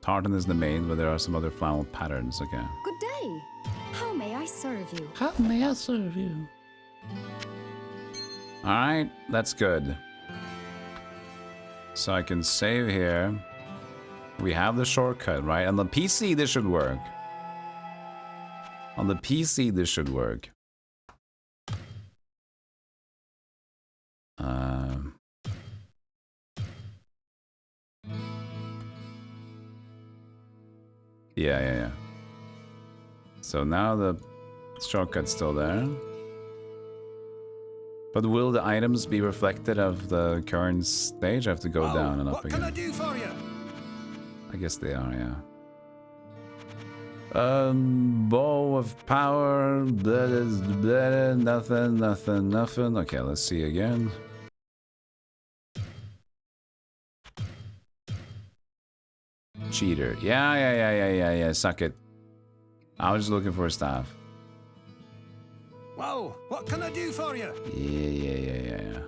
Tartan is the main, but there are some other flannel patterns, okay. Good day. How may I serve you? How may I serve you? Alright, that's good. So I can save here. We have the shortcut, right? On the PC, this should work. On the PC, this should work. Yeah. So now the shortcut's still there. But will the items be reflected of the current stage? I have to go down and up again. What can I do for you? I guess they are, yeah. Bow of power, nothing. Okay, let's see again. Cheater. Yeah, suck it. I was just looking for a staff. Whoa, what can I do for you? Yeah.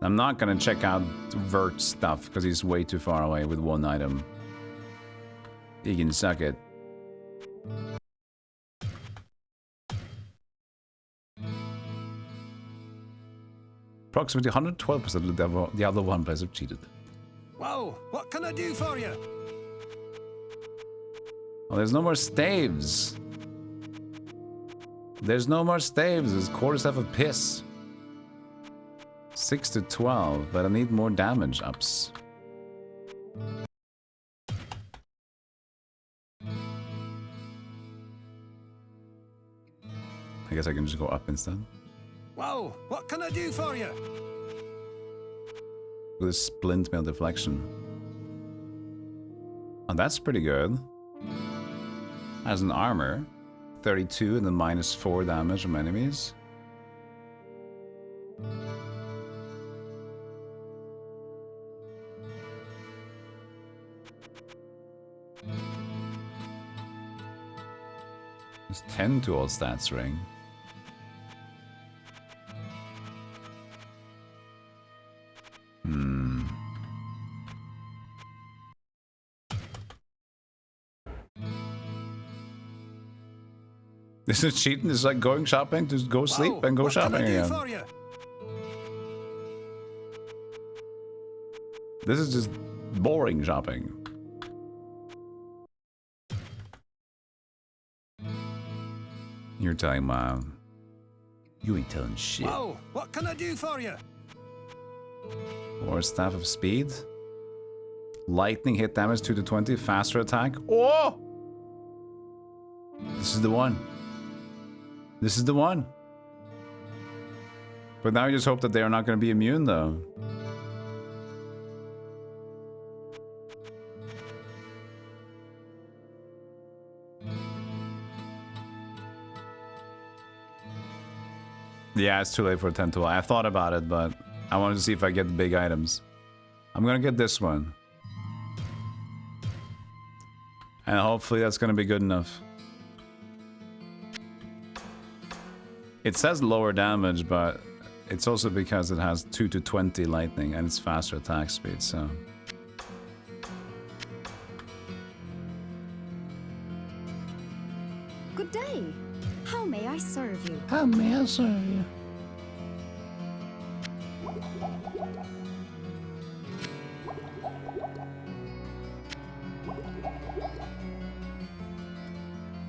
I'm not gonna check out Vert's stuff because he's way too far away with one item. He can suck it. Approximately 112% of the other one players have cheated. Whoa, what can I do for you? Oh, there's no more staves. There's no more staves. His quarters have a piss. 6 to 12, but I need more damage ups. I guess I can just go up instead. Whoa, what can I do for you? With a splint mail deflection. Oh, that's pretty good. As an armor, 32 and then -4 damage from enemies. There's 10 to all stats ring. This is cheating. This is like going shopping to go sleep and go shopping again. This is just boring shopping. You're telling Mom. You ain't telling shit. Whoa, what can I do for you? Or Staff of Speed. Lightning hit damage 2 to 20. Faster attack. Oh! This is the one. This is the one. But now we just hope that they are not going to be immune, though. Yeah, it's too late for a 10 tool. I thought about it, but I wanted to see if I get the big items. I'm gonna get this one. And hopefully that's gonna be good enough. It says lower damage, but it's also because it has 2 to 20 lightning and it's faster attack speed, so... Good day. How may I serve you? How may I serve you?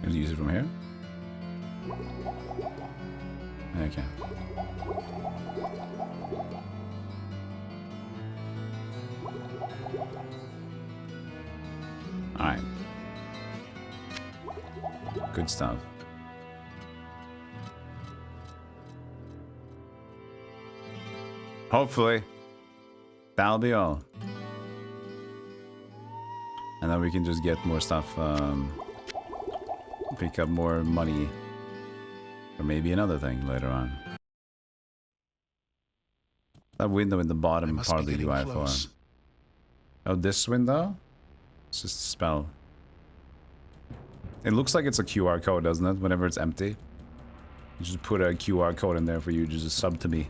Can you use it from here? Okay. Alright. Good stuff. Hopefully, that'll be all. And then we can just get more stuff, pick up more money. Or maybe another thing later on. That window in the bottom part of the UI form. Oh, this window? It's just a spell. It looks like it's a QR code, doesn't it? Whenever it's empty. You just put a QR code in there for you to just sub to me.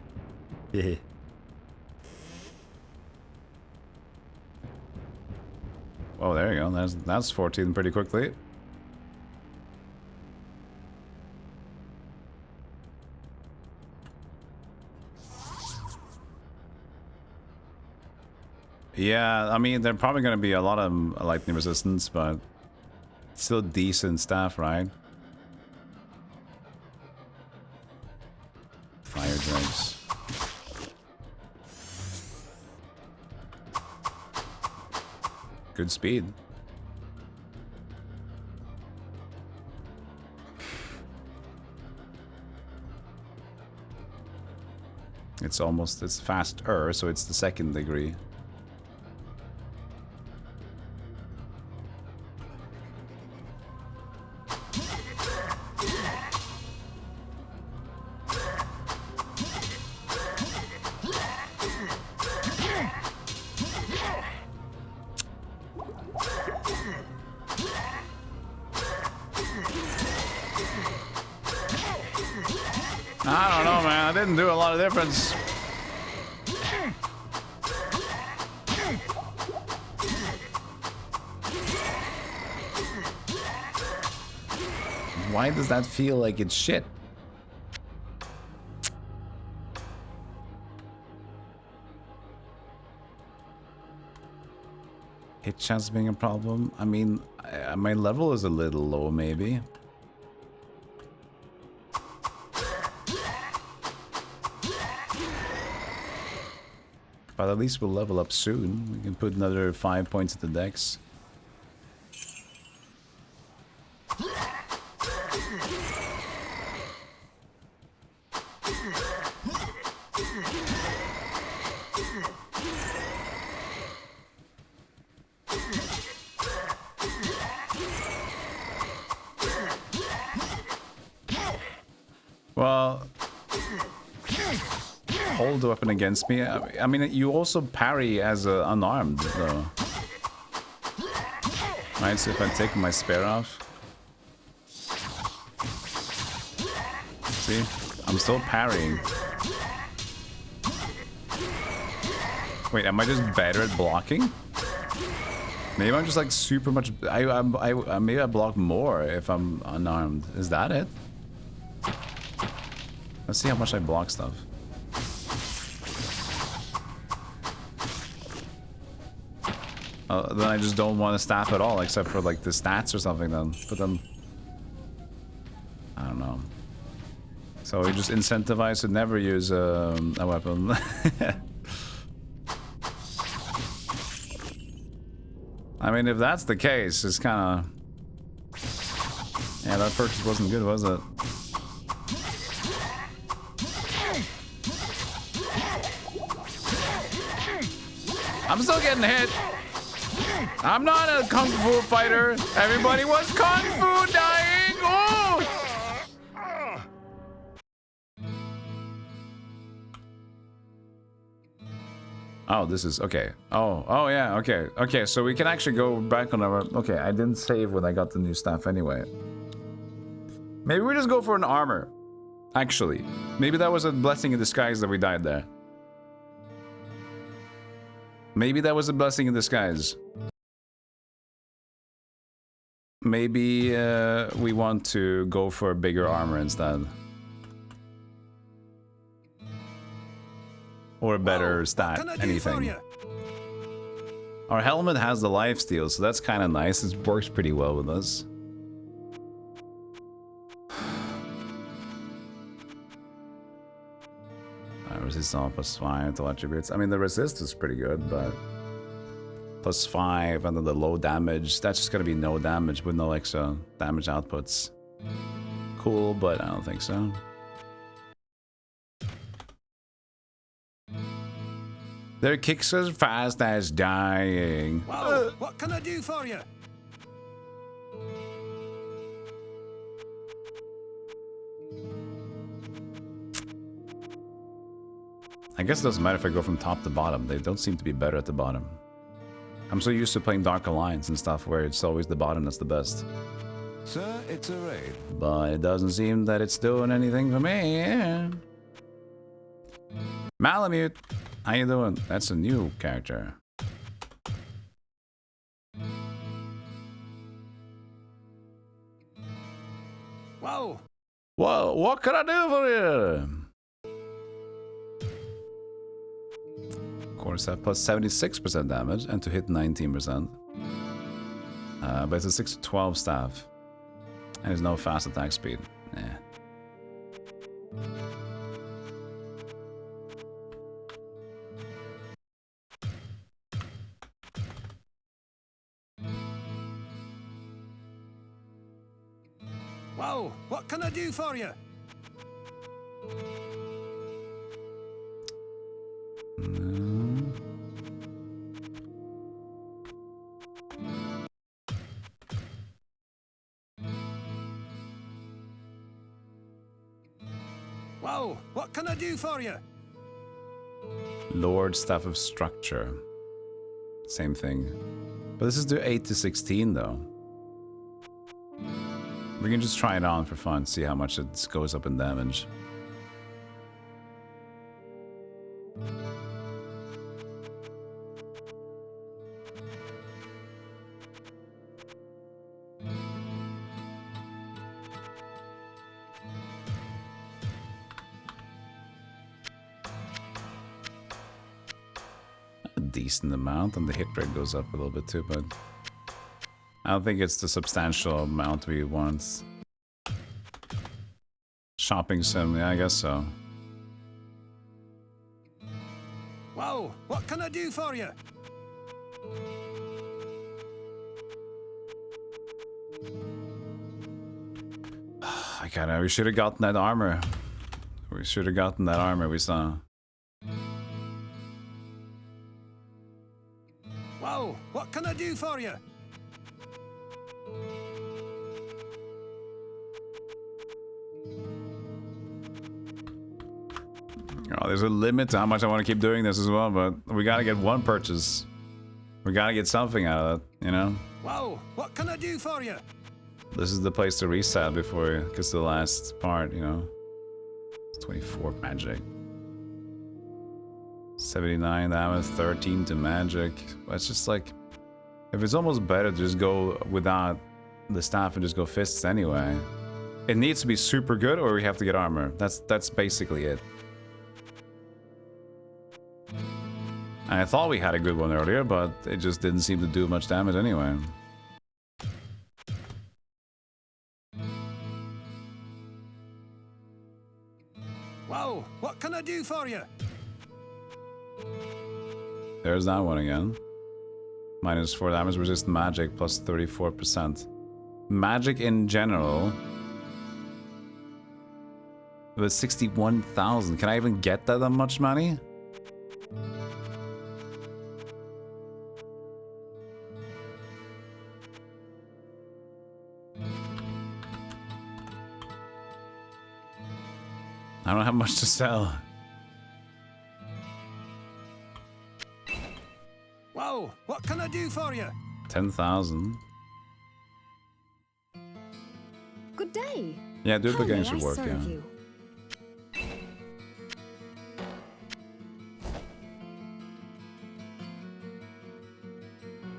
Oh, there you go. That's 14 pretty quickly. Yeah, I mean, they're probably going to be a lot of lightning resistance, but still decent stuff, right? Fire dregs. Good speed. It's faster, so it's the second degree. I don't know, man. I didn't do a lot of difference. Why does that feel like it's shit? Hit chance being a problem? I mean, my level is a little low, maybe. But at least we'll level up soon. We can put another 5 points at the dex. Well, hold the weapon against me. I mean, you also parry as unarmed, though. Right, so if I take my spear off. See? I'm still parrying. Wait, am I just better at blocking? Maybe I'm just like super much... maybe I block more if I'm unarmed. Is that it? Let's see how much I block stuff. Then I just don't want to staff at all, except for like the stats or something then. But then... I don't know. So we just incentivize to never use a weapon. I mean, if that's the case, it's kind of... Yeah, that purchase wasn't good, was it? I'm still getting hit. I'm not a kung fu fighter. Everybody was kung fu dying. Oh! Oh, this is okay. Oh yeah, okay. Okay, so we can actually go back on our... Okay, I didn't save when I got the new staff anyway. Maybe we just go for an armor. Actually, maybe that was a blessing in disguise that we died there. Maybe that was a blessing in disguise. Maybe we want to go for a bigger armor instead. Or a better stat, anything. Our helmet has the lifesteal, so that's kind of nice. It works pretty well with us. Resistance +5 to attributes. I mean, the resist is pretty good, but +5 and then the low damage. That's just gonna be no damage with no extra damage outputs. Cool, but I don't think so. Their kicks as fast as dying. Wow, what can I do for you? I guess it doesn't matter if I go from top to bottom. They don't seem to be better at the bottom. I'm so used to playing Dark Alliance and stuff where it's always the bottom that's the best. Sir, it's a raid. But it doesn't seem that it's doing anything for me. Yeah. Malamute, how you doing? That's a new character. Whoa! Whoa, what can I do for you? Core staff plus 76% damage and to hit 19%. But it's a 6 to 12 staff. And there's no fast attack speed. Yeah. Whoa, what can I do for you? Whoa, what can I do for you? Lord Staff of Structure. Same thing. But this is the 8 to 16 though. We can just try it on for fun, see how much it goes up in damage. A decent amount, and the hit rate goes up a little bit too, but I don't think it's the substantial amount we want. Shopping sim, yeah, I guess so. Whoa, what can I do for you? I gotta, we should have gotten that armor. We should have gotten that armor we saw. Whoa, what can I do for you? Oh, there's a limit to how much I want to keep doing this as well, but we gotta get one purchase. We gotta get something out of it, you know? Whoa, what can I do for you? This is the place to reset before it gets to the last part, you know? 24 magic. 79 damage, 13 to magic. But it's just like, if it's almost better to just go without the staff and just go fists anyway. It needs to be super good or we have to get armor. That's basically it. And I thought we had a good one earlier, but it just didn't seem to do much damage anyway. Whoa, what can I do for you? There's that one again. -4 damage, resist magic, plus 34%. Magic in general. It was 61,000. Can I even get that much money? I don't have much to sell. do for you? 10,000. Good day. Yeah, duplicating How should may I work, serve yeah. you?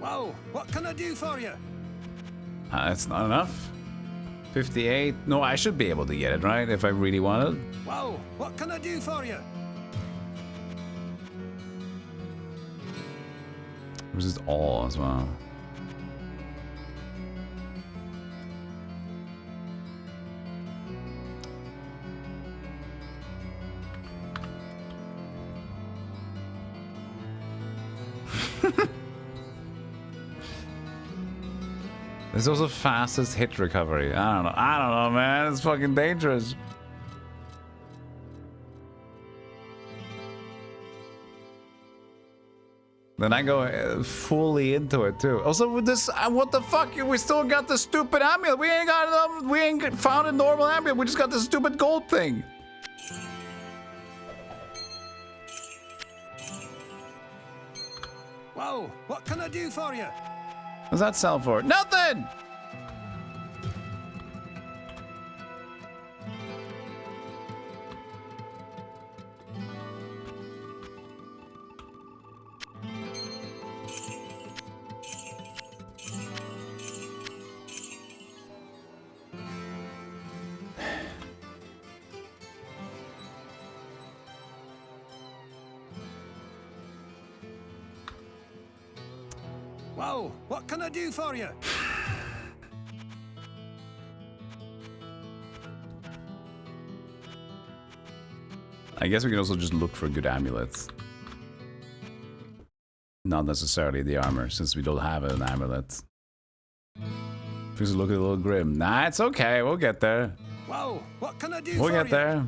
Wow, what can I do for you? That's not enough. 58. No, I should be able to get it, right? If I really wanted. Wow, what can I do for you? It was just all as well. There's also fastest hit recovery. I don't know, man. It's fucking dangerous. Then I go fully into it too. Also with this, what the fuck? We still got the stupid amulet. We ain't found a normal amulet. We just got this stupid gold thing. Wow, what can I do for you? What's that sell for? Nothing! Wow, what can I do for you? I guess we can also just look for good amulets. Not necessarily the armor, since we don't have an amulet. Please look a little grim. Nah, it's okay. We'll get there. Wow, what can I do We'll for get you? there.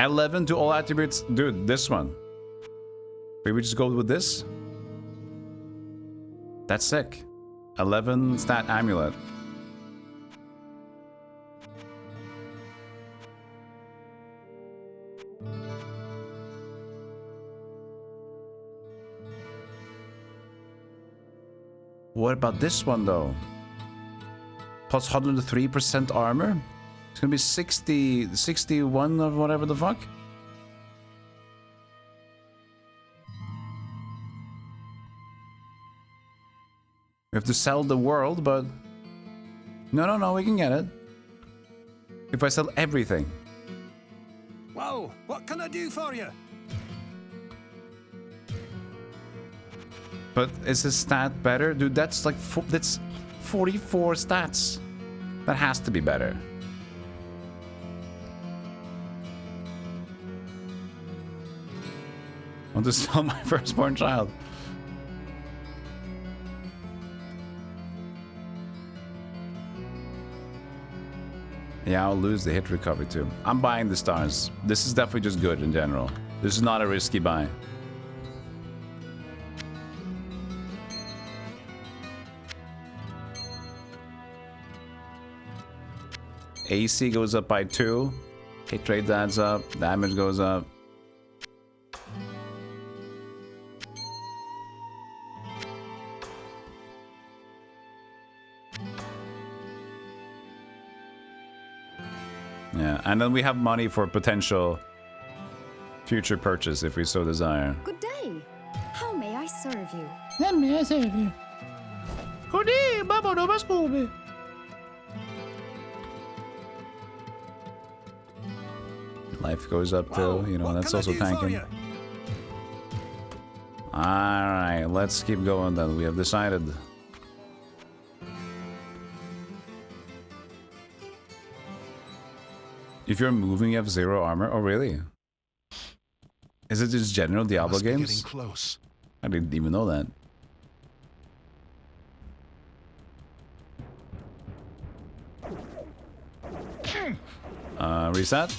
11 to all attributes. Dude, this one. Maybe we just go with this? That's sick. 11 stat amulet. What about this one though? Plus 103% armor? It's gonna be 61 of whatever the fuck? We have to sell the world, but... No, we can get it. If I sell everything. Wow, what can I do for you? But is his stat better? Dude, that's like... that's 44 stats. That has to be better. I want to sell my firstborn child. Yeah, I'll lose the hit recovery too. I'm buying the stars. This is definitely just good in general. This is not a risky buy. AC goes up by 2. Hit rate adds up. Damage goes up. Yeah, and then we have money for potential future purchase if we so desire. Good day. How may I serve you? Let me serve you. Good day, Baba no Scooby. Life goes up too, you know, that's also tanking. Alright, let's keep going then. We have decided. If you're moving, you have 0 armor. Oh, really? Is it just general Diablo games? Getting close. I didn't even know that. Reset?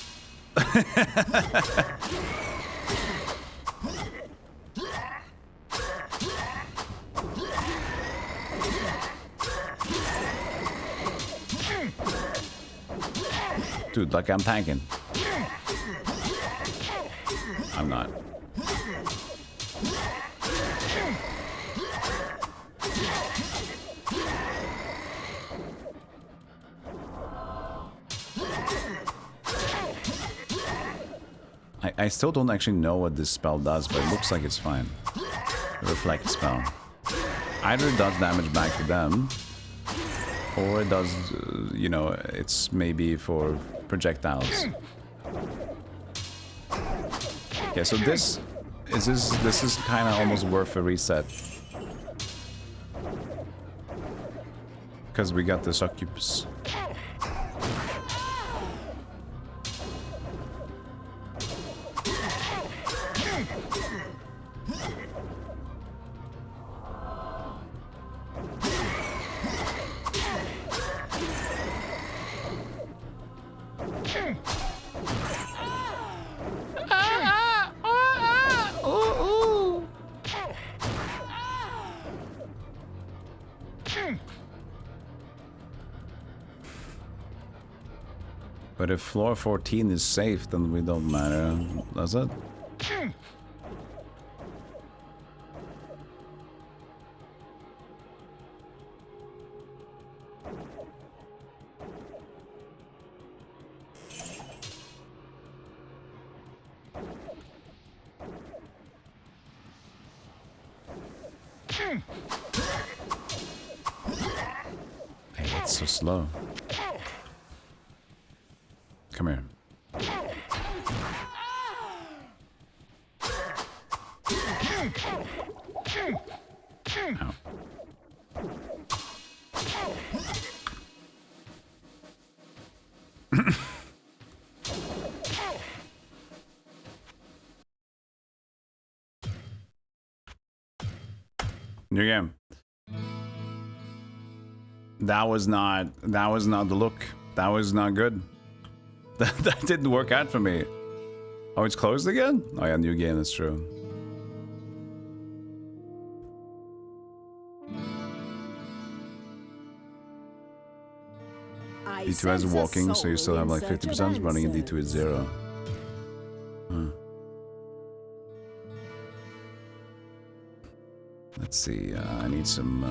Dude, like I'm tanking. I'm not. I still don't actually know what this spell does, but it looks like it's fine. Reflect spell. Either it does damage back to them, or it does, you know, it's maybe for projectiles. Okay, so this is kind of almost worth a reset. Because we got the succubus. But if floor 14 is safe, then we don't matter, does it? Hey, it's so slow. Come here. Ow. New game. That was not the look. That was not good. That didn't work out for me. Oh, it's closed again? Oh yeah, new game, that's true. D2 has walking, so you still have like 50%. Running in D2 is 0. Huh. Let's see, I need some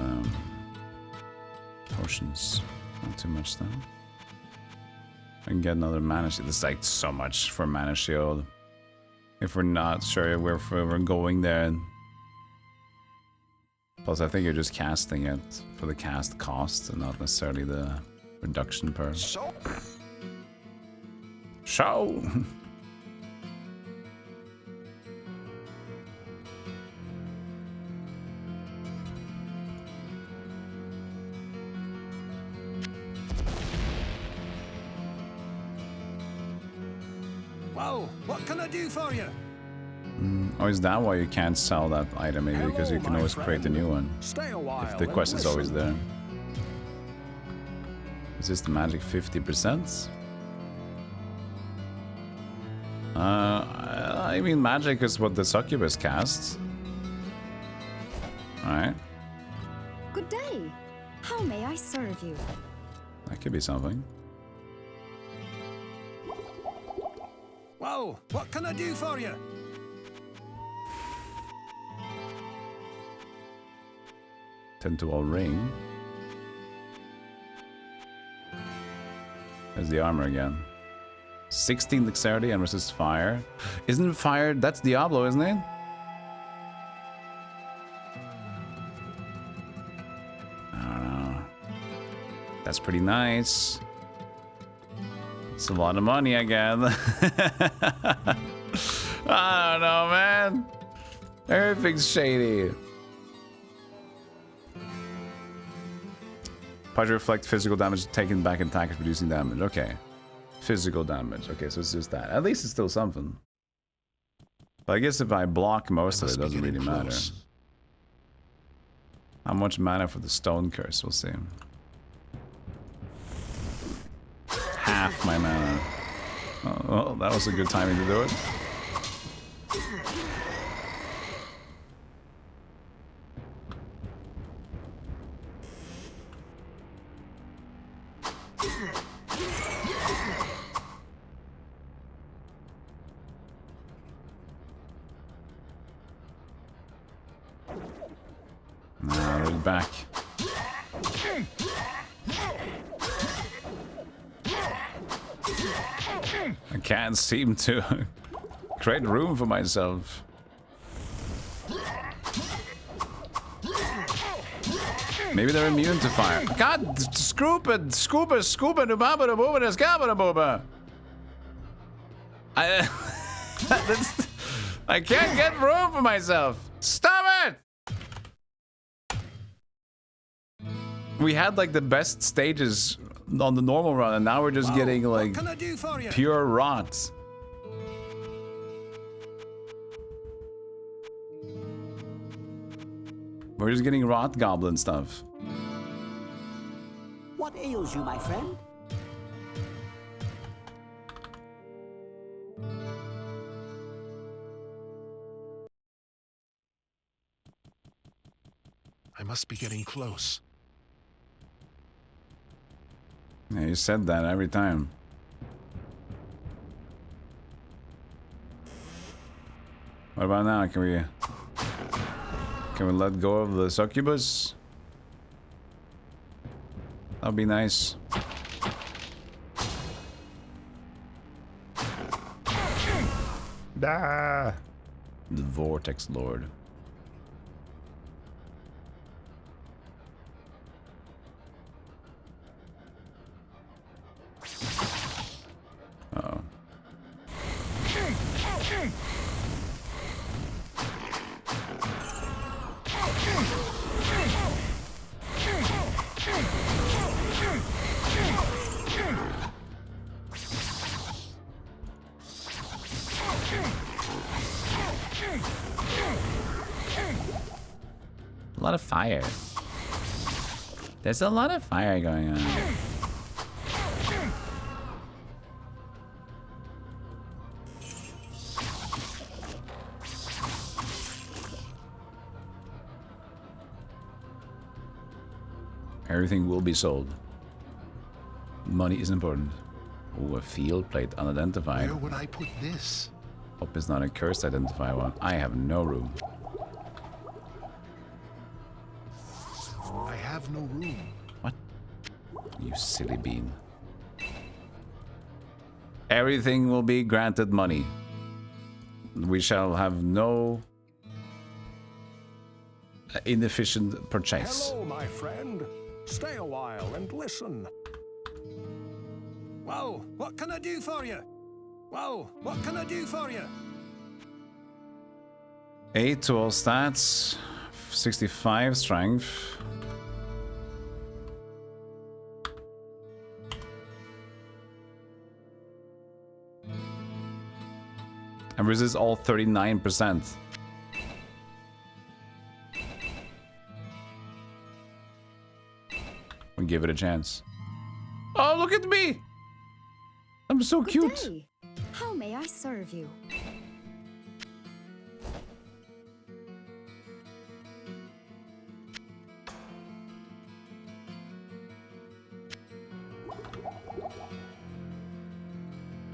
potions. Not too much though. I can get another mana shield. This is like so much for mana shield. If we're not sure where we're going there. Plus, I think you're just casting it for the cast cost and not necessarily the reduction per. Show! Whoa, what can I do for you? Oh, is that why you can't sell that item? Maybe because you can always create a new one. Stay a while if the quest is always there. Is this the magic 50%? I mean, magic is what the succubus casts. Alright. Good day. How may I serve you? That could be something. Whoa, what can I do for you? Tend to all ring. There's the armor again. 16 dexterity and resist fire. Isn't fire... That's Diablo, isn't it? I don't know. That's pretty nice. It's a lot of money again. I don't know, man. Everything's shady. Part reflect physical damage taken back and attack is reducing damage. Okay. Physical damage. Okay, so it's just that. At least it's still something. But I guess if I block most of it, it doesn't really matter. How much mana for the stone curse? We'll see. Half my mana. Oh, well, that was a good timing to do it. Nah, they're back. I can't seem to create room for myself. Maybe they're immune to fire. God, scoopa, dubaba, dubaba, scabba, booba. I can't get room for myself. Stop it! We had like the best stages on the normal run, and now we're just getting like pure rot. We're just getting rot goblin stuff. What ails you, my friend? I must be getting close. Yeah, you said that every time. What about now? Can we let go of the succubus? That'd be nice. Ah, the Vortex Lord. Uh-oh. A lot of fire. There's a lot of fire going on. Everything will be sold. Money is important. Oh, a field plate unidentified. Where would I put this? Hope it's not a cursed identified one. I have no room. I have no room. What? You silly bean. Everything will be granted money. We shall have no inefficient purchase. Hello, my friend. Stay a while and listen. Well, what can I do for you? Well, what can I do for you? 8 to all stats, 65 strength. And resist all 39%. We'll give it a chance. Oh, look at me! I'm so cute. Day. How may I serve you?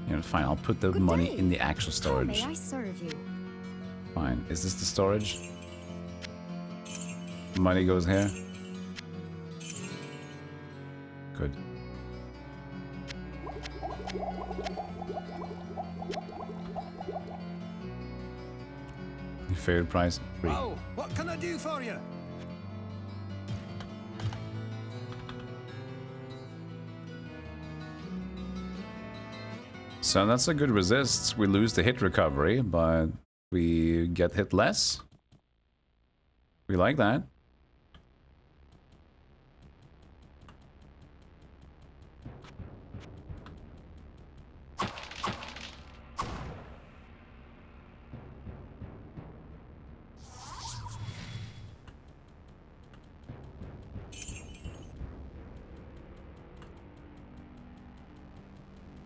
You know, fine, I'll put the money in the actual storage. How may I serve you? Fine. Is this the storage? Money goes here. Good. Your favorite price? 3. Oh, what can I do for you? So that's a good resist. We lose the hit recovery, but we get hit less. We like that.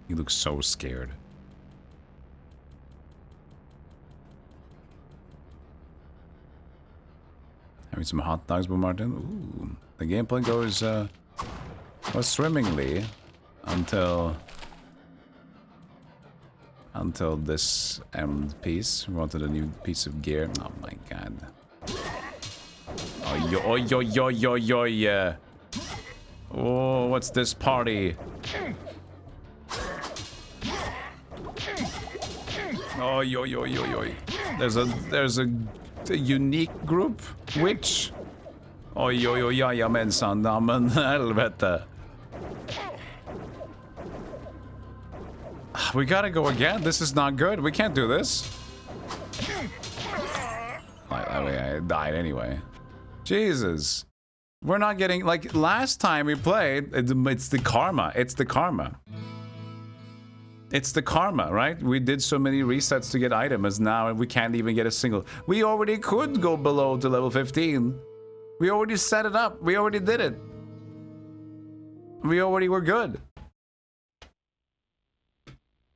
He looks so scared. Having some hot dogs, Bo Martin. Ooh, the gameplay goes swimmingly until this end piece. We wanted a new piece of gear. Oh my god. Oh yo yo yo yo yo yeah. Oh, what's this party? Oh, yo, yo, yo, yo. There's a unique group. Which? Oj, oj, oj, jajamensan. Ja, men helvete. We gotta go again. This is not good. We can't do this. I died anyway. Jesus. We're not getting... Like, last time we played, it's the karma. It's the karma. It's the karma, right? We did so many resets to get items, now we can't even get a single... We already could go below to level 15. We already set it up. We already did it. We already were good.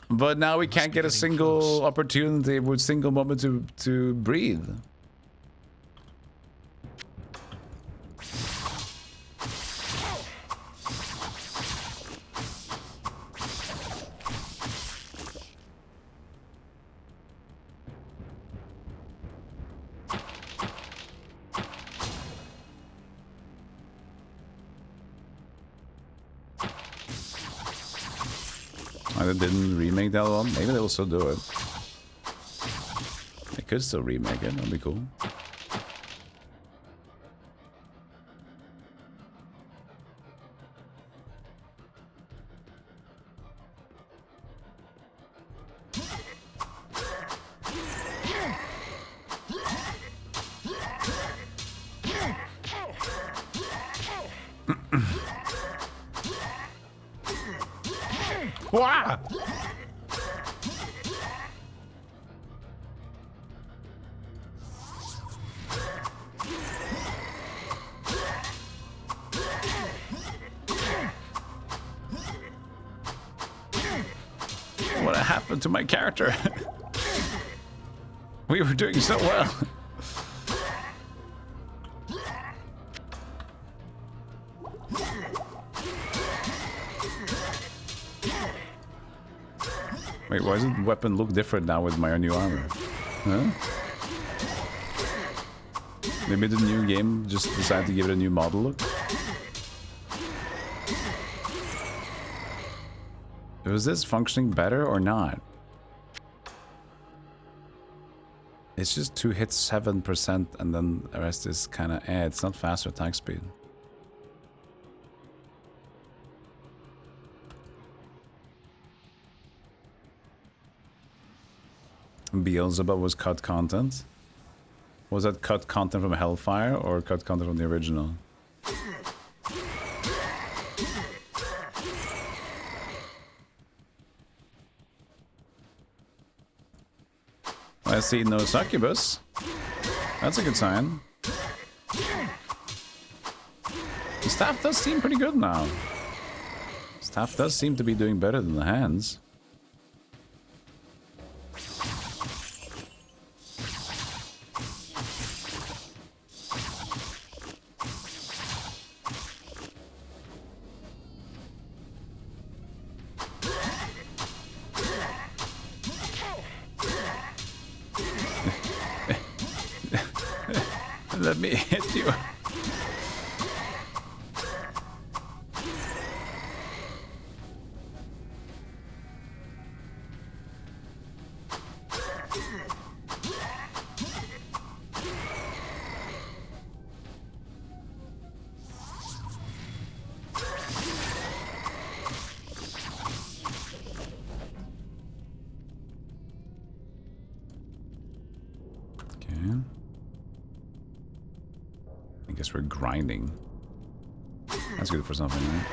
But now we can't get a single opportunity with single moment to breathe. They didn't remake that one. Maybe they will still do it. They could still remake it. That'd be cool. Wow! What happened to my character? We were doing so well. Wait, why does the weapon look different now with my new armor? Huh? Maybe the new game just decided to give it a new model look? Was this functioning better or not? It's just 2 hits 7% and then the rest is kind of it's not faster attack speed. Beelzebub was cut content. Was that cut content from Hellfire or cut content from the original? I see no succubus. That's a good sign. The staff does seem pretty good now. Staff does seem to be doing better than the hands. Let me hit you. I guess we're grinding. That's good for something, right?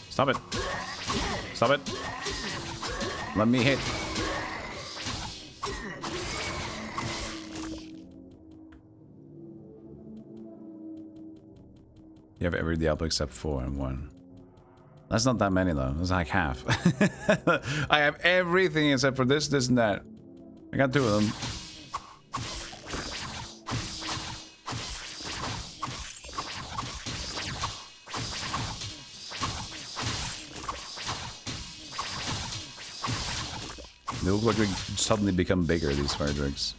Stop it. Stop it. Let me hit. You have every Diablo except 4 and 1. That's not that many though. That's like half. I have everything except for this, this, and that. I got 2 of them. They look like they suddenly become bigger, these fire drakes.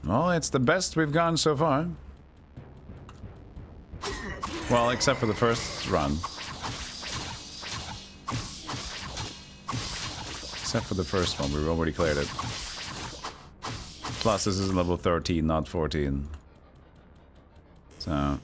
Well, it's the best we've gone so far. Well, except for the first run. Except for the first one, we've already cleared it. Plus, this is level 13, not 14. So...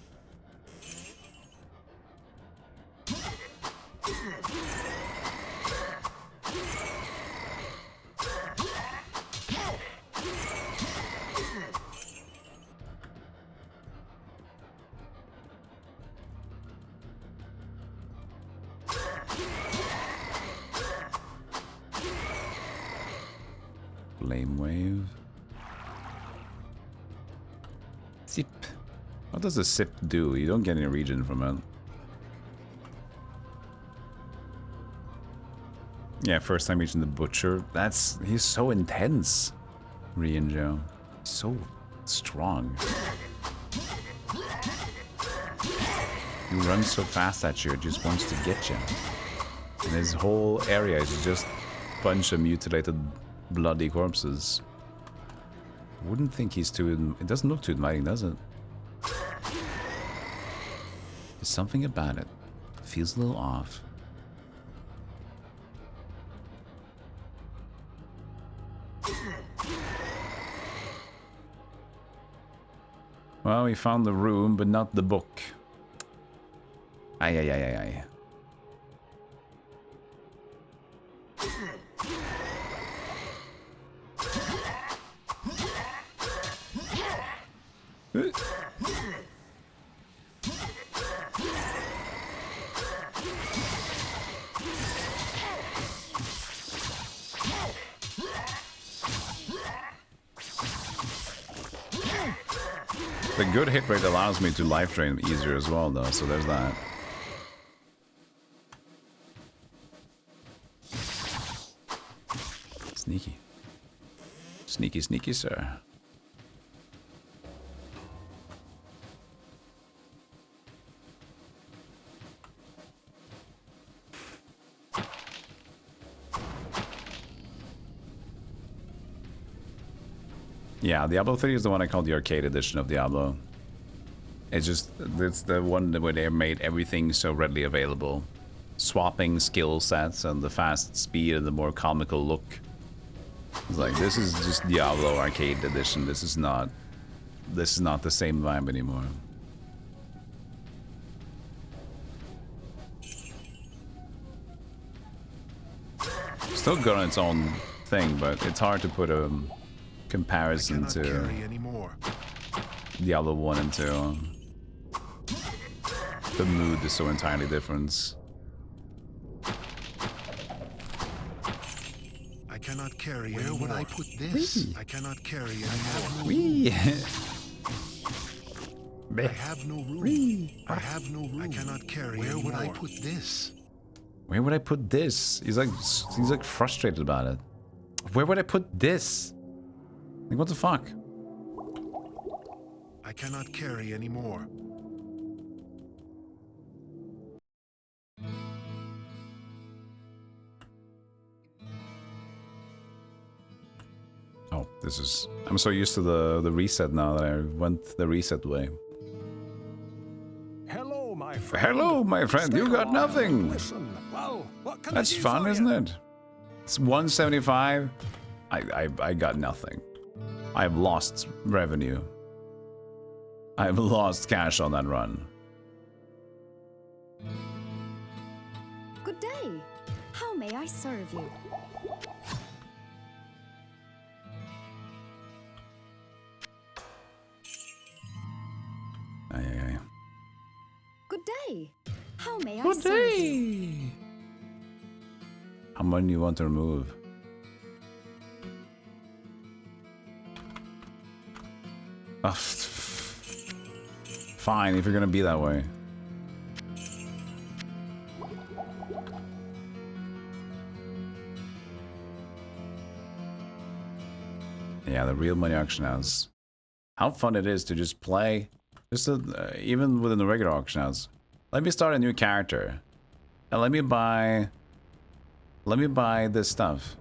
Flame wave. Sip. What does a sip do? You don't get any regen from it. Yeah, first time reaching the butcher. He's so intense. Rienjo. So strong. He runs so fast at you, it just wants to get you. And his whole area is just a bunch of mutilated bloody corpses. Wouldn't think he's too... It doesn't look too inviting, does it? There's something about it. It feels a little off. Well, we found the room, but not the book. Ay, ay, ay, ay, ay. The good hit rate allows me to life drain easier as well, though, so there's that. Sneaky. Sneaky, sneaky, sir. Yeah, Diablo 3 is the one I call the arcade edition of Diablo. It's the one where they made everything so readily available. Swapping skill sets and the fast speed and the more comical look. It's like, this is just Diablo arcade edition. This is not the same vibe anymore. Still good on its own thing, but it's hard to put a comparison to Diablo 1 and 2. The mood is so entirely different. I cannot carry anymore. Where would I put this? I cannot carry anymore. I have no room. I have no room. I cannot carry anymore. Where would I put this? Where would I put this? He's like frustrated about it. Where would I put this? Like, what the fuck? I cannot carry anymore. Oh, this is... I'm so used to the reset now that I went the reset way. Hello, my friend. Hello, my friend. You got nothing. Listen. Well, what can That's fun, isn't it? It's 175. I got nothing. I've lost revenue. I've lost cash on that run. Good day. How may I serve you? Aye, aye, aye. Good day. How may I Good serve day. you? How many do you want to remove? Oh, fine, if you're gonna be that way. Yeah, the real money auction house how fun it is to just play, just even within the regular auction house. Let me start a new character, and let me buy this stuff,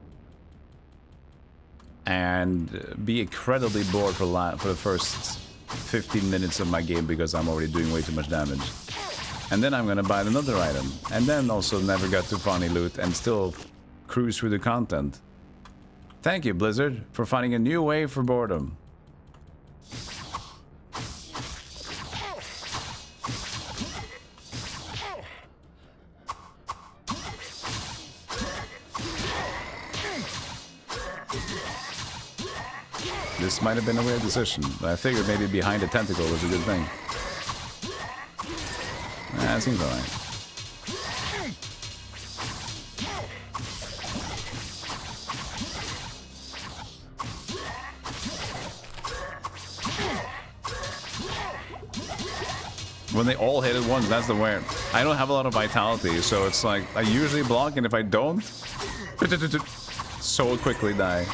and be incredibly bored for the first 15 minutes of my game because I'm already doing way too much damage. And then I'm gonna buy another item, and then also never get to funny loot and still cruise through the content. Thank you, Blizzard, for finding a new way for boredom. This might have been a weird decision, but I figured maybe behind a tentacle was a good thing. That seems alright. When they all hit at once, that's the weird. I don't have a lot of vitality, so it's like I usually block, and if I don't, so quickly die.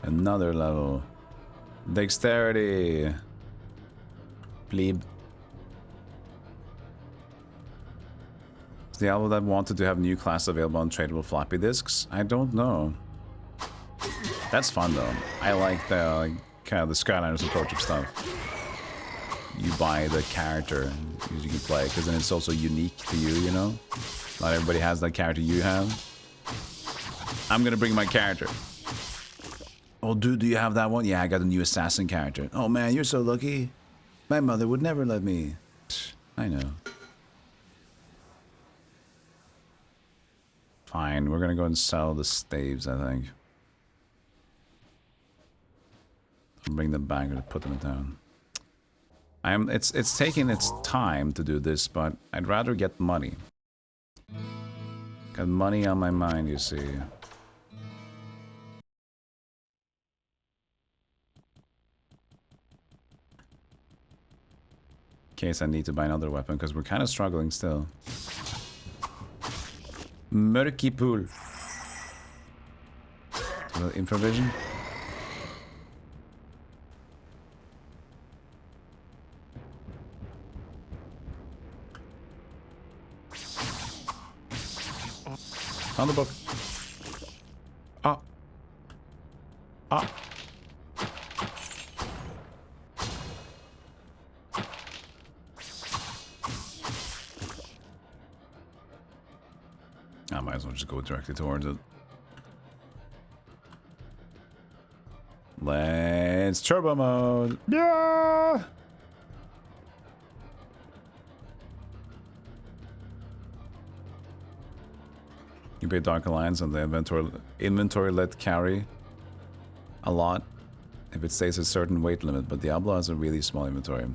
Another level. Dexterity. Plebe. Is Diablo that wanted to have new class available on tradable floppy disks? I don't know. That's fun though. I like the kind of the Skylanders approach of stuff. You buy the character you can play, because then it's also unique to you, you know? Not everybody has that character you have. I'm gonna bring my character. Oh, dude, do you have that one? Yeah, I got a new assassin character. Oh, man, you're so lucky. My mother would never let me. I know. Fine, we're gonna go and sell the staves, I think. I'll bring them back or put them down. It's taking its time to do this, but I'd rather get money. Got money on my mind, you see. Case I need to buy another weapon, because we're kind of struggling still. Murky pool. Infravision. On the book. Ah. Ah. I might as well just go directly towards it. Let's turbo mode. Yeah! You pay Dark Alliance on the inventory let carry a lot if it stays a certain weight limit, but Diablo has a really small inventory.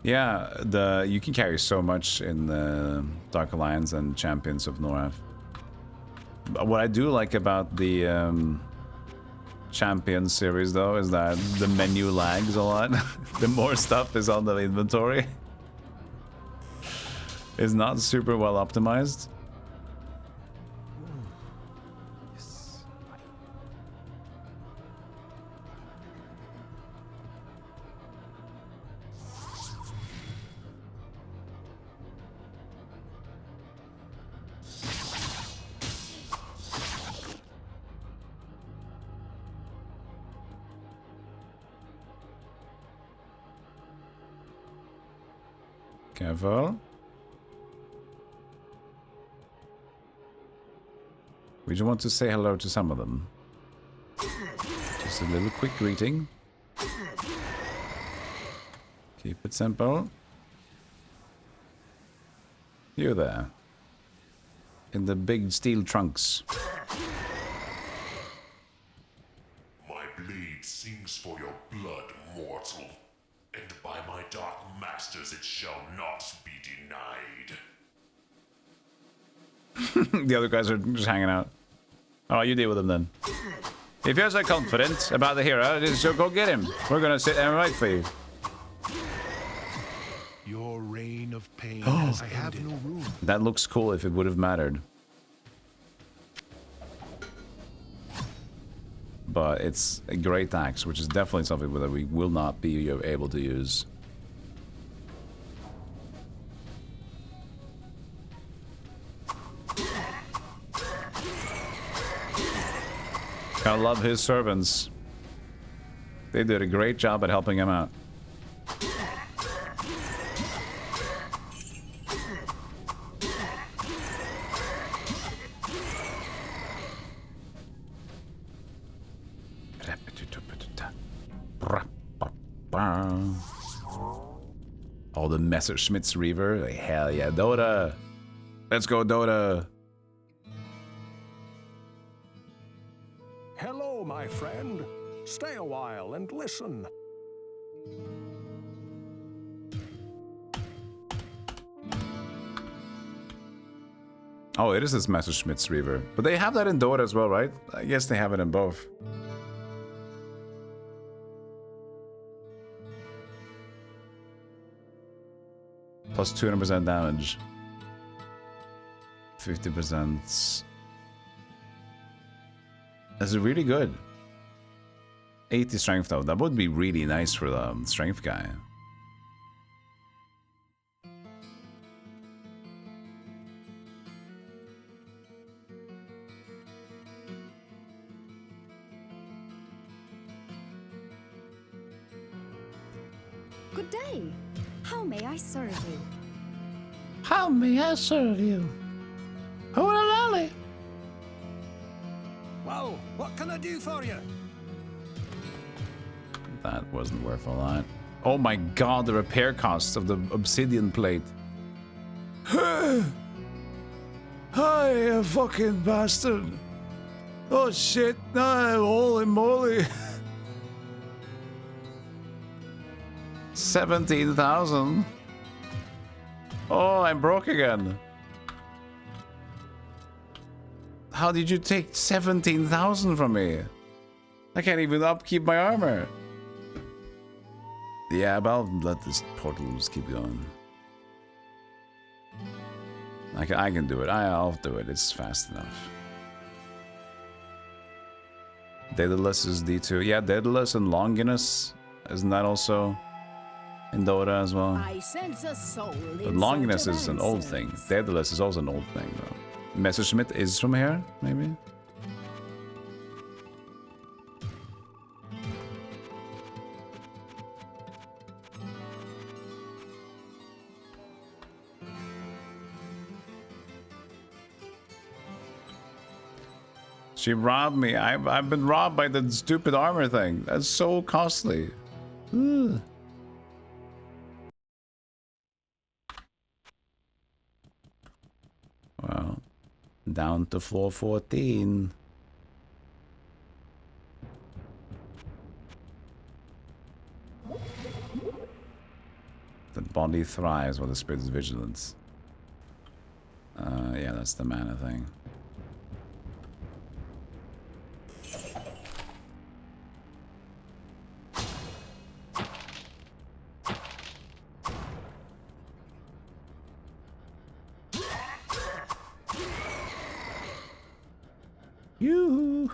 Yeah, you can carry so much in the Dark Alliance and Champions of Norath. What I do like about the Champions series, though, is that the menu lags a lot. The more stuff is on the inventory. It's not super well optimized. Careful. We just want to say hello to some of them. Just a little quick greeting. Keep it simple. You there. In the big steel trunks. My blade sings for your blood, mortal. And by my dark masters it shall not be denied. The other guys are just hanging out. Oh, you deal with him then. If you're so confident about the hero, just go get him. We're gonna sit there and wait for you. Your reign of pain has ended. I have no room. That looks cool if it would have mattered. But it's a great axe, which is definitely something that we will not be able to use. I love his servants. They did a great job at helping him out. Oh, the Messerschmitt's Reaver. Hell yeah, Dota. Let's go, Dota. Hello, my friend. Stay a while and listen. Oh, it is this Messerschmitt's Reaver. But they have that in Dota as well, right? I guess they have it in both. Plus 200% damage. 50%. That's really good. 80 strength though. That would be really nice for the strength guy. Good day. How may I serve you? How may I serve you? Hoolalally. Well, what can I do for you? That wasn't worth a lot. Oh my god, the repair cost of the obsidian plate. Hi, you fucking bastard. Oh shit, no, holy moly. 17,000. Oh, I'm broke again. How did you take 17,000 from me? I can't even upkeep my armor. Yeah, but I'll let this portal just keep going. I can do it. I'll do it. It's fast enough. Daedalus is D2. Yeah, Daedalus and Longinus. Isn't that also in Dota as well? I sense a soul. But Longinus is an old thing. Daedalus is also an old thing, though. Messerschmitt is from here, maybe? She robbed me. I've been robbed by the stupid armor thing. That's so costly. Ugh. Well, down to floor 14. The body thrives while the spirit's vigilance. Yeah, that's the mana thing. You.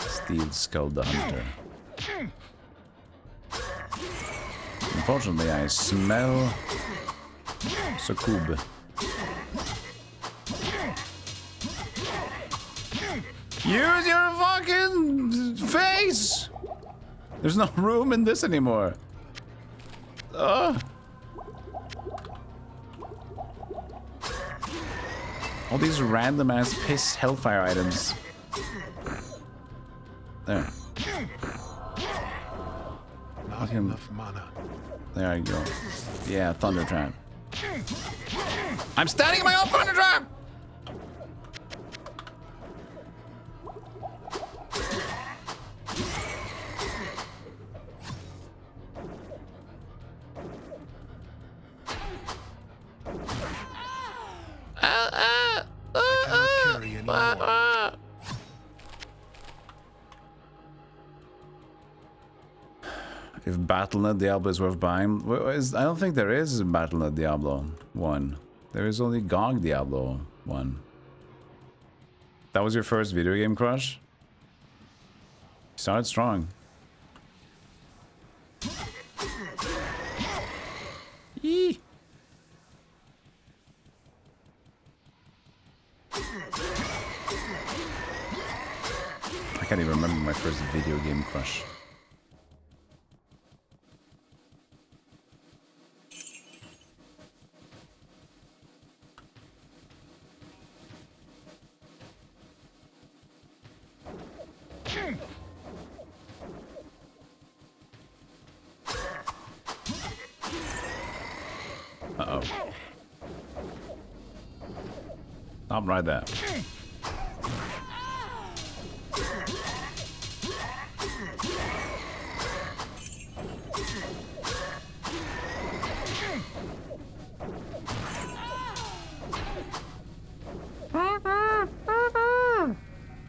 Steel Skull the Hunter. Unfortunately, I smell Sukub. Use your fucking face! There's no room in this anymore. All these random ass piss Hellfire items. There. Not enough mana. There you go. Yeah, Thunder Trap. I'm standing in my own Thunder Trap! If Battle.net Diablo is worth buying, I don't think there is a Battle.net Diablo 1. There is only GOG Diablo 1. That was your first video game crush? Started strong. Yee. I can't even remember my first video game crush. Uh-oh. Stop right there.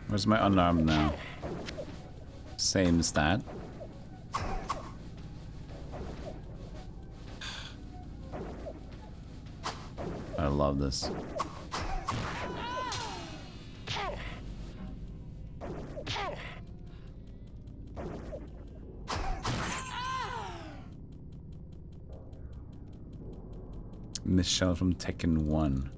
Where's my unarmed now? Same stat. I love this. Michelle from Tekken 1.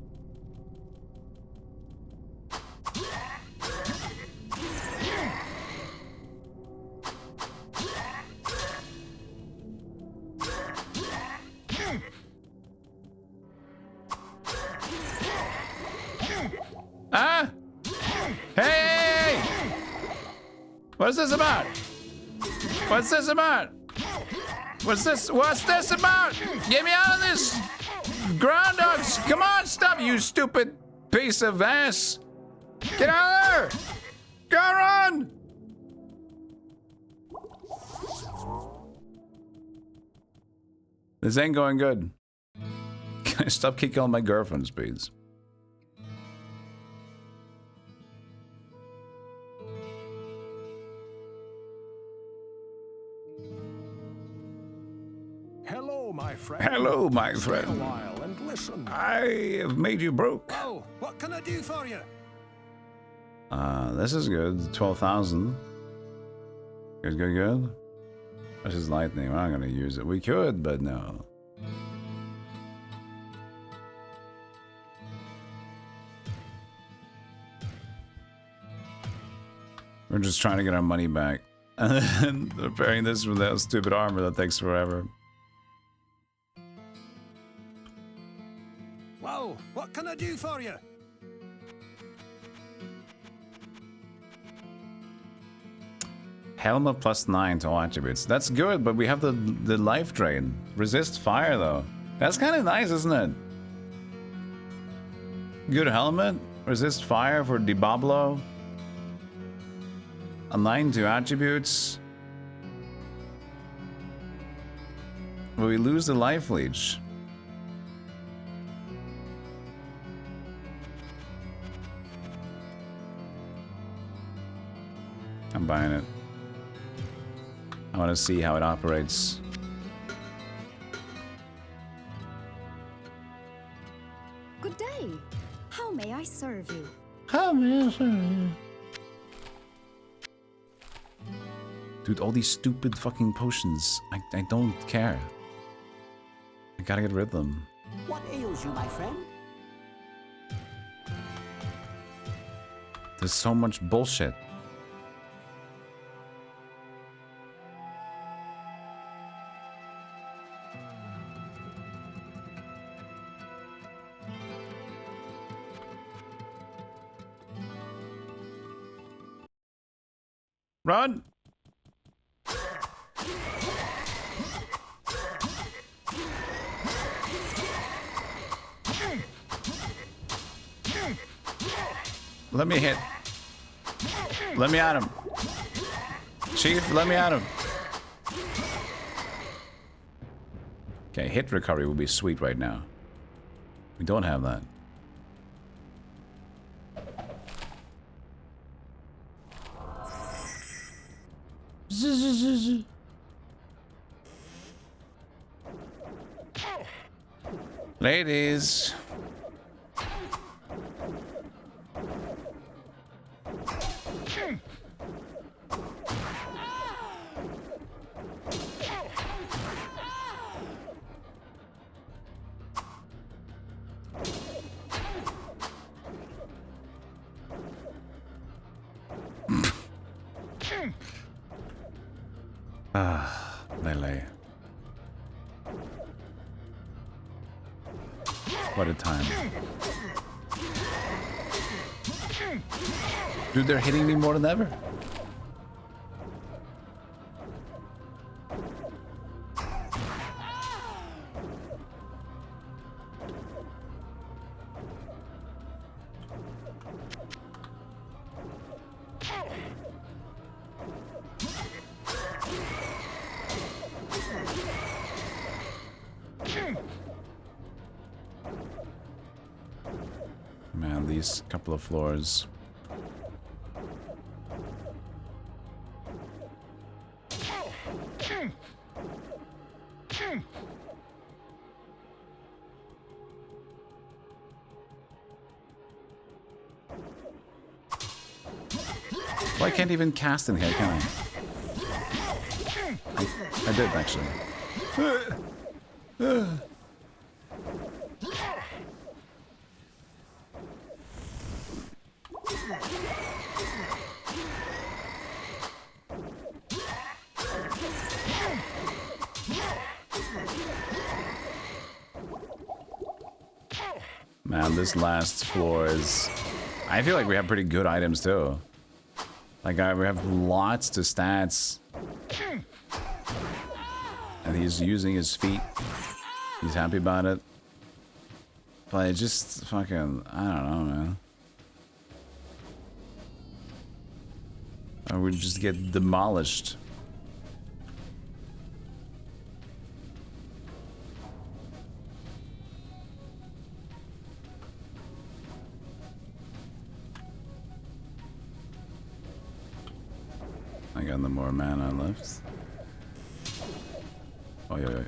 Ah! Hey! What's this about? What's this about? What's this about? Get me out of this! Groundhogs! Come on, stop, you stupid piece of ass! Get out of there! Go run! This ain't going good. Can I stop kicking all my girlfriends, please? Hello, my friend. Hello, my Stay friend. a while and listen. I have made you broke. Oh, what can I do for you? This is good. 12,000. Good, good, good. This is lightning. We're not gonna use it. We could, but no. We're just trying to get our money back. And repairing this with that stupid armor that takes forever. Wow, what can I do for you? Helmet +9 to all attributes. That's good, but we have the life drain. Resist fire though. That's kind of nice, isn't it? Good helmet. Resist fire for Diablo. A 9 to attributes. Will we lose the life leech? I'm buying it. I want to see how it operates. Good day. How may I serve you? How may I serve you? Dude, all these stupid fucking potions. I don't care. I gotta get rid of them. What ails you, my friend? There's so much bullshit. Run! Let me hit. Let me at him. Chief, let me at him. Okay, hit recovery would be sweet right now. We don't have that. Ladies. Melee. What a time. Dude, they're hitting me more than ever. Man, these couple of floors. Well, I can't even cast in here, can I? I did, actually. Man, this last floor is... I feel like we have pretty good items, too. Like, we have lots to stats. And he's using his feet. He's happy about it. But it just fucking... I don't know, man. Or we just get demolished. I got no more mana left. Oh, yeah, yeah.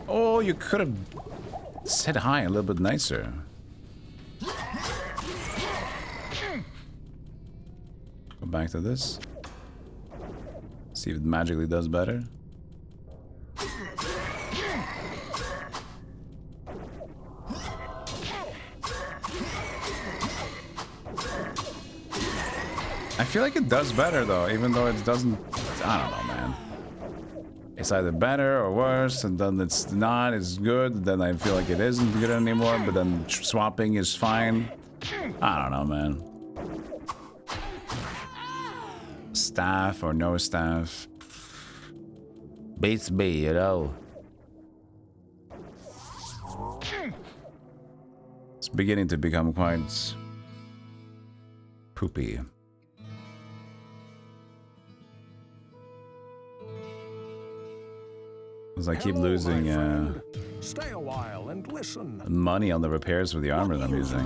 Oh, you could have said hi a little bit nicer. Go back to this. See if it magically does better. I feel like it does better though, even though it doesn't. I don't know, man. It's either better or worse, and then it's not as good. Then I feel like it isn't good anymore, but then swapping is fine. I don't know, man. Staff or no staff. Beats B, you know. It's beginning to become quite poopy. As I keep losing Stay a while and listen. money on the repairs for the armor that I'm using.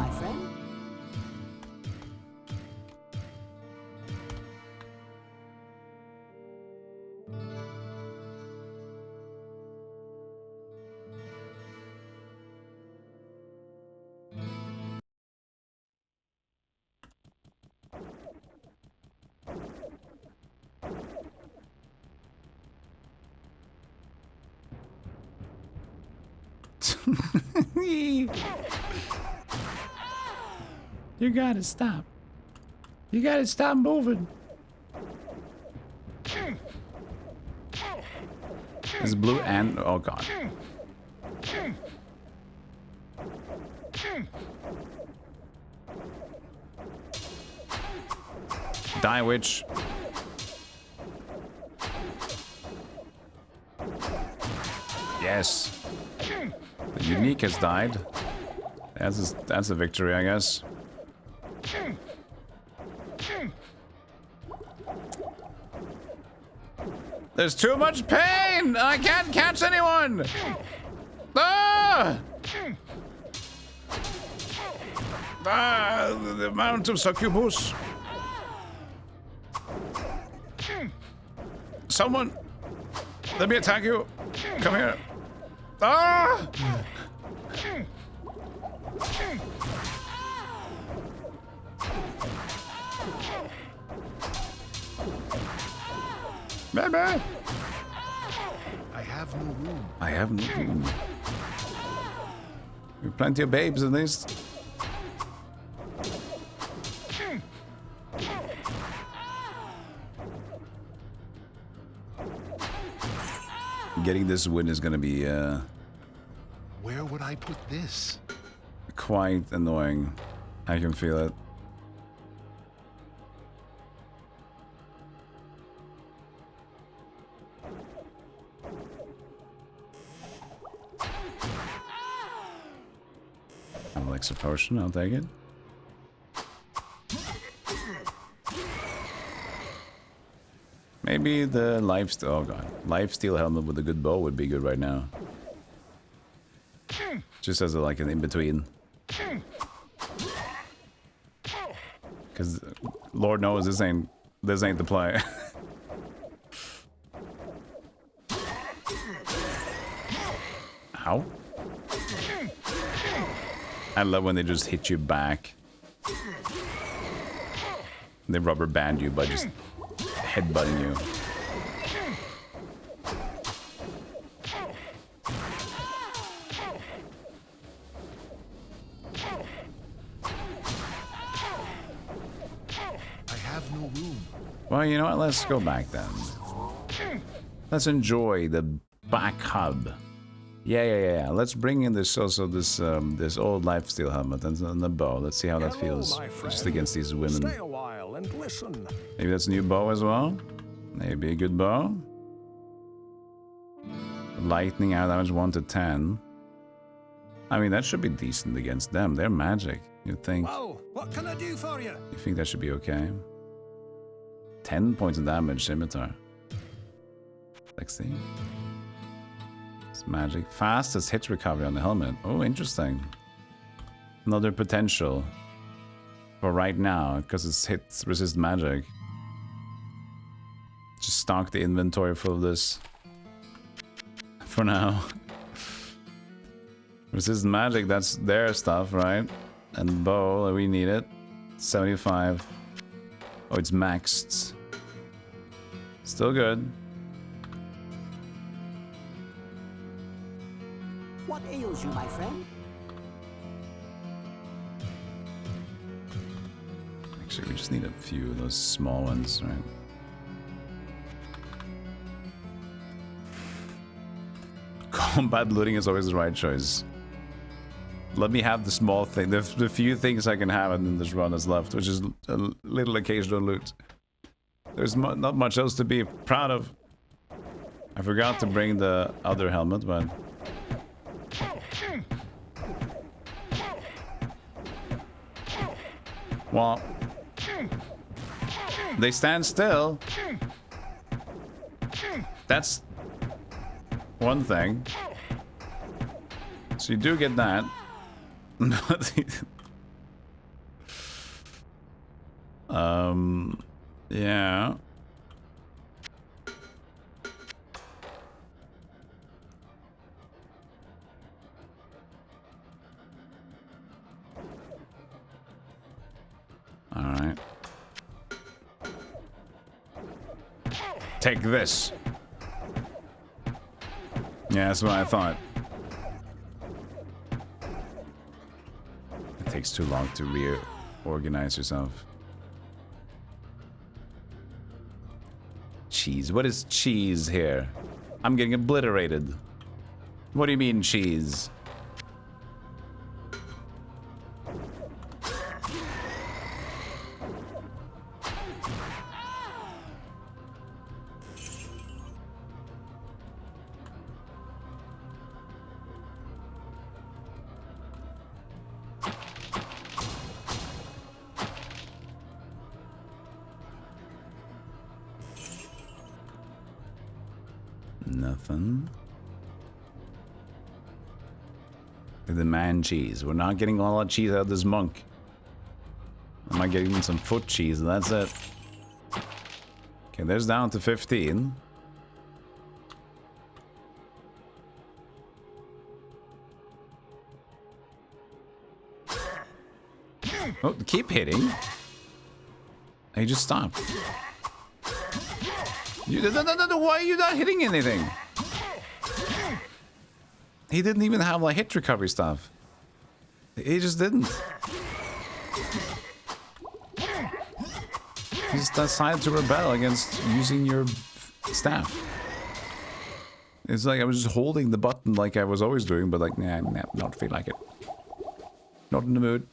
You gotta stop. You gotta stop moving. It's blue and... oh god. Die, witch. Yes. The unique has died. That's a victory, I guess. There's too much pain! I can't catch anyone! Ah! Ah, the amount of succubus. Someone Let me attack you. Come here. Ah! Baby! I have no room. I have no room. You have plenty of babes at least. Getting this win is gonna be Where would I put this? quite annoying. I can feel it. Elixir potion, I'll take it. Maybe the lifesteal. Oh god, lifesteal helmet with a good bow would be good right now. Just as a, like an in between. Because Lord knows this ain't the play. Ow. I love when they just hit you back. They rubber band you by just headbutting you. I have no room. Well, you know what? Let's go back then. Let's enjoy the back hub. Yeah. Let's bring in this also this old lifesteal helmet and the bow. Let's see how that feels just against these women. Stay a while and listen. Maybe that's a new bow as well. Maybe a good bow. Lightning out damage 1 to 10. I mean, that should be decent against them. They're magic. You'd think. Whoa, what can I do for you? You think that should be okay? 10 points of damage, scimitar. Let's see. It's magic. Fastest hit recovery on the helmet. Oh, interesting. Another potential. For right now, because it's hits resist magic. Just stock the inventory full of this. For now. Resist magic, that's their stuff, right? And bow, we need it. 75. Oh, it's maxed. Still good. What ails you, my friend? Actually, we just need a few of those small ones, right? Combat looting is always the right choice. Let me have the small thing, the few things I can have in this run that's left, which is a little occasional loot. There's not much else to be proud of. I forgot to bring the other helmet, but... Well... They stand still. That's... one thing. So you do get that. Yeah. All right. Take this. Yeah, that's what I thought. It takes too long to reorganize yourself. Cheese. What is cheese here? I'm getting obliterated. What do you mean cheese? Nothing. The man cheese. We're not getting a lot of cheese out of this monk. I might get even some foot cheese and that's it. Okay, there's down to 15. Oh, keep hitting. He just stopped. No, why are you not hitting anything? He didn't even have like hit recovery stuff. He just didn't. He just decided to rebel against using your staff. It's like I was just holding the button like I was always doing, but like, nah, not feel like it. Not in the mood.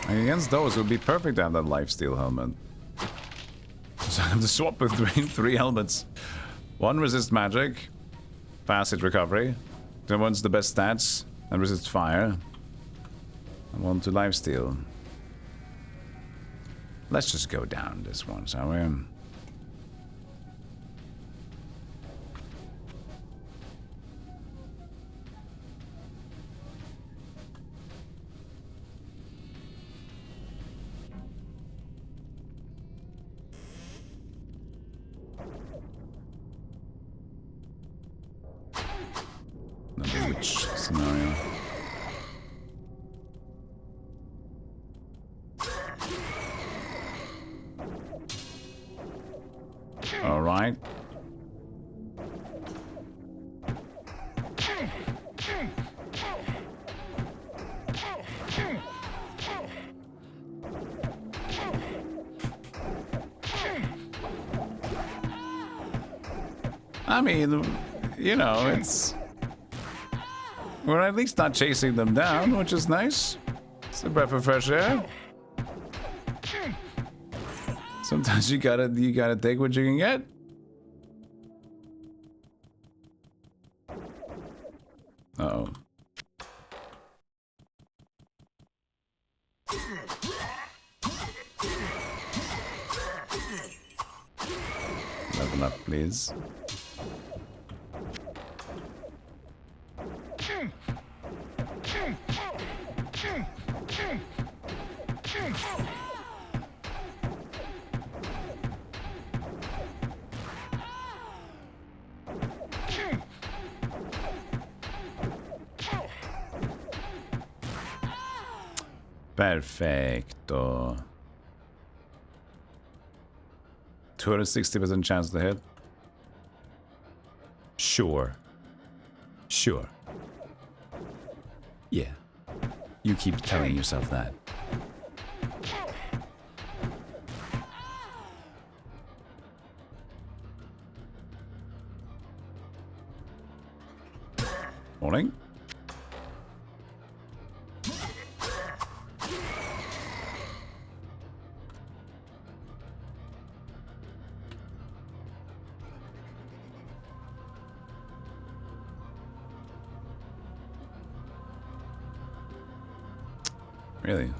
Against those, it would be perfect to have that lifesteal helmet. So I have to swap between 3 helmets. One resists magic, fast hit recovery. The one's the best stats and resists fire. And one to lifesteal. Let's just go down this one, shall we? Which scenario? All right. I mean, you know, it's... We're at least not chasing them down, which is nice. It's a breath of fresh air. Sometimes you gotta take what you can get. Uh-oh. Level up, please. Perfecto. 260% chance to hit. Sure. Sure. Yeah. You keep telling yourself that. Morning. Really?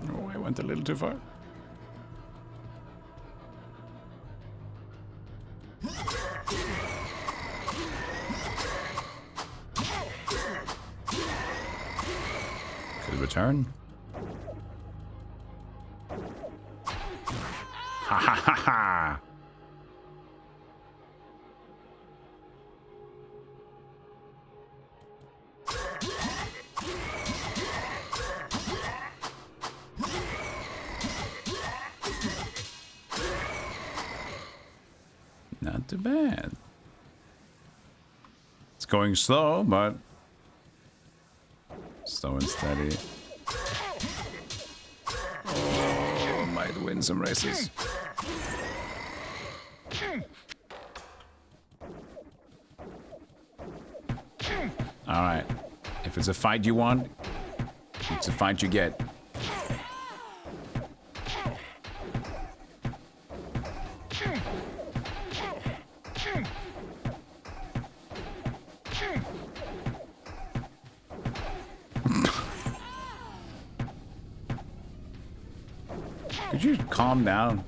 Oh, I went a little too far. Could return. Ha ha ha ha! Not too bad. It's going slow, but slow and steady. Oh, might win some races. All right. If it's a fight you want, it's a fight you get. Could you calm down?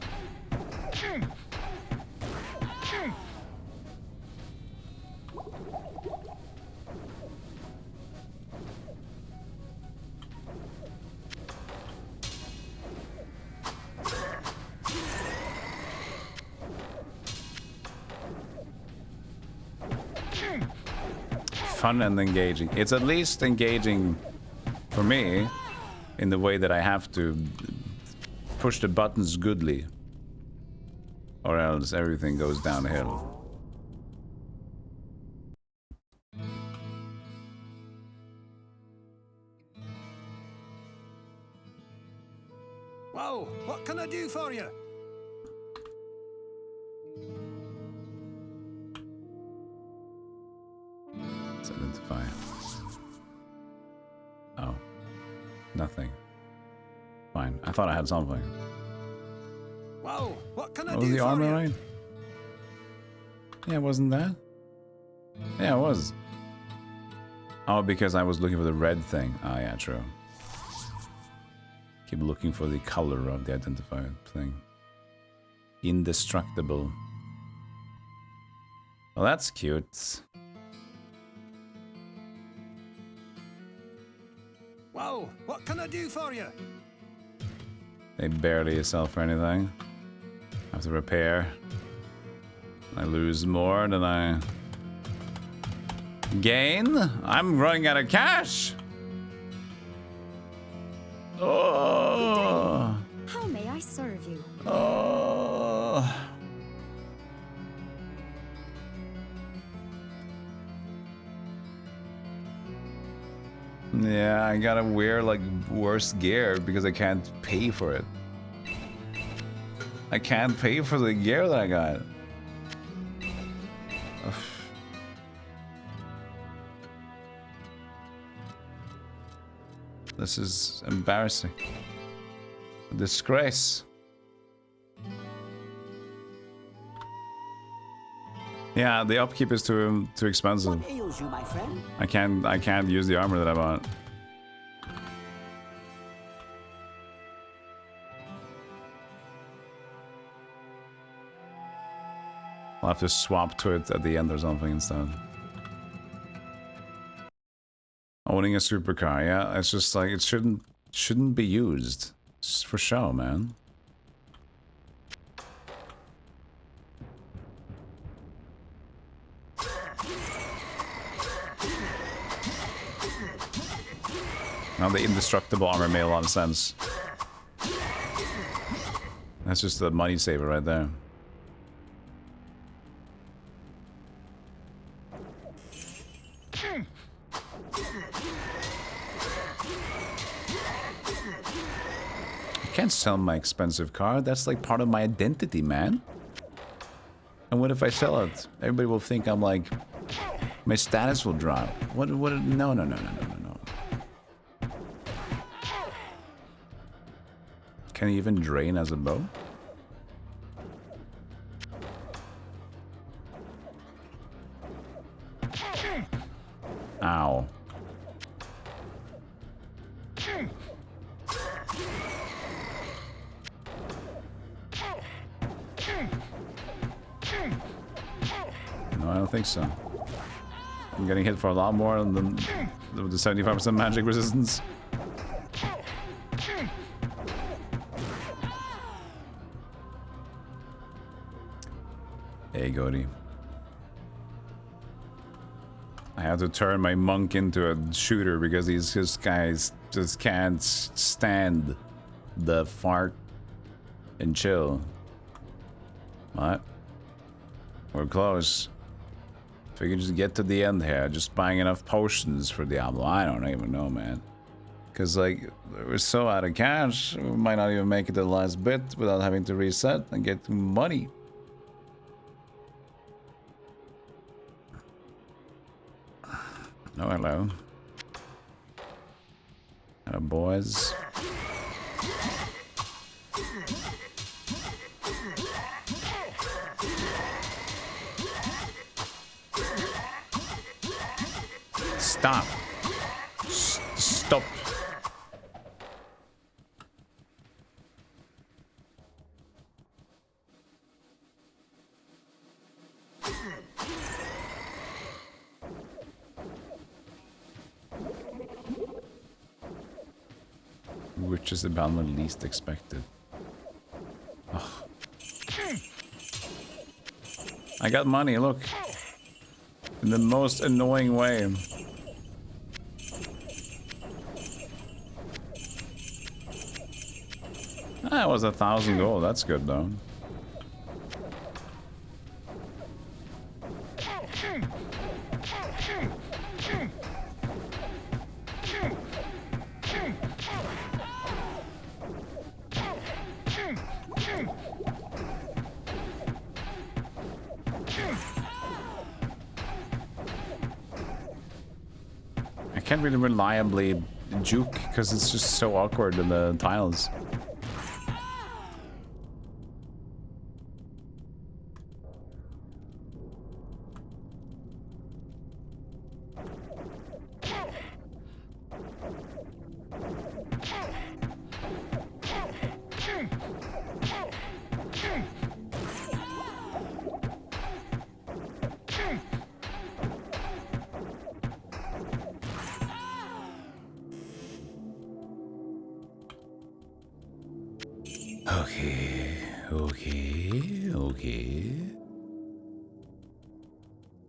Fun and engaging. It's at least engaging for me in the way that I have to push the buttons goodly, or else everything goes downhill. Whoa, what can I do for you? Let's identify. Oh. Nothing. Fine. I thought I had something. Whoa, what can I Was do the for armor you? right? Yeah, wasn't that? Yeah, it was. Oh, because I was looking for the red thing. Oh, yeah, true. Keep looking for the color of the identifier thing. Indestructible. Well, that's cute. Whoa, what can I do for you? They barely sell for anything. I have to repair. I lose more than I gain. I'm running out of cash. Oh. How may I serve you? Oh. Yeah, I gotta wear like worse gear because I can't pay for it. I can't pay for the gear that I got. Ugh. This is embarrassing. A disgrace. Yeah, the upkeep is too expensive. What ails you, my friend? I can't use the armor that I bought. I'll have to swap to it at the end or something instead. Owning a supercar, yeah, it's just like it shouldn't be used. It's just for show, man. Now the indestructible armor made a lot of sense. That's just the money saver right there. I can't sell my expensive car. That's like part of my identity, man. And what if I sell it? Everybody will think I'm like, my status will drop. What, no. Can you even drain as a bow? Ow. No, I don't think so. I'm getting hit for a lot more than the 75% magic resistance. Hey, Goaty. I had to turn my monk into a shooter because these guys just can't stand the fart and chill. What? We're close. If we can just get to the end here, just buying enough potions for Diablo. I don't even know, man. Because, like, we're so out of cash, we might not even make it to the last bit without having to reset and get money. Oh, hello. Hello, boys. Stop. Stop. Witch's abandonment least expected. Ugh. I got money, look. In the most annoying way. That was 1,000 gold, that's good though. I can't really reliably juke because it's just so awkward in the tiles. Okay.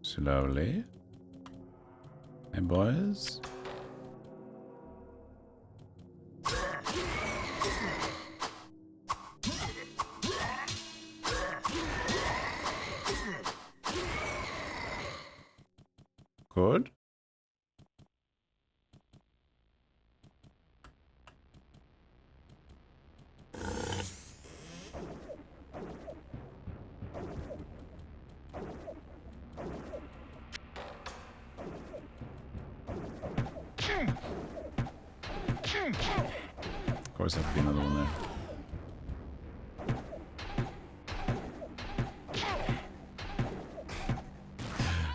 Slowly. Hey, boys. Good. Of course, there'll be another one there.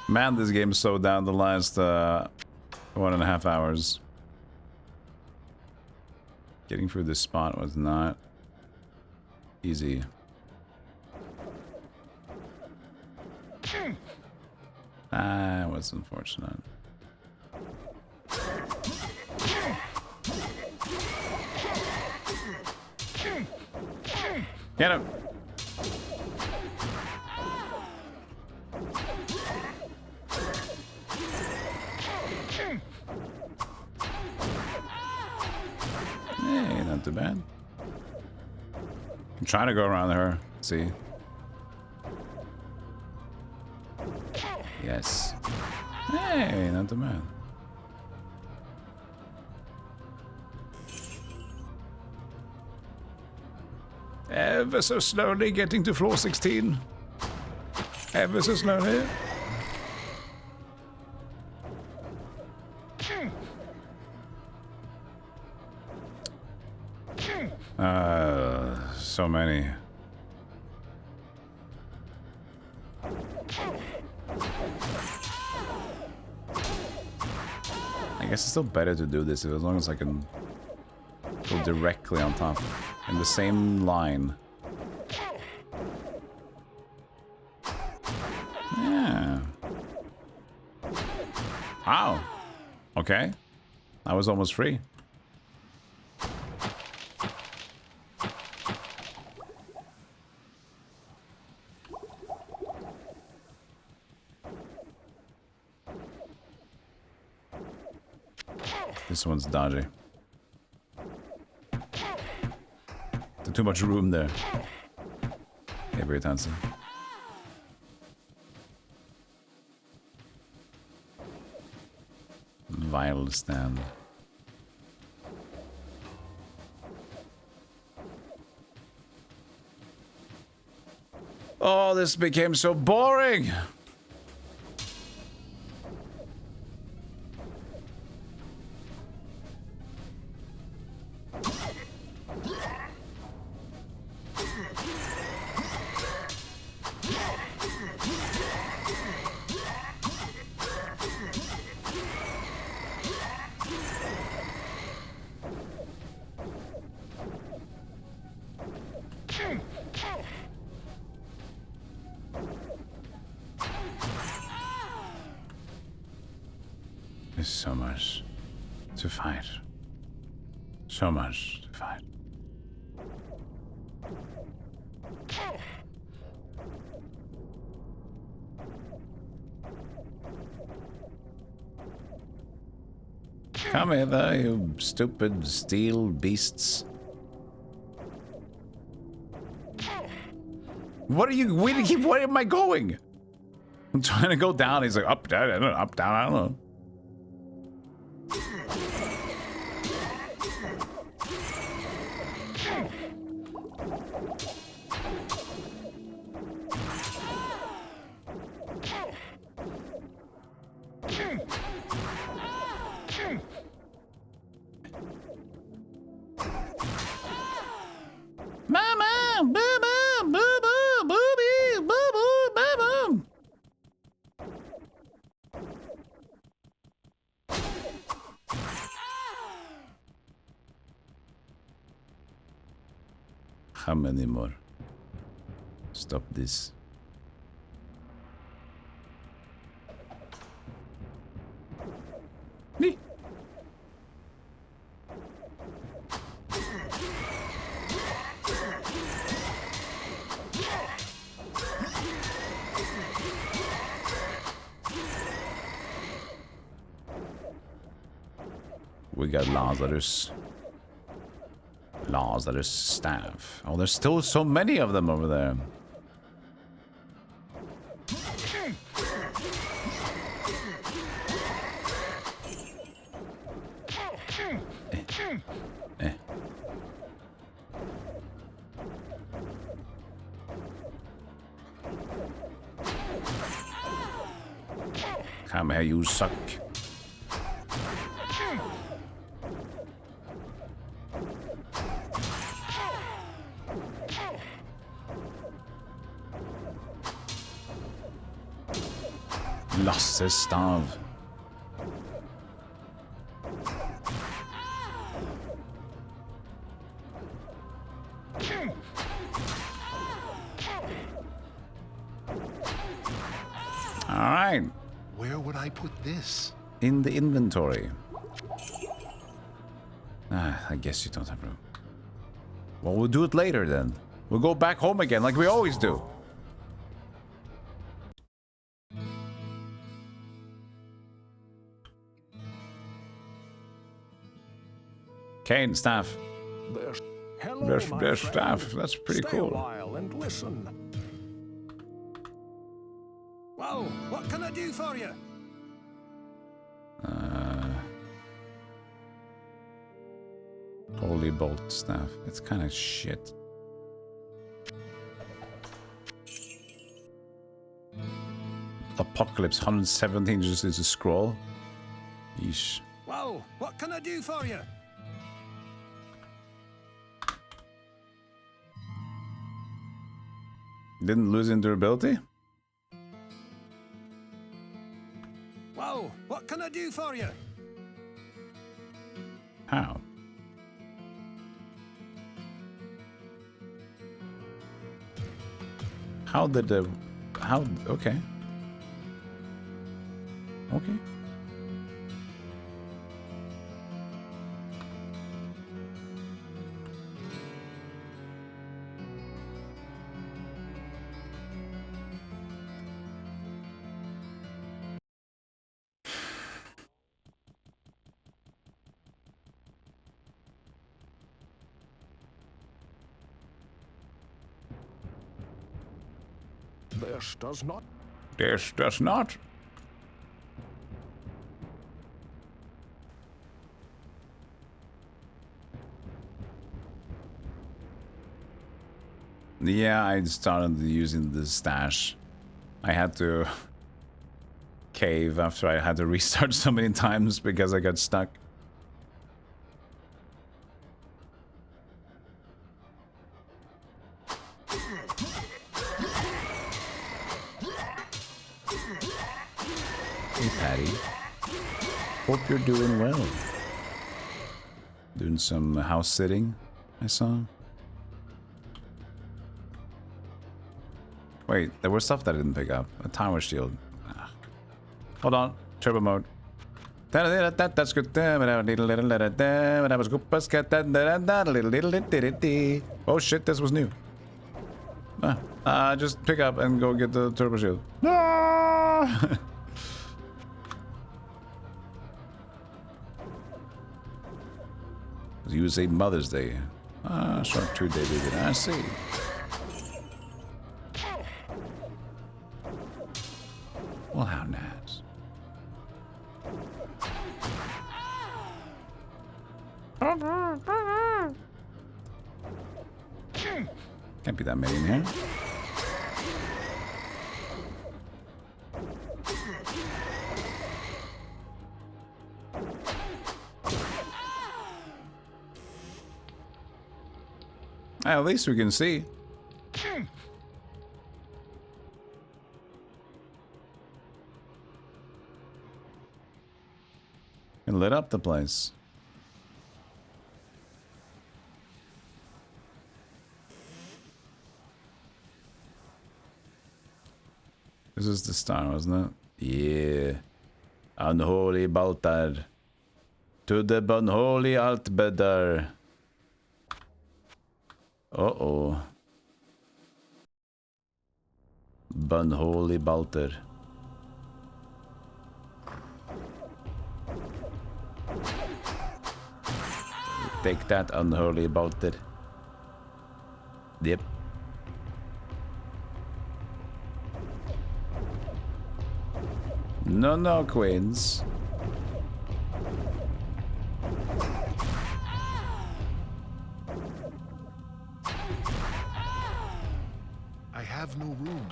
Man, this game slowed down the last 1.5 hours. Getting through this spot was not easy. It was unfortunate. Get him! Hey, not too bad. I'm trying to go around her. See? Yes. Hey, not too bad. Ever so slowly getting to floor 16. Ever so slowly. So many. I guess it's still better to do this as long as I can go directly on top in the same line. Yeah. Wow. Okay. I was almost free. This one's dodgy. There's too much room there. Yeah, very tense. Vial stand. Oh, this became so boring! There's so much to fight. So much to find. Come hither, you stupid steel beasts. What are you? Where am I going? I'm trying to go down. He's like, up, down, I don't know, up, down, I don't know. Mama, boo-boo, boo-boo, boobies, boo-boo, boo-boo. How many more? Stop this. Me. We got Lazarus. Lazarus staff. Oh, there's still so many of them over there. Come here, you suck. Lost his staff. All right. Where would I put this? In the inventory. Ah, I guess you don't have room. Well, we'll do it later then. We'll go back home again like we always do. Cane staff. There's staff. That's pretty Stay cool. a while and listen. Well, what can I do for you? Holy bolt staff. It's kind of shit. Apocalypse 117 just is a scroll. Yeesh. Well, what can I do for you? Didn't lose in durability? Well, what can I do for you? How? How did the... How... Okay. Okay. This does not. This does not. Yeah, I started using the stash. I had to cave after I had to restart so many times because I got stuck. Hey, Patty. Hope you're doing well. Doing some house sitting, I saw. Wait, there was stuff that I didn't pick up. A tower shield. Ah. Hold on. Turbo mode. That's good. Oh shit, this was new. Just pick up and go get the turbo shield. No! You say Mother's Day. Short 2 day visit. I see. Well, how nice. Can't be that many in here. At least we can see. It lit up the place. This is the star, wasn't it? Yeah. Unholy Baltar. To the unholy Altbedar. Uh-oh. Unholy Baltar. Take that, unholy Baltar. Yep. No, queens. I have no room.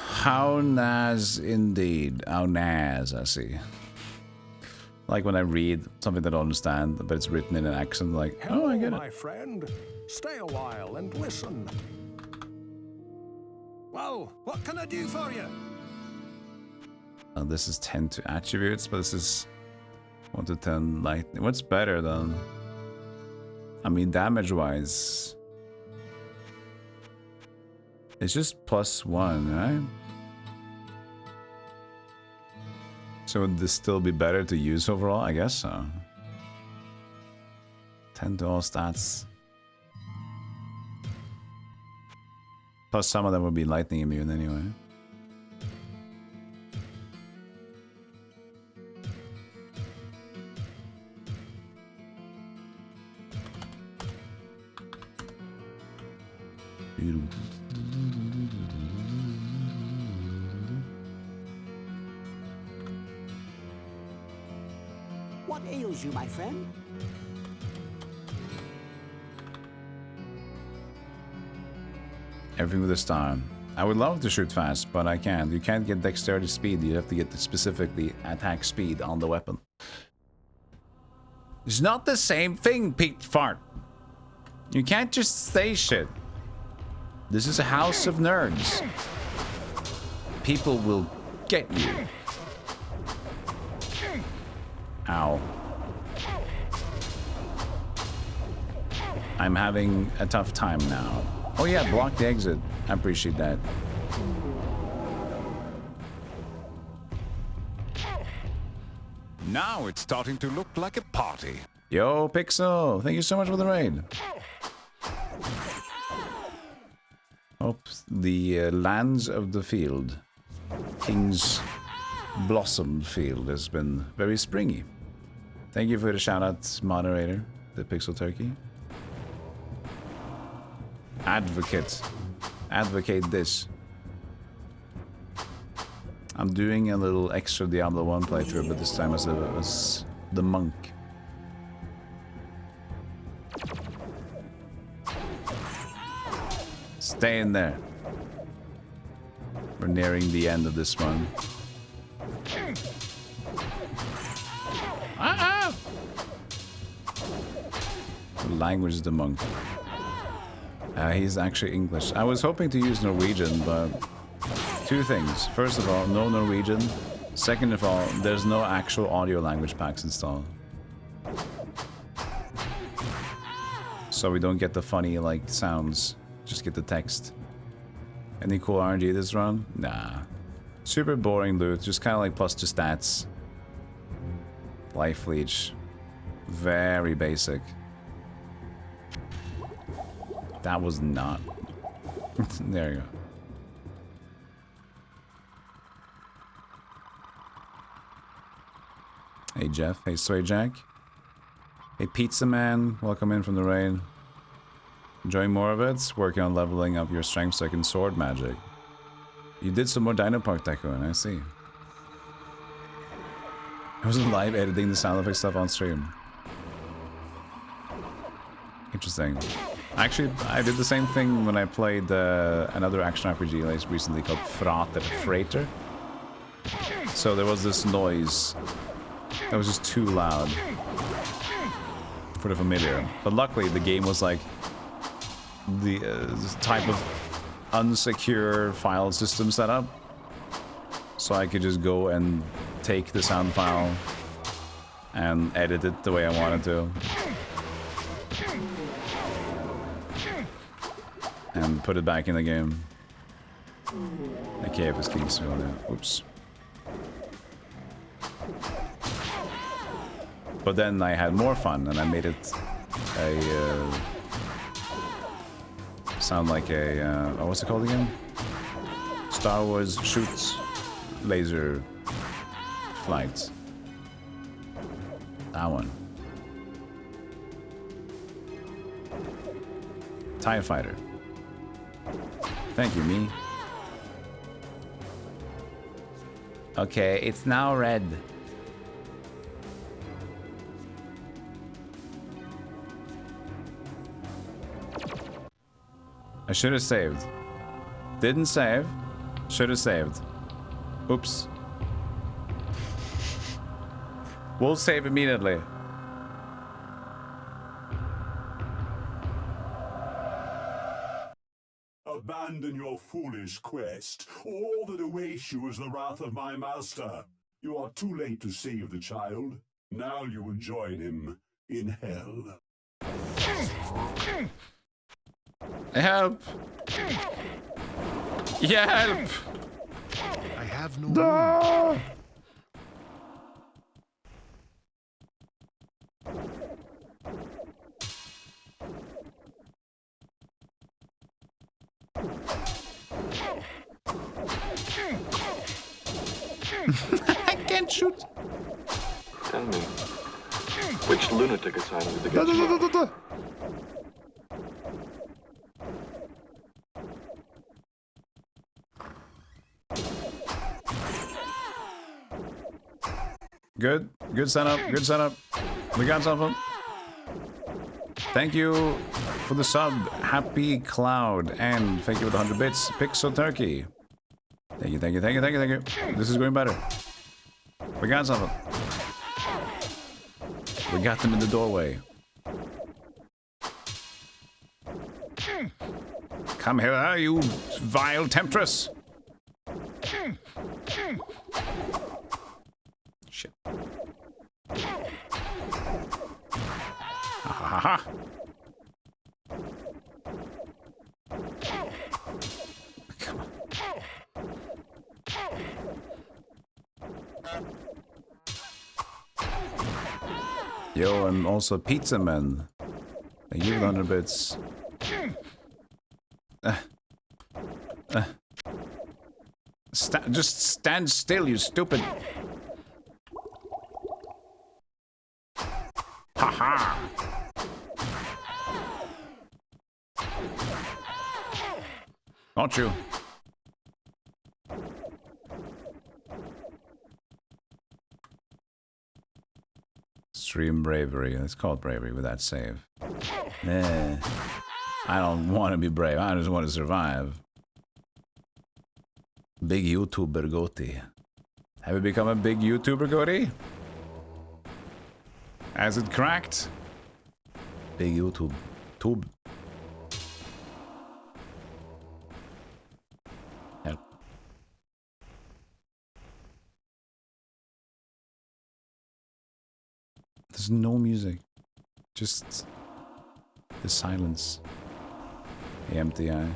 How nice indeed. How nice, I see. Like when I read something that I don't understand, but it's written in an accent, like, oh, I get it. My friend, stay a while and listen. Well, what can I do for you? This is 10 to attributes, but this is 1 to 10 lightning. What's better than? I mean, damage-wise, it's just +1, right? So would this still be better to use overall? I guess so. 10 to all stats. Plus some of them would be lightning immune anyway. What ails you, my friend? Everything with a star. I would love to shoot fast, but I can't. You can't get dexterity speed. You have to get specifically attack speed on the weapon. It's not the same thing, Pete Fart. You can't just say shit. This is a house of nerds. People will get you. Ow. I'm having a tough time now. Oh yeah, block the exit. I appreciate that. Now it's starting to look like a party. Yo, Pixel, thank you so much for the raid. Hope the lands of the field, King's Blossom Field, has been very springy. Thank you for the shout out, moderator, the Pixel Turkey. Advocate. Advocate this. I'm doing a little extra Diablo 1 playthrough, but this time as the monk. Stay in there. We're nearing the end of this one. The language is the monk. He's actually English. I was hoping to use Norwegian, but two things. First of all, no Norwegian. Second of all, there's no actual audio language packs installed. So we don't get the funny, like, sounds. Just get the text. Any cool RNG this run? Nah. Super boring loot, just kind of like plus to stats. Life leech. Very basic. That was not. There you go. Hey Jeff, hey Soy Jack. Hey Pizza Man, welcome in from the rain. Enjoying more of it? Working on leveling up your strength so I can sword magic. You did some more Dino Park deco, and I see. I wasn't live editing the sound effect stuff on stream. Interesting. Actually, I did the same thing when I played another action RPG like recently called Freighter. So there was this noise that was just too loud for the familiar. But luckily, the game was like the type of unsecure file system setup, so I could just go and take the sound file and edit it the way I wanted to, and put it back in the game. Okay, if it's King's Field now. Oops. But then I had more fun, and I made it a sound like a what's it called again? Star Wars shoots laser flights. That one. TIE Fighter. Thank you, me. Okay, it's now red. I should have saved. Didn't save. Should have saved. Oops. We'll save immediately. Abandon your foolish quest. All that awaits you is the wrath of my master. You are too late to save the child. Now you will join him in hell. Help! Yeah, help! I have no. No! I can't shoot. Tell me, which lunatic asylum did they get you from? Good setup, good setup. We got something. Thank you for the sub, Happy Cloud, and thank you for the 100 bits, Pixel Turkey. Thank you, thank you, thank you, thank you, thank you. This is going better. We got something. We got them in the doorway. Come here, you vile temptress. Shit. Ha ha ha. Come on. Yo, I'm also Pizza Man. Thank you for the 100 bits. Just stand still, you stupid. Ha-ha! Don't you? Stream bravery. It's called bravery with that save. I don't want to be brave. I just want to survive. Big YouTuber Gotti. Have you become a big YouTuber Gotti? Has it cracked? Big YouTube. Tube. Help. There's no music. Just The silence. The empty eye.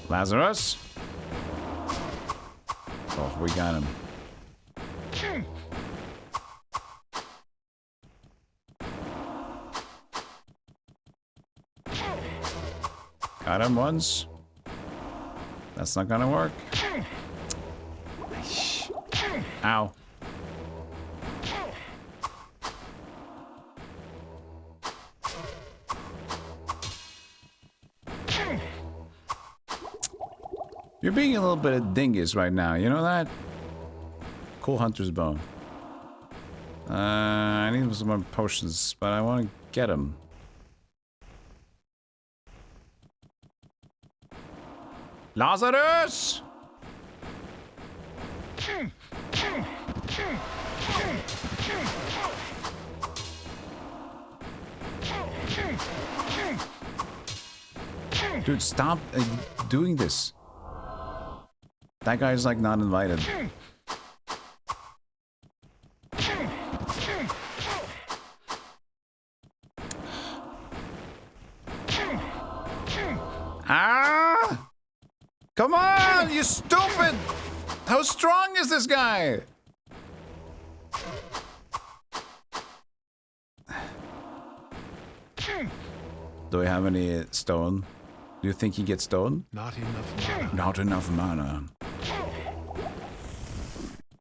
Lazarus? Oh, we got him. Got him once. That's not gonna work. Ow. You're being a little bit of dingus right now, you know that? Cool hunter's bone. I need some more potions, but I want to get them. Lazarus! Dude, stop doing this. That guy's like not invited. Ah! Come on, you stupid! How strong is this guy? Do we have any stone? Do you think he gets stone? Not enough mana. Not enough mana.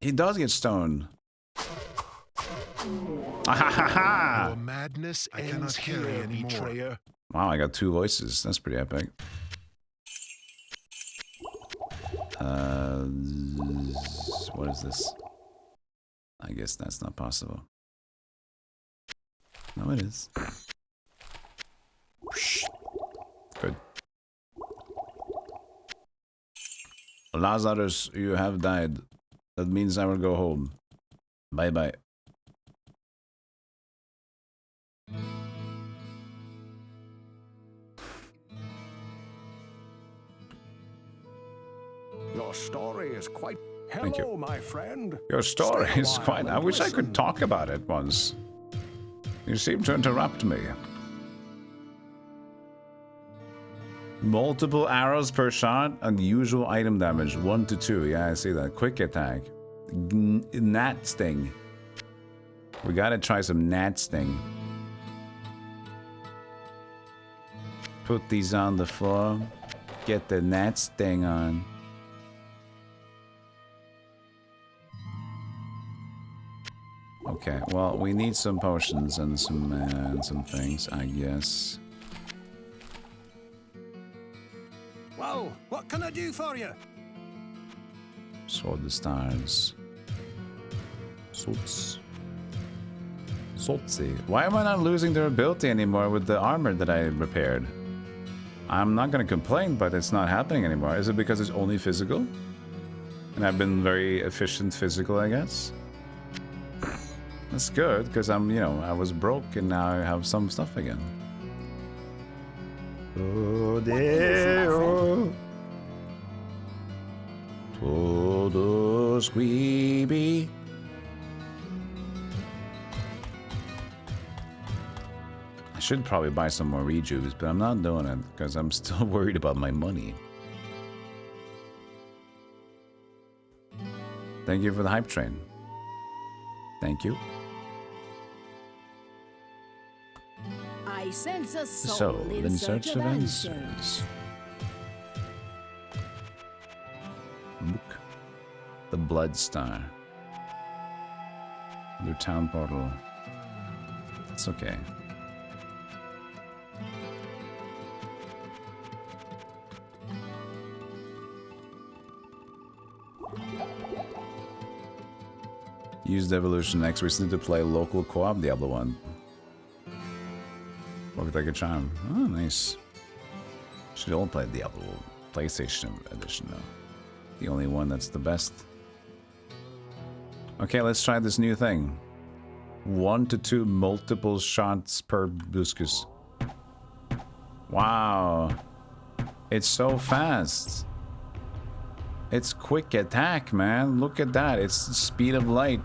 He does get stone. Your madness I cannot carry any betrayer. Wow, I got 2 voices. That's pretty epic. What is this? I guess that's not possible. No, it is. Good. Lazarus, you have died. That means I will go home. Bye-bye. Your story is quite... Thank Hello, you. my friend. Your story Stay a is while quite... I and wish I listen. could talk about it once. You seem to interrupt me. Multiple arrows per shot, unusual item damage, 1 to 2. Yeah, I see that. Quick attack. Gnat sting. We gotta try some gnat sting. Put these on the floor. Get the gnat sting on. Okay, well, we need some potions and some things, I guess. Well, what can I do for you? Sword the stars. Sots. Sotsi. Why am I not losing their ability anymore with the armor that I repaired? I'm not gonna complain, but it's not happening anymore. Is it because it's only physical? And I've been very efficient physical, I guess? That's good, because I'm, you know, I was broke and now I have some stuff again. Oh, Deo. Todo squeeby. I should probably buy some more rejuves, but I'm not doing it because I'm still worried about my money. Thank you for the hype train. Thank you. I sense a soul So, in in search of answers. Book. The Blood Star. Their town portal. It's okay. Use DevilutionX recently to play local co-op Diablo 1. Worked like a charm. Oh, nice. Should all play Diablo PlayStation edition though. The only one that's the best. Okay, let's try this new thing. 1 to 2 multiple shots per buscus. Wow. It's so fast. It's quick attack, man. Look at that. It's the speed of light.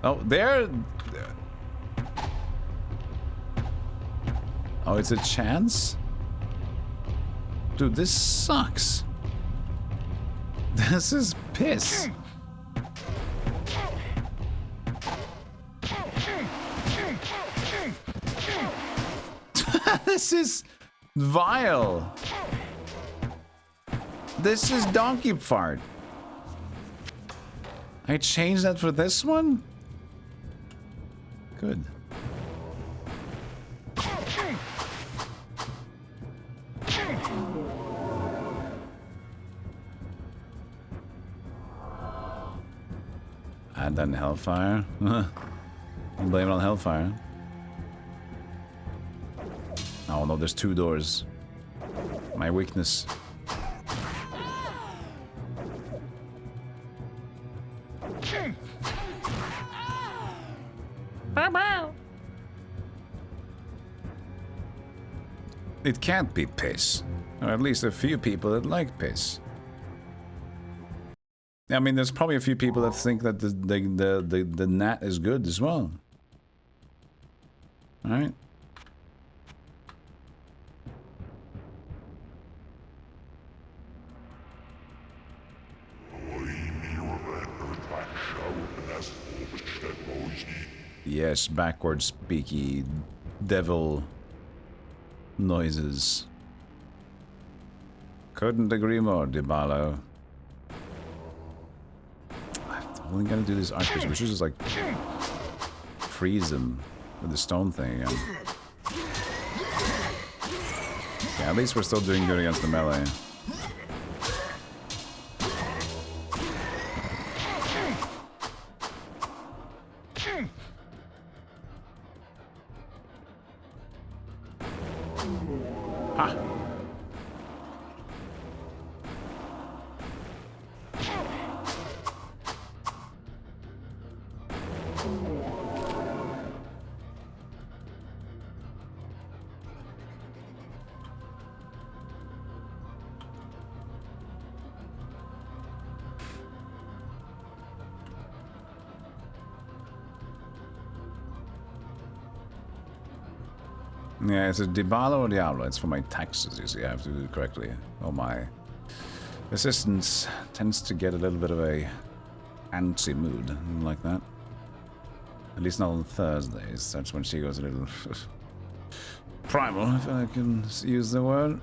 Oh, there. Oh, it's a chance? Dude, this sucks. This is piss. This is vile. This is donkey fart. I changed that for this one? Good. And then Hellfire. I'm blaming it on Hellfire. Oh no, there's 2 doors. My weakness. It can't be piss. Or at least a few people that like piss. I mean, there's probably a few people that think that the gnat is good as well. Alright. Yes, backwards speaky devil noises. Couldn't agree more, Diablo. I'm only gonna do this archbishop, which is just like freeze him with the stone thing again. Yeah, at least we're still doing good against the melee. Ha! Yeah, it's a Diablo or Diablo. It's for my taxes, you see. I have to do it correctly. Oh, my assistant tends to get a little bit of a antsy mood like that. At least not on Thursdays. That's when she goes a little primal, if I can use the word.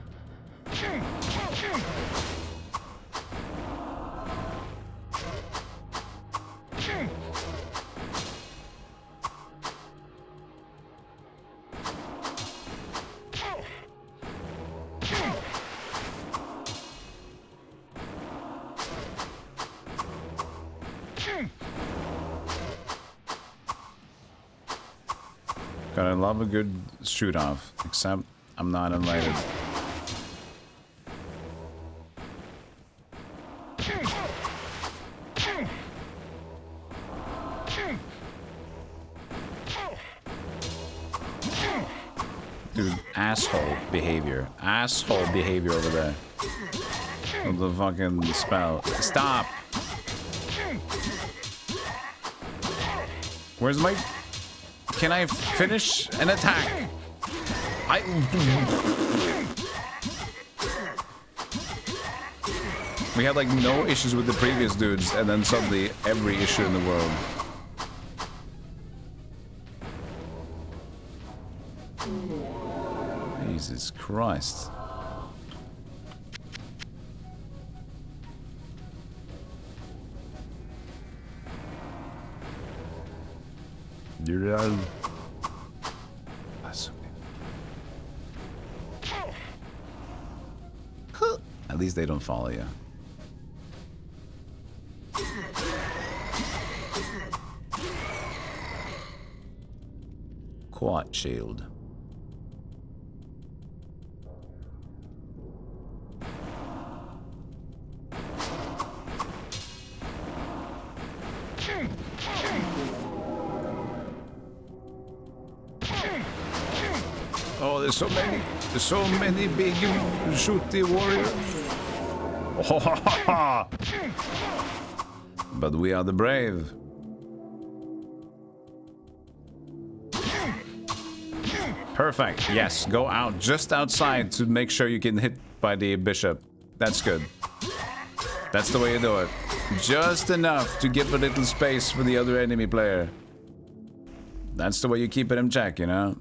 God, I love a good shoot-off, except I'm not invited. Dude, asshole behavior. Asshole behavior over there. With the fucking spell. Stop! Where's my... Can I finish an attack? We had like no issues with the previous dudes, and then suddenly every issue in the world. Jesus Christ. That's okay. At least they don't follow you. Quad shield. Oh, there's so many big shooty warriors. Oh, but we are the brave. Perfect. Yes, go out just outside to make sure you get hit by the bishop. That's good. That's the way you do it. Just enough to give a little space for the other enemy player. That's the way you keep it in check, you know?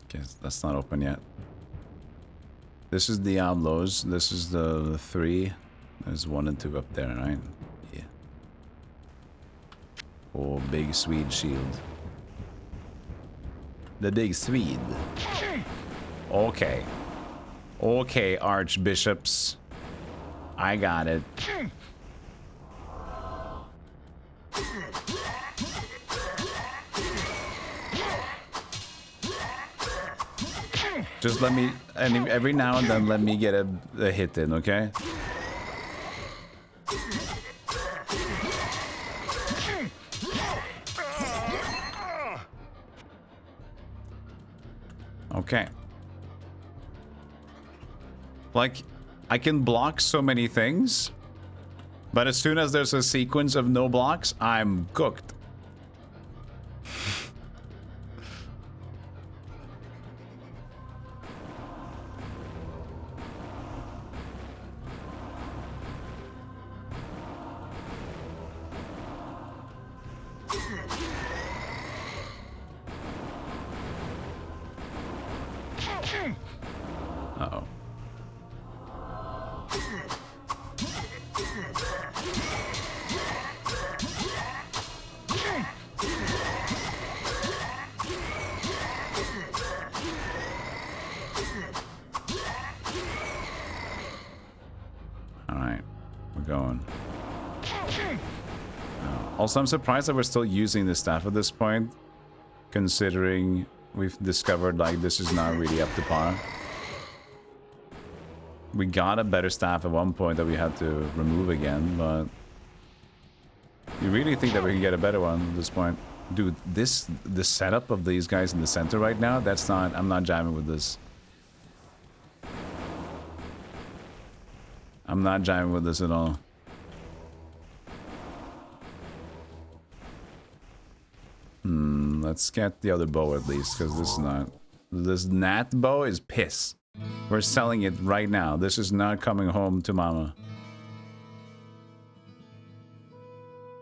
Okay, that's not open yet. This is Diablo's. This is the 3. There's 1 and 2 up there, right? Yeah. Oh, big Swede shield. The big Swede. Okay. Okay, archbishops. I got it. Just let me, every now and then, let me get a hit in, okay? Okay. Like, I can block so many things, but as soon as there's a sequence of no blocks, I'm cooked. Uh-oh. Alright, we're going. Also, I'm surprised that we're still using the staff at this point, considering we've discovered, like, this is not really up to par. We got a better staff at one point that we had to remove again, but... You really think that we can get a better one at this point? Dude, the setup of these guys in the center right now, that's not... I'm not jamming with this. I'm not jamming with this at all. Let's get the other bow at least, because this is not... This gnat bow is piss. We're selling it right now. This is not coming home to mama.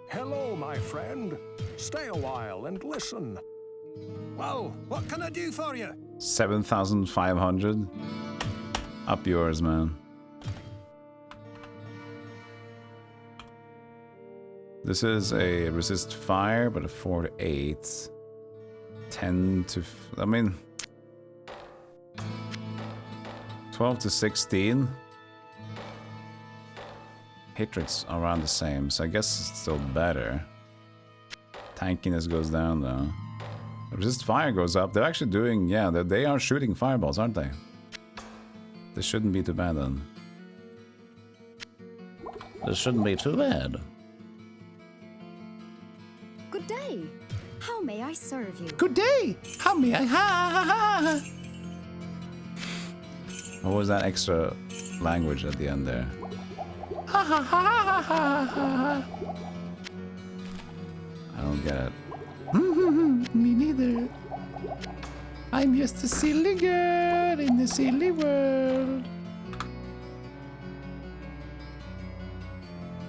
Hello, my friend. Stay a while and listen. Well, what can I do for you? 7,500. Up yours, man. This is a resist fire, but a 4 to 8. 10 to... I mean... 12 to 16. Hit rates around the same, so I guess it's still better. Tankiness goes down, though. Resist fire goes up. They're actually doing... Yeah, they are shooting fireballs, aren't they? This shouldn't be too bad, then. This shouldn't be too bad. Good day. How may I serve you? Good day. How may I? Ha. What was that extra language at the end there? Ha ha ha ha ha. I don't get it. Me neither. I'm just a silly girl in the silly world.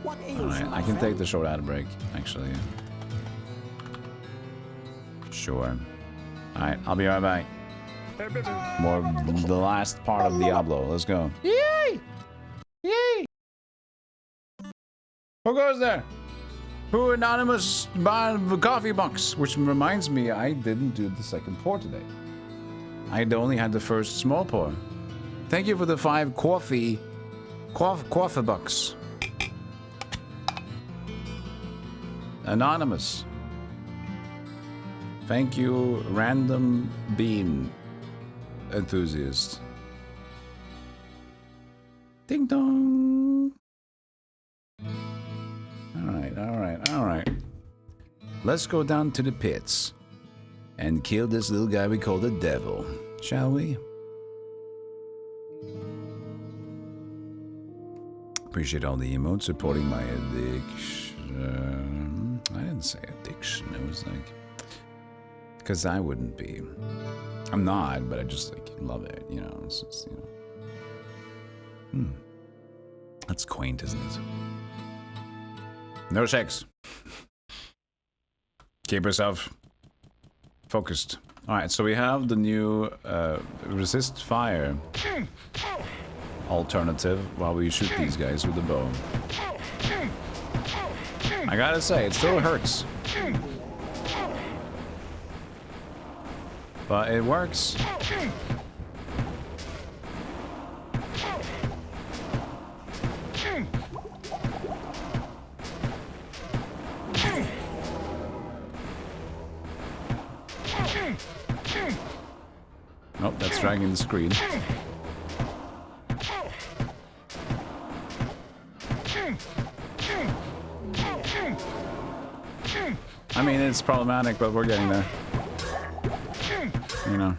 Alright, I can take the short ad break, actually. Sure. Alright, I'll be right back. More the last part of Diablo. Let's go. Yay! Yay! Who goes there? Who anonymous buying the coffee box? Which reminds me, I didn't do the second pour today. I only had the first small pour. Thank you for the 5 coffee bucks. Anonymous. Thank you, random bean enthusiast. Ding dong. All right. Let's go down to the pits. and kill this little guy we call the devil. Shall we? Appreciate all the emotes supporting my addiction. I didn't say addiction. It was like, because I wouldn't be. I'm not, but I just like love it. You know, it's just, you know. That's quaint, isn't it? No sex. Keep yourself focused. All right, so we have the new resist fire alternative while we shoot these guys with the bow. I gotta say, it still hurts. But it works. Nope, that's dragging the screen. I mean, it's problematic, but we're getting there. You know.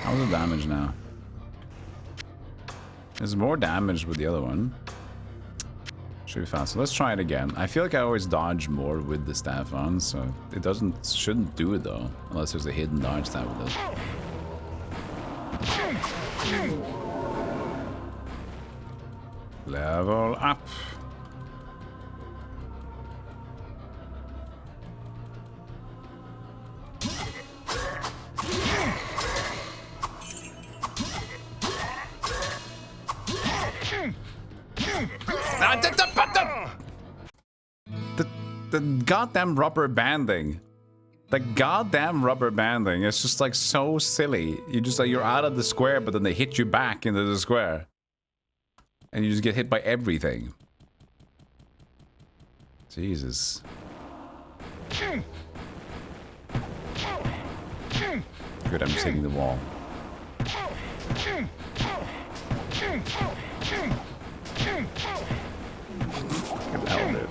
How's the damage now? There's more damage with the other one. Should be fast. So let's try it again. I feel like I always dodge more with the staff on, so it shouldn't do it though, unless there's a hidden dodge stab with it. Level up. The goddamn rubber banding. The goddamn rubber banding is just like so silly. You just like, you're out of the square, but then they hit you back into the square. And you just get hit by everything. Jesus. Good, I'm just hitting the wall. Fucking hell, dude.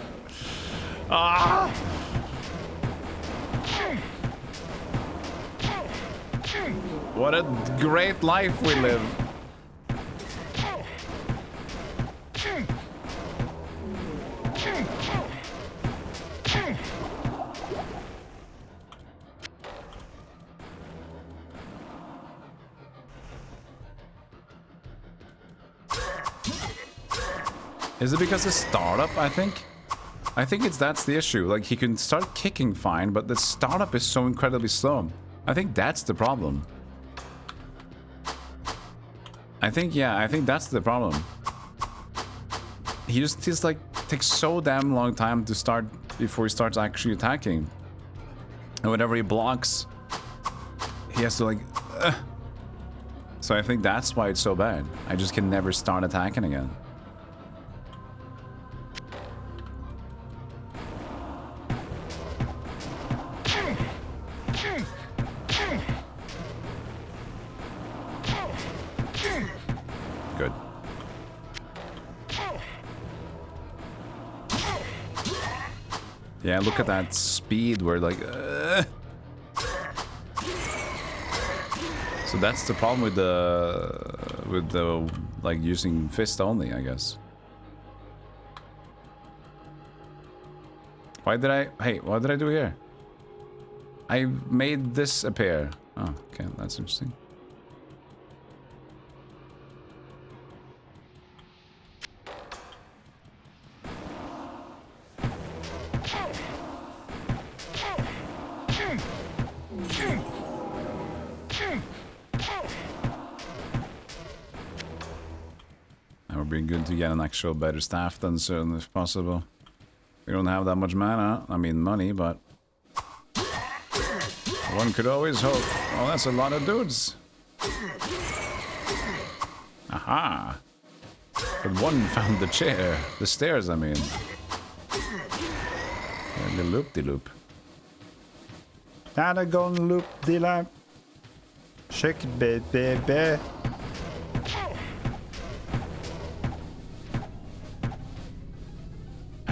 Ah! What a great life we live. Is it because of startup, I think? I think that's the issue. Like, he can start kicking fine, but the startup is so incredibly slow. I think that's the problem. I think that's the problem. He's like, takes so damn long time to start before he starts actually attacking. And whenever he blocks, he has to like... So I think that's why it's so bad. I just can never start attacking again. Good. Yeah, look at that speed where like... So that's the problem with the like using fist only, I guess. What did I do here? I made this appear. Oh, okay, that's interesting. It would be good to get an actual better staff then soon, if possible. We don't have that much mana, I mean money, but one could always hope. Oh, that's a lot of dudes. Aha! But one found the chair. The stairs, I mean. Yeah, the loop-de-loop. Gotta go loop-de-loop. Shake baby.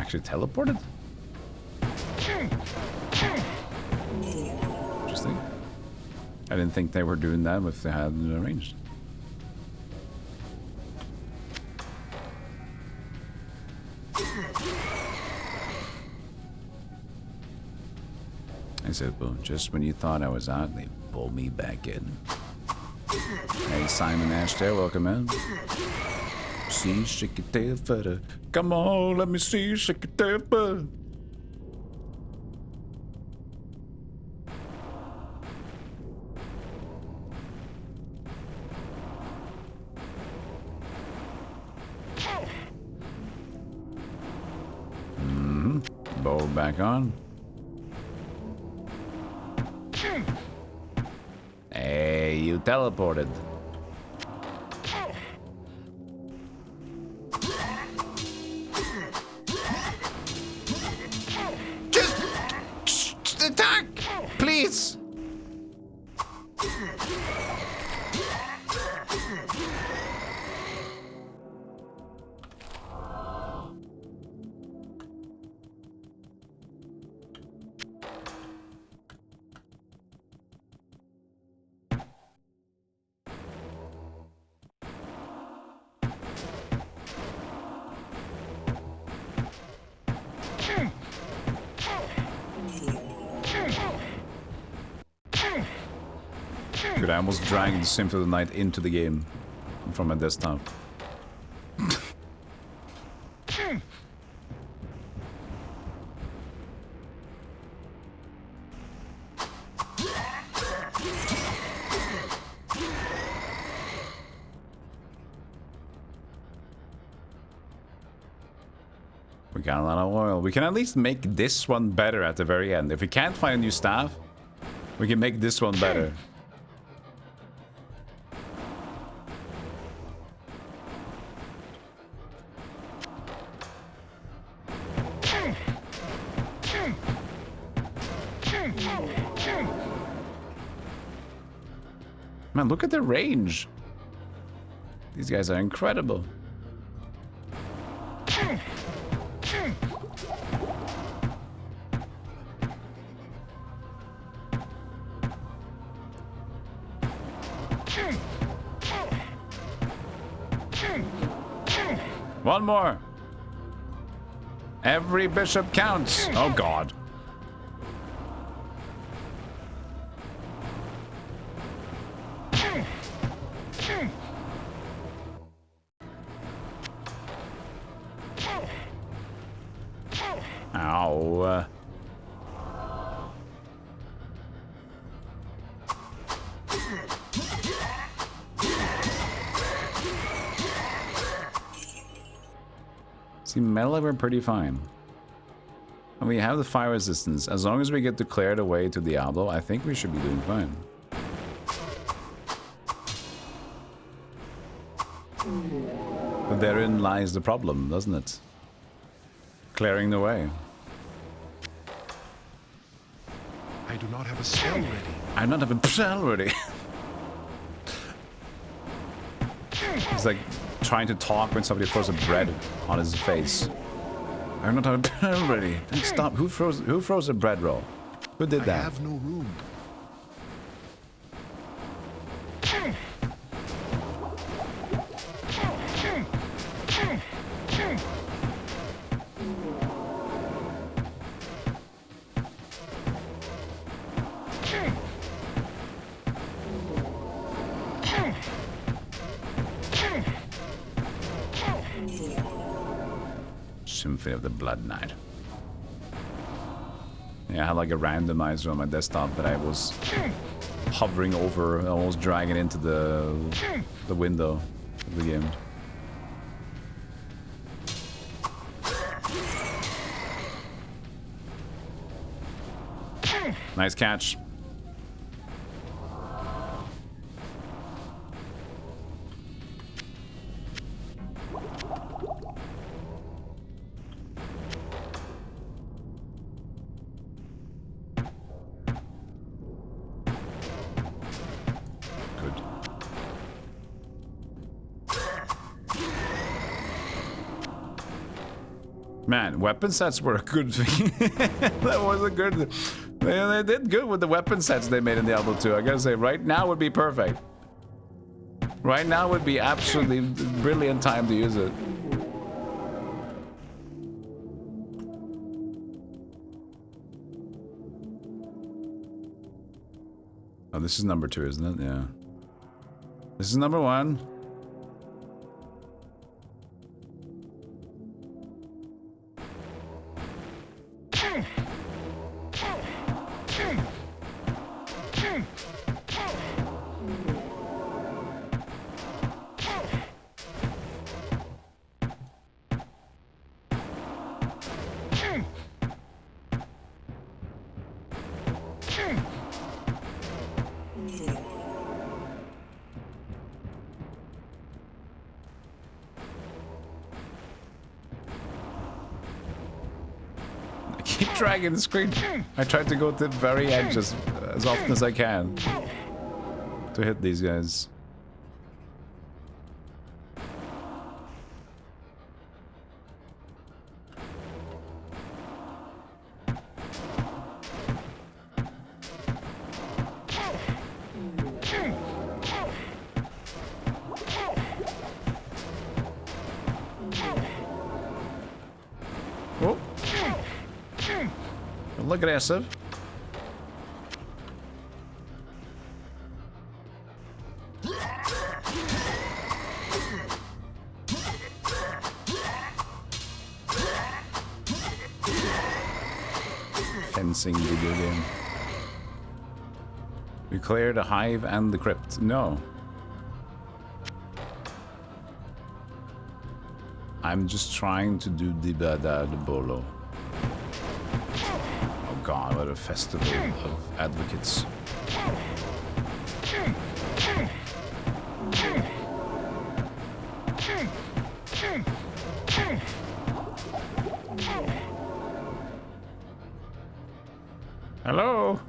actually teleported? Interesting. I didn't think they were doing that if they had it arranged. I said, boom, just when you thought I was out, they pulled me back in. Hey, Simon Ash there, welcome in. See, shake your tail feather. Come on, let me see, shake your tail feather. Bow back on. Hey, you teleported. Just attack, please. Good, I almost dragged the Symphony of the Night into the game from my desktop. We got a lot of oil. We can at least make this one better at the very end. If we can't find a new staff, we can make this one better. Man, look at the range. These guys are incredible. One more. Every bishop counts. Oh God. Ow. See, melee we're pretty fine. And we have the fire resistance. As long as we get to clear the way to Diablo, I think we should be doing fine. But therein lies the problem, doesn't it? Clearing the way. I do not have a spell ready. I don't have a spell ready. It's like trying to talk when somebody throws a bread on his face. I don't have a spell ready. Stop. Who froze a bread roll? Who did that? I have no room. Symphony of the Blood Knight. Yeah, I had like a randomizer on my desktop that I was hovering over, almost dragging into the window of the game. Nice catch. Man, weapon sets were a good thing. That was a good... They did good with the weapon sets they made in Diablo 2. I gotta say, right now would be perfect. Right now would be absolutely brilliant time to use it. Oh, this is number 2, isn't it? Yeah. This is number 1. Dragging the screen. I tried to go to the very edge as often as I can to hit these guys. Aggressive. Fencing video game. We cleared the hive and the crypt. No. I'm just trying to do the bolo. God, what a festival of advocates. Hello?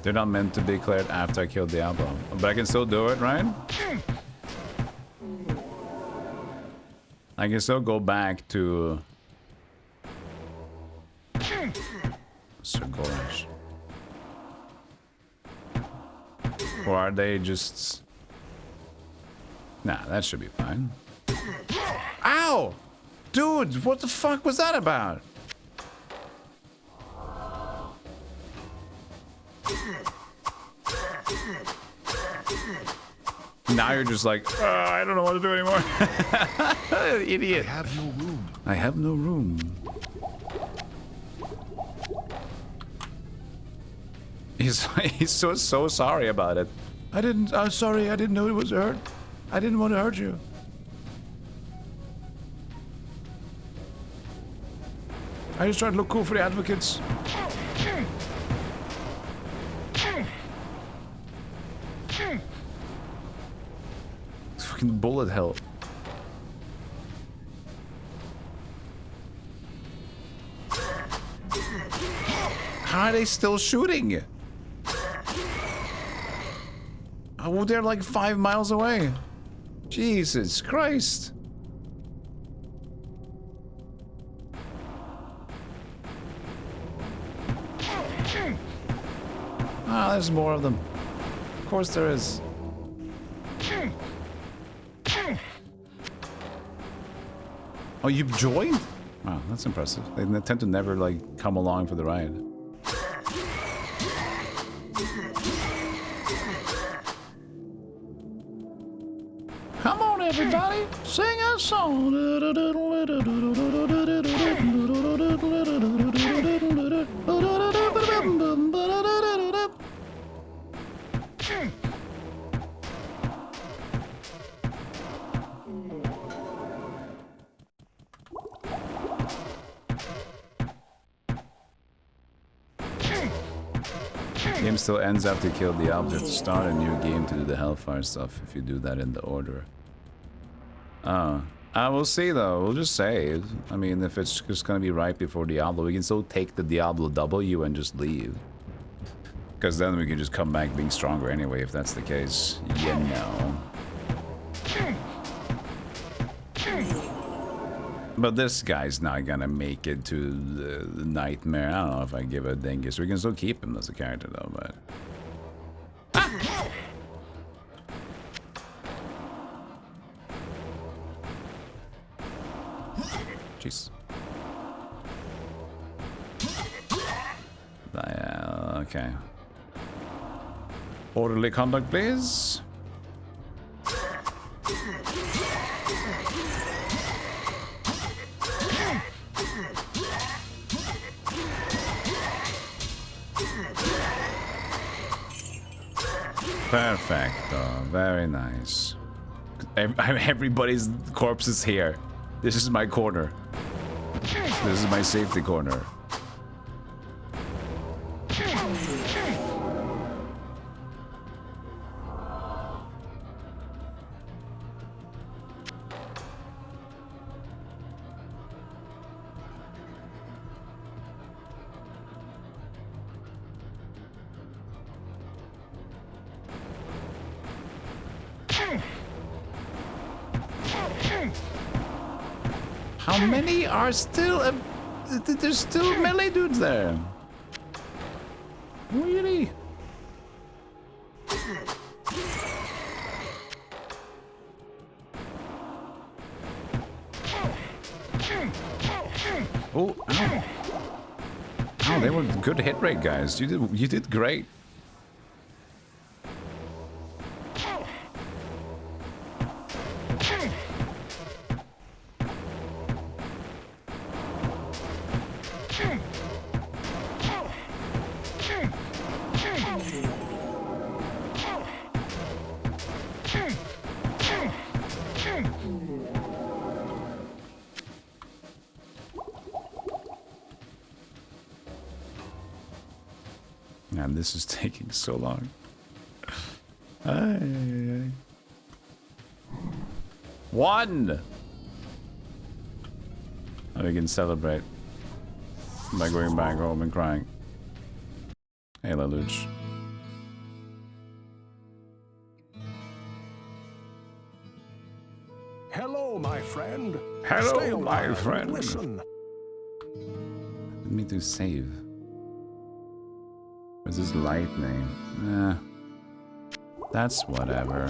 They're not meant to be declared after I killed Diablo. But I can still do it, right? I can still go back to... Sir Goresh. Or are they just... Nah, that should be fine. Ow! Dude, what the fuck was that about? Now you're just like, I don't know what to do anymore. Idiot. I have no room. I have no room. He's so sorry about it. I'm sorry, I didn't know it was hurt. I didn't want to hurt you. I just tried to look cool for the advocates. Fucking bullet hell. How are they still shooting? Oh, they're like 5 miles away. Jesus Christ. Ah, there's more of them. Of course there is. Oh, you've joined? Wow, that's impressive. They tend to never, like, come along for the ride. Come on, everybody, sing a song. Game still ends after you kill Diablo. You have to start a new game to do the Hellfire stuff if you do that in the order. We'll see though. We'll just save. I mean, if it's just gonna be right before Diablo, we can still take the Diablo W and just leave. Because then we can just come back being stronger anyway, if that's the case. You know. But this guy's not gonna make it to the nightmare. I don't know if I give a dingus. We can still keep him as a character though, but... Jeez. Okay. Orderly conduct, please. Perfecto. Very nice. Everybody's corpse is here. This is my corner. This is my safety corner. How many are still... there's still melee dudes there. Really? Oh, ow. Oh, they were good hit rate, guys. You did great. Man, this is taking so long. One! And we can celebrate by going back home and crying. Hey, Lelouch. Hello, my friend. Hello, my friend. Listen. Let me do save. Where's this lightning? That's whatever.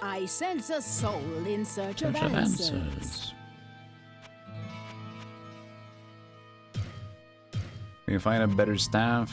I sense a soul in search of answers. Can you find a better staff?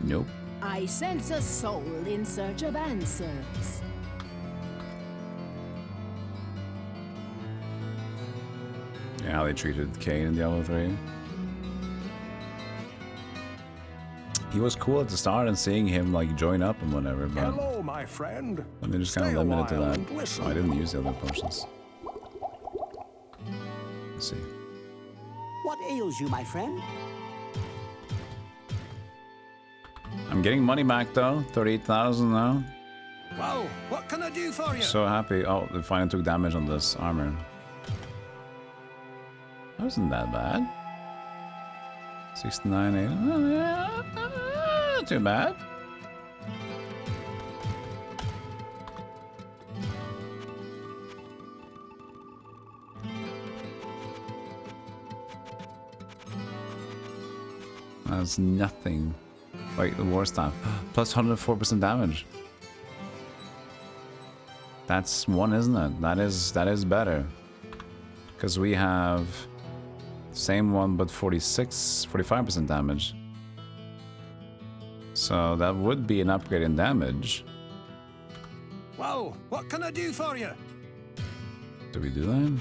Nope. I sense a soul in search of answers. Yeah, how they treated Kane in Diablo 3. He was cool at the start and seeing him like join up and whatever, but Hello, my friend. then they just kind of limited to that. Oh, I didn't use the other potions. Let's see. What ails you, my friend? I'm getting money back though, 38,000 now. Wow, what can I do for you? So happy. Oh, they finally took damage on this armor. That wasn't that bad. 69, 8. Oh, yeah, not too bad. That's nothing. Wait, the war staff. Plus 104% damage. That's one, isn't it? That is better. Because we have same one but 45% damage. So that would be an upgrade in damage. Wow, what can I do for you? Do we do that?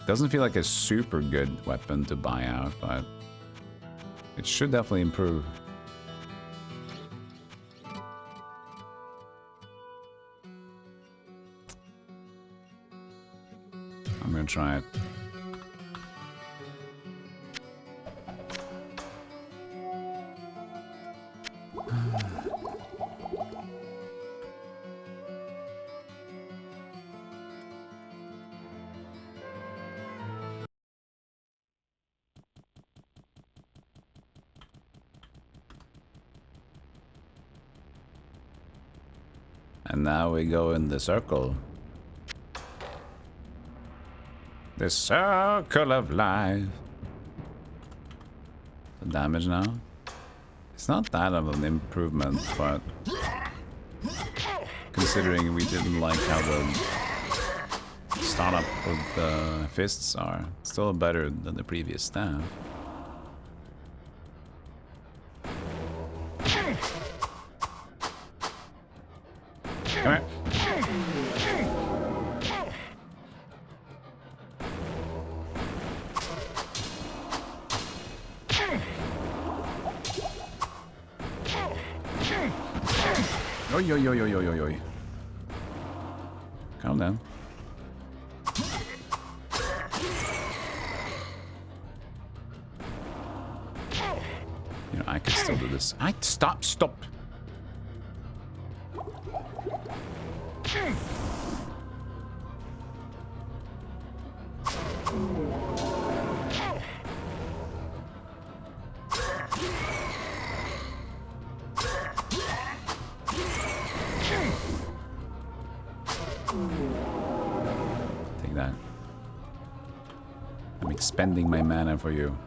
Doesn't feel like a super good weapon to buy out, but it should definitely improve. I'm gonna try it. And now we go in the circle. The circle of life. The damage now. It's not that of an improvement, but considering we didn't like how the startup of the fists are, it's still better than the previous staff. Come here. Oi, oi, oi, oi, oi, oi. Calm down. You know, I could still do this. Stop. Take that. I'm expending my mana for you.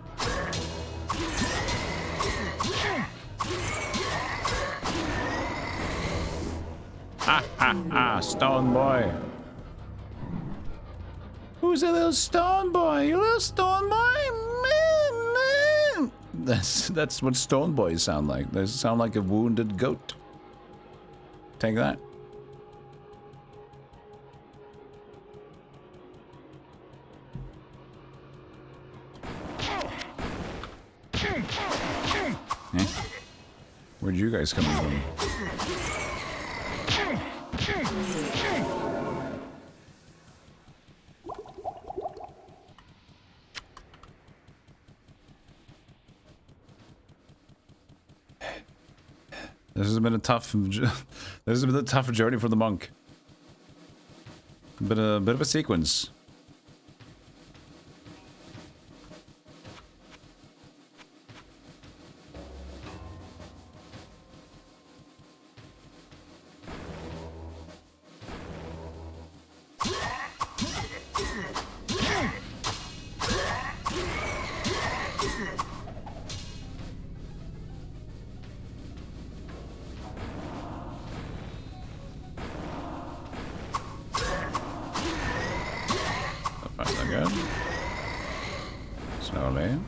Stone boy. Who's a little stone boy? You little stone boy? That's what stone boys sound like. They sound like a wounded goat. Take that. Eh? Where'd you guys come from? This has been a tough journey for the monk. A bit of a sequence. Slowly.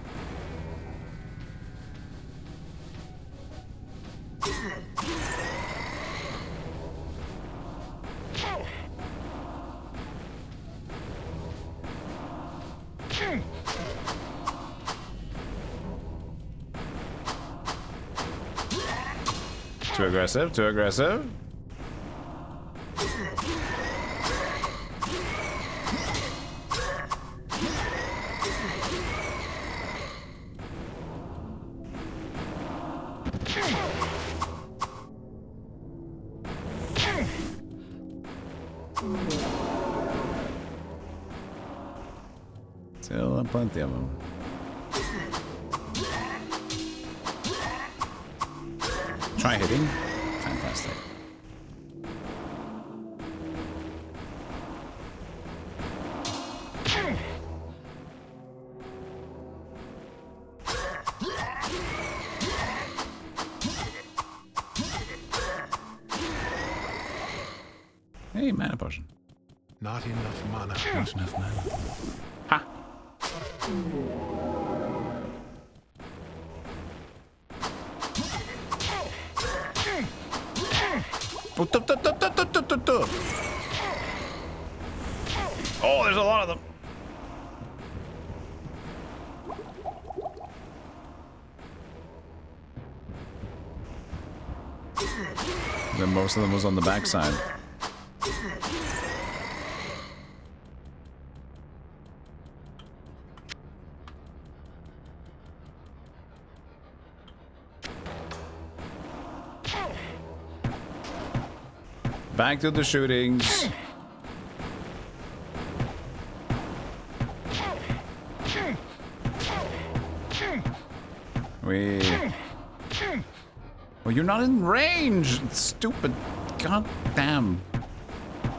Too aggressive, too aggressive. Still plenty of them. Try hitting. Fantastic. Hey, mana potion. Not enough mana. Not enough mana. Ha! Oh, there's a lot of them. Then most of them was on the backside. Back to the shootings. Well, you're not in range. Stupid. God damn.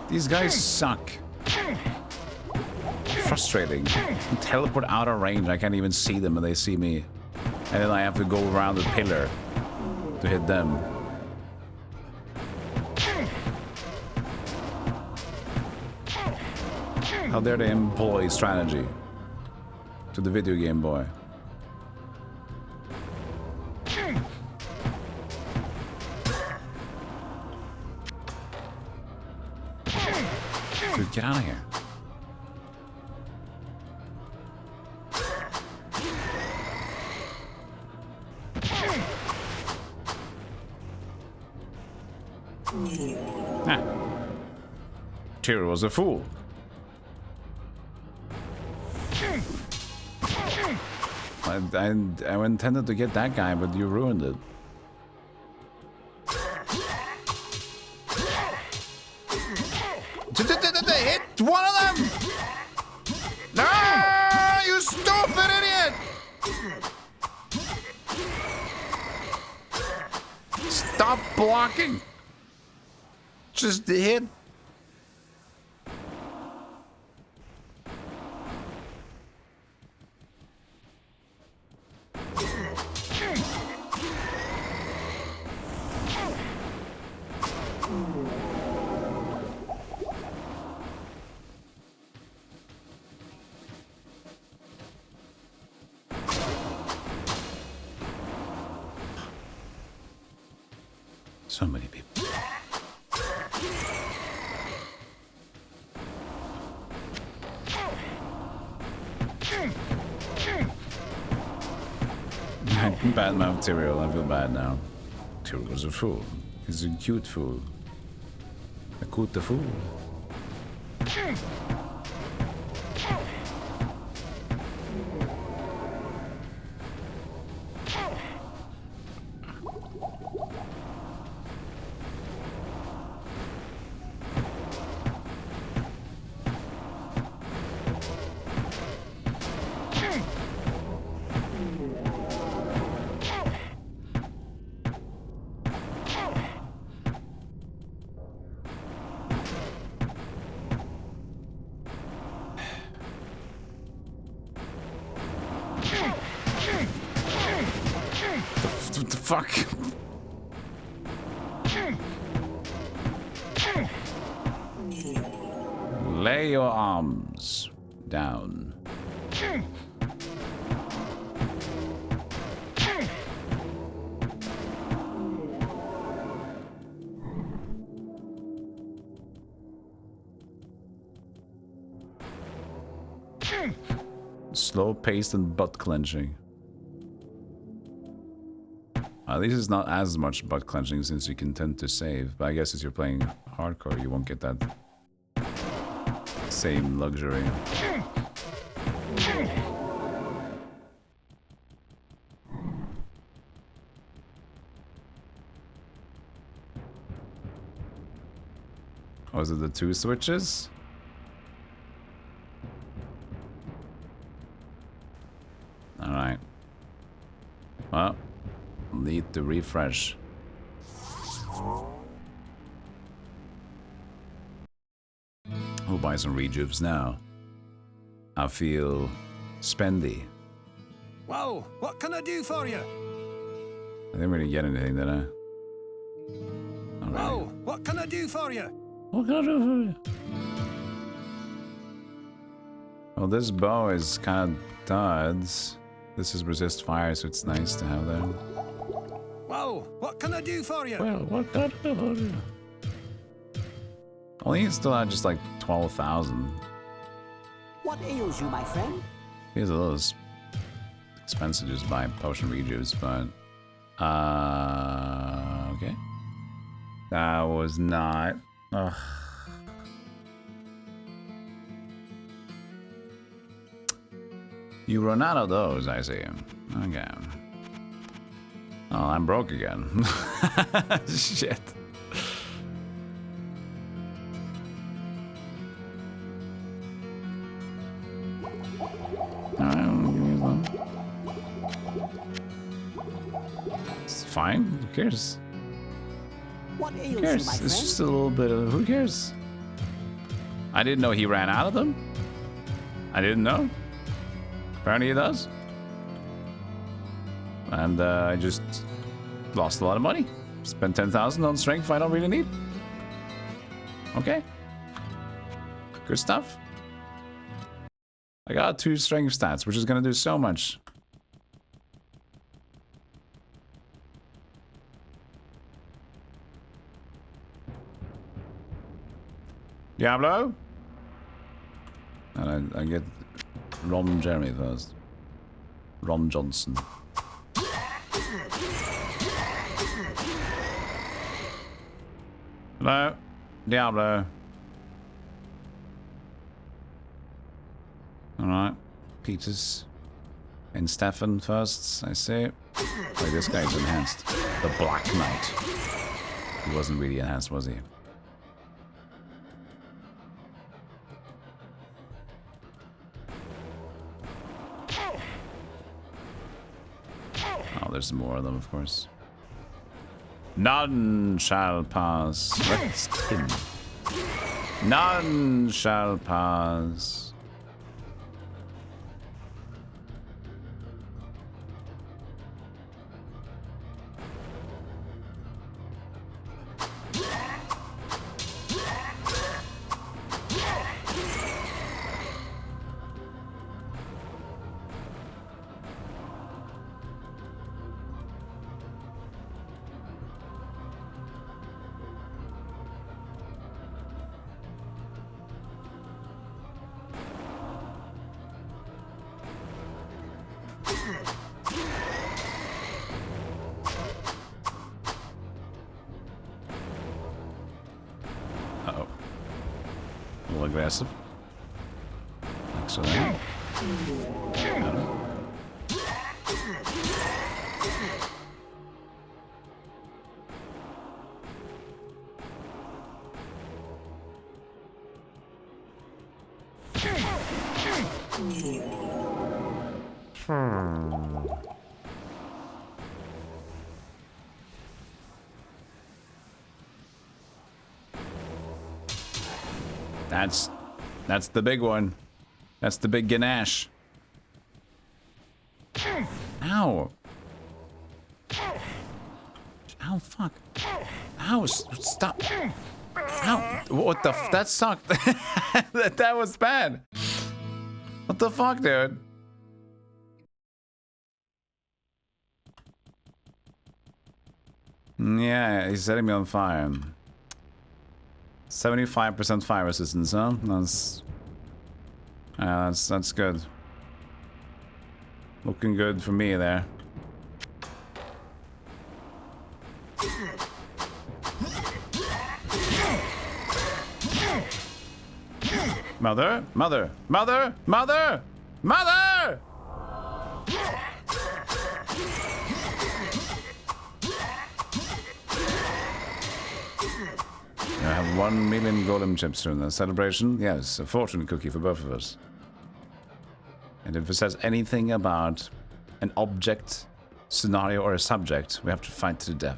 These guys suck. Frustrating. Teleport out of range. I can't even see them and they see me. And then I have to go around the pillar to hit them. How dare they employ strategy to the video game boy? Dude, get out of here. Ah. Tyr was a fool. I intended to get that guy, but you ruined it. Hit one of them! No! You stupid idiot! Stop blocking! Just hit. So many people. Bad mouth Tyrael, I feel bad now. Tyrael was a fool. He's a cute fool. A cute fool. Fuck. Lay your arms down. Slow paced and butt clenching. At least it's not as much butt clenching since you can tend to save, but I guess as you're playing hardcore you won't get that same luxury. Was it the 2 switches? Alright. Well, need to refresh. We'll buy some rejuves now. I feel spendy. Wow, what can I do for you? I didn't really get anything, did I? Wow, what can I do for you? What can I do for you? Well, this bow is kind of duds. This is resist fire, so it's nice to have that. Well, what can I do for you? Well, what can I do for you? Only he still had just like 12,000. What ails you, my friend? He's a little expensive just buy potion rejuice, but okay. That was not. Ugh. You run out of those, I see. Okay. Oh, I'm broke again. Shit. It's fine. Who cares? What ails Who you, cares? my It's friend? just a little bit of. Who cares? I didn't know he ran out of them. I didn't know. Apparently he does. And I just lost a lot of money. Spent 10,000 on strength I don't really need. Okay. Good stuff. I got 2 strength stats, which is gonna do so much. Diablo? And I get Ron Jeremy first. Ron Johnson. Hello? Diablo. Alright. Peters. And Stefan first, I see. Like this guy's enhanced. The Black Knight. He wasn't really enhanced, was he? Oh, there's more of them, of course. None shall pass. Let's skin. None shall pass. Uh-oh. A little aggressive. Excellent. Got him. That's the big one. That's the big ganache. Ow. Ow, fuck. Ow, stop. Ow. What the that sucked. that was bad. What the fuck, dude? Yeah, he's setting me on fire. 75% fire resistance, huh? That's good. Looking good for me there. Mother, mother, mother, mother, mother! I have 1 million golem chips during the celebration. Yes, a fortune cookie for both of us. And if it says anything about an object, scenario, or a subject, we have to fight to the death.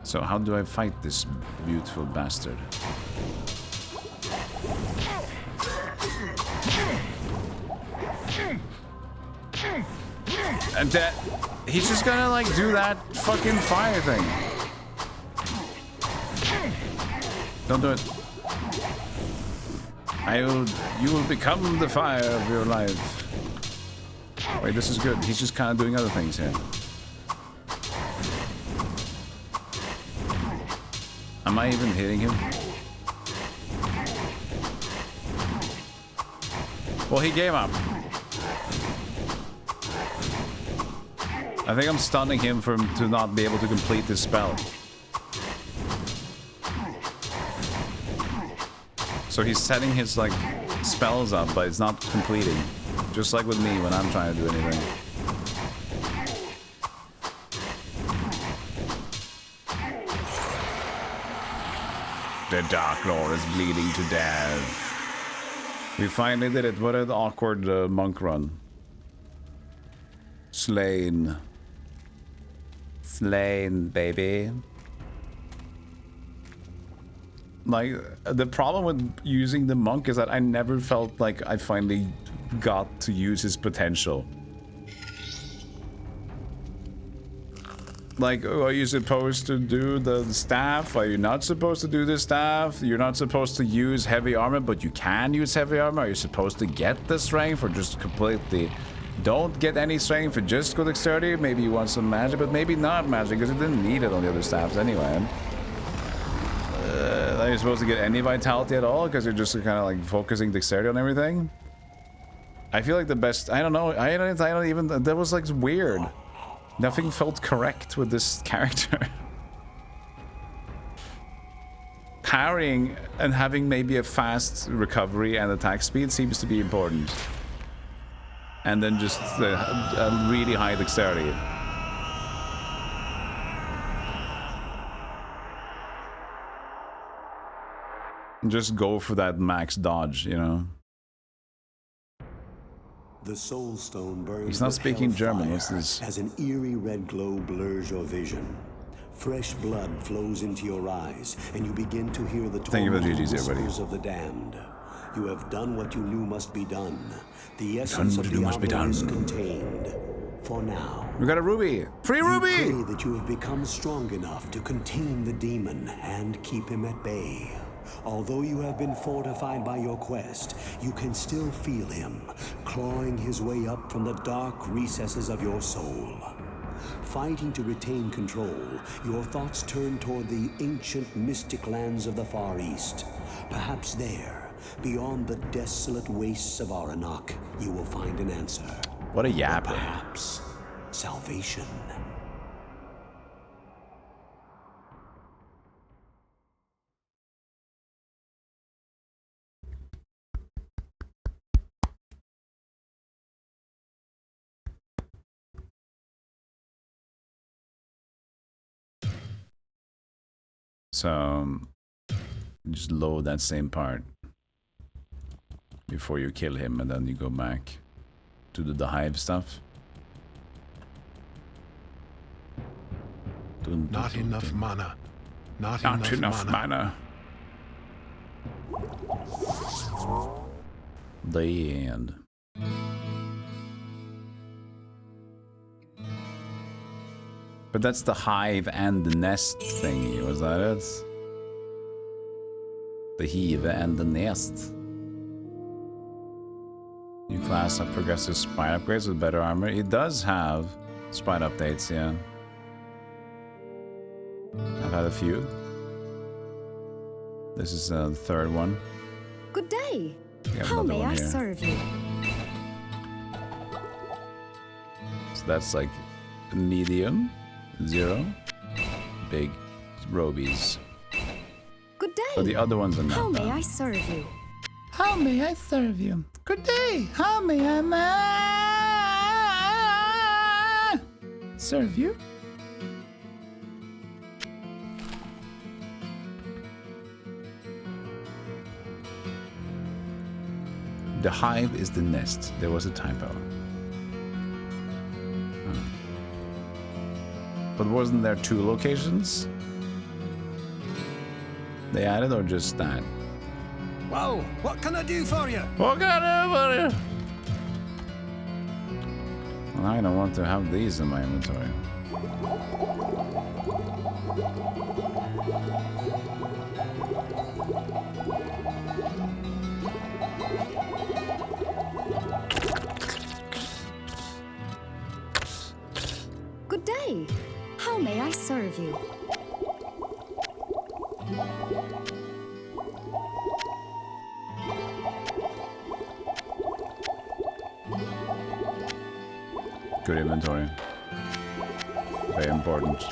So how do I fight this beautiful bastard? And that he's just gonna like do that fucking fire thing. Don't do it. You will become the fire of your life. Wait, this is good. He's just kind of doing other things here. Am I even hitting him? Well, he gave up. I think I'm stunning him to not be able to complete this spell. So he's setting his like spells up, but it's not completing. Just like with me when I'm trying to do anything. The Dark Lord is bleeding to death. We finally did it. What an awkward monk run. Slain. Slain, baby. Like, the problem with using the monk is that I never felt like I finally got to use his potential. Like, are you supposed to do the staff? Are you not supposed to do the staff? You're not supposed to use heavy armor, but you can use heavy armor. Are you supposed to get the strength or just completely don't get any strength and just go dexterity? Maybe you want some magic, but maybe not magic because you didn't need it on the other staffs anyway. Are you supposed to get any vitality at all because you're just kind of like focusing dexterity on everything? I feel like the best, I don't know, I don't even, that was like weird. Nothing felt correct with this character. Parrying and having maybe a fast recovery and attack speed seems to be important. And then just a really high dexterity. Just go for that max dodge, you know? The soul stone burns. He's not speaking German. What's this? As an eerie red glow blurs your vision. Fresh blood flows into your eyes, and you begin to hear the tormented whispers of the damned. You have done what you knew must be done. The essence of Diablo is contained. For now. We got a ruby. Free ruby! You pray that you have become strong enough to contain the demon and keep him at bay. Although you have been fortified by your quest, you can still feel him, clawing his way up from the dark recesses of your soul. Fighting to retain control, your thoughts turn toward the ancient mystic lands of the Far East. Perhaps there, beyond the desolate wastes of Aranok, you will find an answer. What a yap. Perhaps salvation. So, just load that same part before you kill him, and then you go back to the hive stuff. Not enough mana. Not enough mana. The end. But that's the hive and the nest thingy, was that it? The hive and the nest. New class of progressive spine upgrades with better armor. It does have spine updates, yeah. I've had a few. This is the third one. Good day. How may I serve you? So that's like medium, 0, big, robies. Good day. But the other ones are not. How may I serve you? How may I serve you? Good day. How may I serve you? The hive is the nest. There was a typo. But wasn't there 2 locations? They added or just that? Whoa, what can I do for you? What can I do for you? Well, I don't want to have these in my inventory. Good day. How may I serve you? Good inventory. Very important.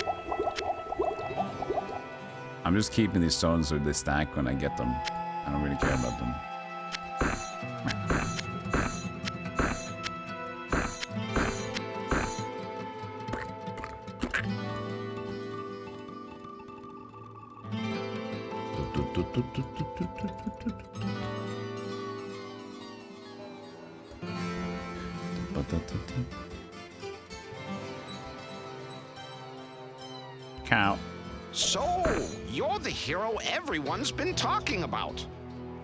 I'm just keeping these stones so they stack when I get them. I don't really care about them. Cow. So, you're the hero everyone's been talking about.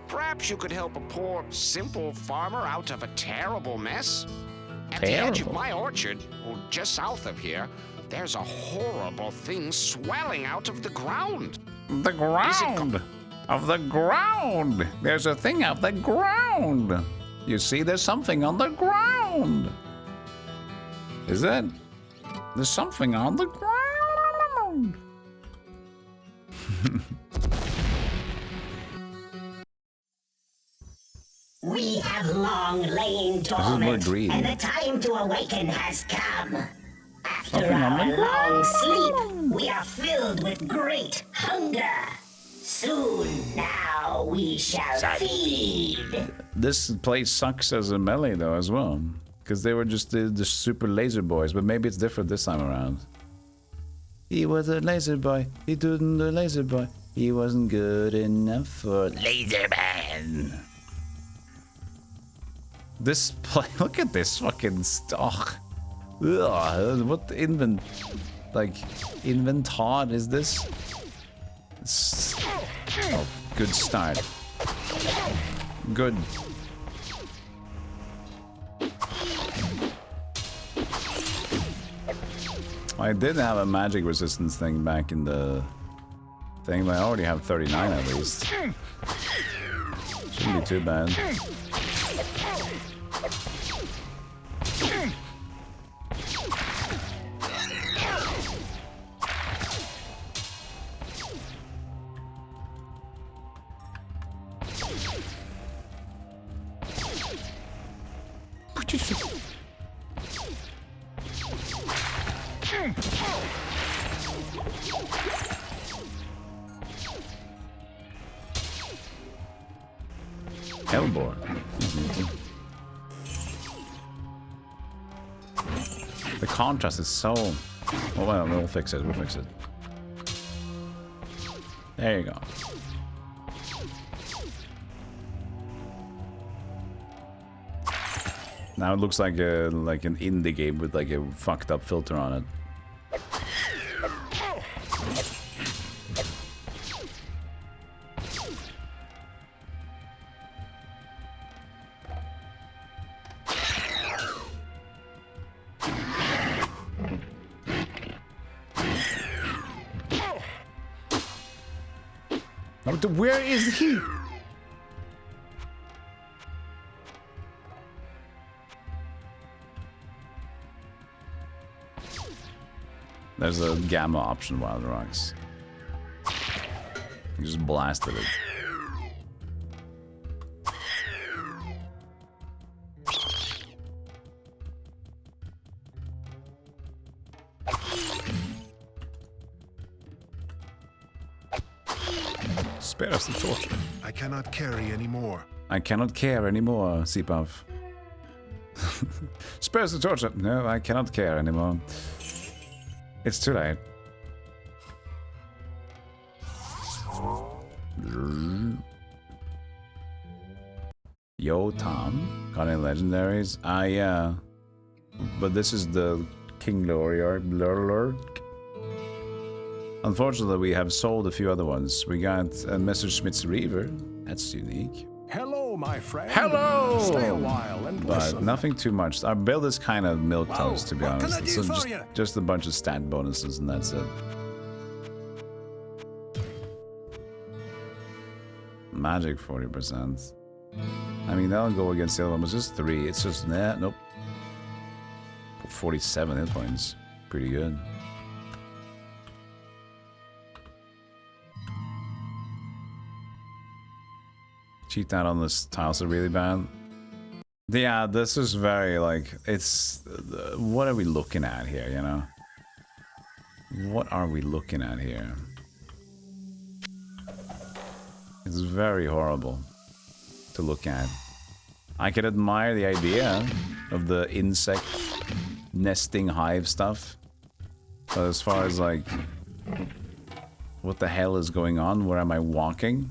Perhaps you could help a poor, simple farmer out of a terrible mess? At the edge of my orchard, or just south of here, there's a horrible thing swelling out of the ground. The ground! Of the ground! There's a thing out the ground! You see, there's something on the ground! Is it? There's something on the ground! We have long lain dormant, and the time to awaken has come. After our long sleep, we are filled with great hunger. Soon now we shall feed. This place sucks as a melee though as well. Because they were just the super laser boys, but maybe it's different this time around. He was a laser boy, he didn't the laser boy. He wasn't good enough for Laser Man. This play, look at this fucking stock. Ugh, what inventar is this? Oh, good start. Good. I did have a magic resistance thing back in the thing, but I already have 39 at least. Shouldn't be too bad. Hellborn. The contrast is so... Oh, well, we'll fix it. We'll fix it. There you go. Now it looks like an indie game with like a fucked up filter on it. Where is he? There's a gamma option, Wild Rocks. You just blasted it. Spare us the torture. I cannot carry anymore. I cannot care anymore, Seapuff. Spare us the torture. No, I cannot care anymore. It's too late. Yo, Tom. Got any legendaries? Yeah. But this is the King Lord. Unfortunately, we have sold a few other ones. We got Messerschmitt's Reaver. That's unique. Hello, my friend. Hello! Stay a while and But listen. nothing too much. Our build is kind of milquetoast, to be what can honest. I do So for you? just a bunch of stat bonuses, and that's it. Magic 40%. I mean, that'll go against the other one. It's just 3. It's just, nah, nope. 47 hit points. Pretty good. Cheat out on this tiles are really bad. Yeah, this is very, like, it's... what are we looking at here, you know? What are we looking at here? It's very horrible to look at. I can admire the idea of the insect nesting hive stuff. But as far as, like, what the hell is going on? Where am I walking?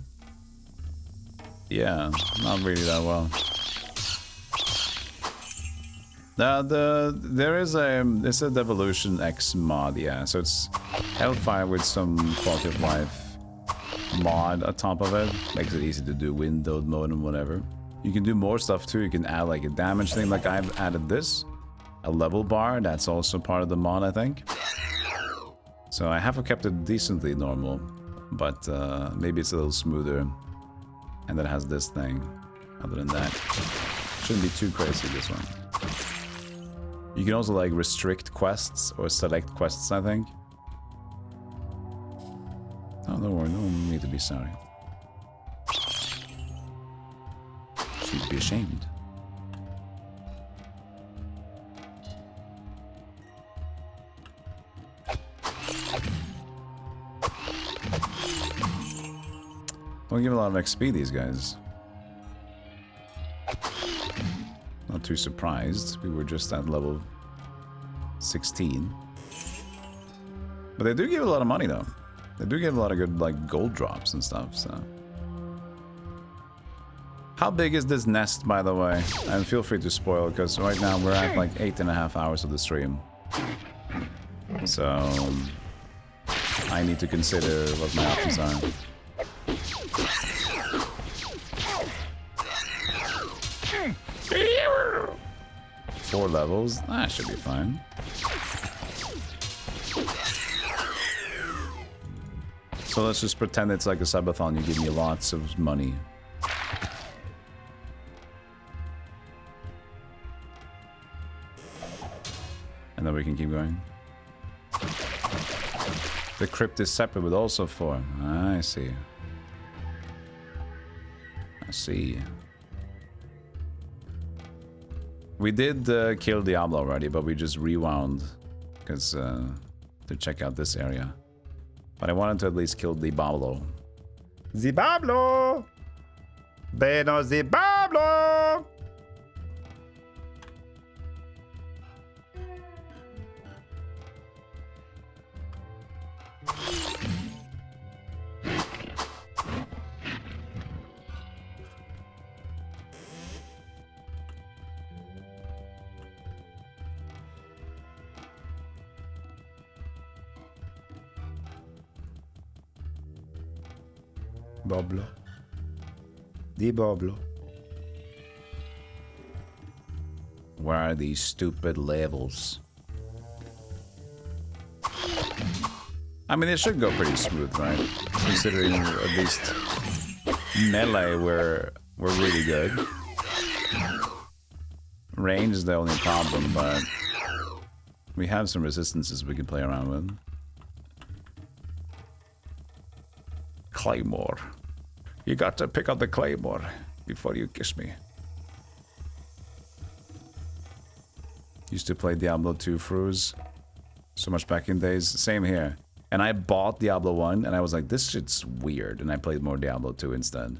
Yeah, not really that well. There is it's a DevilutionX mod, yeah. So it's Hellfire with some quality of life mod on top of it. Makes it easy to do windowed mode and whatever. You can do more stuff too. You can add like a damage thing, like I've added this. A level bar, that's also part of the mod, I think. So I have kept it decently normal, but maybe it's a little smoother. And then it has this thing. Other than that, shouldn't be too crazy, this one. You can also like restrict quests or select quests, I think. Oh, don't worry, no need to be sorry. Just need to be ashamed. Don't give a lot of XP, these guys. Not too surprised. We were just at level 16. But they do give a lot of money, though. They do give a lot of good, like, gold drops and stuff, so... How big is this nest, by the way? And feel free to spoil, because right now we're at, like, 8.5 hours of the stream. So... I need to consider what my options are. 4 levels? That should be fine. So let's just pretend it's like a subathon. You give me lots of money. And then we can keep going. The crypt is separate with also 4. I see. I see. We did kill Diablo already, but we just rewound because to check out this area. But I wanted to at least kill Diablo. Diablo! Beno Diablo! Diablo. Diablo. Where are these stupid levels? I mean, it should go pretty smooth, right? Considering at least melee, we're really good. Range is the only problem, but we have some resistances we can play around with. Claymore. You got to pick up the Claymore before you kiss me. Used to play Diablo 2 Fruz so much back in days. Same here. And I bought Diablo 1 and I was like, this shit's weird. And I played more Diablo 2 instead.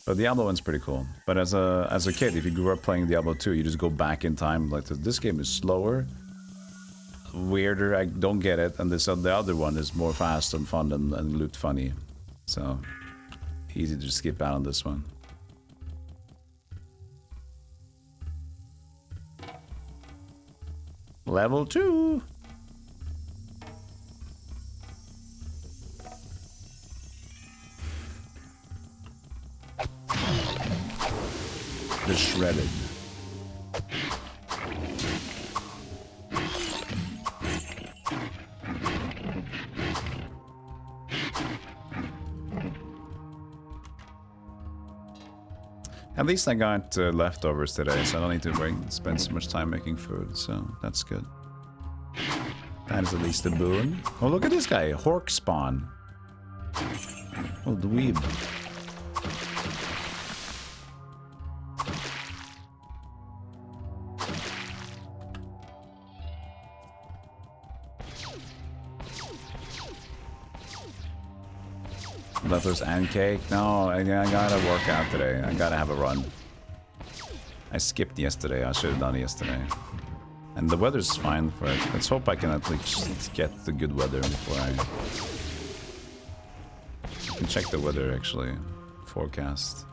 But Diablo 1's pretty cool. But as a kid, if you grew up playing Diablo 2, you just go back in time. Like, this game is slower, weirder, I don't get it. And the other one is more fast and fun and loot funny. So, easy to skip out on this one. Level 2. The shredded. At least I got leftovers today, so I don't need to spend so much time making food, so that's good. That is at least a boon. Oh, look at this guy, Hork Spawn. Oh, dweeb. Leftovers and cake? No, I gotta work out today. I gotta have a run. I skipped yesterday. I should have done it yesterday. And the weather's fine for it. Let's hope I can at least get the good weather before I can check the weather actually. Forecast.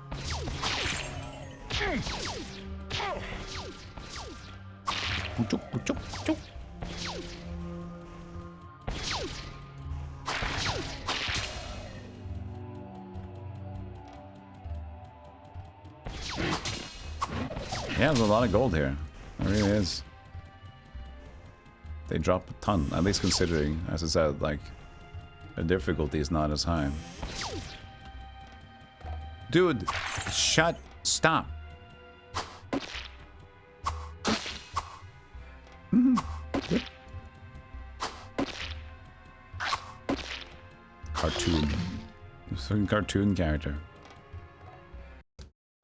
Yeah, there's a lot of gold here. There really is. They drop a ton, at least considering, as I said, like, the difficulty is not as high. Dude, stop. Cartoon. It's a cartoon character.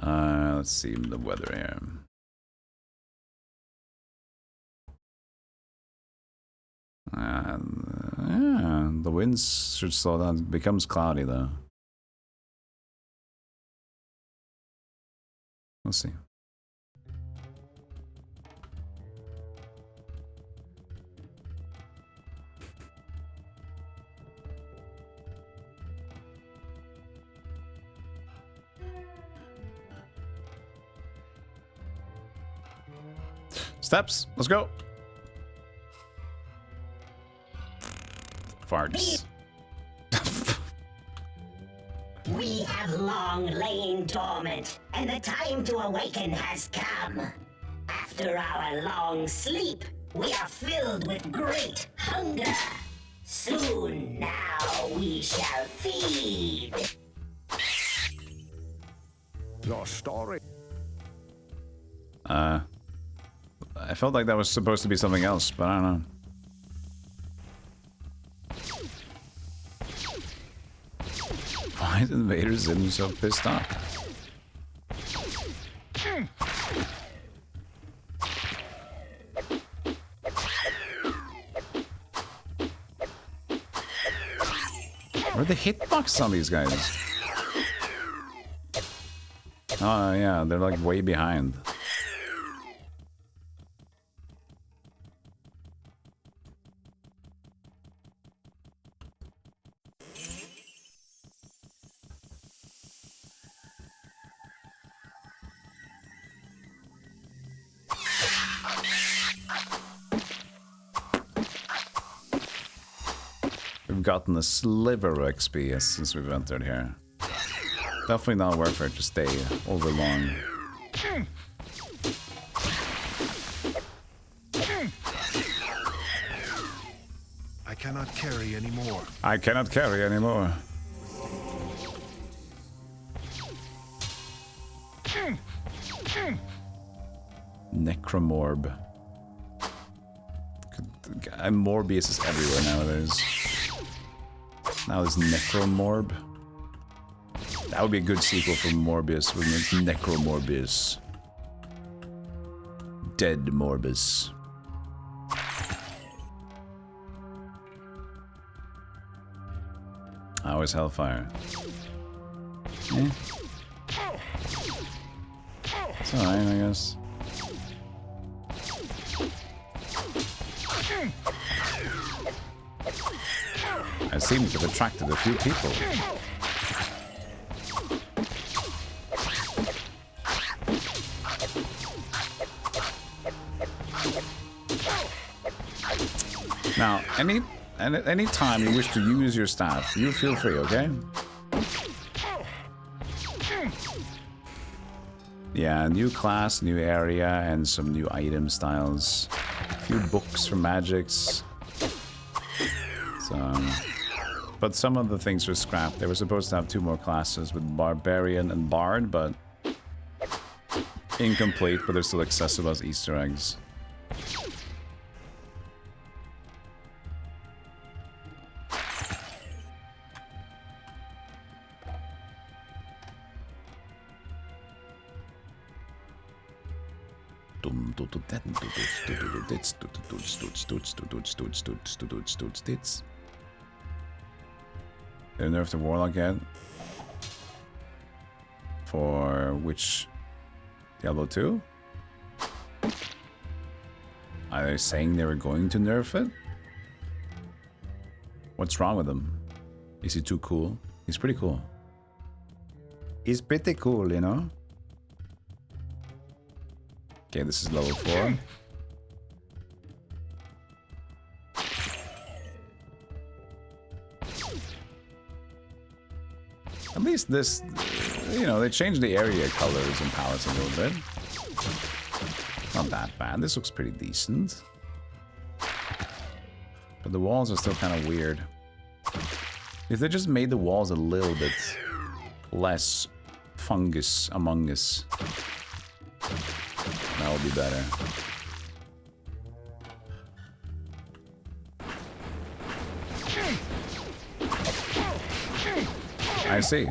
Let's see the weather here. Yeah, the winds should slow down. It becomes cloudy though. We'll see. Steps, let's go. Farts. We have long lain dormant, and the time to awaken has come. After our long sleep, we are filled with great hunger. Soon now we shall feed. Your story. I felt like that was supposed to be something else, but I don't know. Why is Invader Zim so pissed off? Where are the hitbox on these guys? Oh yeah, they're like way behind. We've gotten a sliver of XP since we've entered here. Definitely not worth it to stay over long. I cannot carry anymore. I cannot carry anymore. Necromorb. Morbius is everywhere nowadays. Now there's Necromorb. That would be a good sequel for Morbius, wouldn't it? Necromorbius. Dead Morbus. How is Hellfire? Eh? It's alright, I guess. I seem to have attracted a few people. Now, any time you wish to use your staff, you feel free, okay? Yeah, new class, new area, and some new item styles. A few books for magics. So, but some of the things were scrapped. They were supposed to have 2 more classes with Barbarian and Bard, but incomplete, but they're still accessible as Easter eggs. They nerfed the Warlock yet? For which? Diablo 2? Are they saying they were going to nerf it? What's wrong with him? Is he too cool? He's pretty cool. He's pretty cool, you know? Okay, this is level 4. At least this, you know, they changed the area colors and palettes a little bit. Not that bad. This looks pretty decent. But the walls are still kind of weird. If they just made the walls a little bit less fungus among us, that would be better. I see.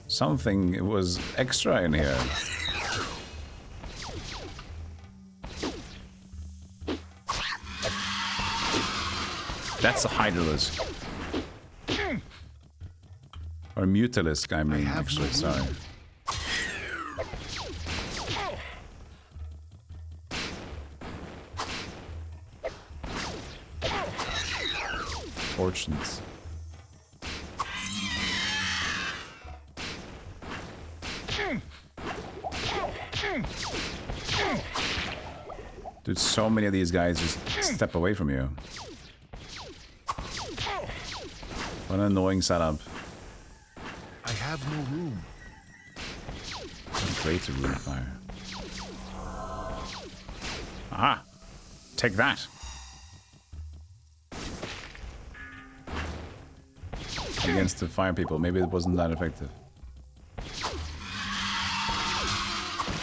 Something was extra in here. That's a Hydralisk. Or Mutalisk, I mean, actually, sorry. Torsions. Dude, so many of these guys just step away from you. What an annoying setup. I have no room. Great room fire. Ah! Take that! Against the fire people, maybe it wasn't that effective.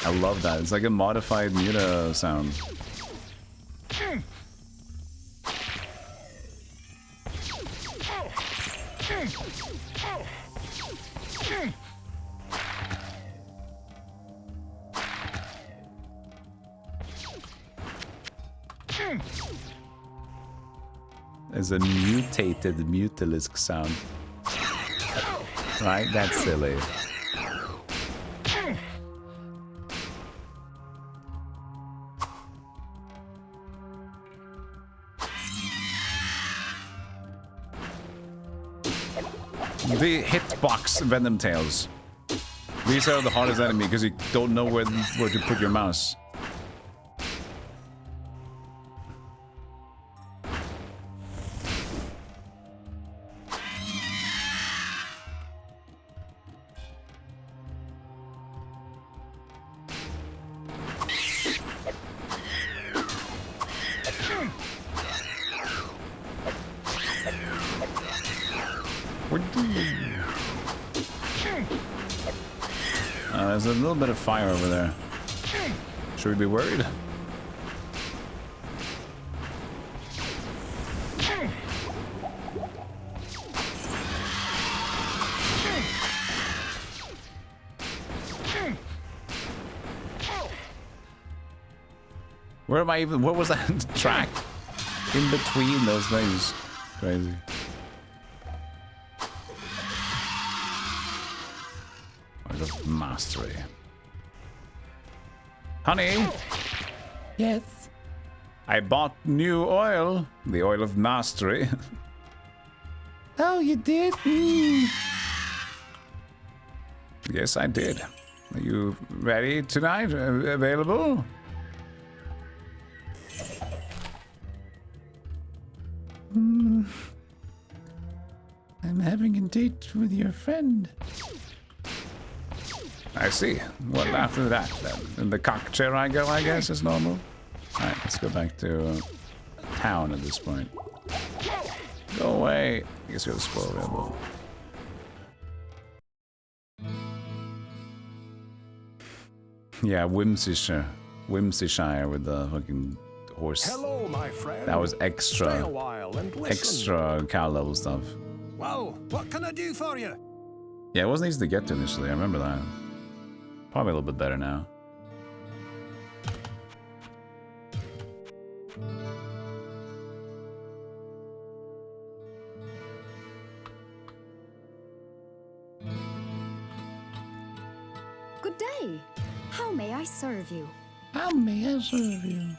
I love that. It's like a modified Muta sound. There's a mutated Mutalisk sound. Right? That's silly. The hitbox Venom Tails. These are the hardest enemy because you don't know where to put your mouse. There's a little bit of fire over there. Should we be worried? Where am I even? What was that track? In between those things. Crazy. Mastery. Honey? Yes? I bought new oil. The oil of mastery. Oh, you did? Mm. Yes, I did. Are you ready tonight? Available? I'm having a date with your friend. I see. Well, after that, then. In the cock chair I go, I guess, is normal. Alright, let's go back to town at this point. Go away. I guess we have a scroll available. Yeah, Whimsyshire with the fucking horse. Hello, my friend. That was Stay a extra while and listen. cow level stuff. Well, what can I do for you? Yeah, it wasn't easy to get to initially, I remember that. Probably a little bit better now. Good day. How may I serve you? How may I serve you?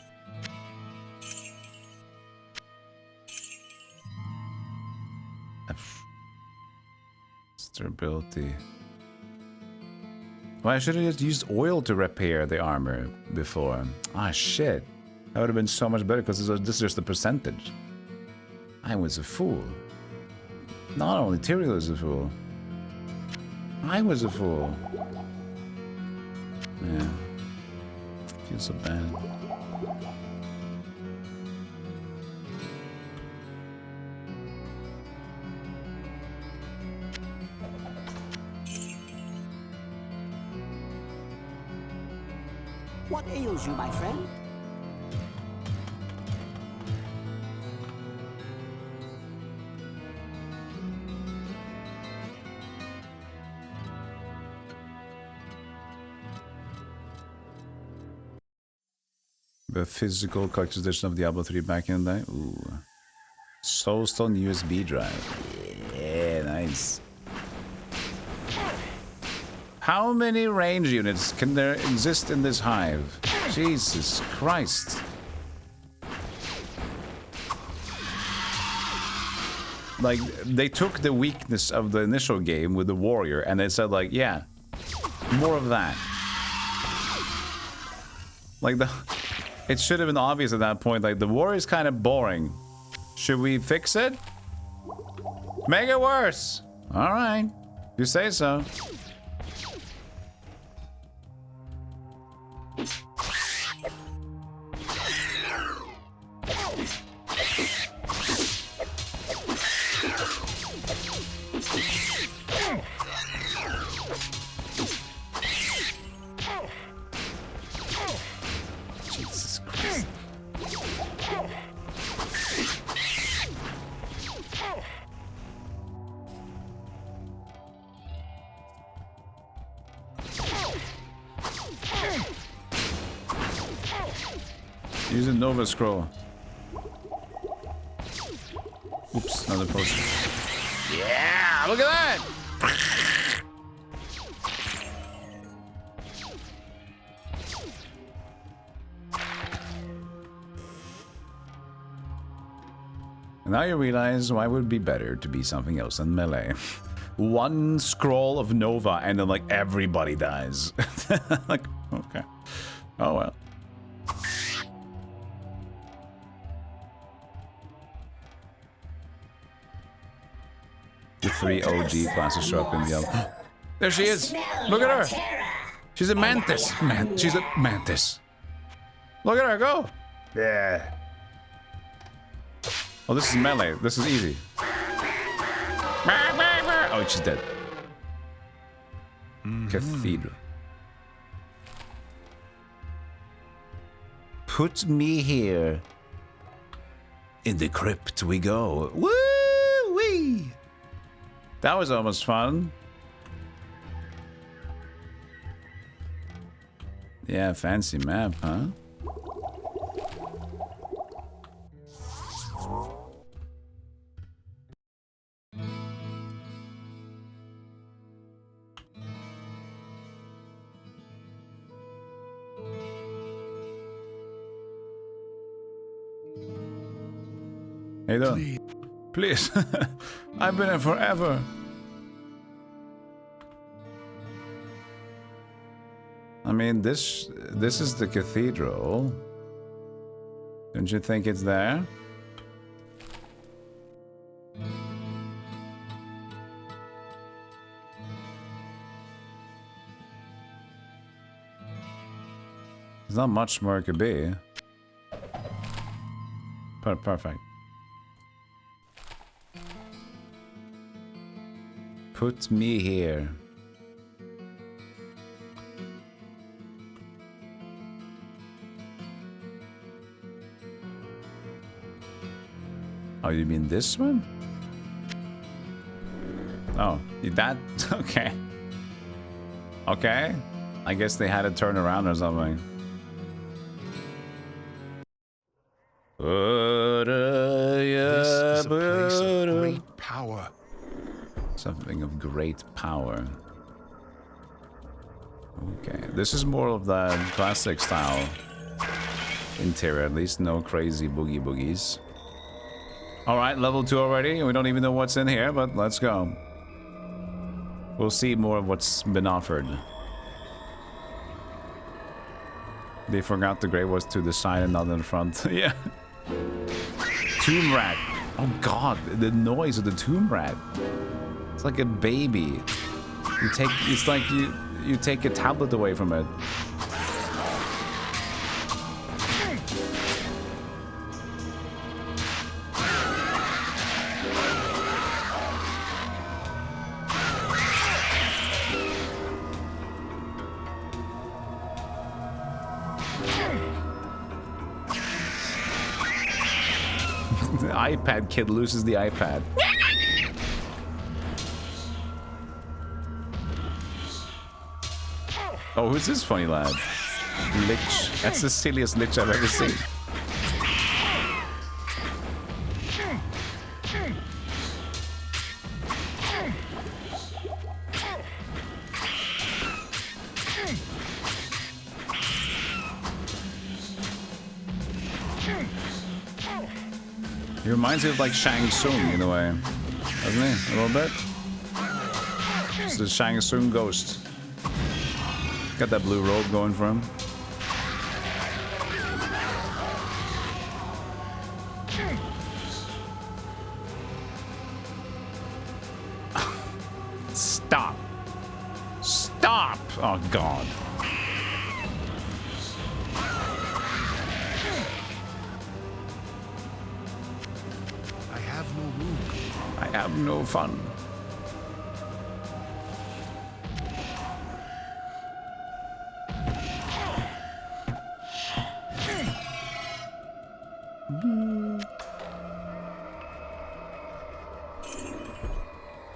Durability. Well, I should have just used oil to repair the armor before. Ah, shit. That would have been so much better because this is just the percentage. I was a fool. Not only Tyrael is a fool. I was a fool. Yeah. Feels so bad. What ails you, my friend? The physical collector's edition of Diablo 3 back in the day. Ooh. Soulstone USB drive. Yeah, nice. How many range units can there exist in this hive? Jesus Christ. Like, they took the weakness of the initial game with the warrior and they said, like, yeah, more of that. Like, it should have been obvious at that point, like, the warrior's kind of boring. Should we fix it? Make it worse. All right, you say so. Jesus Christ. Use a Nova Scroll. Oops, another potion. Yeah, look at that! And now you realize why it would be better to be something else than melee. One scroll of Nova and then, like, everybody dies. Like, okay. Oh well. The 3 OG classes show up in the There she is! Look at her! She's a mantis! She's a mantis. Look at her, go! Yeah. Oh, this is melee. This is easy. Oh, she's dead. Cathedral. Put me here. In the crypt we go. Woo-wee! That was almost fun. Yeah, fancy map, huh? Hey, doing? Please. I've been here forever. I mean, this is the cathedral. Don't you think it's there? There's not much more it could be. Perfect. Put me here. Oh, you mean this one? Oh, that? Okay. Okay. I guess they had to turn around or something. This is a place of great power. Something of great power. Okay, this is more of the classic style interior, at least no crazy boogies. All right, level 2 already. We don't even know what's in here, but let's go. We'll see more of what's been offered. They forgot the grave was to the side and not in front. Yeah. Tomb rat. Oh god, the noise of the tomb rat. It's like a baby. It's like you take a tablet away from it. The iPad kid loses the iPad. Oh, who's this funny lad? Lich. That's the silliest lich I've ever seen. He reminds me of like Shang Tsung in a way, doesn't he? A little bit. It's the Shang Tsung ghost. Got that blue robe going for him. Stop. Stop. Oh, God. I have no room. I have no fun.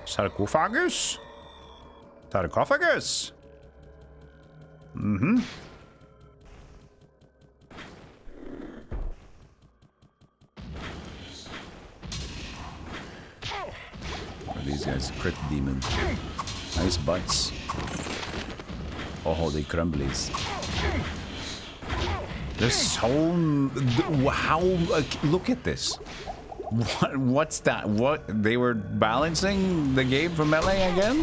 Sarcophagus? Sarcophagus? Mm-hmm. What are these guys? Crit demon. Nice butts. Oh, they crumblies. There's so... How... Look at this. What's that? What? They were balancing the game for melee again?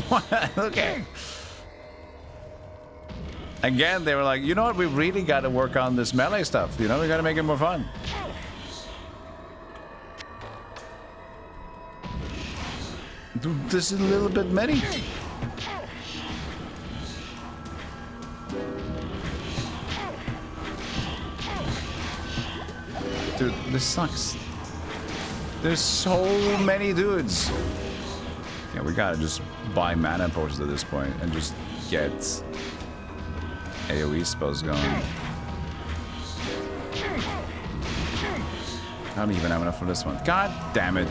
What? Okay. Again, they were like, you know what? We really got to work on this melee stuff. You know, we got to make it more fun. Dude, this is a little bit many. Dude, this sucks. There's so many dudes. Yeah, we gotta just buy mana potions at this point and just get AoE spells going. I don't even have enough for this one. God damn it.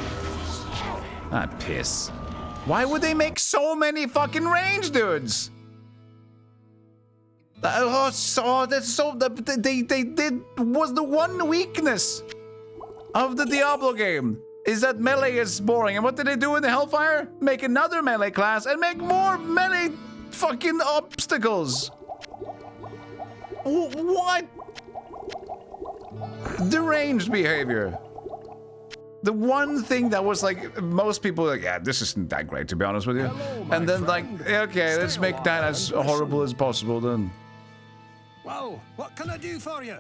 Ah, piss. Why would they make so many fucking range dudes? Oh, so that's so they did was the one weakness of the Diablo game is that melee is boring. And what did they do in the Hellfire? Make another melee class and make more melee fucking obstacles. What? Deranged behavior. The one thing that was like most people were like, yeah, this isn't that great to be honest with you. And then like, okay, let's make that as horrible as possible then. Well, what can I do for you?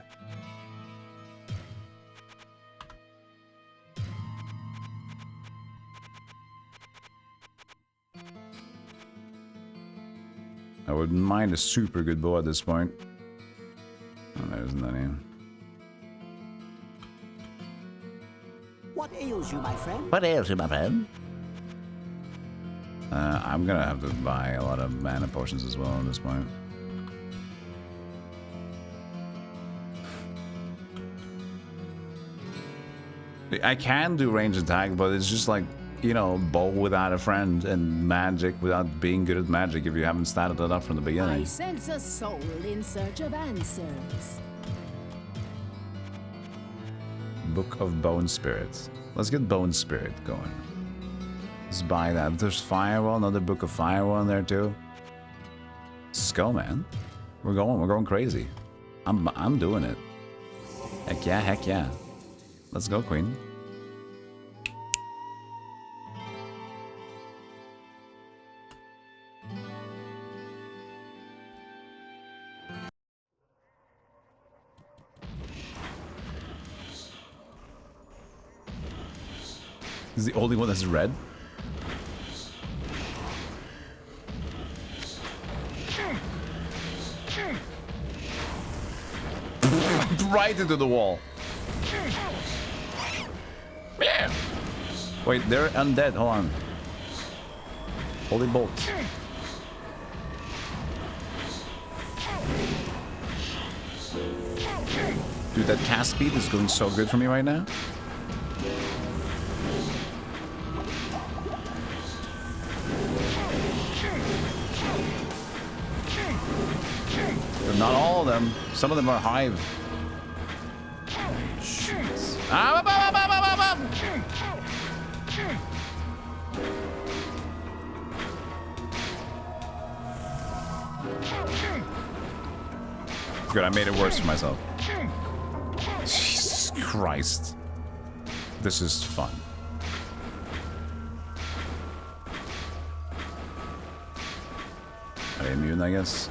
I wouldn't mind a super good bow at this point. There isn't any. What ails you, my friend? What ails you, my friend? I'm gonna have to buy a lot of mana potions as well at this point. I can do range attack, but it's just like, you know, bow without a friend and magic without being good at magic if you haven't started it up from the I beginning. sense a soul in search of answers. Book of Bone Spirits. Let's get Bone Spirit going. Let's buy that. There's Firewall, another Book of Firewall in there too. Let's go, man. We're going crazy. I'm doing it. Heck yeah, heck yeah. Let's go, Queen. This is the only one that's red. Right into the wall. Wait, they're undead. Hold on. Holy bolt. Dude, that cast speed is going so good for me right now. But not all of them. Some of them are hive. Shoots. Good, I made it worse for myself. Jesus Christ. This is fun. Are they immune, I guess?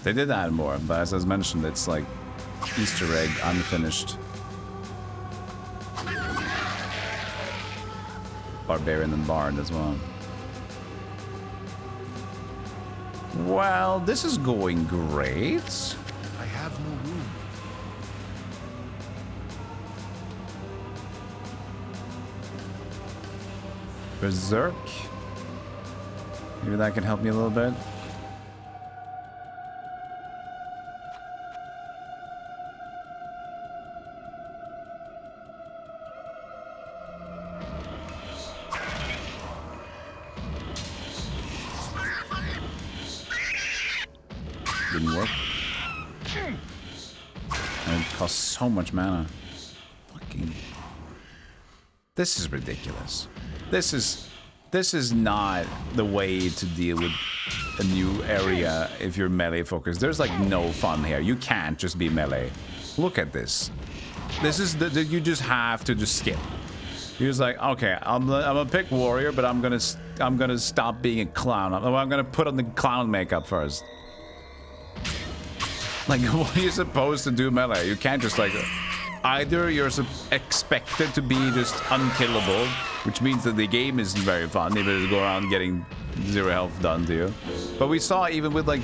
They did add more, but as I mentioned, it's like Easter egg unfinished. Barbarian and Bard as well. Well, this is going great. I have no room. Berserk. Maybe that can help me a little bit. Didn't work. And it costs so much mana. Fucking. This is ridiculous. This is not the way to deal with a new area if you're melee focused. There's like no fun here. You can't just be melee. Look at this. This is you just have to just skip. You're just like, okay, I'm gonna pick warrior, but I'm gonna stop being a clown. I'm gonna put on the clown makeup first. Like, what are you supposed to do melee? You can't just like, either you're expected to be just unkillable, which means that the game isn't very fun, even if you go around getting 0 health done to you. But we saw even with like,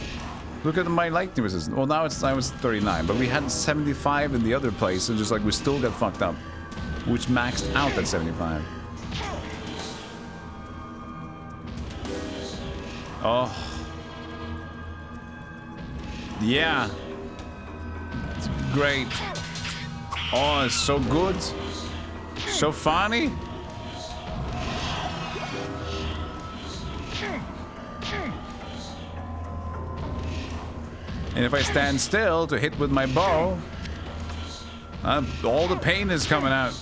look at my lightning resistance. Well, now I was 39, but we had 75 in the other place, and just like we still got fucked up, which maxed out at 75. Oh. Yeah. It's great. Oh, it's so good. So funny. And if I stand still to hit with my bow, all the pain is coming out.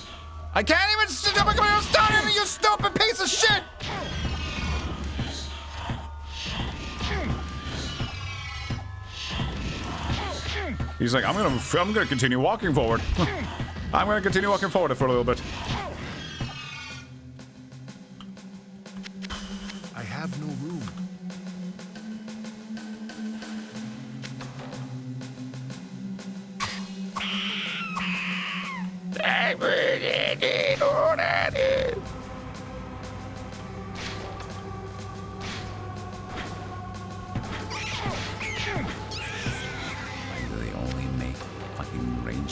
I can't even stop it, you stupid piece of shit! He's like, I'm gonna continue walking forward. I'm gonna continue walking forward for a little bit.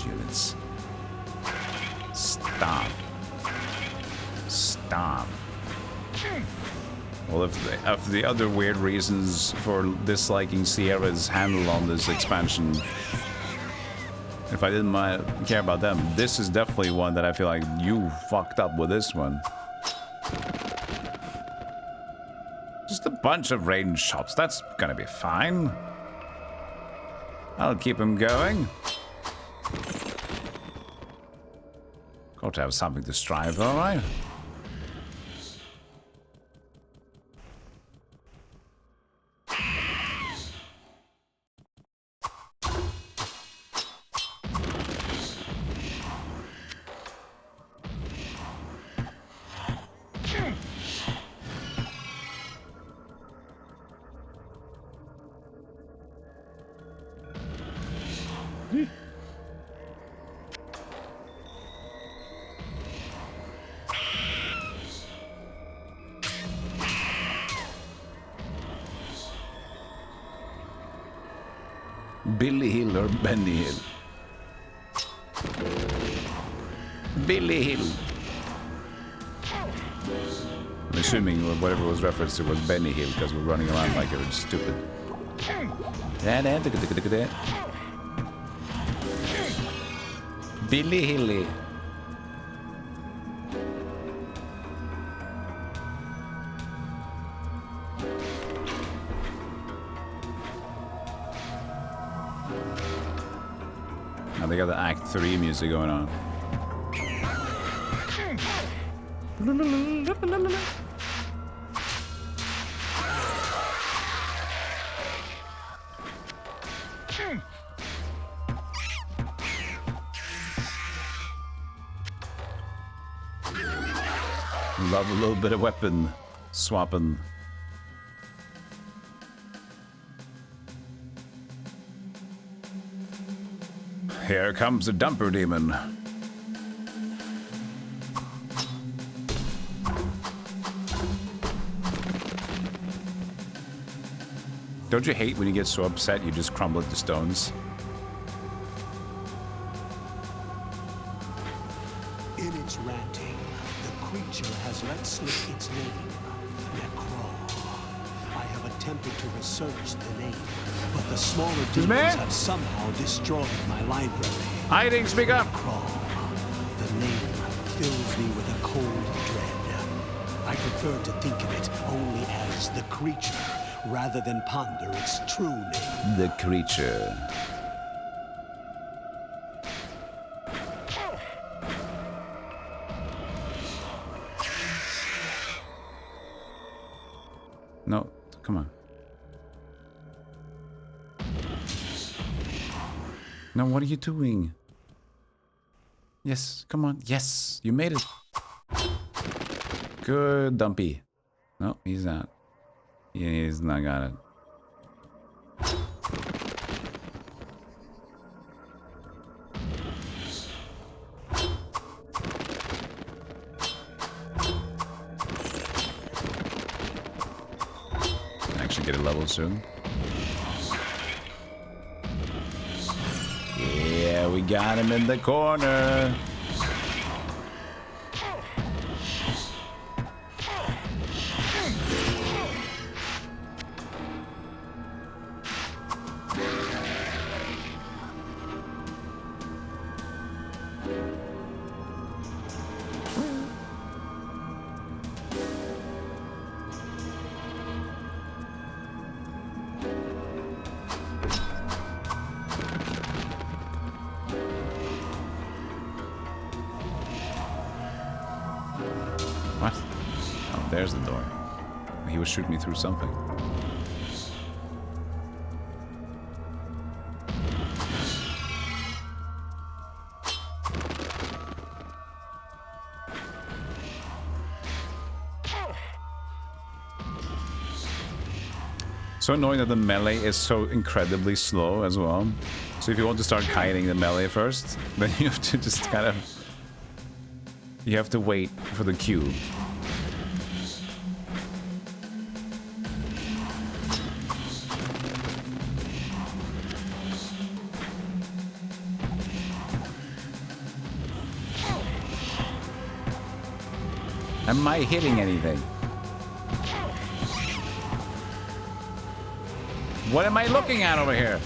range units. Stop. Stop. Well, if the other weird reasons for disliking Sierra's handle on this expansion, if I didn't care about them, this is definitely one that I feel like you fucked up with this one. Just a bunch of range shots, that's gonna be fine. I'll keep him going. Got to have something to strive for, right? Billy Hill or Benny Hill? Billy Hill. I'm assuming whatever was referenced to was Benny Hill because we're running around like we're stupid. Billy Hilly. Now they got the Act 3 music going on. Love a little bit of weapon swapping. Here comes the dumper demon. Don't you hate when you get so upset you just crumble into stones? In its ranting, the creature has let slip its name, Necro. I have attempted to research the name, but the smaller demons have somehow destroyed my library. Hiding, speak up! Necro. The name fills me with a cold dread. I prefer to think of it only as the creature, rather than ponder its true name. The creature. No, come on. No, what are you doing? Yes, come on. Yes, you made it. Good, Dumpy. No, he's not. He's not got it. Actually get a level soon. Yeah, we got him in the corner. There's the door. He was shooting me through something. So annoying that the melee is so incredibly slow as well. So if you want to start kiting the melee first, then you have to just kind of... You have to wait for the cue. Am I hitting anything? What am I looking at over here?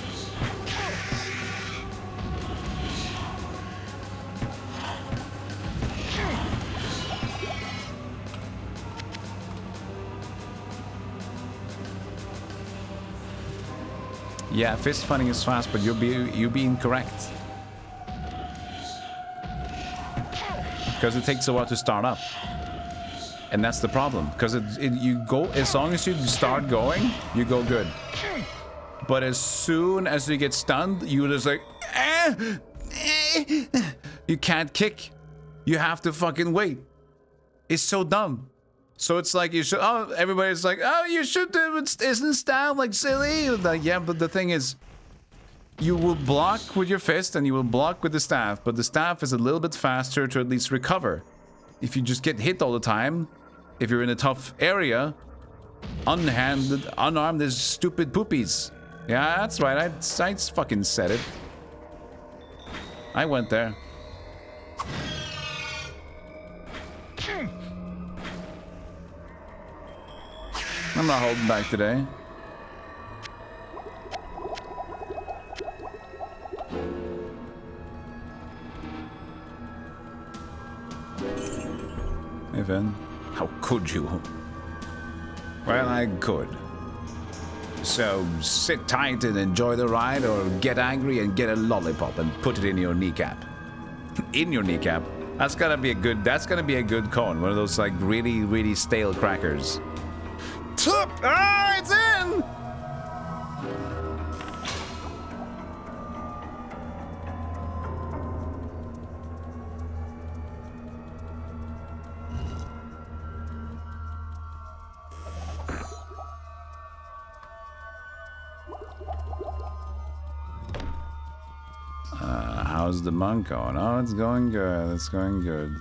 Yeah, fist fighting is fast, but you'll be incorrect. Because it takes a while to start up. And that's the problem. Because you go, as long as you start going, you go good. But as soon as you get stunned, you just like, you can't kick. You have to fucking wait. It's so dumb. So it's like you should, oh, everybody's like, oh, you should do it. Isn't style like silly? Like, yeah, but the thing is, you will block with your fist and you will block with the staff, but the staff is a little bit faster to at least recover. If you just get hit all the time, if you're in a tough area, unhanded, unarmed, there's stupid poopies. Yeah, that's right. I fucking said it. I went there. I'm not holding back today. Hey, Finn. How could you? Well, I could. So sit tight and enjoy the ride, or get angry and get a lollipop and put it in your kneecap. In your kneecap? That's gonna be a good. That's gonna be a good cone. One of those like really, really stale crackers. Ah, it's in! How's the monk going? Oh, it's going good. It's going good.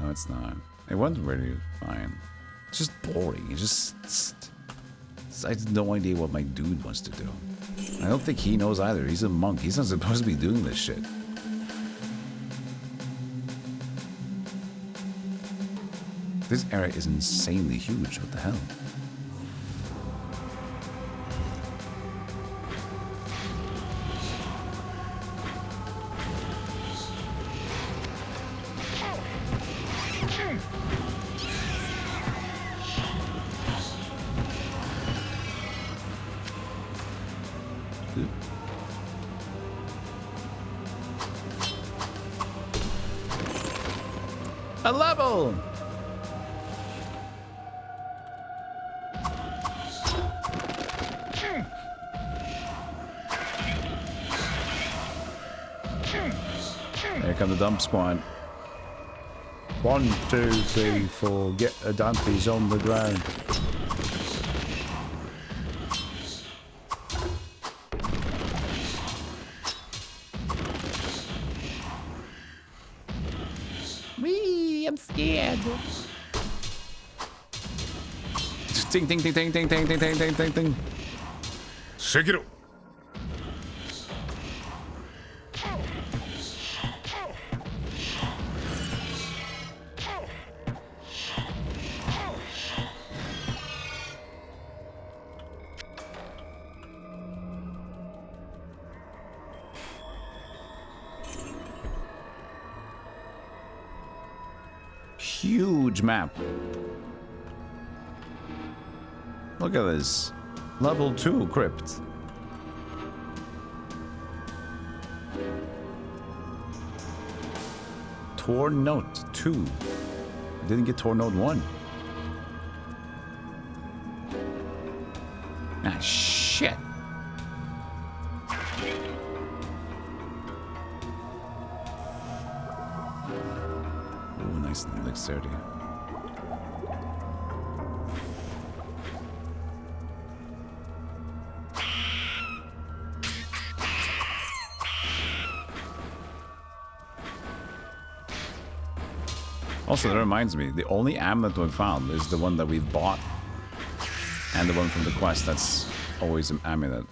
No, it's not. It wasn't really fine. It's just boring. It's just I have no idea what my dude wants to do. I don't think he knows either. He's a monk. He's not supposed to be doing this shit. This area is insanely huge. What the hell? A level! Here come the dump squad. 1, 2, 3, 4. Get a dumpies on the ground. I'm scared. Ting ting ting ting ting ting ting ting ting ting ting. Sekiro. Huge map. Look at this. Level 2 crypt. Torn Note 2. I didn't get Torn Note 1. Ah, shit. Oh, nice dexterity. Also, that reminds me, the only amulet we've found is the one that we've bought. And the one from the quest, that's always an amulet.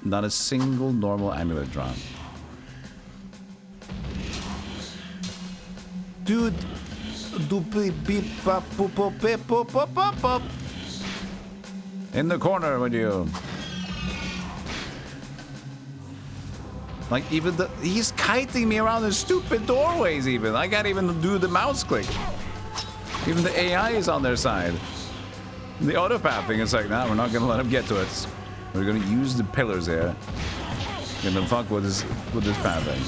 Not a single normal amulet drop. Dude. In the corner with you. Like, even the... He's kiting me around the stupid doorways, even. I can't even do the mouse click. Even the AI is on their side. The auto-pathing is like, nah, we're not gonna let him get to it. We're gonna use the pillars here. Gonna fuck with this pathing.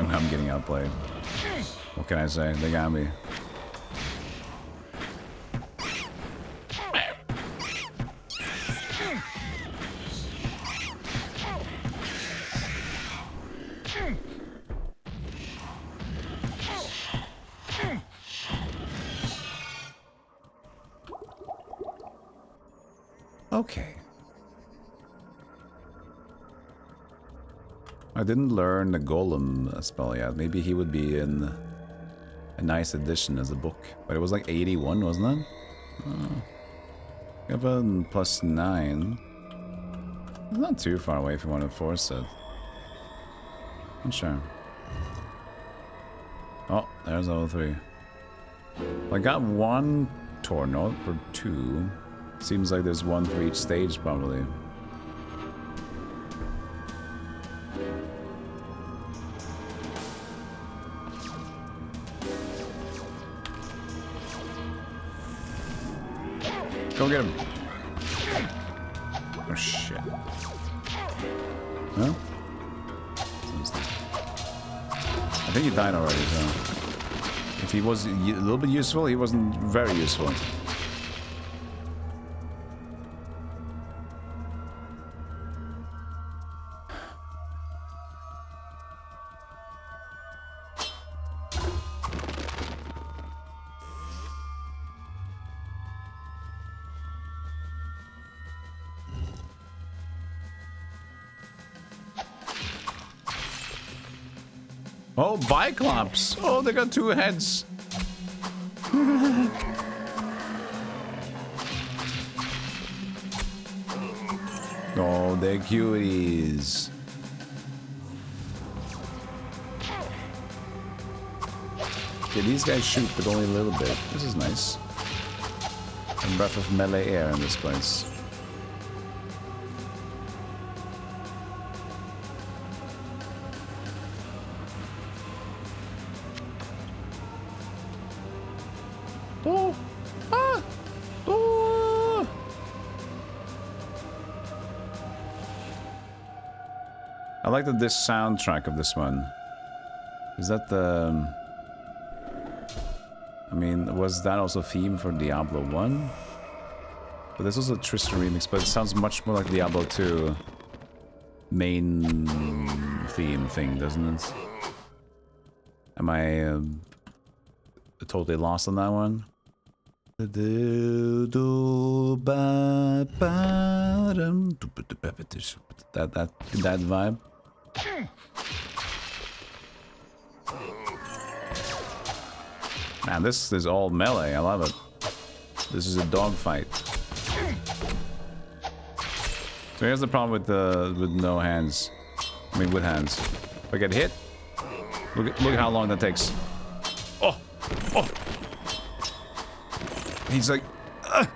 I'm getting outplayed. What can I say? They got me. Okay. I didn't learn the Golem spell yet. Maybe he would be in a nice addition as a book. But it was like 81, wasn't it? You have a +9. It's not too far away if you want to force it. I'm sure. Oh, there's level 3. I got 1 Torno for 2. Seems like there's 1 for each stage, probably. Go get him. Oh shit. No? I think he died already, so. If he was a little bit useful, he wasn't very useful. Oh, Biclops! Oh, they got 2 heads! Oh, they're cuties! Okay, these guys shoot, but only a little bit. This is nice. A breath of melee air in this place. I like this soundtrack of this one. Is that the... I mean, was that also theme for Diablo 1? But this was a Tristan remix, but it sounds much more like Diablo 2 main theme thing, doesn't it? Am I totally lost on that one? That vibe. Man, this is all melee. I love it. This is a dogfight. So here's the problem with no hands. I mean, with hands. If I get hit, look how long that takes. Oh, oh. He's like, ugh.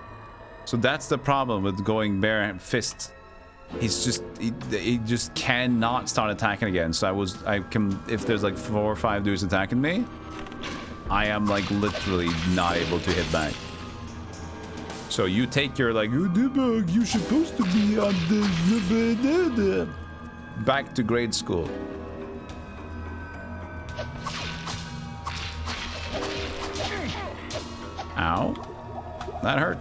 So that's the problem with going bare fist. He's just he just cannot start attacking again. So I can, if there's like 4 or 5 dudes attacking me, I am like literally not able to hit back. So you take your like, you're supposed to be on the back to grade school. Ow. That hurt.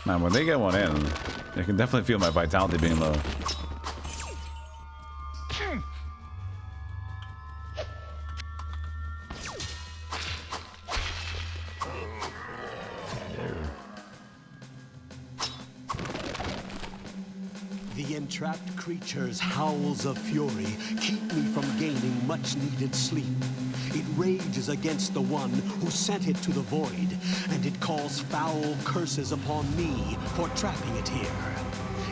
Man, when they get one in, I can definitely feel my vitality being low. The entrapped creature's howls of fury keep me from gaining much-needed sleep. It rages against the one who sent it to the void, and it calls foul curses upon me for trapping it here.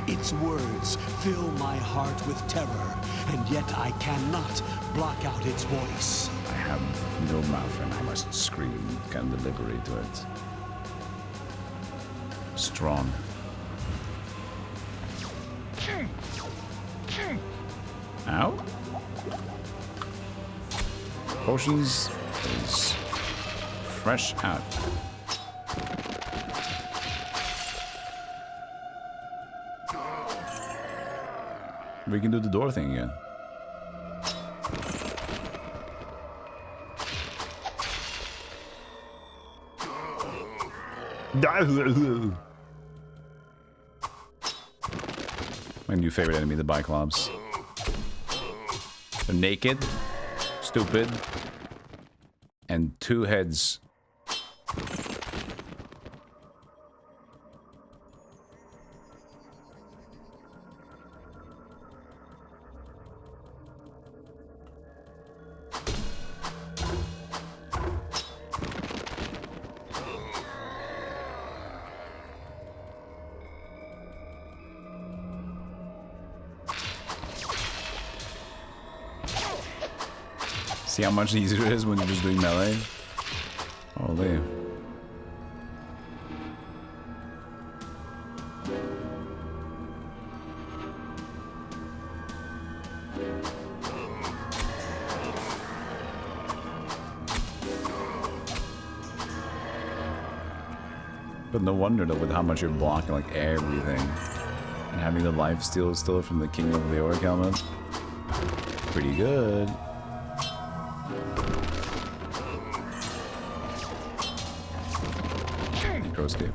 Its words fill my heart with terror, and yet I cannot block out its voice. I have no mouth and I must scream kind of delivery to it. Strong. Ow. Potions is fresh out. We can do the door thing again. My new favorite enemy, the Biclops. They're naked, stupid, and two heads. See how much easier it is when you're just doing melee? Holy. But no wonder though, with how much you're blocking like everything. And having the life steal still from the King of the Orc helmet. Pretty good. Escape.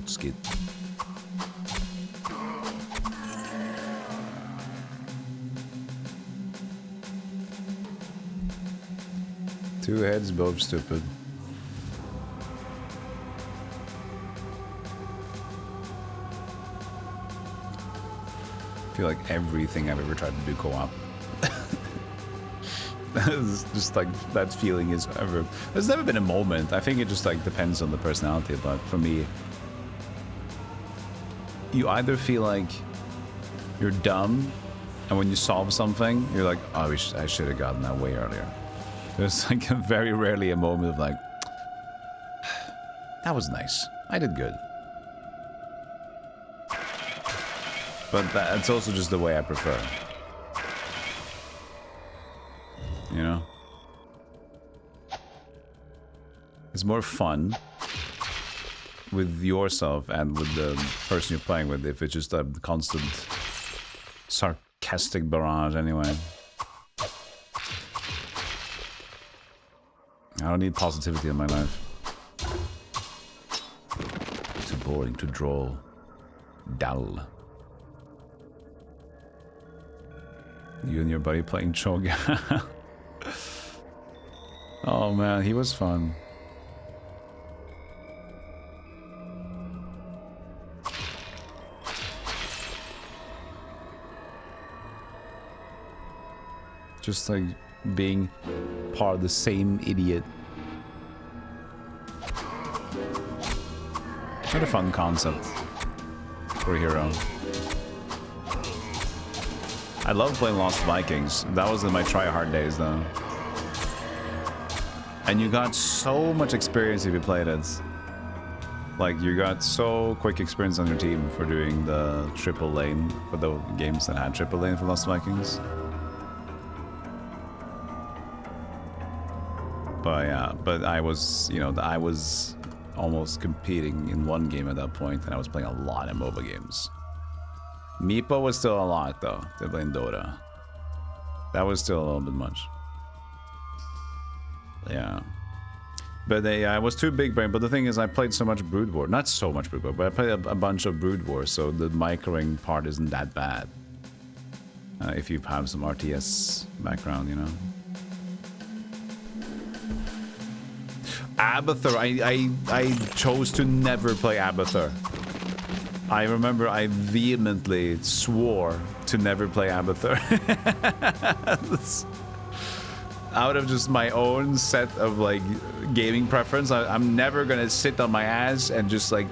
Skit. Two heads, both stupid. I feel like everything I've ever tried to do co-op. It's just like that feeling is ever. There's never been a moment. I think it just like depends on the personality, but for me, you either feel like you're dumb, and when you solve something, you're like, oh, I should have gotten that way earlier. There's like very rarely a moment of like, that was nice. I did good. But that's also just the way I prefer. You know? It's more fun with yourself and with the person you're playing with if it's just a constant sarcastic barrage anyway. I don't need positivity in my life. Too boring, too droll. Dull. You and your buddy playing Choga. Oh man, he was fun. Just like being part of the same idiot. What a fun concept for a hero. I love playing Lost Vikings. That was in my try-hard days though. And you got so much experience if you played it. Like, you got so quick experience on your team for doing the triple lane, for the games that had triple lane for Lost Vikings. But yeah, but I was, you know, I was almost competing in one game at that point, and I was playing a lot of MOBA games. Meepo was still a lot though, to play in Dota. That was still a little bit much. Yeah. But I was too big brain. But the thing is, I played so much Brood War. Not so much Brood War, but I played a bunch of Brood War, so the microing part isn't that bad. If you have some RTS background, you know. Abathur, I chose to never play Abathur. I remember I vehemently swore to never play Abathur. Out of just my own set of like gaming preference, I'm never gonna sit on my ass and just like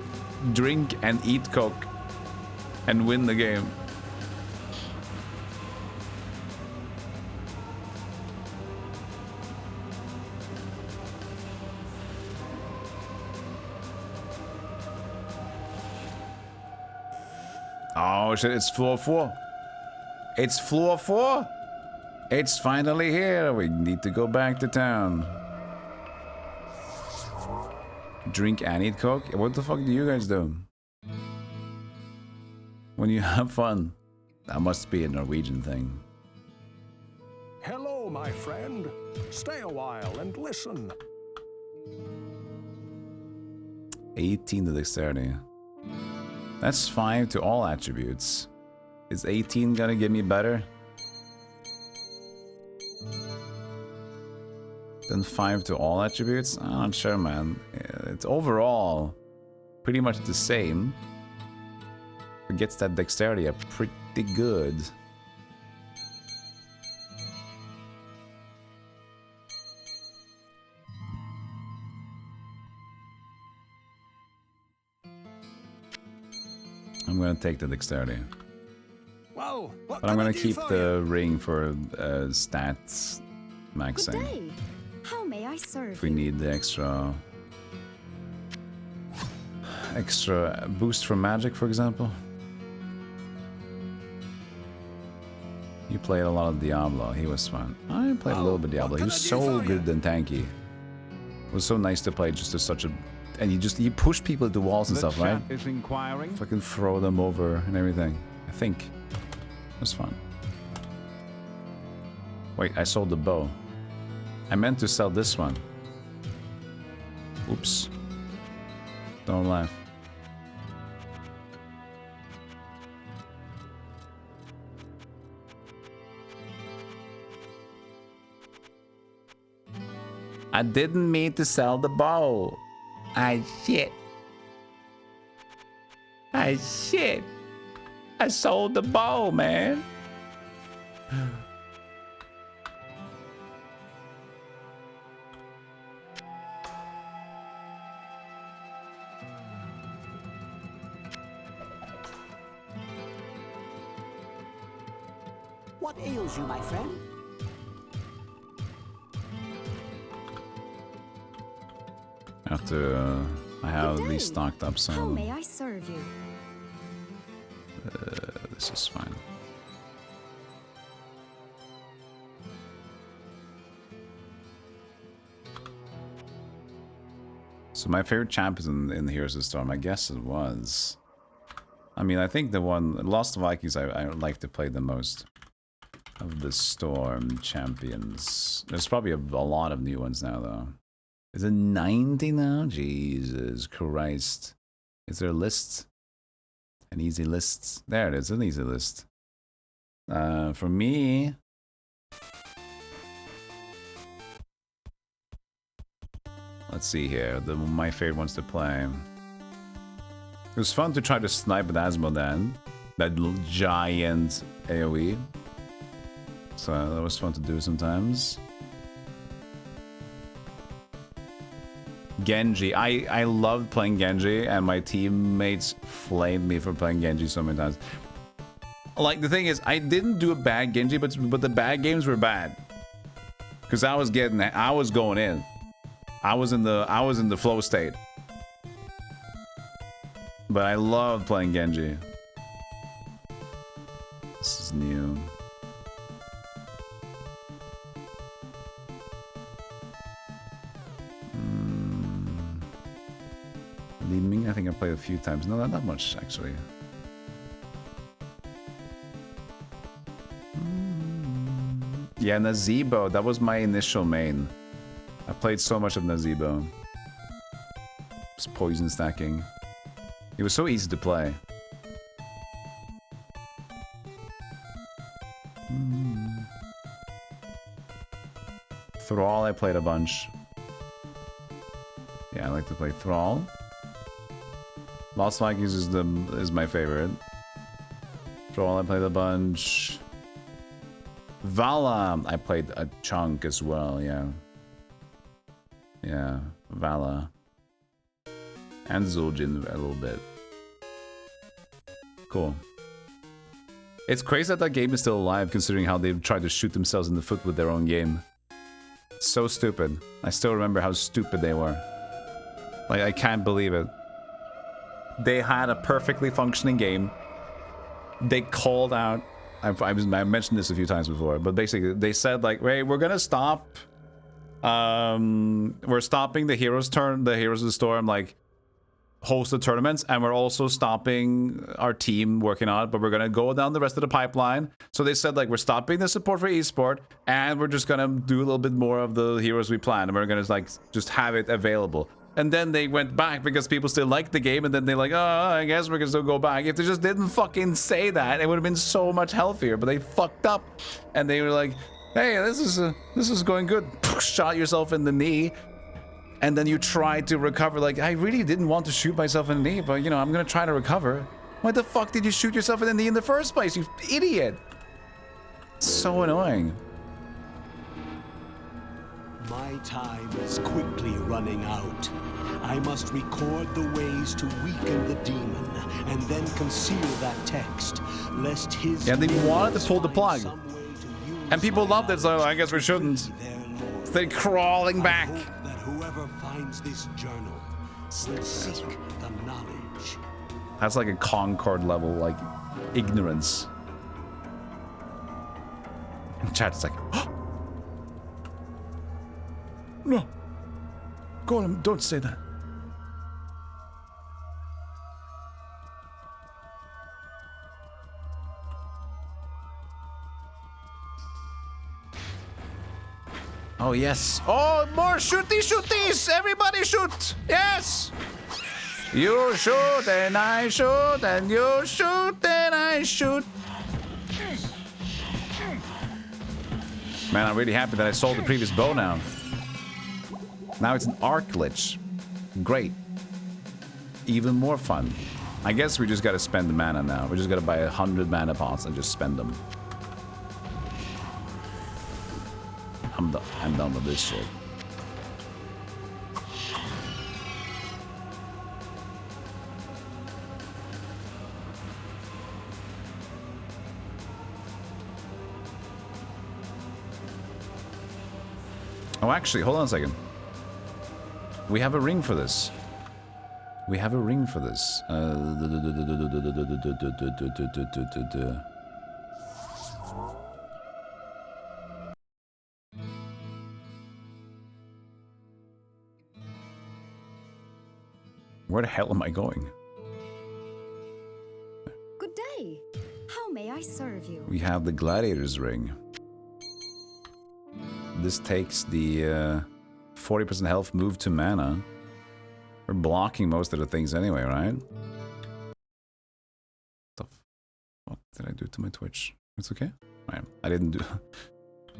drink and eat coke and win the game. Oh shit, it's floor 4. It's floor 4. It's finally here. We need to go back to town. Drink and eat coke? What the fuck do you guys do? When you have fun? That must be a Norwegian thing. Hello, my friend. Stay a while and listen. 18 to dexterity. That's 5 to all attributes. Is 18 gonna get me better? Then 5 to all attributes? I'm not sure, man. It's overall pretty much the same. It gets that dexterity up pretty good. I'm gonna take the dexterity. Well, but I'm gonna keep the ring for stats maxing. Good day. How may I serve If we need the extra boost from magic, for example. You played a lot of Diablo. He was fun. I played a little bit of Diablo. He was so good and tanky. It was so nice to play just as such a... And you push people to walls and stuff, right? Is inquiring. Fucking throw them over and everything. I think it was fun. Wait, I sold the bow. I meant to sell this one. Oops. Don't laugh. I didn't mean to sell the bow. Shit. Shit. I sold the bow, man. What ails you, my friend? After I have at least stocked up some. How may I serve you? This is fine. So my favorite champ is in Heroes of the Storm. I guess it was. I mean, I think the one Lost Vikings I like to play the most of the Storm champions. There's probably a lot of new ones now, though. Is it 90 now? Jesus Christ. Is there a list? An easy list? There it is, an easy list. For me... Let's see here, my favorite ones to play. It was fun to try to snipe at Asmodan, that little giant AoE. So that was fun to do sometimes. Genji. I loved playing Genji, and my teammates flamed me for playing Genji so many times. Like, the thing is, I didn't do a bad Genji, but the bad games were bad. Because I was going in. I was in the flow state. But I loved playing Genji. This is new. Ming, I think I played a few times. No, not much, actually. Yeah, Nazebo, that was my initial main. I played so much of Nazebo. Just poison stacking. It was so easy to play. Thrall, I played a bunch. Yeah, I like to play Thrall. Lost Vikings is my favorite. Thrall, I played a bunch. Vala, I played a chunk as well, yeah. Yeah, Vala. And Zul'jin a little bit. Cool. It's crazy that game is still alive considering how they've tried to shoot themselves in the foot with their own game. So stupid. I still remember how stupid they were. Like, I can't believe it. They had a perfectly functioning game. They called out... I mentioned this a few times before, but basically they said like, "Hey, we're gonna stop. We're stopping the Heroes of the Storm like hosted tournaments, and we're also stopping our team working on it, but we're gonna go down the rest of the pipeline." So they said like, we're stopping the support for esport, and we're just gonna do a little bit more of the heroes we planned, and we're gonna like just have it available. And then they went back because people still liked the game, and then they're like, "Oh, I guess we're gonna still go back." If they just didn't fucking say that, it would have been so much healthier. But they fucked up, and they were like, "Hey, this is going good." Shot yourself in the knee, and then you tried to recover. Like, I really didn't want to shoot myself in the knee, but you know, I'm gonna try to recover. Why the fuck did you shoot yourself in the knee in the first place, you idiot? So annoying. My time is quickly running out. I must record the ways to weaken the demon, and then conceal that text, lest his... Yeah, they wanted to pull the plug. And people loved it, so I guess we shouldn't. They're crawling back. That whoever finds this journal will seek the knowledge. That's like a Concord level, like, ignorance. Chat's like, oh! No. Golem, don't say that. Oh, yes. Oh, more shooties! Everybody shoot! Yes! You shoot and I shoot and you shoot and I shoot. Man, I'm really happy that I sold the previous bow now. Now it's an arc glitch. Great. Even more fun. I guess we just gotta spend the mana now. We just gotta buy 100 mana pots and just spend them. I'm done with this shit. Oh, actually, hold on a second. We have a ring for this. We have a ring for this. Where the hell am I going? Good day. How may I serve you? We have the Gladiator's Ring. This takes the 40% health move to mana. We're blocking most of the things anyway, right? What did I do to my Twitch? It's okay? Right. I didn't do...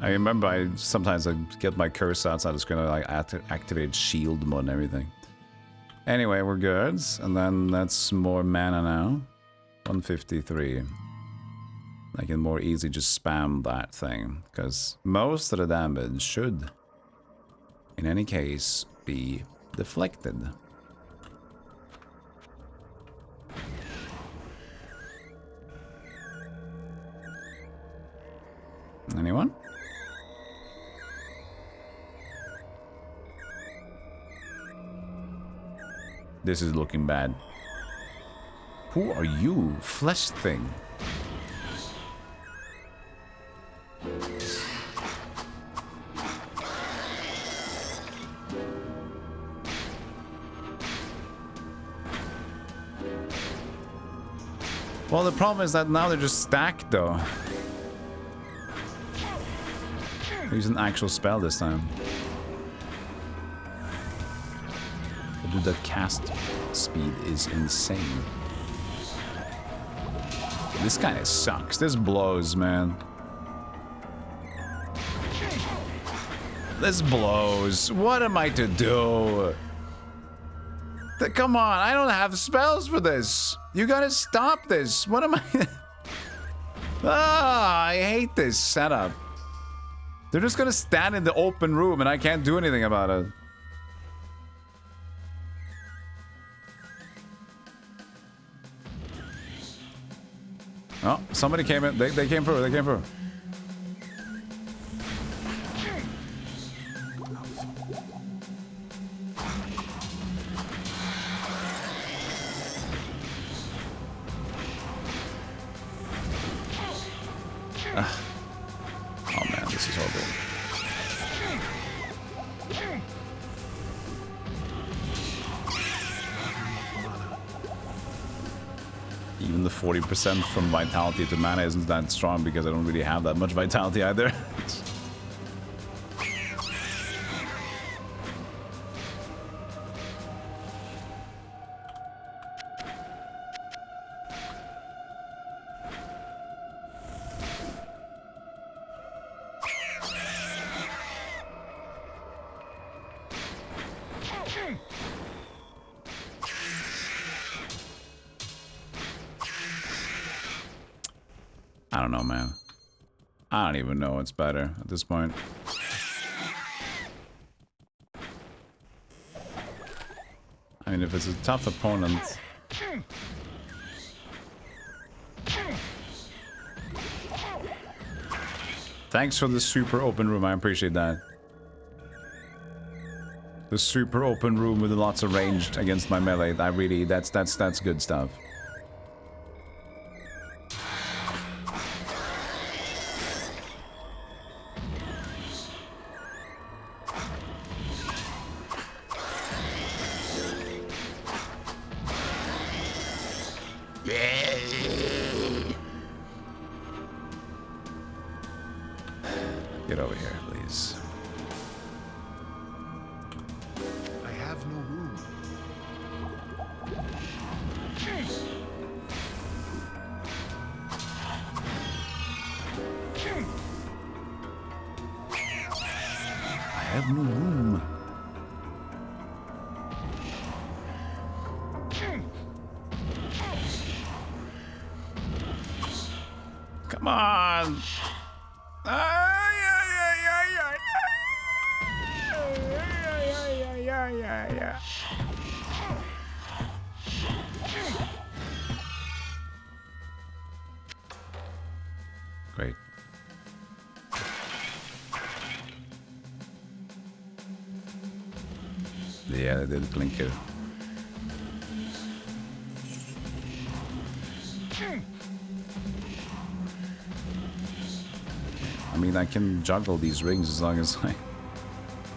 I remember sometimes I get my curse outside the screen, I like activate shield mode and everything. Anyway, we're good. And then that's more mana now. 153. I can more easily just spam that thing, because most of the damage should, in any case, be deflected. Anyone? This is looking bad. Who are you, flesh thing? Well, the problem is that now they're just stacked, though. Use an actual spell this time. Dude, that cast speed is insane. This guy sucks. This blows, man. This blows. What am I to do? Come on, I don't have spells for this. You gotta stop this. What am I? Ah, I hate this setup. They're just gonna stand in the open room and I can't do anything about it. Oh, somebody came in. They came through. They came through. Oh man, this is horrible. Even the 40% from vitality to mana isn't that strong because I don't really have that much vitality either. I don't know, man. I don't even know what's better at this point. I mean, if it's a tough opponent... Thanks for the super open room, I appreciate that. The super open room with lots of range against my melee, I really, that's good stuff. Get over here, please. I have no room. I have no room. Come on. Great. Yeah, they did blinker. I mean, I can juggle these rings as long as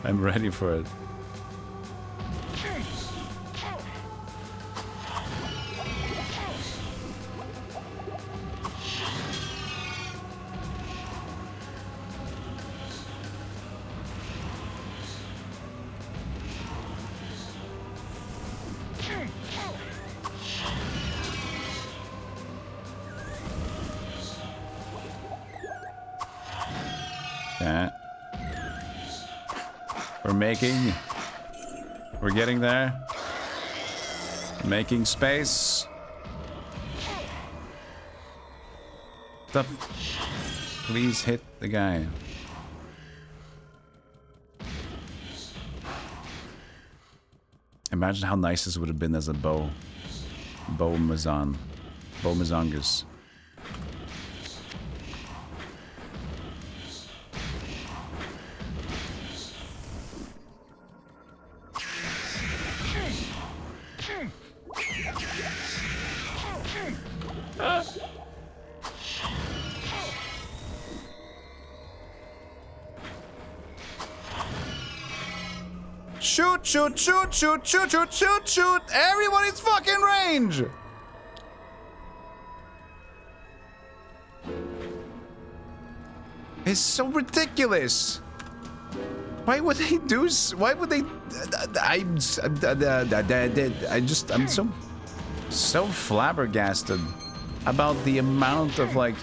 I'm ready for it. Yeah. We're getting there. Making space. Please hit the guy. Imagine how nice this would have been as a bow. Bow Mazongus. Shoot, shoot, shoot, shoot, shoot, shoot, shoot, shoot! Everyone is fucking range! It's so ridiculous! Why would they do? Why would they? I'm so flabbergasted about the amount of like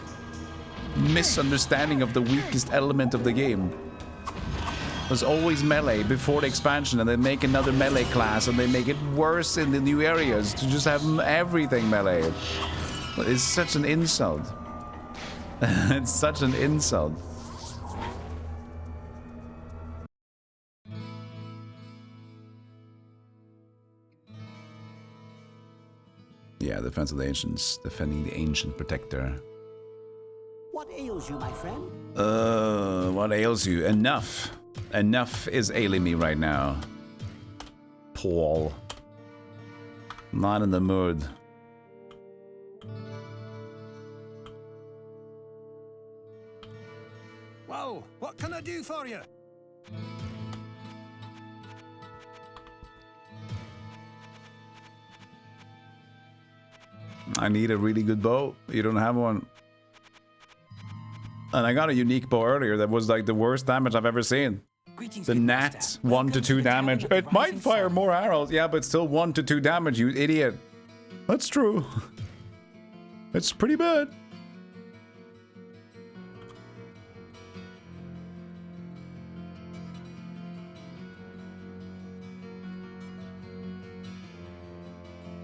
misunderstanding of the weakest element of the game. It was always melee before the expansion, and they make another melee class, and they make it worse in the new areas to just have everything melee. It's such an insult. It's such an insult. Yeah, Defense of the Ancients, defending the ancient protector. What ails you, my friend? What ails you? Enough. Enough is ailing me right now. Paul. Not in the mood. Well, what can I do for you? I need a really good bow. You don't have one. And I got a unique bow earlier that was like the worst damage I've ever seen. The Nat, 1 to 2 damage. It might fire more arrows. Yeah, but still 1 to 2 damage, you idiot. That's true. It's pretty bad.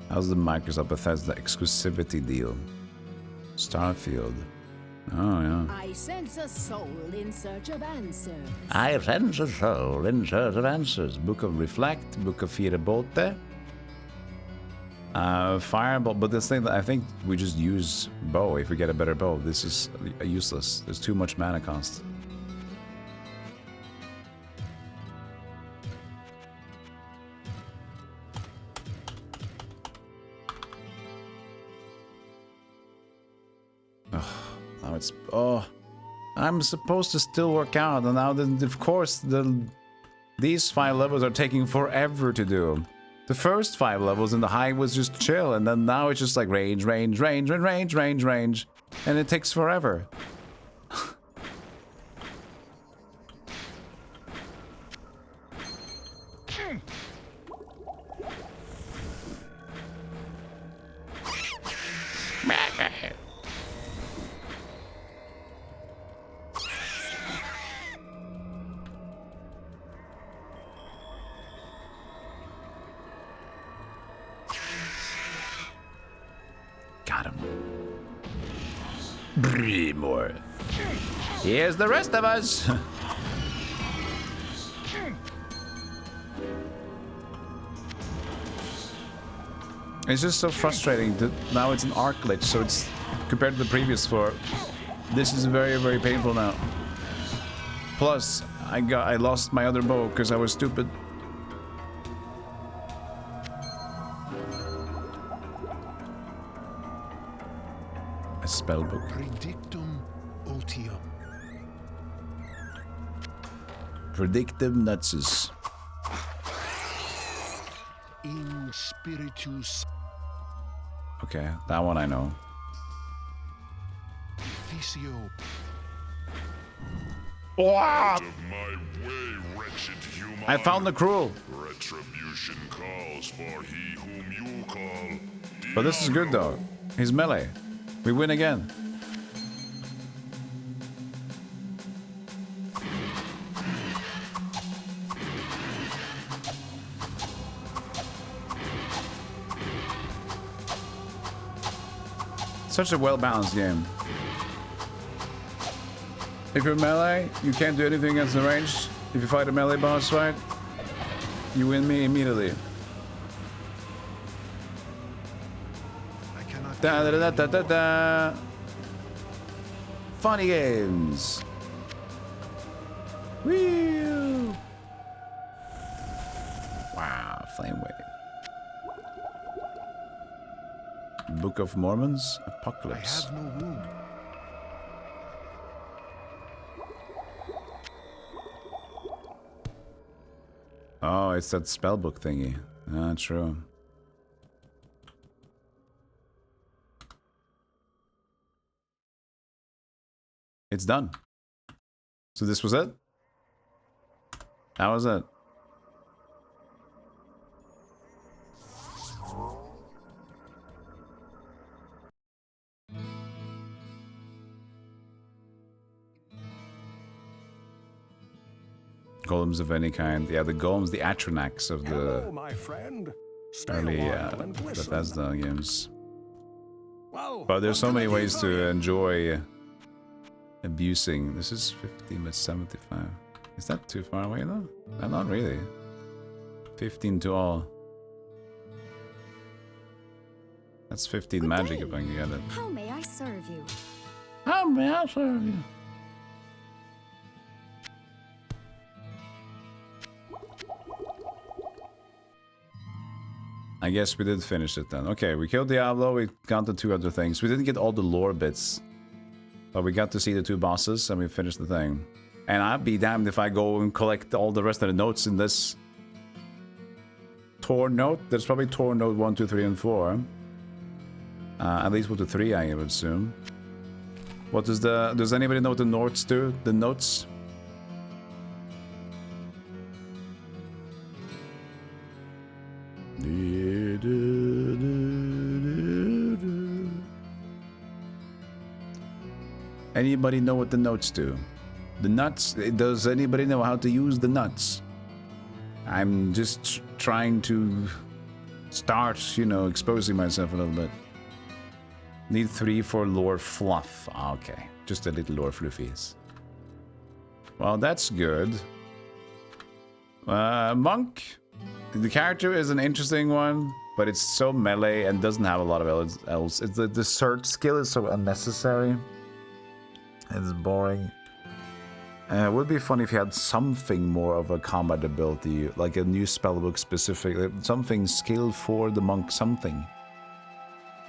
How's the Microsoft Bethesda exclusivity deal? Starfield. Oh, yeah. I sense a soul in search of answers. I sense a soul in search of answers. Book of Reflect, Book of Firebote. Fireball, but this thing, I think we just use bow if we get a better bow. This is useless. There's too much mana cost. Now it's I'm supposed to still work out, and now of course these 5 levels are taking forever to do. The first 5 levels in the high was just chill, and then now it's just like range, and it takes forever. Got him. Breathe more. Here's the rest of us. It's just so frustrating that now it's an arc glitch, so it's compared to the previous 4. This is very, very painful now. Plus, I lost my other bow because I was stupid. Spellbook. Predictum otium. Predictive nutses. In spiritus. Okay, that one I know. Officio. Wow! I found the cruel. Retribution calls for he whom you call. But this is good though. He's melee. We win again. Such a well-balanced game. If you're melee, you can't do anything against the ranged. If you fight a melee boss fight, you win me immediately. Da da da da da da. Funny games. Woo! Wow, Flame Wave. Book of Mormons, Apocalypse. I have no room. Oh, it's that spellbook thingy. Ah, true. It's done. So this was it? That was it. Golems of any kind. Yeah, the golems, the Atronax of the Hello, my friend. early Bethesda games. Well, But there's so many ways to enjoy abusing. This is 15 but 75. Is that too far away though? Not really. 15 to all. That's 15 Good magic day. if I can get it. How may I serve you? How may I serve you? I guess we did finish it then. Okay, we killed Diablo, we got the 2 other things. We didn't get all the lore bits. But we got to see the 2 bosses and we finished the thing. And I'd be damned if I go and collect all the rest of the notes in this Tor note. There's probably Tor note 1, 2, 3, and 4. At least with the 3, I would assume. What does the... Does anybody know what the notes do? The notes? Anybody know what the notes do? The nuts? Does anybody know how to use the nuts? I'm just trying to start, you know, exposing myself a little bit. Need 3 for lore fluff. Okay, just a little lore fluffies. Well, that's good. Monk. The character is an interesting one, but it's so melee and doesn't have a lot of else. It's the search skill is so unnecessary. It's boring. It would be fun if you had something more of a combat ability, like a new spellbook specific, something skill for the monk, something.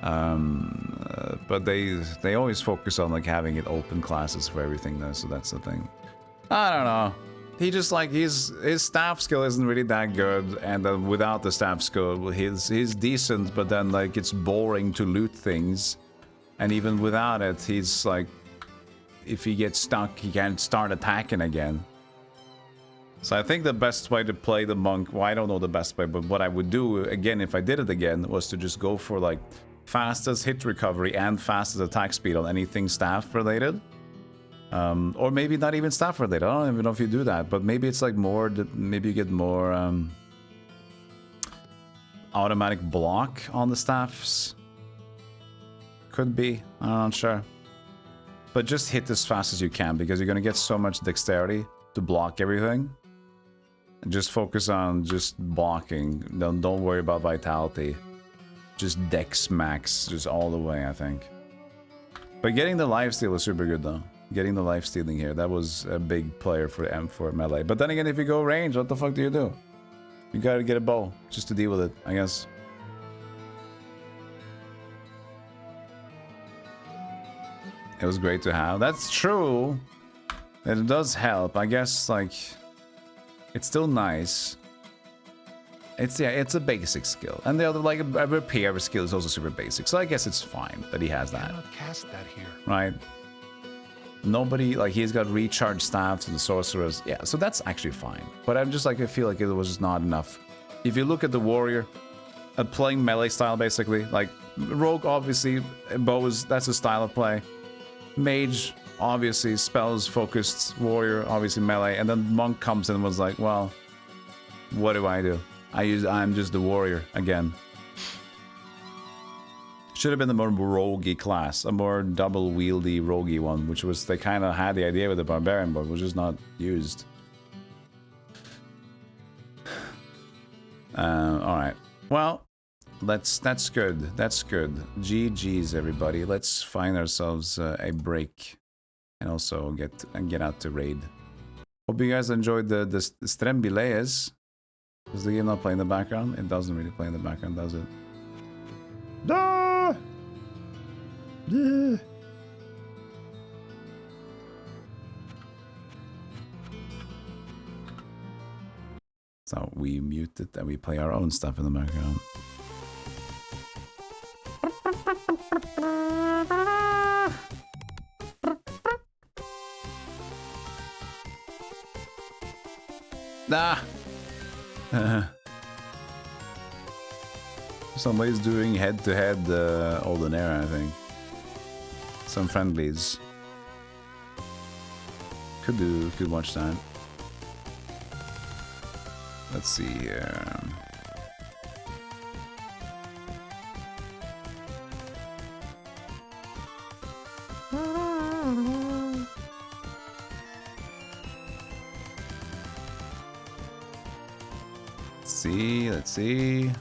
But they always focus on like having it open classes for everything though, so that's the thing. I don't know. He just like his staff skill isn't really that good, and then without the staff skill, he's decent, but then like it's boring to loot things, and even without it, he's like, if he gets stuck, he can't start attacking again. So I think the best way to play the monk, well, I don't know the best way, but what I would do again if I did it again was to just go for like fastest hit recovery and fastest attack speed on anything staff related. Or maybe not even staff related. I don't even know if you do that, but maybe it's like more, maybe you get more automatic block on the staffs. Could be, I'm not sure. But just hit as fast as you can, because you're gonna get so much dexterity to block everything. And just focus on just blocking. Don't worry about vitality. Just dex max, just all the way, I think. But getting the lifesteal is super good though. Getting the lifestealing here, that was a big player for M4 melee. But then again, if you go range, what the fuck do? You gotta get a bow just to deal with it, I guess. It was great to have. That's true. It does help. I guess, like, it's still nice. It's a basic skill. And the other, like, a repair skill is also super basic. So I guess it's fine that he has that. Cannot cast that here. Right? Nobody, like, he's got recharge staffs and sorcerers. Yeah, so that's actually fine. But I'm just like, I feel like it was just not enough. If you look at the warrior, playing melee style, basically, like, rogue, obviously, bows, that's a style of play. Mage, obviously, spells focused, warrior, obviously melee, and then monk comes in and was like, well, what do? I'm just the warrior again. Should have been the more roguey class, a more double wieldy roguey one, which was, they kind of had the idea with the barbarian, but was just not used. Alright. Well, that's good. That's good. GG's, everybody. Let's find ourselves a break and also get out to raid. Hope you guys enjoyed the Strembilees. Does the game not play in the background? It doesn't really play in the background, does it? Ah! Ah! So we mute it and we play our own stuff in the background. Ah! Somebody's doing head-to-head Olden Era, I think. Some friendlies. Could watch that. Let's see here. Let's see.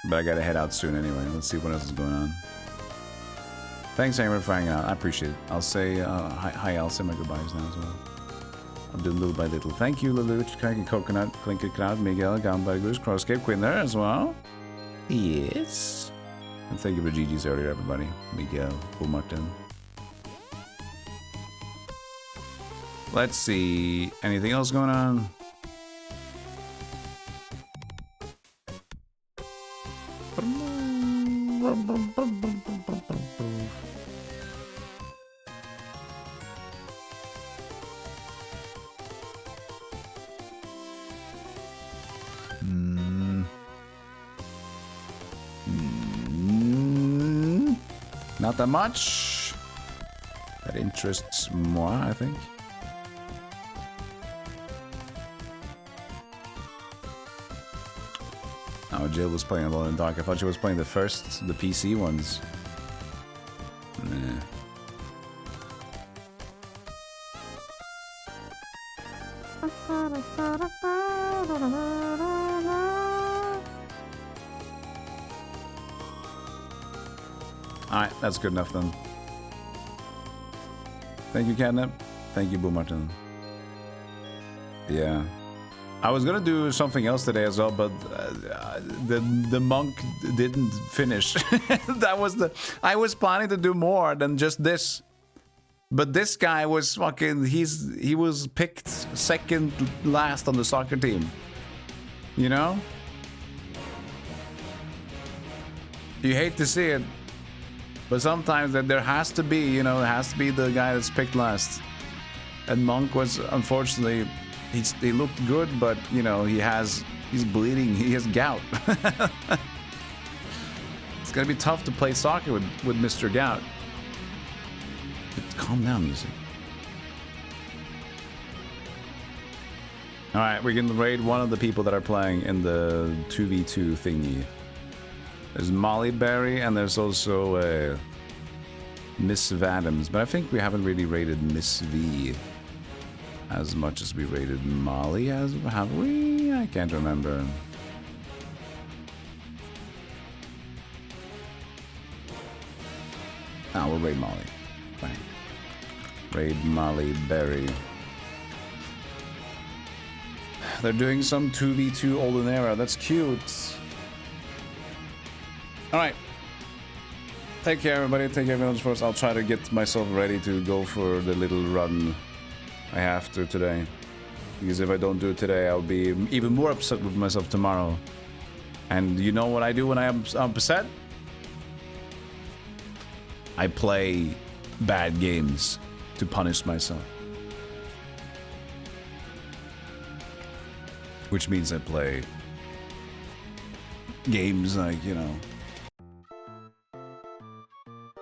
But I gotta head out soon anyway. Let's see what else is going on. Thanks, Hammer, for hanging out. I appreciate it. I'll say hi. I'll say my goodbyes now as well. I'll do little by little. Thank you, Lelouch, Cranky Coconut, Clinker Cloud, Miguel, Gambagus, Crosscape, Quinn there as well. Yes. And thank you for GG's earlier, everybody. Miguel, Bull Martin. Let's see. Anything else going on? Not that much. That interests moi, I think. Oh, Jill was playing Alone in the Dark. I thought she was playing the PC ones. Nah. Alright, that's good enough then. Thank you, Catnip. Thank you, Boo Martin. Yeah. I was gonna do something else today as well, but the monk didn't finish. That was I was planning to do more than just this. But this guy was fucking... He was picked second last on the soccer team. You know? You hate to see it. But sometimes there has to be, you know, it has to be the guy that's picked last. And Monk was, unfortunately, he looked good, but, you know, he's bleeding. He has gout. It's gonna be tough to play soccer with Mr. Gout. Calm down, music. Alright, we're gonna raid one of the people that are playing in the 2v2 thingy. There's Molly Berry, and there's also Miss Vadams, but I think we haven't really rated Miss V as much as we rated Molly, have we? I can't remember. Ah, we'll raid Molly. Fine. Raid Molly Berry. They're doing some 2v2 Olden Era. That's cute. Alright. Take care, everybody. Take care, Village Force. I'll try to get myself ready to go for the little run I have to today. Because if I don't do it today, I'll be even more upset with myself tomorrow. And you know what I do when I'm upset? I play bad games to punish myself. Which means I play games like, you know,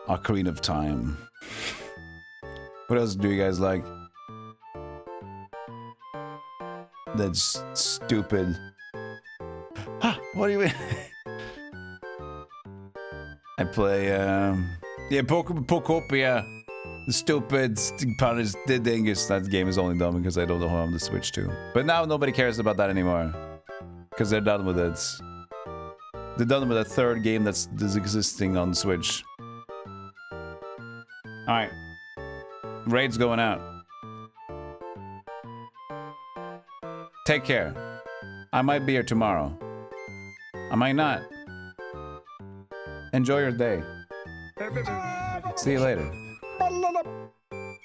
Ocarina of Time. What else do you guys like? That's stupid. Ah, what do you mean? I play, yeah, Pokopia. The stupid punish the dingus. That game is only done because I don't know how to switch to. But now nobody cares about that anymore. Because they're done with it. They're done with a third game that's existing on Switch. Alright. Raid's going out. Take care. I might be here tomorrow. I might not. Enjoy your day. See you later.